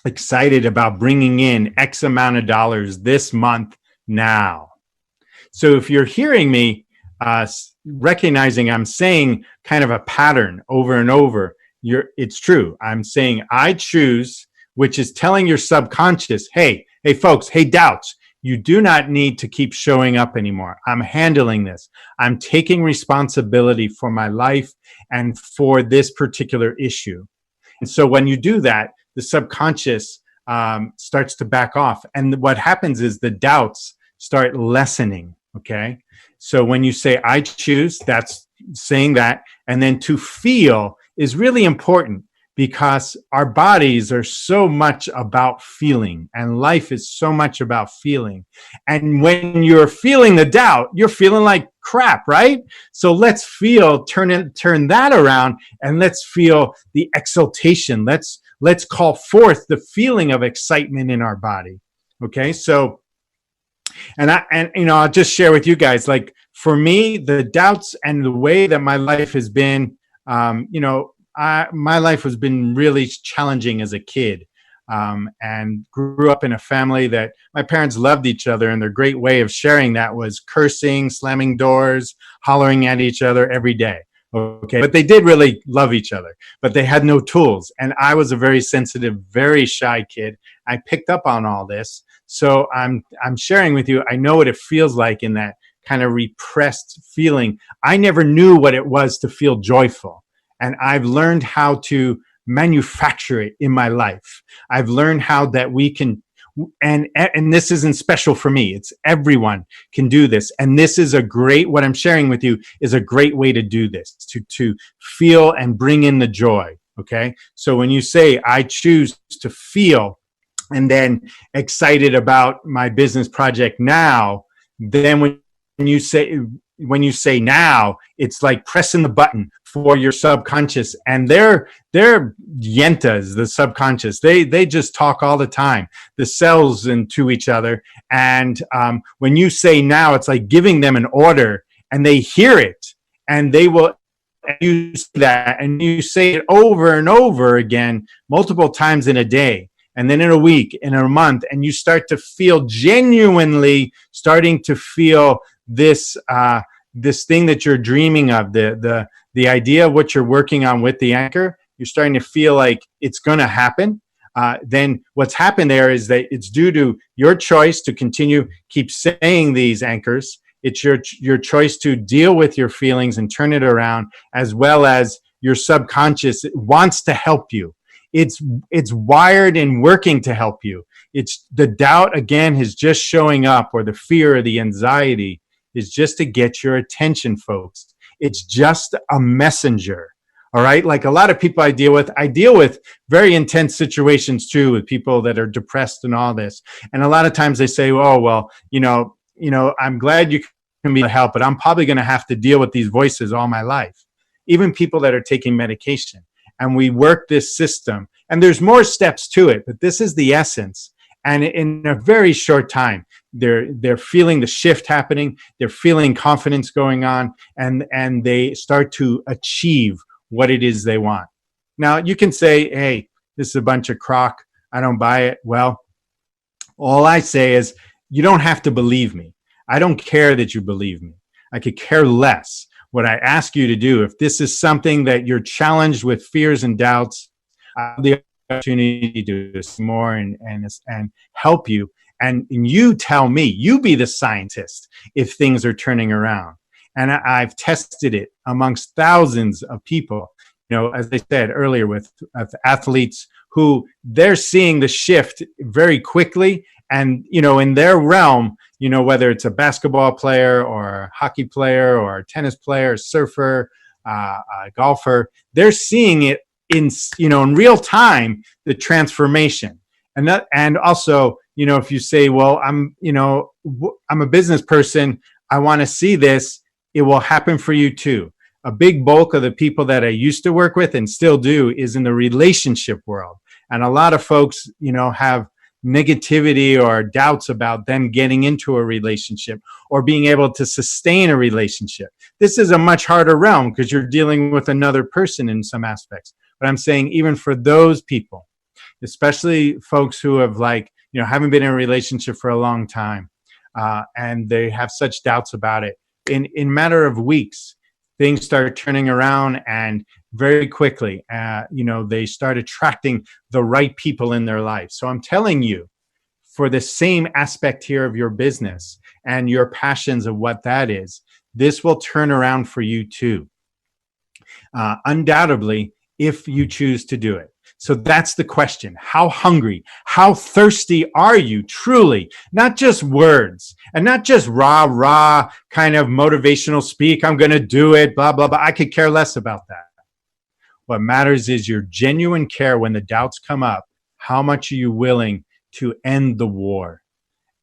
excited about bringing in X amount of dollars this month now. So if you're hearing me, recognizing I'm saying kind of a pattern over and over, it's true. I'm saying I choose, which is telling your subconscious, hey folks, hey doubts, you do not need to keep showing up anymore. I'm handling this. I'm taking responsibility for my life and for this particular issue. And so when you do that, the subconscious starts to back off. And what happens is the doubts start lessening, okay? So when you say, I choose, that's saying that. And then to feel is really important because our bodies are so much about feeling and life is so much about feeling. And when you're feeling the doubt, you're feeling like crap, right? So let's turn that around and let's feel the exaltation. Let's call forth the feeling of excitement in our body. Okay. So, I'll just share with you guys, like for me, the doubts and the way that my life has been, my life has been really challenging as a kid, and grew up in a family that my parents loved each other, and their great way of sharing that was cursing, slamming doors, hollering at each other every day. Okay, but they did really love each other, but they had no tools. And I was a very sensitive, very shy kid. I picked up on all this. So I'm sharing with you, I know what it feels like in that kind of repressed feeling. I never knew what it was to feel joyful. And I've learned how to manufacture it in my life. I've learned how that we can, and this isn't special for me. It's everyone can do this. And this is what I'm sharing with you is a great way to do this, to feel and bring in the joy. Okay. So when you say, I choose to feel and then excited about my business project now, then when you say, when you say now, it's like pressing the button for your subconscious, and they're yentas, the subconscious. They just talk all the time, the cells into each other. And when you say now, it's like giving them an order, and they hear it, and they will. You say that, and you say it over and over again, multiple times in a day, and then in a week, in a month, and you start to feel genuinely starting to feel this this thing that you're dreaming of, the idea of what you're working on with the anchor. You're starting to feel like it's going to happen. Then what's happened there is that it's due to your choice to keep saying these anchors. It's your choice to deal with your feelings and turn it around, as well as your subconscious wants to help you. It's wired and working to help you. It's the doubt, again, is just showing up, or the fear or the anxiety is just to get your attention, folks. It's just a messenger. All right. Like a lot of people I deal with very intense situations too, with people that are depressed and all this. And a lot of times they say, oh, well, I'm glad you can be able to help, but I'm probably going to have to deal with these voices all my life. Even people that are taking medication. And we work this system, and there's more steps to it, but this is the essence. And in a very short time, they're feeling the shift happening. They're feeling confidence going on, and they start to achieve what it is they want. Now, you can say, hey, this is a bunch of crock. I don't buy it. Well, all I say is you don't have to believe me. I don't care that you believe me. I could care less. What I ask you to do, if this is something that you're challenged with fears and doubts, I have the opportunity to do this more and help you. And you tell me, you be the scientist if things are turning around. And I've tested it amongst thousands of people, as I said earlier, with athletes who they're seeing the shift very quickly. And, in their realm, whether it's a basketball player or a hockey player or a tennis player, a surfer, a golfer, they're seeing it in real time, the transformation. And also, if you say, well, I'm a business person, I want to see this, it will happen for you too. A big bulk of the people that I used to work with and still do is in the relationship world. And a lot of folks, have negativity or doubts about them getting into a relationship or being able to sustain a relationship. This is a much harder realm because you're dealing with another person in some aspects. But I'm saying even for those people, especially folks who have haven't been in a relationship for a long time, and they have such doubts about it, in matter of weeks, things start turning around, and very quickly, they start attracting the right people in their life. So I'm telling you, for the same aspect here of your business and your passions of what that is, this will turn around for you too. Undoubtedly, if you choose to do it. So that's the question. How hungry, how thirsty are you truly? Not just words and not just rah kind of motivational speak. I'm going to do it, blah, blah, blah. I could care less about that. What matters is your genuine care when the doubts come up. How much are you willing to end the war?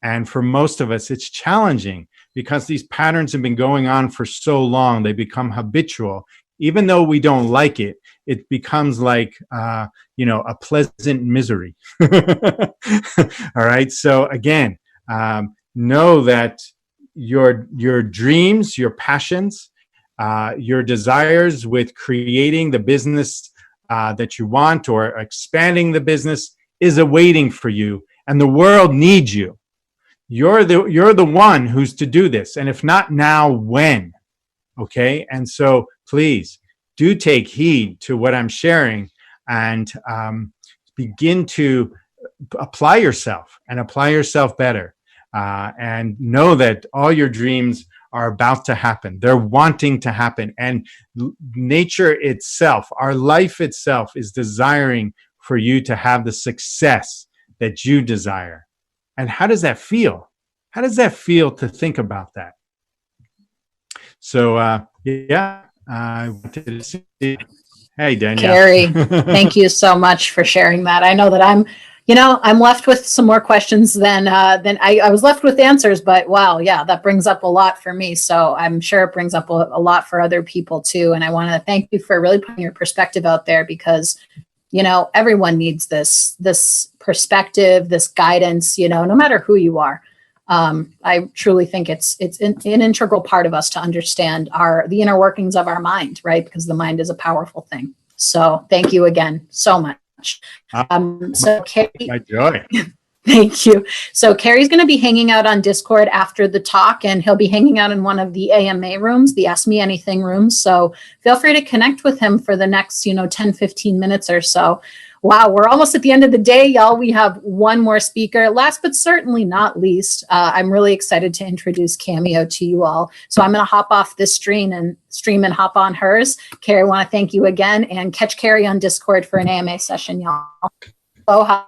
And for most of us, it's challenging because these patterns have been going on for so long. They become habitual. Even though we don't like it, it becomes like, a pleasant misery. All right. So again, know that your dreams, your passions, your desires with creating the business that you want or expanding the business is awaiting for you, and the world needs you. You're the one who's to do this, and if not now, when? Okay, and so please do take heed to what I'm sharing and begin to apply yourself better, and know that all your dreams are about to happen. They're wanting to happen. And nature itself, our life itself, is desiring for you to have the success that you desire. And how does that feel? How does that feel to think about that? So, I wanted to see. Hey, Danielle. Gary, thank you so much for sharing that. I know that I'm I'm left with some more questions than I was left with answers, but wow, yeah, that brings up a lot for me. So I'm sure it brings up a lot for other people too. And I want to thank you for really putting your perspective out there, because, everyone needs this perspective, this guidance, no matter who you are. I truly think it's an integral part of us to understand the inner workings of our mind, right? Because the mind is a powerful thing. So thank you again so much. So Carrie, my joy. Thank you. So Carrie's going to be hanging out on Discord after the talk, and he'll be hanging out in one of the AMA rooms, the Ask Me Anything rooms. So feel free to connect with him for the next, 10, 15 minutes or so. Wow, we're almost at the end of the day, y'all. We have one more speaker. Last but certainly not least, I'm really excited to introduce Cameo to you all. So I'm going to hop off this stream and hop on hers. Carrie, I want to thank you again, and catch Carrie on Discord for an AMA session, y'all. Aloha.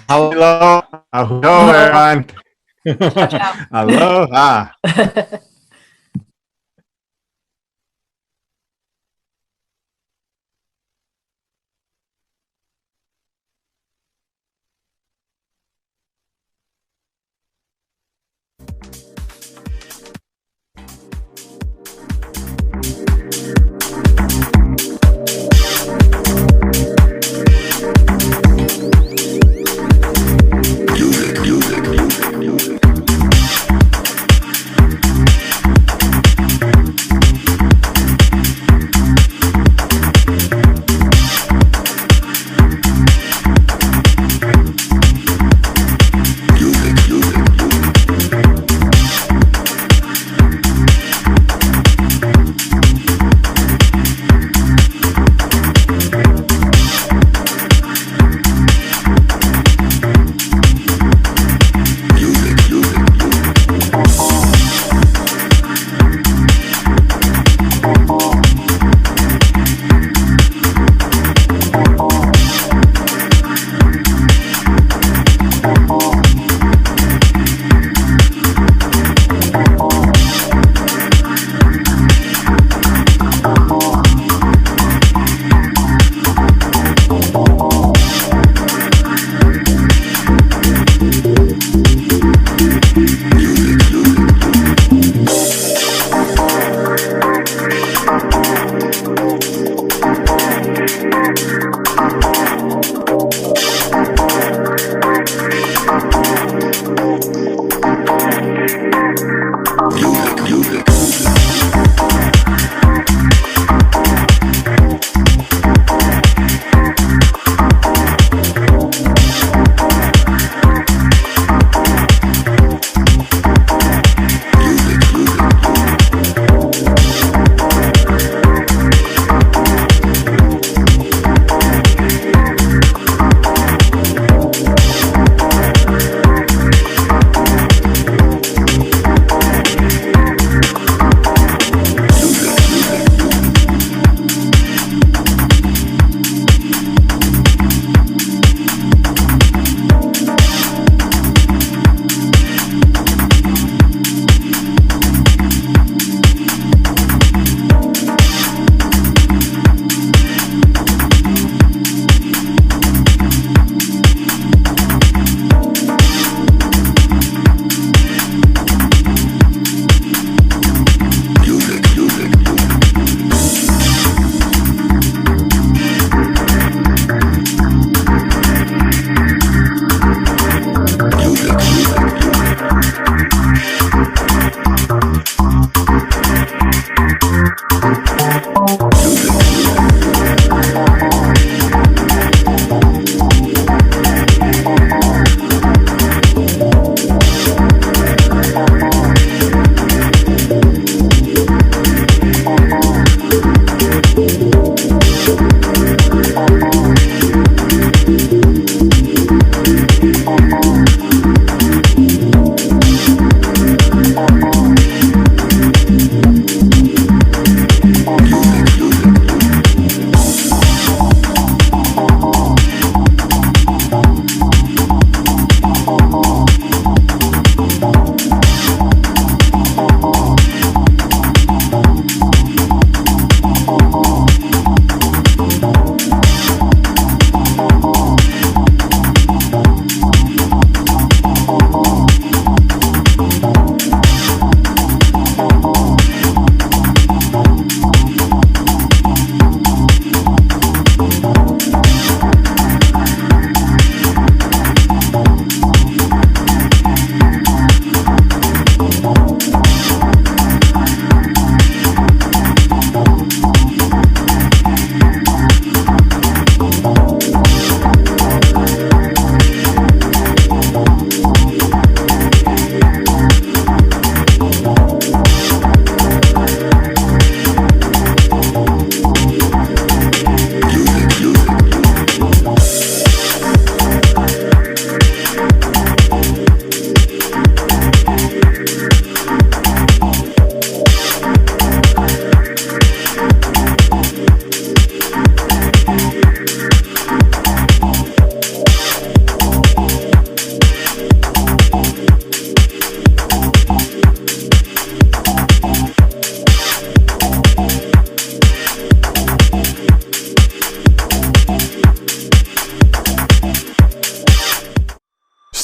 Hello. Hello, everyone. Aloha.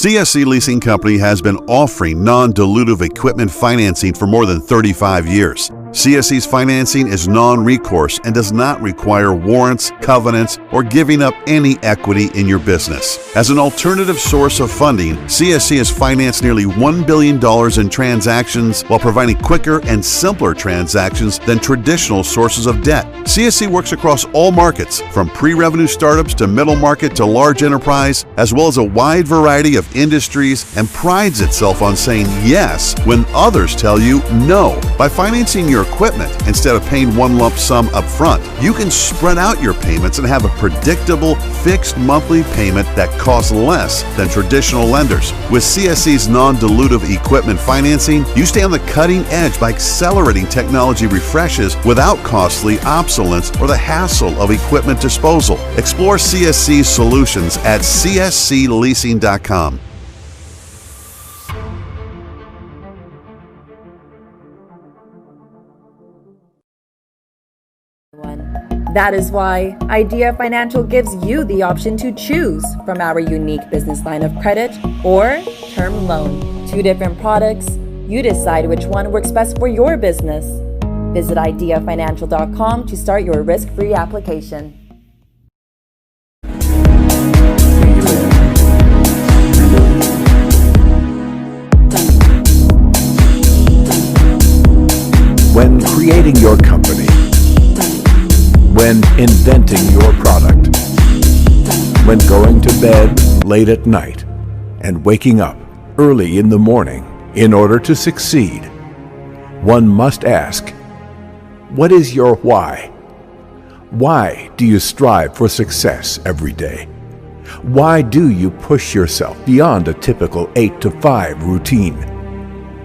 CSC Leasing Company has been offering non-dilutive equipment financing for more than 35 years. CSC's financing is non-recourse and does not require warrants, covenants, or giving up any equity in your business. As an alternative source of funding, CSC has financed nearly $1 billion in transactions while providing quicker and simpler transactions than traditional sources of debt. CSC works across all markets, from pre-revenue startups to middle market to large enterprise, as well as a wide variety of industries, and prides itself on saying yes when others tell you no. By financing your equipment instead of paying one lump sum up front, you can spread out your payments and have a predictable, fixed monthly payment that costs less than traditional lenders. With CSC's non-dilutive equipment financing, you stay on the cutting edge by accelerating technology refreshes without costly obsolescence or the hassle of equipment disposal. Explore CSC's solutions at cscleasing.com. That is why Idea Financial gives you the option to choose from our unique business line of credit or term loan. 2 different products. You decide which one works best for your business. Visit ideafinancial.com to start your risk-free application. When creating your company, when inventing your product, when going to bed late at night and waking up early in the morning in order to succeed, one must ask, what is your why? Why do you strive for success every day? Why do you push yourself beyond a typical 8-to-5 routine?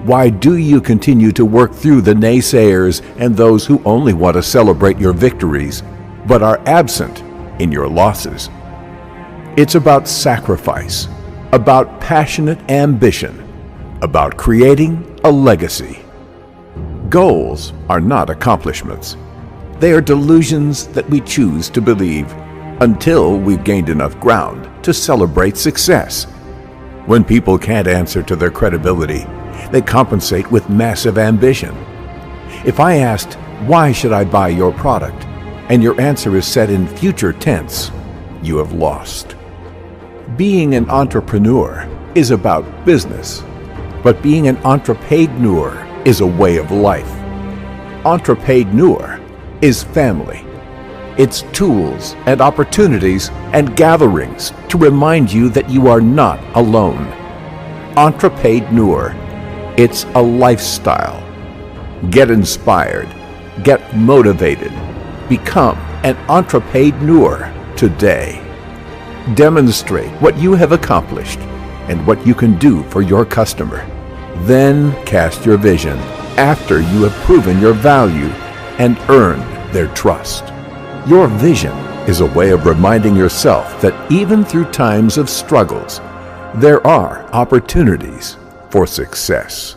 Why do you continue to work through the naysayers and those who only want to celebrate your victories, but are absent in your losses? It's about sacrifice, about passionate ambition, about creating a legacy. Goals are not accomplishments. They are delusions that we choose to believe until we've gained enough ground to celebrate success. When people can't answer to their credibility, they compensate with massive ambition. If I asked, why should I buy your product? And your answer is said in future tense, you have lost. Being an entrepreneur is about business, but being an entrepreneur is a way of life. Entrepreneur is family. It's tools and opportunities and gatherings to remind you that you are not alone. Entrepreneur, it's a lifestyle. Get inspired, get motivated, become an entrepreneur today. Demonstrate what you have accomplished and what you can do for your customer. Then cast your vision after you have proven your value and earned their trust. Your vision is a way of reminding yourself that even through times of struggles, there are opportunities for success.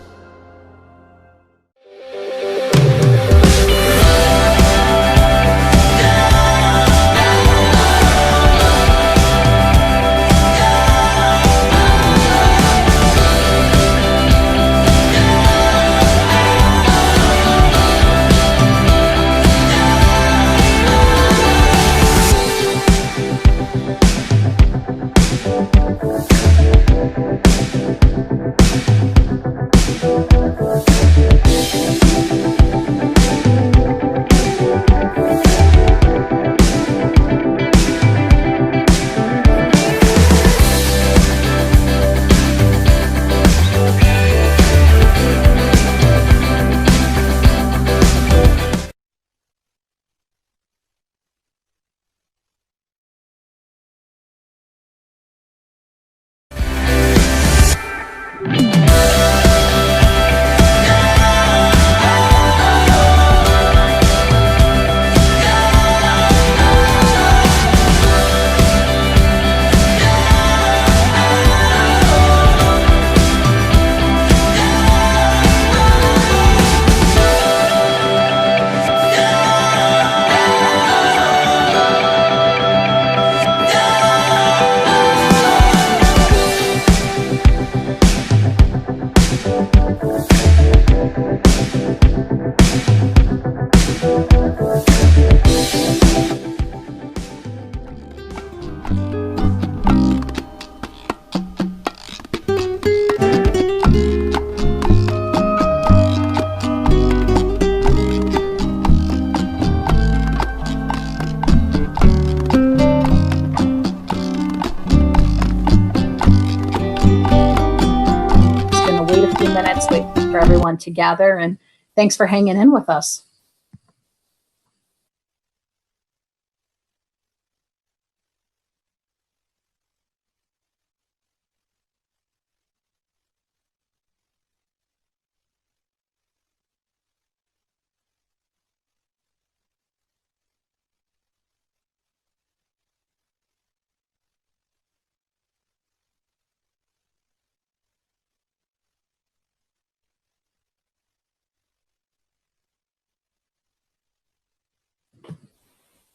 Wait for everyone to gather, and thanks for hanging in with us.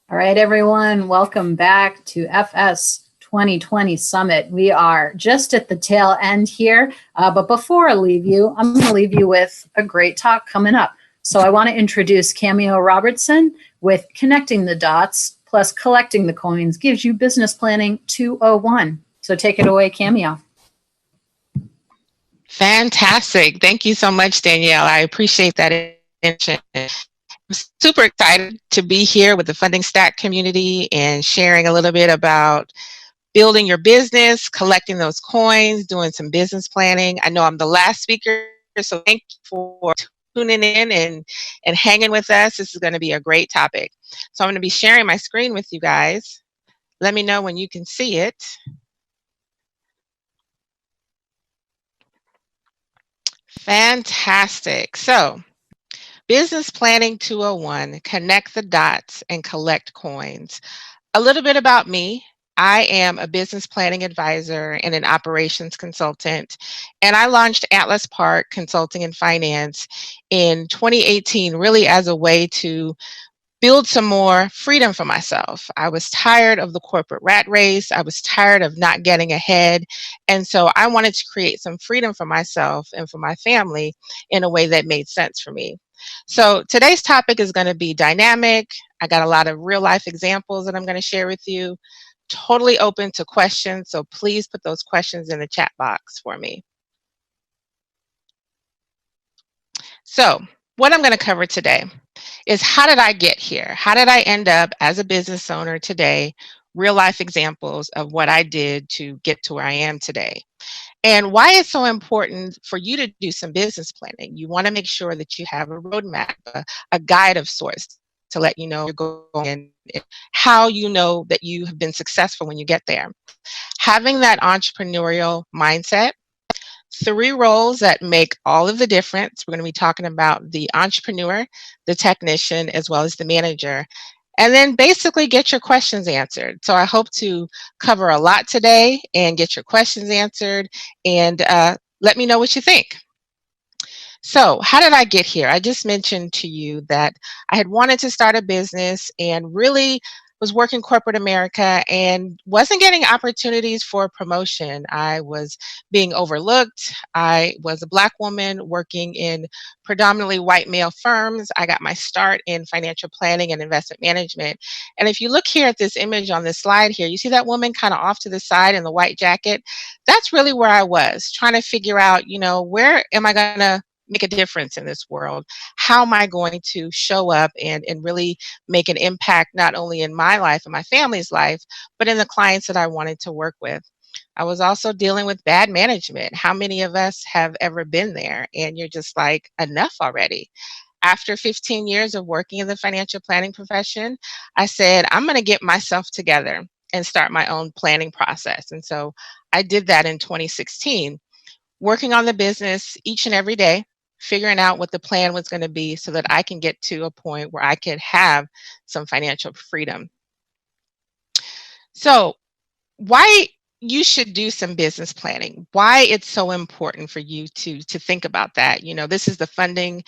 All right, everyone, welcome back to FS 2020 Summit. We are just at the tail end here, but before I leave you, I'm going to leave you with a great talk coming up. So I want to introduce Cameo Robertson with Connecting the Dots plus Collecting the Coins gives you Business Planning 201. So take it away, Cameo. Fantastic. Thank you so much, Danielle. I appreciate that introduction. I'm super excited to be here with the Funding Stack community and sharing a little bit about building your business, collecting those coins, doing some business planning. I know I'm the last speaker, so thank you for tuning in and hanging with us. This is going to be a great topic. So I'm going to be sharing my screen with you guys. Let me know when you can see it. Fantastic. So Business Planning 201, connect the dots and collect coins. A little bit about me. I am a business planning advisor and an operations consultant, and I launched Atlas Park Consulting and Finance in 2018, really as a way to build some more freedom for myself. I was tired of the corporate rat race. I was tired of not getting ahead. And so I wanted to create some freedom for myself and for my family in a way that made sense for me. So today's topic is going to be dynamic. I got a lot of real life examples that I'm going to share with you. Totally open to questions. So please put those questions in the chat box for me. So what I'm going to cover today is how did I get here? How did I end up as a business owner today? Real life examples of what I did to get to where I am today. And why it's so important for you to do some business planning. You want to make sure that you have a roadmap, a guide of sorts to let you know you're going and how you know that you have been successful when you get there. Having that entrepreneurial mindset. 3 roles that make all of the difference. We're going to be talking about the entrepreneur, the technician, as well as the manager. And then basically get your questions answered. So I hope to cover a lot today and get your questions answered and let me know what you think. So how did I get here? I just mentioned to you that I had wanted to start a business and really was working corporate America and wasn't getting opportunities for promotion. I was being overlooked. I was a Black woman working in predominantly white male firms. I got my start in financial planning and investment management. And if you look here at this image on this slide here, you see that woman kind of off to the side in the white jacket? That's really where I was, trying to figure out, you know, where am I going to make a difference in this world? How am I going to show up and really make an impact not only in my life and my family's life, but in the clients that I wanted to work with? I was also dealing with bad management. How many of us have ever been there and you're just like, enough already? After 15 years of working in the financial planning profession, I said, I'm going to get myself together and start my own planning process. And so I did that in 2016, working on the business each and every day, figuring out what the plan was going to be so that I can get to a point where I could have some financial freedom. So why you should do some business planning, why it's so important for you to think about that. You know, this is the Funding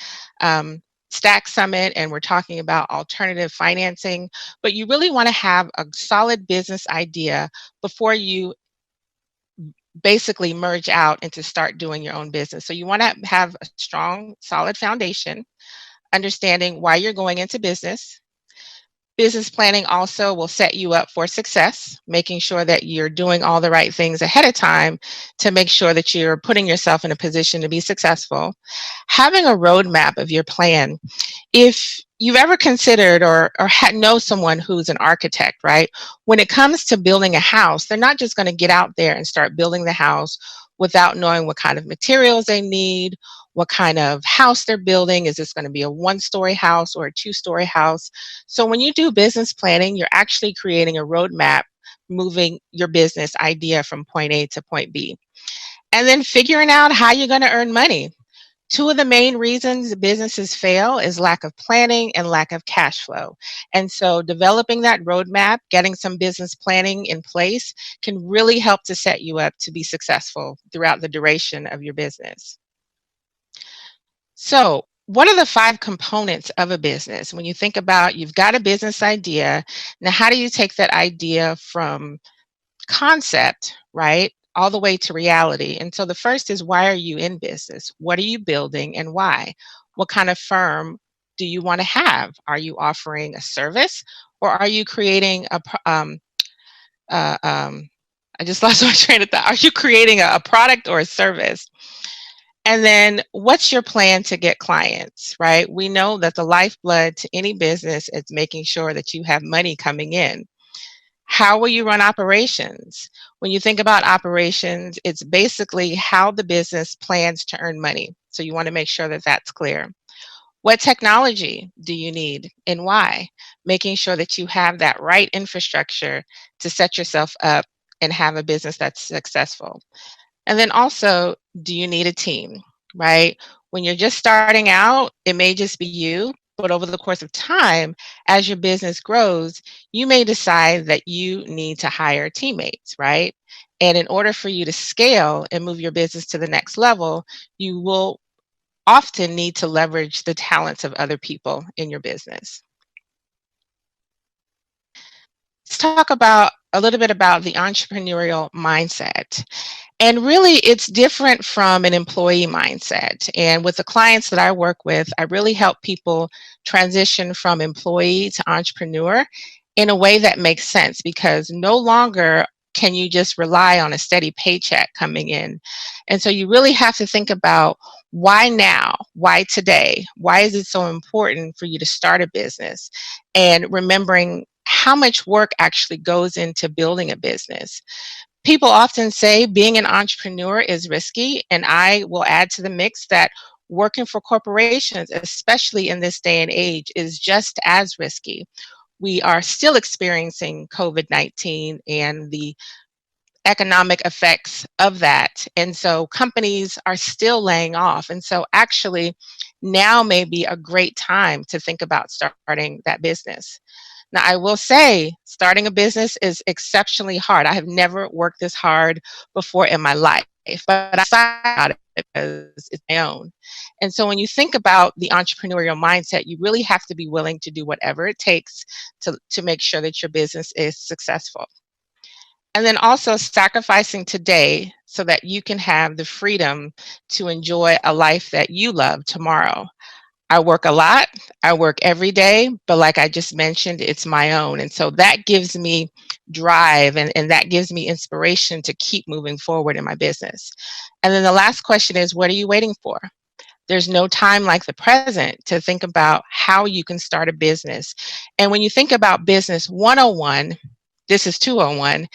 Stack Summit, and we're talking about alternative financing, but you really want to have a solid business idea before you basically merge out and to start doing your own business. So you want to have a strong, solid foundation, understanding why you're going into business. Business planning also will set you up for success, making sure that you're doing all the right things ahead of time to make sure that you're putting yourself in a position to be successful. Having a roadmap of your plan. If you've ever considered or know someone who's an architect, right? When it comes to building a house, they're not just going to get out there and start building the house without knowing what kind of materials they need, what kind of house they're building. Is this going to be a one-story house or a two-story house? So when you do business planning, you're actually creating a roadmap, moving your business idea from point A to point B. And then figuring out how you're going to earn money. Two of the main reasons businesses fail is lack of planning and lack of cash flow. And so developing that roadmap, getting some business planning in place can really help to set you up to be successful throughout the duration of your business. So what are the 5 components of a business? When you think about, you've got a business idea, now how do you take that idea from concept, right, all the way to reality? And so the first is, why are you in business? What are you building and why? What kind of firm do you want to have? Are you offering a service, or are you creating a I just lost my train of thought. Are you creating a product or a service? And then what's your plan to get clients, right? We know that the lifeblood to any business is making sure that you have money coming in. How will you run operations? When you think about operations, it's basically how the business plans to earn money. So you want to make sure that that's clear. What technology do you need and why? Making sure that you have that right infrastructure to set yourself up and have a business that's successful. And then also, do you need a team, right? When you're just starting out, it may just be you, but over the course of time, as your business grows, you may decide that you need to hire teammates, right? And in order for you to scale and move your business to the next level, you will often need to leverage the talents of other people in your business. Let's talk about a little bit about the entrepreneurial mindset. And really, it's different from an employee mindset. And with the clients that I work with, I really help people transition from employee to entrepreneur in a way that makes sense, because no longer can you just rely on a steady paycheck coming in. And so you really have to think about, why now? Why today? Why is it so important for you to start a business? And remembering how much work actually goes into building a business. People often say being an entrepreneur is risky, and I will add to the mix that working for corporations, especially in this day and age, is just as risky. We are still experiencing COVID-19 and the economic effects of that. And so companies are still laying off. And so actually now may be a great time to think about starting that business. Now, I will say starting a business is exceptionally hard. I have never worked this hard before in my life, but I thought about it because it's my own. And so when you think about the entrepreneurial mindset, you really have to be willing to do whatever it takes to make sure that your business is successful. And then also sacrificing today so that you can have the freedom to enjoy a life that you love tomorrow. I work a lot, I work every day, but like I just mentioned, it's my own. And so that gives me drive and that gives me inspiration to keep moving forward in my business. And then the last question is, what are you waiting for? There's no time like the present to think about how you can start a business. And when you think about business 101, this is 201,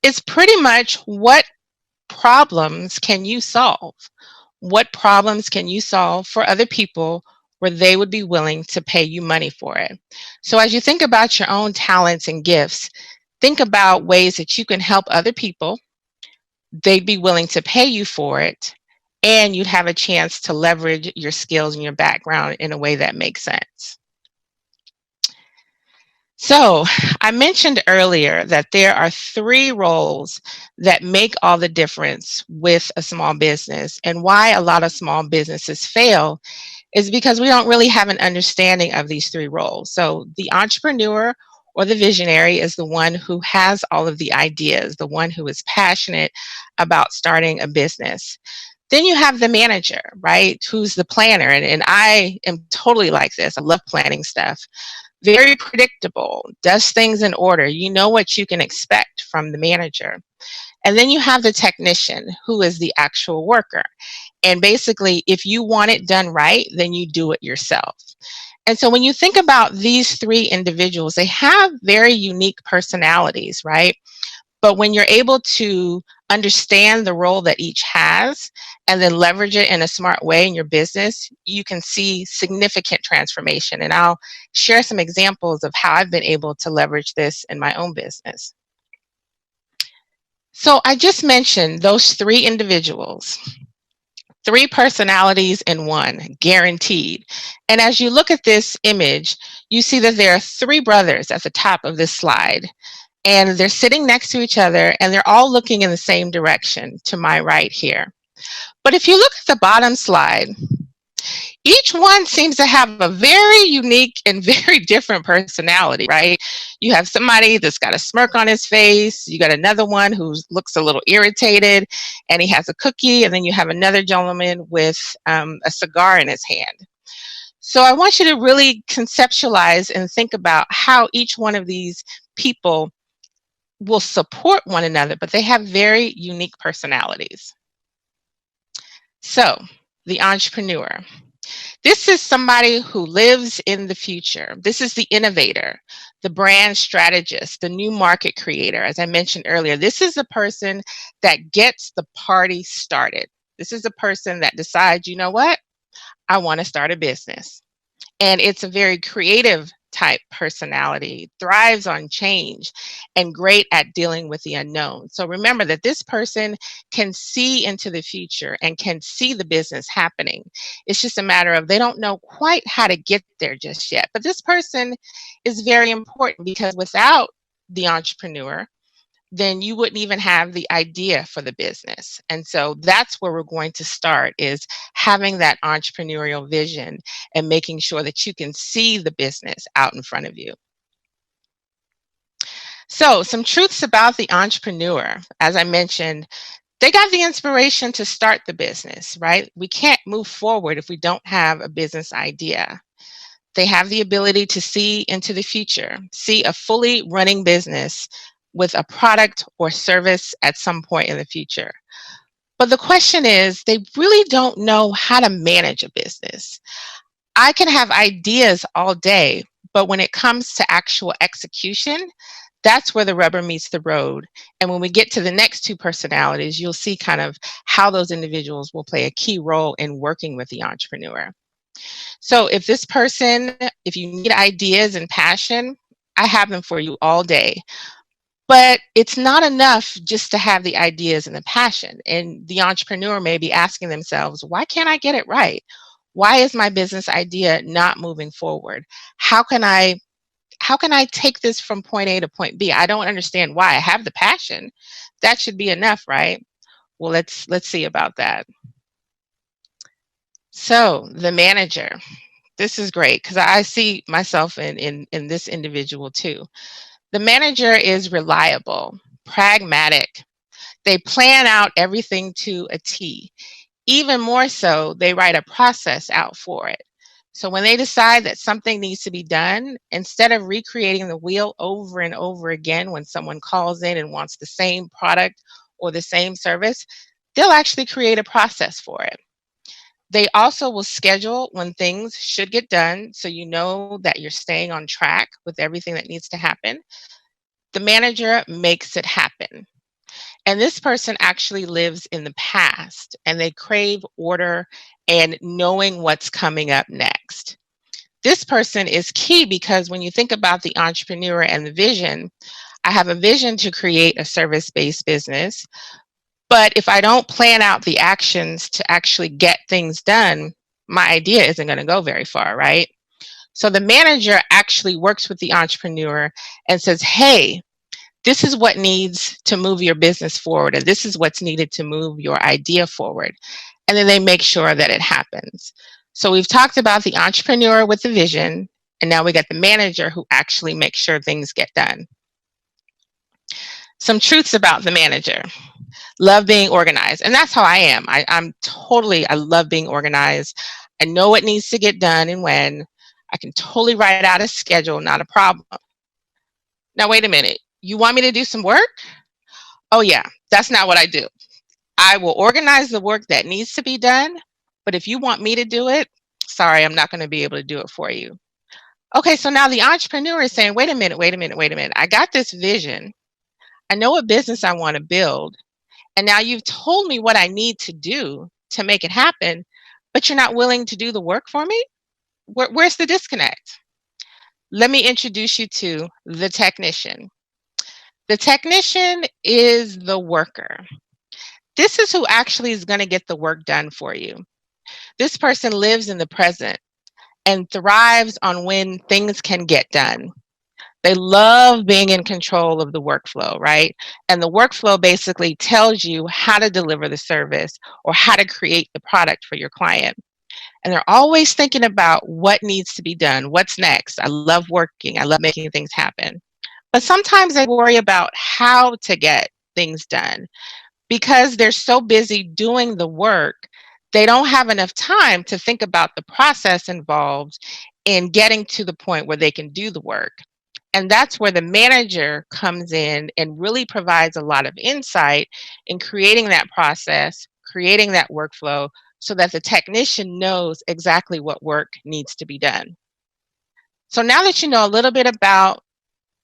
it's pretty much, what problems can you solve? What problems can you solve for other people where they would be willing to pay you money for it? So as you think about your own talents and gifts, think about ways that you can help other people. They'd be willing to pay you for it, and you'd have a chance to leverage your skills and your background in a way that makes sense. So I mentioned earlier that there are 3 roles that make all the difference with a small business, and why a lot of small businesses fail is because we don't really have an understanding of these 3 roles. So the entrepreneur or the visionary is the one who has all of the ideas, the one who is passionate about starting a business. Then you have the manager, right, who's the planner. And I am totally like this. I love planning stuff. Very predictable, does things in order. You know what you can expect from the manager. And then you have the technician, who is the actual worker. And basically, if you want it done right, then you do it yourself. And so when you think about these three individuals, they have very unique personalities, right? But when you're able to understand the role that each has and then leverage it in a smart way in your business, you can see significant transformation. And I'll share some examples of how I've been able to leverage this in my own business. So I just mentioned those three individuals, three personalities in one, guaranteed. And as you look at this image, you see that there are three brothers at the top of this slide. And they're sitting next to each other, and they're all looking in the same direction to my right here. But if you look at the bottom slide, each one seems to have a very unique and very different personality, right? You have somebody that's got a smirk on his face. You got another one who looks a little irritated, and he has a cookie. And then you have another gentleman with a cigar in his hand. So I want you to really conceptualize and think about how each one of these people will support one another, but they have very unique personalities. So, the entrepreneur. This is somebody who lives in the future. This is the innovator, the brand strategist, the new market creator. As I mentioned earlier, this is the person that gets the party started. This is the person that decides, you know what? I want to start a business. And it's a very creative type personality, thrives on change, and great at dealing with the unknown. So remember that this person can see into the future and can see the business happening. It's just a matter of they don't know quite how to get there just yet. But this person is very important, because without the entrepreneur, then you wouldn't even have the idea for the business. And so that's where we're going to start, is having that entrepreneurial vision and making sure that you can see the business out in front of you. So some truths about the entrepreneur. As I mentioned, they got the inspiration to start the business, right? We can't move forward if we don't have a business idea. They have the ability to see into the future, see a fully running business with a product or service at some point in the future. But the question is, they really don't know how to manage a business. I can have ideas all day, but when it comes to actual execution, that's where the rubber meets the road. And when we get to the next two personalities, you'll see kind of how those individuals will play a key role in working with the entrepreneur. So if this person, if you need ideas and passion, I have them for you all day. But it's not enough just to have the ideas and the passion. And the entrepreneur may be asking themselves, why can't I get it right? Why is my business idea not moving forward? How can I take this from point A to point B? I don't understand why. I have the passion. That should be enough, right? Well, let's see about that. So the manager, this is great, because I see myself in this individual too. The manager is reliable, pragmatic. They plan out everything to a T. Even more so, they write a process out for it. So when they decide that something needs to be done, instead of recreating the wheel over and over again when someone calls in and wants the same product or the same service, they'll actually create a process for it. They also will schedule when things should get done, so you know that you're staying on track with everything that needs to happen. The manager makes it happen. And this person actually lives in the past, and they crave order and knowing what's coming up next. This person is key, because when you think about the entrepreneur and the vision, I have a vision to create a service-based business. But if I don't plan out the actions to actually get things done, my idea isn't going to go very far, right? So the manager actually works with the entrepreneur and says, hey, this is what needs to move your business forward, and this is what's needed to move your idea forward. And then they make sure that it happens. So we've talked about the entrepreneur with the vision And now we got the manager who actually makes sure things get done. Some truths about the manager. Love being organized. And that's how I am. I love being organized. I know what needs to get done and when. I can totally write out a schedule, not a problem. Now, wait a minute. You want me to do some work? Oh, yeah, that's not what I do. I will organize the work that needs to be done, but if you want me to do it, sorry, I'm not going to be able to do it for you. Okay, so now the entrepreneur is saying, wait a minute. I got this vision. I know what business I want to build. And now you've told me what I need to do to make it happen, but you're not willing to do the work for me? Where's the disconnect? Let me introduce you to the technician. The technician is the worker. This is who actually is going to get the work done for you. This person lives in the present and thrives on when things can get done. They love being in control of the workflow, right? And the workflow basically tells you how to deliver the service or how to create the product for your client. And they're always thinking about what needs to be done, what's next. I love working, I love making things happen. But sometimes they worry about how to get things done. Because they're so busy doing the work, they don't have enough time to think about the process involved in getting to the point where they can do the work. And that's where the manager comes in and really provides a lot of insight in creating that process, creating that workflow, so that the technician knows exactly what work needs to be done. So now that you know a little bit about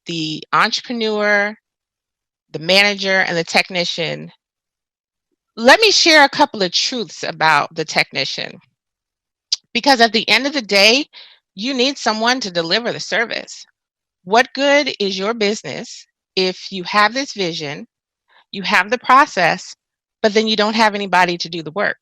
the entrepreneur, the manager, and the technician, let me share a couple of truths about the technician. Because at the end of the day, you need someone to deliver the service. What good is your business if you have this vision, you have the process, but then you don't have anybody to do the work?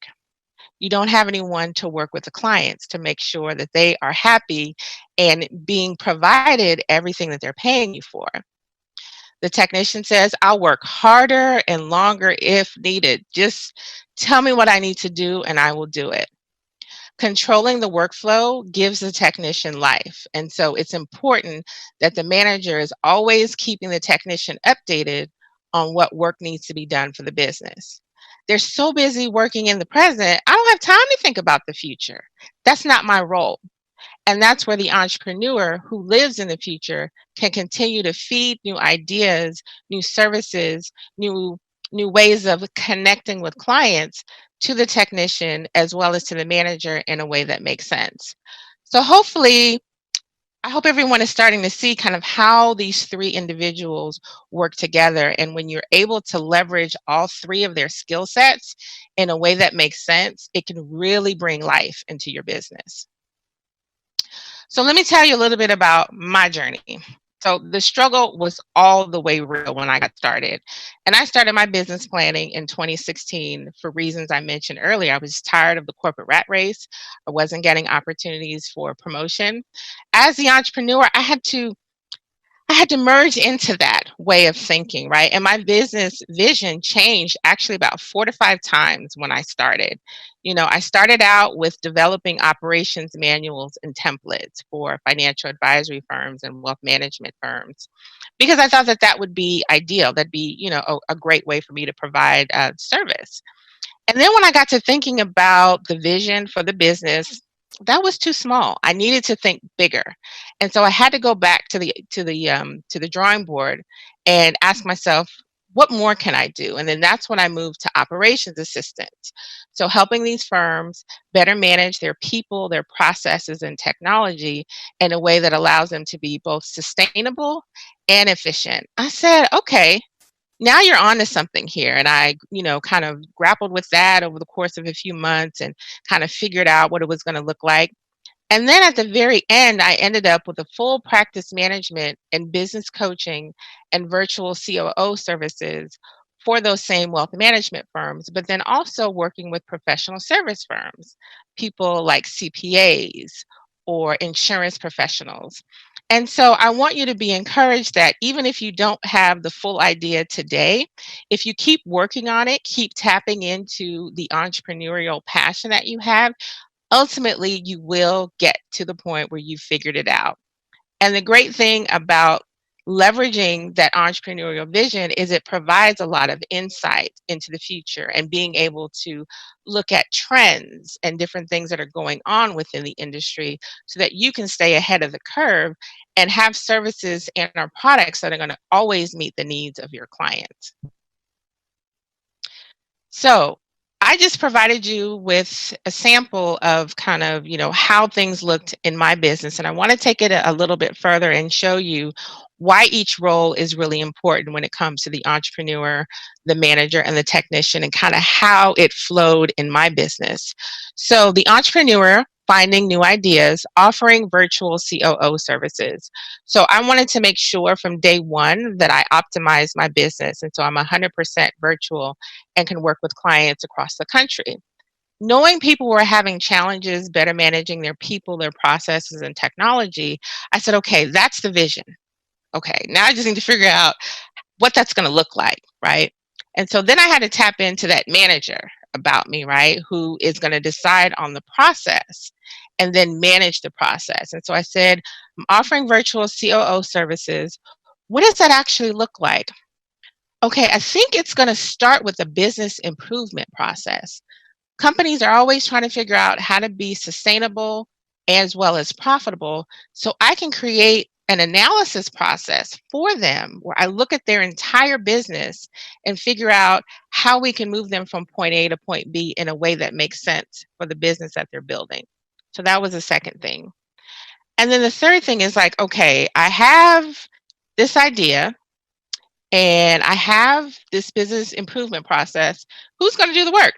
You don't have anyone to work with the clients to make sure that they are happy and being provided everything that they're paying you for. The technician says, I'll work harder and longer if needed. Just tell me what I need to do and I will do it. Controlling the workflow gives the technician life. And so it's important that the manager is always keeping the technician updated on what work needs to be done for the business. They're so busy working in the present, I don't have time to think about the future. That's not my role. And that's where the entrepreneur who lives in the future can continue to feed new ideas, new services, new ways of connecting with clients to the technician as well as to the manager in a way that makes sense. So hopefully, I hope everyone is starting to see kind of how these three individuals work together. And when you're able to leverage all three of their skill sets in a way that makes sense, it can really bring life into your business. So let me tell you a little bit about my journey. So the struggle was all the way real when I got started. And I started my business planning in 2016 for reasons I mentioned earlier. I was tired of the corporate rat race. I wasn't getting opportunities for promotion. As the entrepreneur, I had to merge into that way of thinking, right? And my business vision changed actually about 4 to 5 times when I started. You know, I started out with developing operations manuals and templates for financial advisory firms and wealth management firms because I thought that that would be ideal. That'd be, you know, a great way for me to provide service. And then when I got to thinking about the vision for the business, that was too small. I needed to think bigger. And so I had to go back to the drawing board and ask myself, what more can I do? And then that's when I moved to operations assistant. So helping these firms better manage their people, their processes, and technology in a way that allows them to be both sustainable and efficient. I said, okay, now you're onto something here. And I, you know, kind of grappled with that over the course of a few months and kind of figured out what it was going to look like. And then at the very end, I ended up with a full practice management and business coaching and virtual COO services for those same wealth management firms, but then also working with professional service firms, people like CPAs or insurance professionals. And so I want you to be encouraged that even if you don't have the full idea today, if you keep working on it, keep tapping into the entrepreneurial passion that you have, ultimately you will get to the point where you figured it out. And the great thing about leveraging that entrepreneurial vision is it provides a lot of insight into the future and being able to look at trends and different things that are going on within the industry so that you can stay ahead of the curve and have services and our products that are going to always meet the needs of your clients. So I just provided you with a sample of kind of, how things looked in my business. And I want to take it a little bit further and show you why each role is really important when it comes to the entrepreneur, the manager, and the technician, and kind of how it flowed in my business. So the entrepreneur, finding new ideas, offering virtual COO services. So I wanted to make sure from day one that I optimized my business. And so I'm 100% virtual and can work with clients across the country. Knowing people were having challenges, better managing their people, their processes, and technology, I said, okay, that's the vision. Okay, now I just need to figure out what that's going to look like, right? And so then I had to tap into that manager about me, right, who is going to decide on the process and then manage the process. And so I said, I'm offering virtual COO services. What does that actually look like? Okay, I think it's going to start with a business improvement process. Companies are always trying to figure out how to be sustainable as well as profitable. So I can create an analysis process for them where I look at their entire business and figure out how we can move them from point A to point B in a way that makes sense for the business that they're building. So that was the second thing. And then the third thing is like, okay, I have this idea and I have this business improvement process. Who's going to do the work?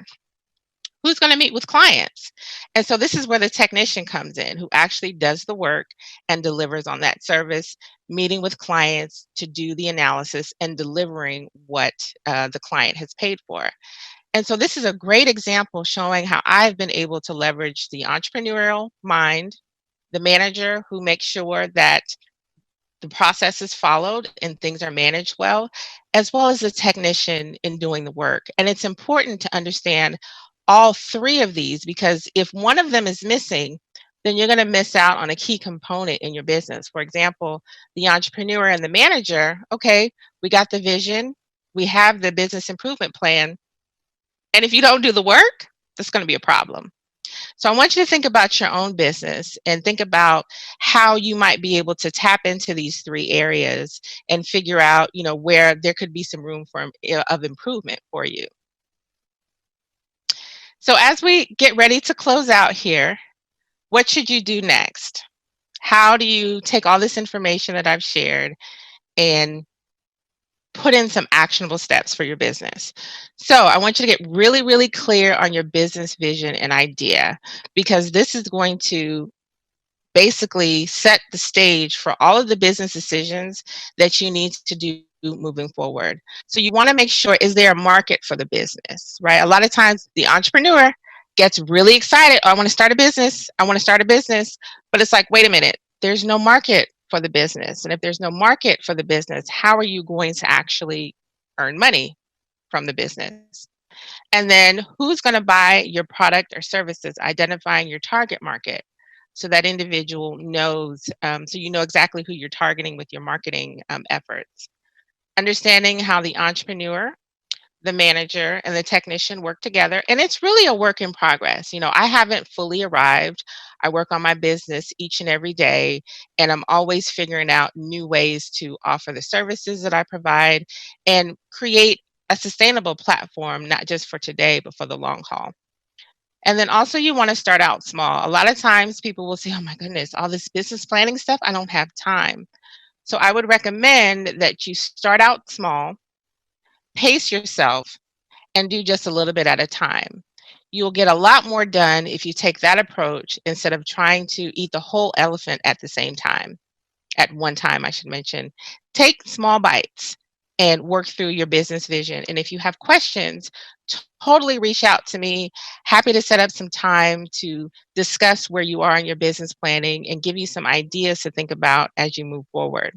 Who's going to meet with clients? And so this is where the technician comes in, who actually does the work and delivers on that service, meeting with clients to do the analysis and delivering what the client has paid for. And so this is a great example showing how I've been able to leverage the entrepreneurial mind, the manager who makes sure that the process is followed and things are managed well, as well as the technician in doing the work. And it's important to understand all three of these, because if one of them is missing, then you're going to miss out on a key component in your business. For example, the entrepreneur and the manager, okay, we got the vision, we have the business improvement plan, and if you don't do the work, that's going to be a problem. So I want you to think about your own business and think about how you might be able to tap into these three areas and figure out, where there could be some room of improvement for you. So as we get ready to close out here, what should you do next? How do you take all this information that I've shared and put in some actionable steps for your business? So I want you to get really, really clear on your business vision and idea, because this is going to basically set the stage for all of the business decisions that you need to do moving forward. So you want to make sure, is there a market for the business, right? A lot of times the entrepreneur gets really excited. Oh, I want to start a business. I want to start a business. But it's like, wait a minute, there's no market for the business. And if there's no market for the business, how are you going to actually earn money from the business? And then who's going to buy your product or services, identifying your target market. So that individual knows, so you know exactly who you're targeting with your marketing efforts. Understanding how the entrepreneur, the manager, and the technician work together. And it's really a work in progress. I haven't fully arrived. I work on my business each and every day, and I'm always figuring out new ways to offer the services that I provide and create a sustainable platform, not just for today, but for the long haul. And then also you want to start out small. A lot of times people will say, oh my goodness, all this business planning stuff, I don't have time. So I would recommend that you start out small, pace yourself, and do just a little bit at a time. You'll get a lot more done if you take that approach instead of trying to eat the whole elephant at the same time. At one time, I should mention. Take small bites and work through your business vision. And if you have questions, totally reach out to me. Happy to set up some time to discuss where you are in your business planning and give you some ideas to think about as you move forward.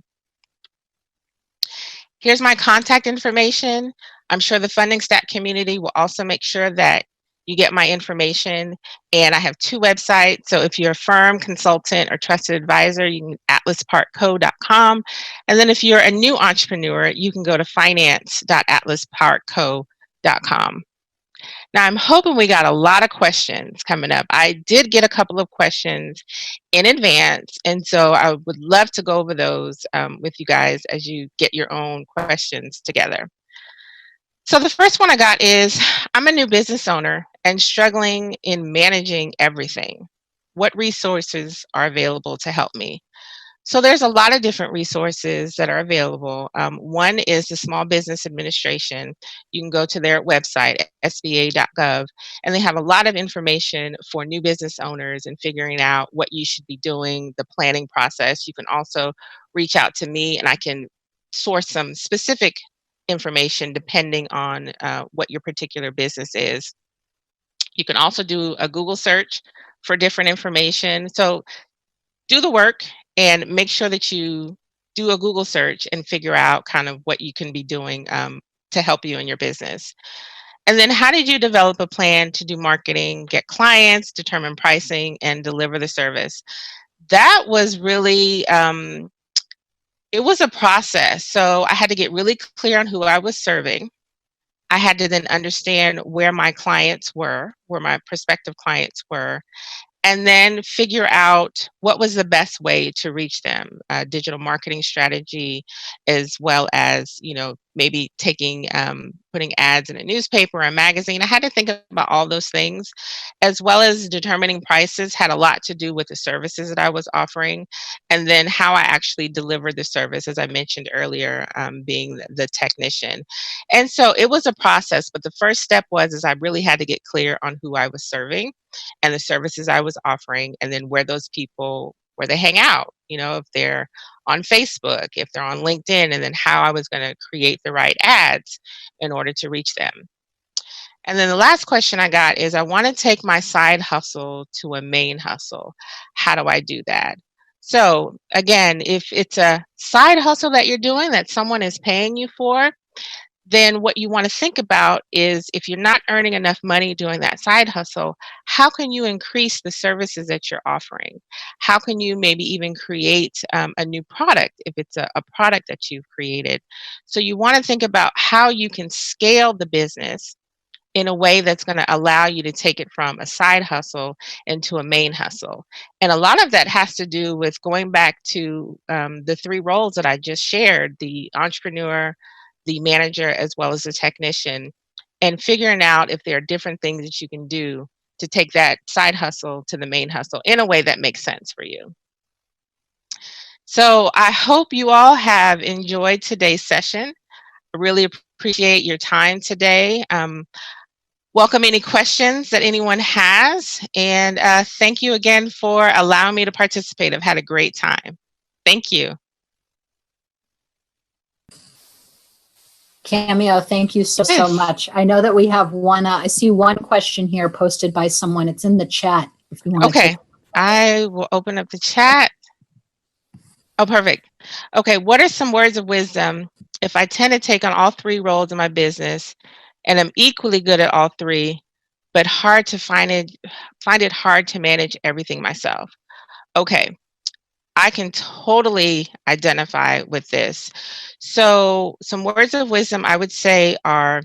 Here's my contact information. I'm sure the Funding Stack community will also make sure that You get my information, and I have 2 websites. So if you're a firm, consultant, or trusted advisor, you can atlasparkco.com. And then if you're a new entrepreneur, you can go to finance.atlasparkco.com. Now, I'm hoping we got a lot of questions coming up. I did get a couple of questions in advance, and so I would love to go over those with you guys as you get your own questions together. So the first one I got is, I'm a new business owner and struggling in managing everything. What resources are available to help me? So there's a lot of different resources that are available. One is the Small Business Administration. You can go to their website, sba.gov, and they have a lot of information for new business owners and figuring out what you should be doing, the planning process. You can also reach out to me and I can source some specific information depending on what your particular business is. You can also do a Google search for different information. So do the work and make sure that you do a Google search and figure out kind of what you can be doing to help you in your business. And then how did you develop a plan to do marketing, get clients, determine pricing, and deliver the service? That was really, it was a process. So I had to get really clear on who I was serving. I had to then understand where my clients were, where my prospective clients were, and then figure out what was the best way to reach them. Digital marketing strategy, as well as, maybe putting ads in a newspaper or a magazine. I had to think about all those things, as well as determining prices had a lot to do with the services that I was offering, and then how I actually delivered the service, as I mentioned earlier, being the technician. And so it was a process, but the first step is I really had to get clear on who I was serving and the services I was offering, and then where they hang out, if they're on Facebook, if they're on LinkedIn, and then how I was going to create the right ads in order to reach them. And then the last question I got is, I want to take my side hustle to a main hustle. How do I do that? So again, if it's a side hustle that you're doing that someone is paying you for, then what you want to think about is, if you're not earning enough money doing that side hustle, how can you increase the services that you're offering? How can you maybe even create a new product if it's a product that you've created? So you want to think about how you can scale the business in a way that's going to allow you to take it from a side hustle into a main hustle. And a lot of that has to do with going back to the 3 roles that I just shared: the entrepreneur, the manager, as well as the technician, and figuring out if there are different things that you can do to take that side hustle to the main hustle in a way that makes sense for you. So I hope you all have enjoyed today's session. I really appreciate your time today. Welcome any questions that anyone has, and thank you again for allowing me to participate. I've had a great time. Thank you. Cameo, thank you so much. I know that we have one, I see one question here posted by someone. It's in the chat. If you want Okay, I will open up the chat. Oh, perfect. Okay, what are some words of wisdom if I tend to take on all 3 roles in my business and I'm equally good at all 3, but find it hard to manage everything myself? Okay. I can totally identify with this. So some words of wisdom I would say are,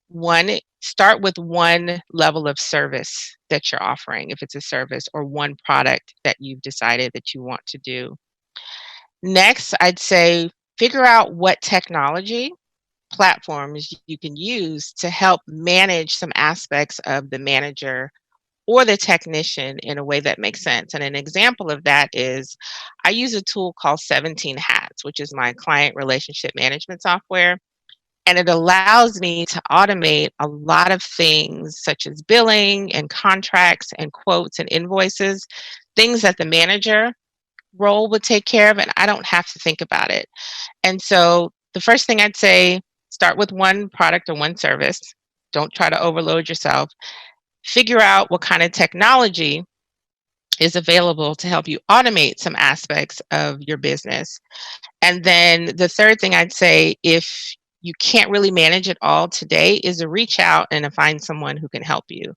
1, start with one level of service that you're offering, if it's a service, or one product that you've decided that you want to do. Next, I'd say figure out what technology platforms you can use to help manage some aspects of the manager or the technician in a way that makes sense. And an example of that is, I use a tool called 17 Hats, which is my client relationship management software. And it allows me to automate a lot of things, such as billing and contracts and quotes and invoices, things that the manager role would take care of, and I don't have to think about it. And so the first thing I'd say, start with one product or one service. Don't try to overload yourself. Figure out what kind of technology is available to help you automate some aspects of your business. And then the third thing I'd say, if you can't really manage it all today, is to reach out and to find someone who can help you.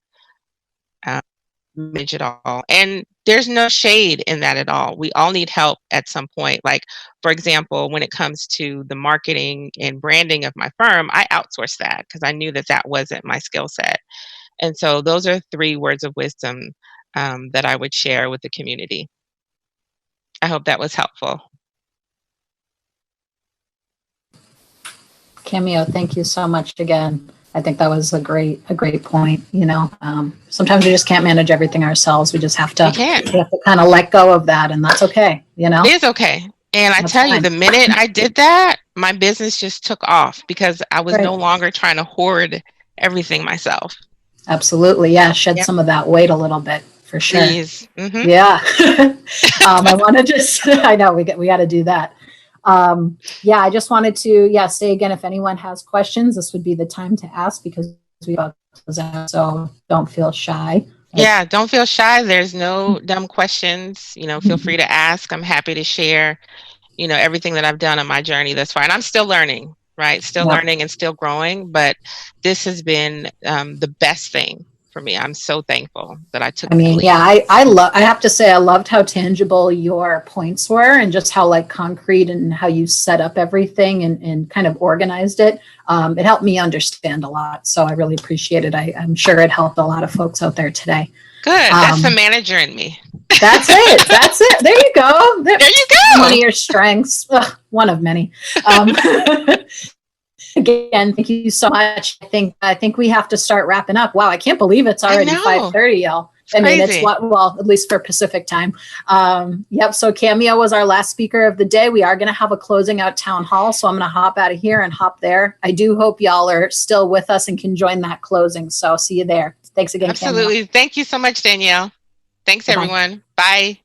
manage it all. And there's no shade in that at all. We all need help at some point. Like, for example, when it comes to the marketing and branding of my firm, I outsourced that because I knew that that wasn't my skill set. And so those are 3 words of wisdom that I would share with the community. I hope that was helpful. Cameo, thank you so much again. I think that was a great point. You know, sometimes we just can't manage everything ourselves. We just have to, kind of let go of that, and that's okay. You know, it is okay. And I tell you, the minute I did that, my business just took off because I was no longer trying to hoard everything myself. Absolutely, yeah. Shed some of that weight a little bit for sure. Mm-hmm. Yeah. I want to just. I know we got to do that. I just wanted to, say again, if anyone has questions, this would be the time to ask because we all close out, so don't feel shy. Yeah, don't feel shy. There's no dumb questions. You know, feel free to ask. I'm happy to share, everything that I've done on my journey thus far. And I'm still learning, right? Still learning and still growing, but this has been the best thing for me. I'm so thankful that I took. I have to say, I loved how tangible your points were and just how like concrete and how you set up everything and kind of organized it. It helped me understand a lot. So I really appreciate it. I'm sure it helped a lot of folks out there today. Good. That's the manager in me. That's it. That's it. There you go. There you go. One of your strengths. One of many. Again, thank you so much. I think we have to start wrapping up. Wow, I can't believe it's already 5:30, y'all. I mean, it's at least for Pacific time. So Cameo was our last speaker of the day. We are going to have a closing out town hall. So I'm going to hop out of here and hop there. I do hope y'all are still with us and can join that closing. So see you there. Thanks again. Absolutely. Cameo. Thank you so much, Danielle. Thanks, Bye-bye. everyone. Bye.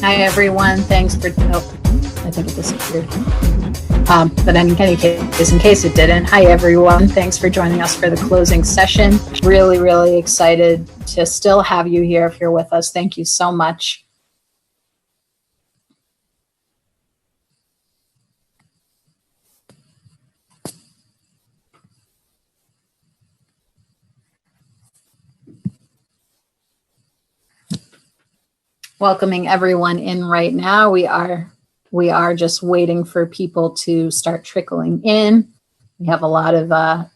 Hi, everyone. Thanks for, I think it disappeared. But in any case, in case it didn't, hi, everyone. Thanks for joining us for the closing session. Really, really excited to still have you here if you're with us. Thank you so much. Welcoming everyone in right now. We are just waiting for people to start trickling in. We have a lot of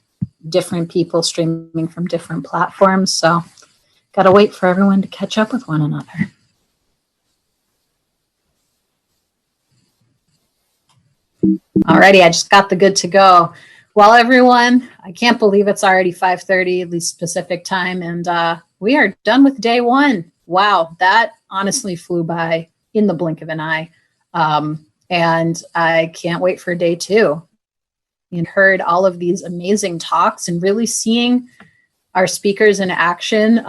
different people streaming from different platforms, so got to wait for everyone to catch up with one another. Alrighty, I just got the good to go. Well, everyone, I can't believe it's already 5:30, at least Pacific time, and we are done with day one. wow, that honestly flew by in the blink of an eye. And I can't wait for day 2. And heard all of these amazing talks and really seeing our speakers in action.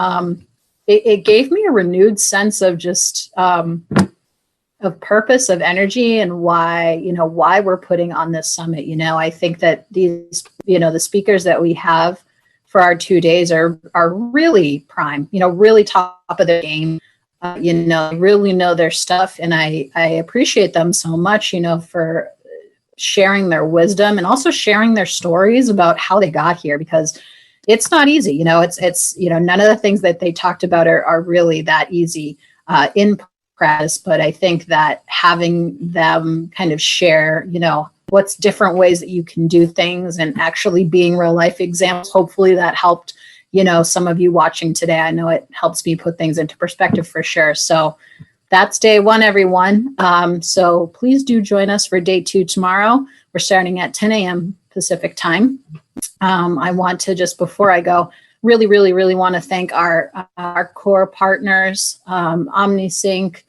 It gave me a renewed sense of just of purpose, of energy, and why we're putting on this summit. I think that these, the speakers that we have for our 2 days are really prime, really top of their game, really know their stuff. And I appreciate them so much, for sharing their wisdom and also sharing their stories about how they got here, because it's not easy. It's none of the things that they talked about are really that easy in practice. But I think that having them kind of share, what's different ways that you can do things and actually being real life examples, hopefully that helped, some of you watching today. I know it helps me put things into perspective for sure. So that's day 1, everyone. So please do join us for day 2 tomorrow. We're starting at 10 a.m. Pacific time. I want to, just before I go, really, really, really want to thank our core partners, OmniSync,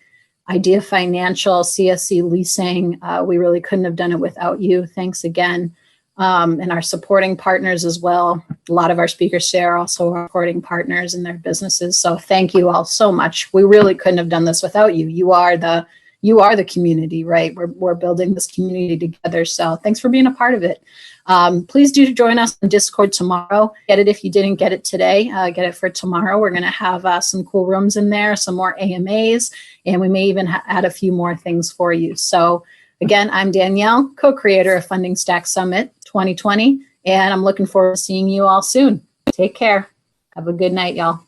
Idea Financial, CSC Leasing. We really couldn't have done it without you. Thanks again. And our supporting partners as well. A lot of our speakers today are also our supporting partners in their businesses. So thank you all so much. We really couldn't have done this without you. You are the community, right? We're building this community together. So thanks for being a part of it. Please do join us on Discord tomorrow. Get it if you didn't get it today. Get it for tomorrow. We're going to have some cool rooms in there, some more AMAs, and we may even add a few more things for you. So again, I'm Danielle, co-creator of Funding Stack Summit 2020, and I'm looking forward to seeing you all soon. Take care. Have a good night, y'all.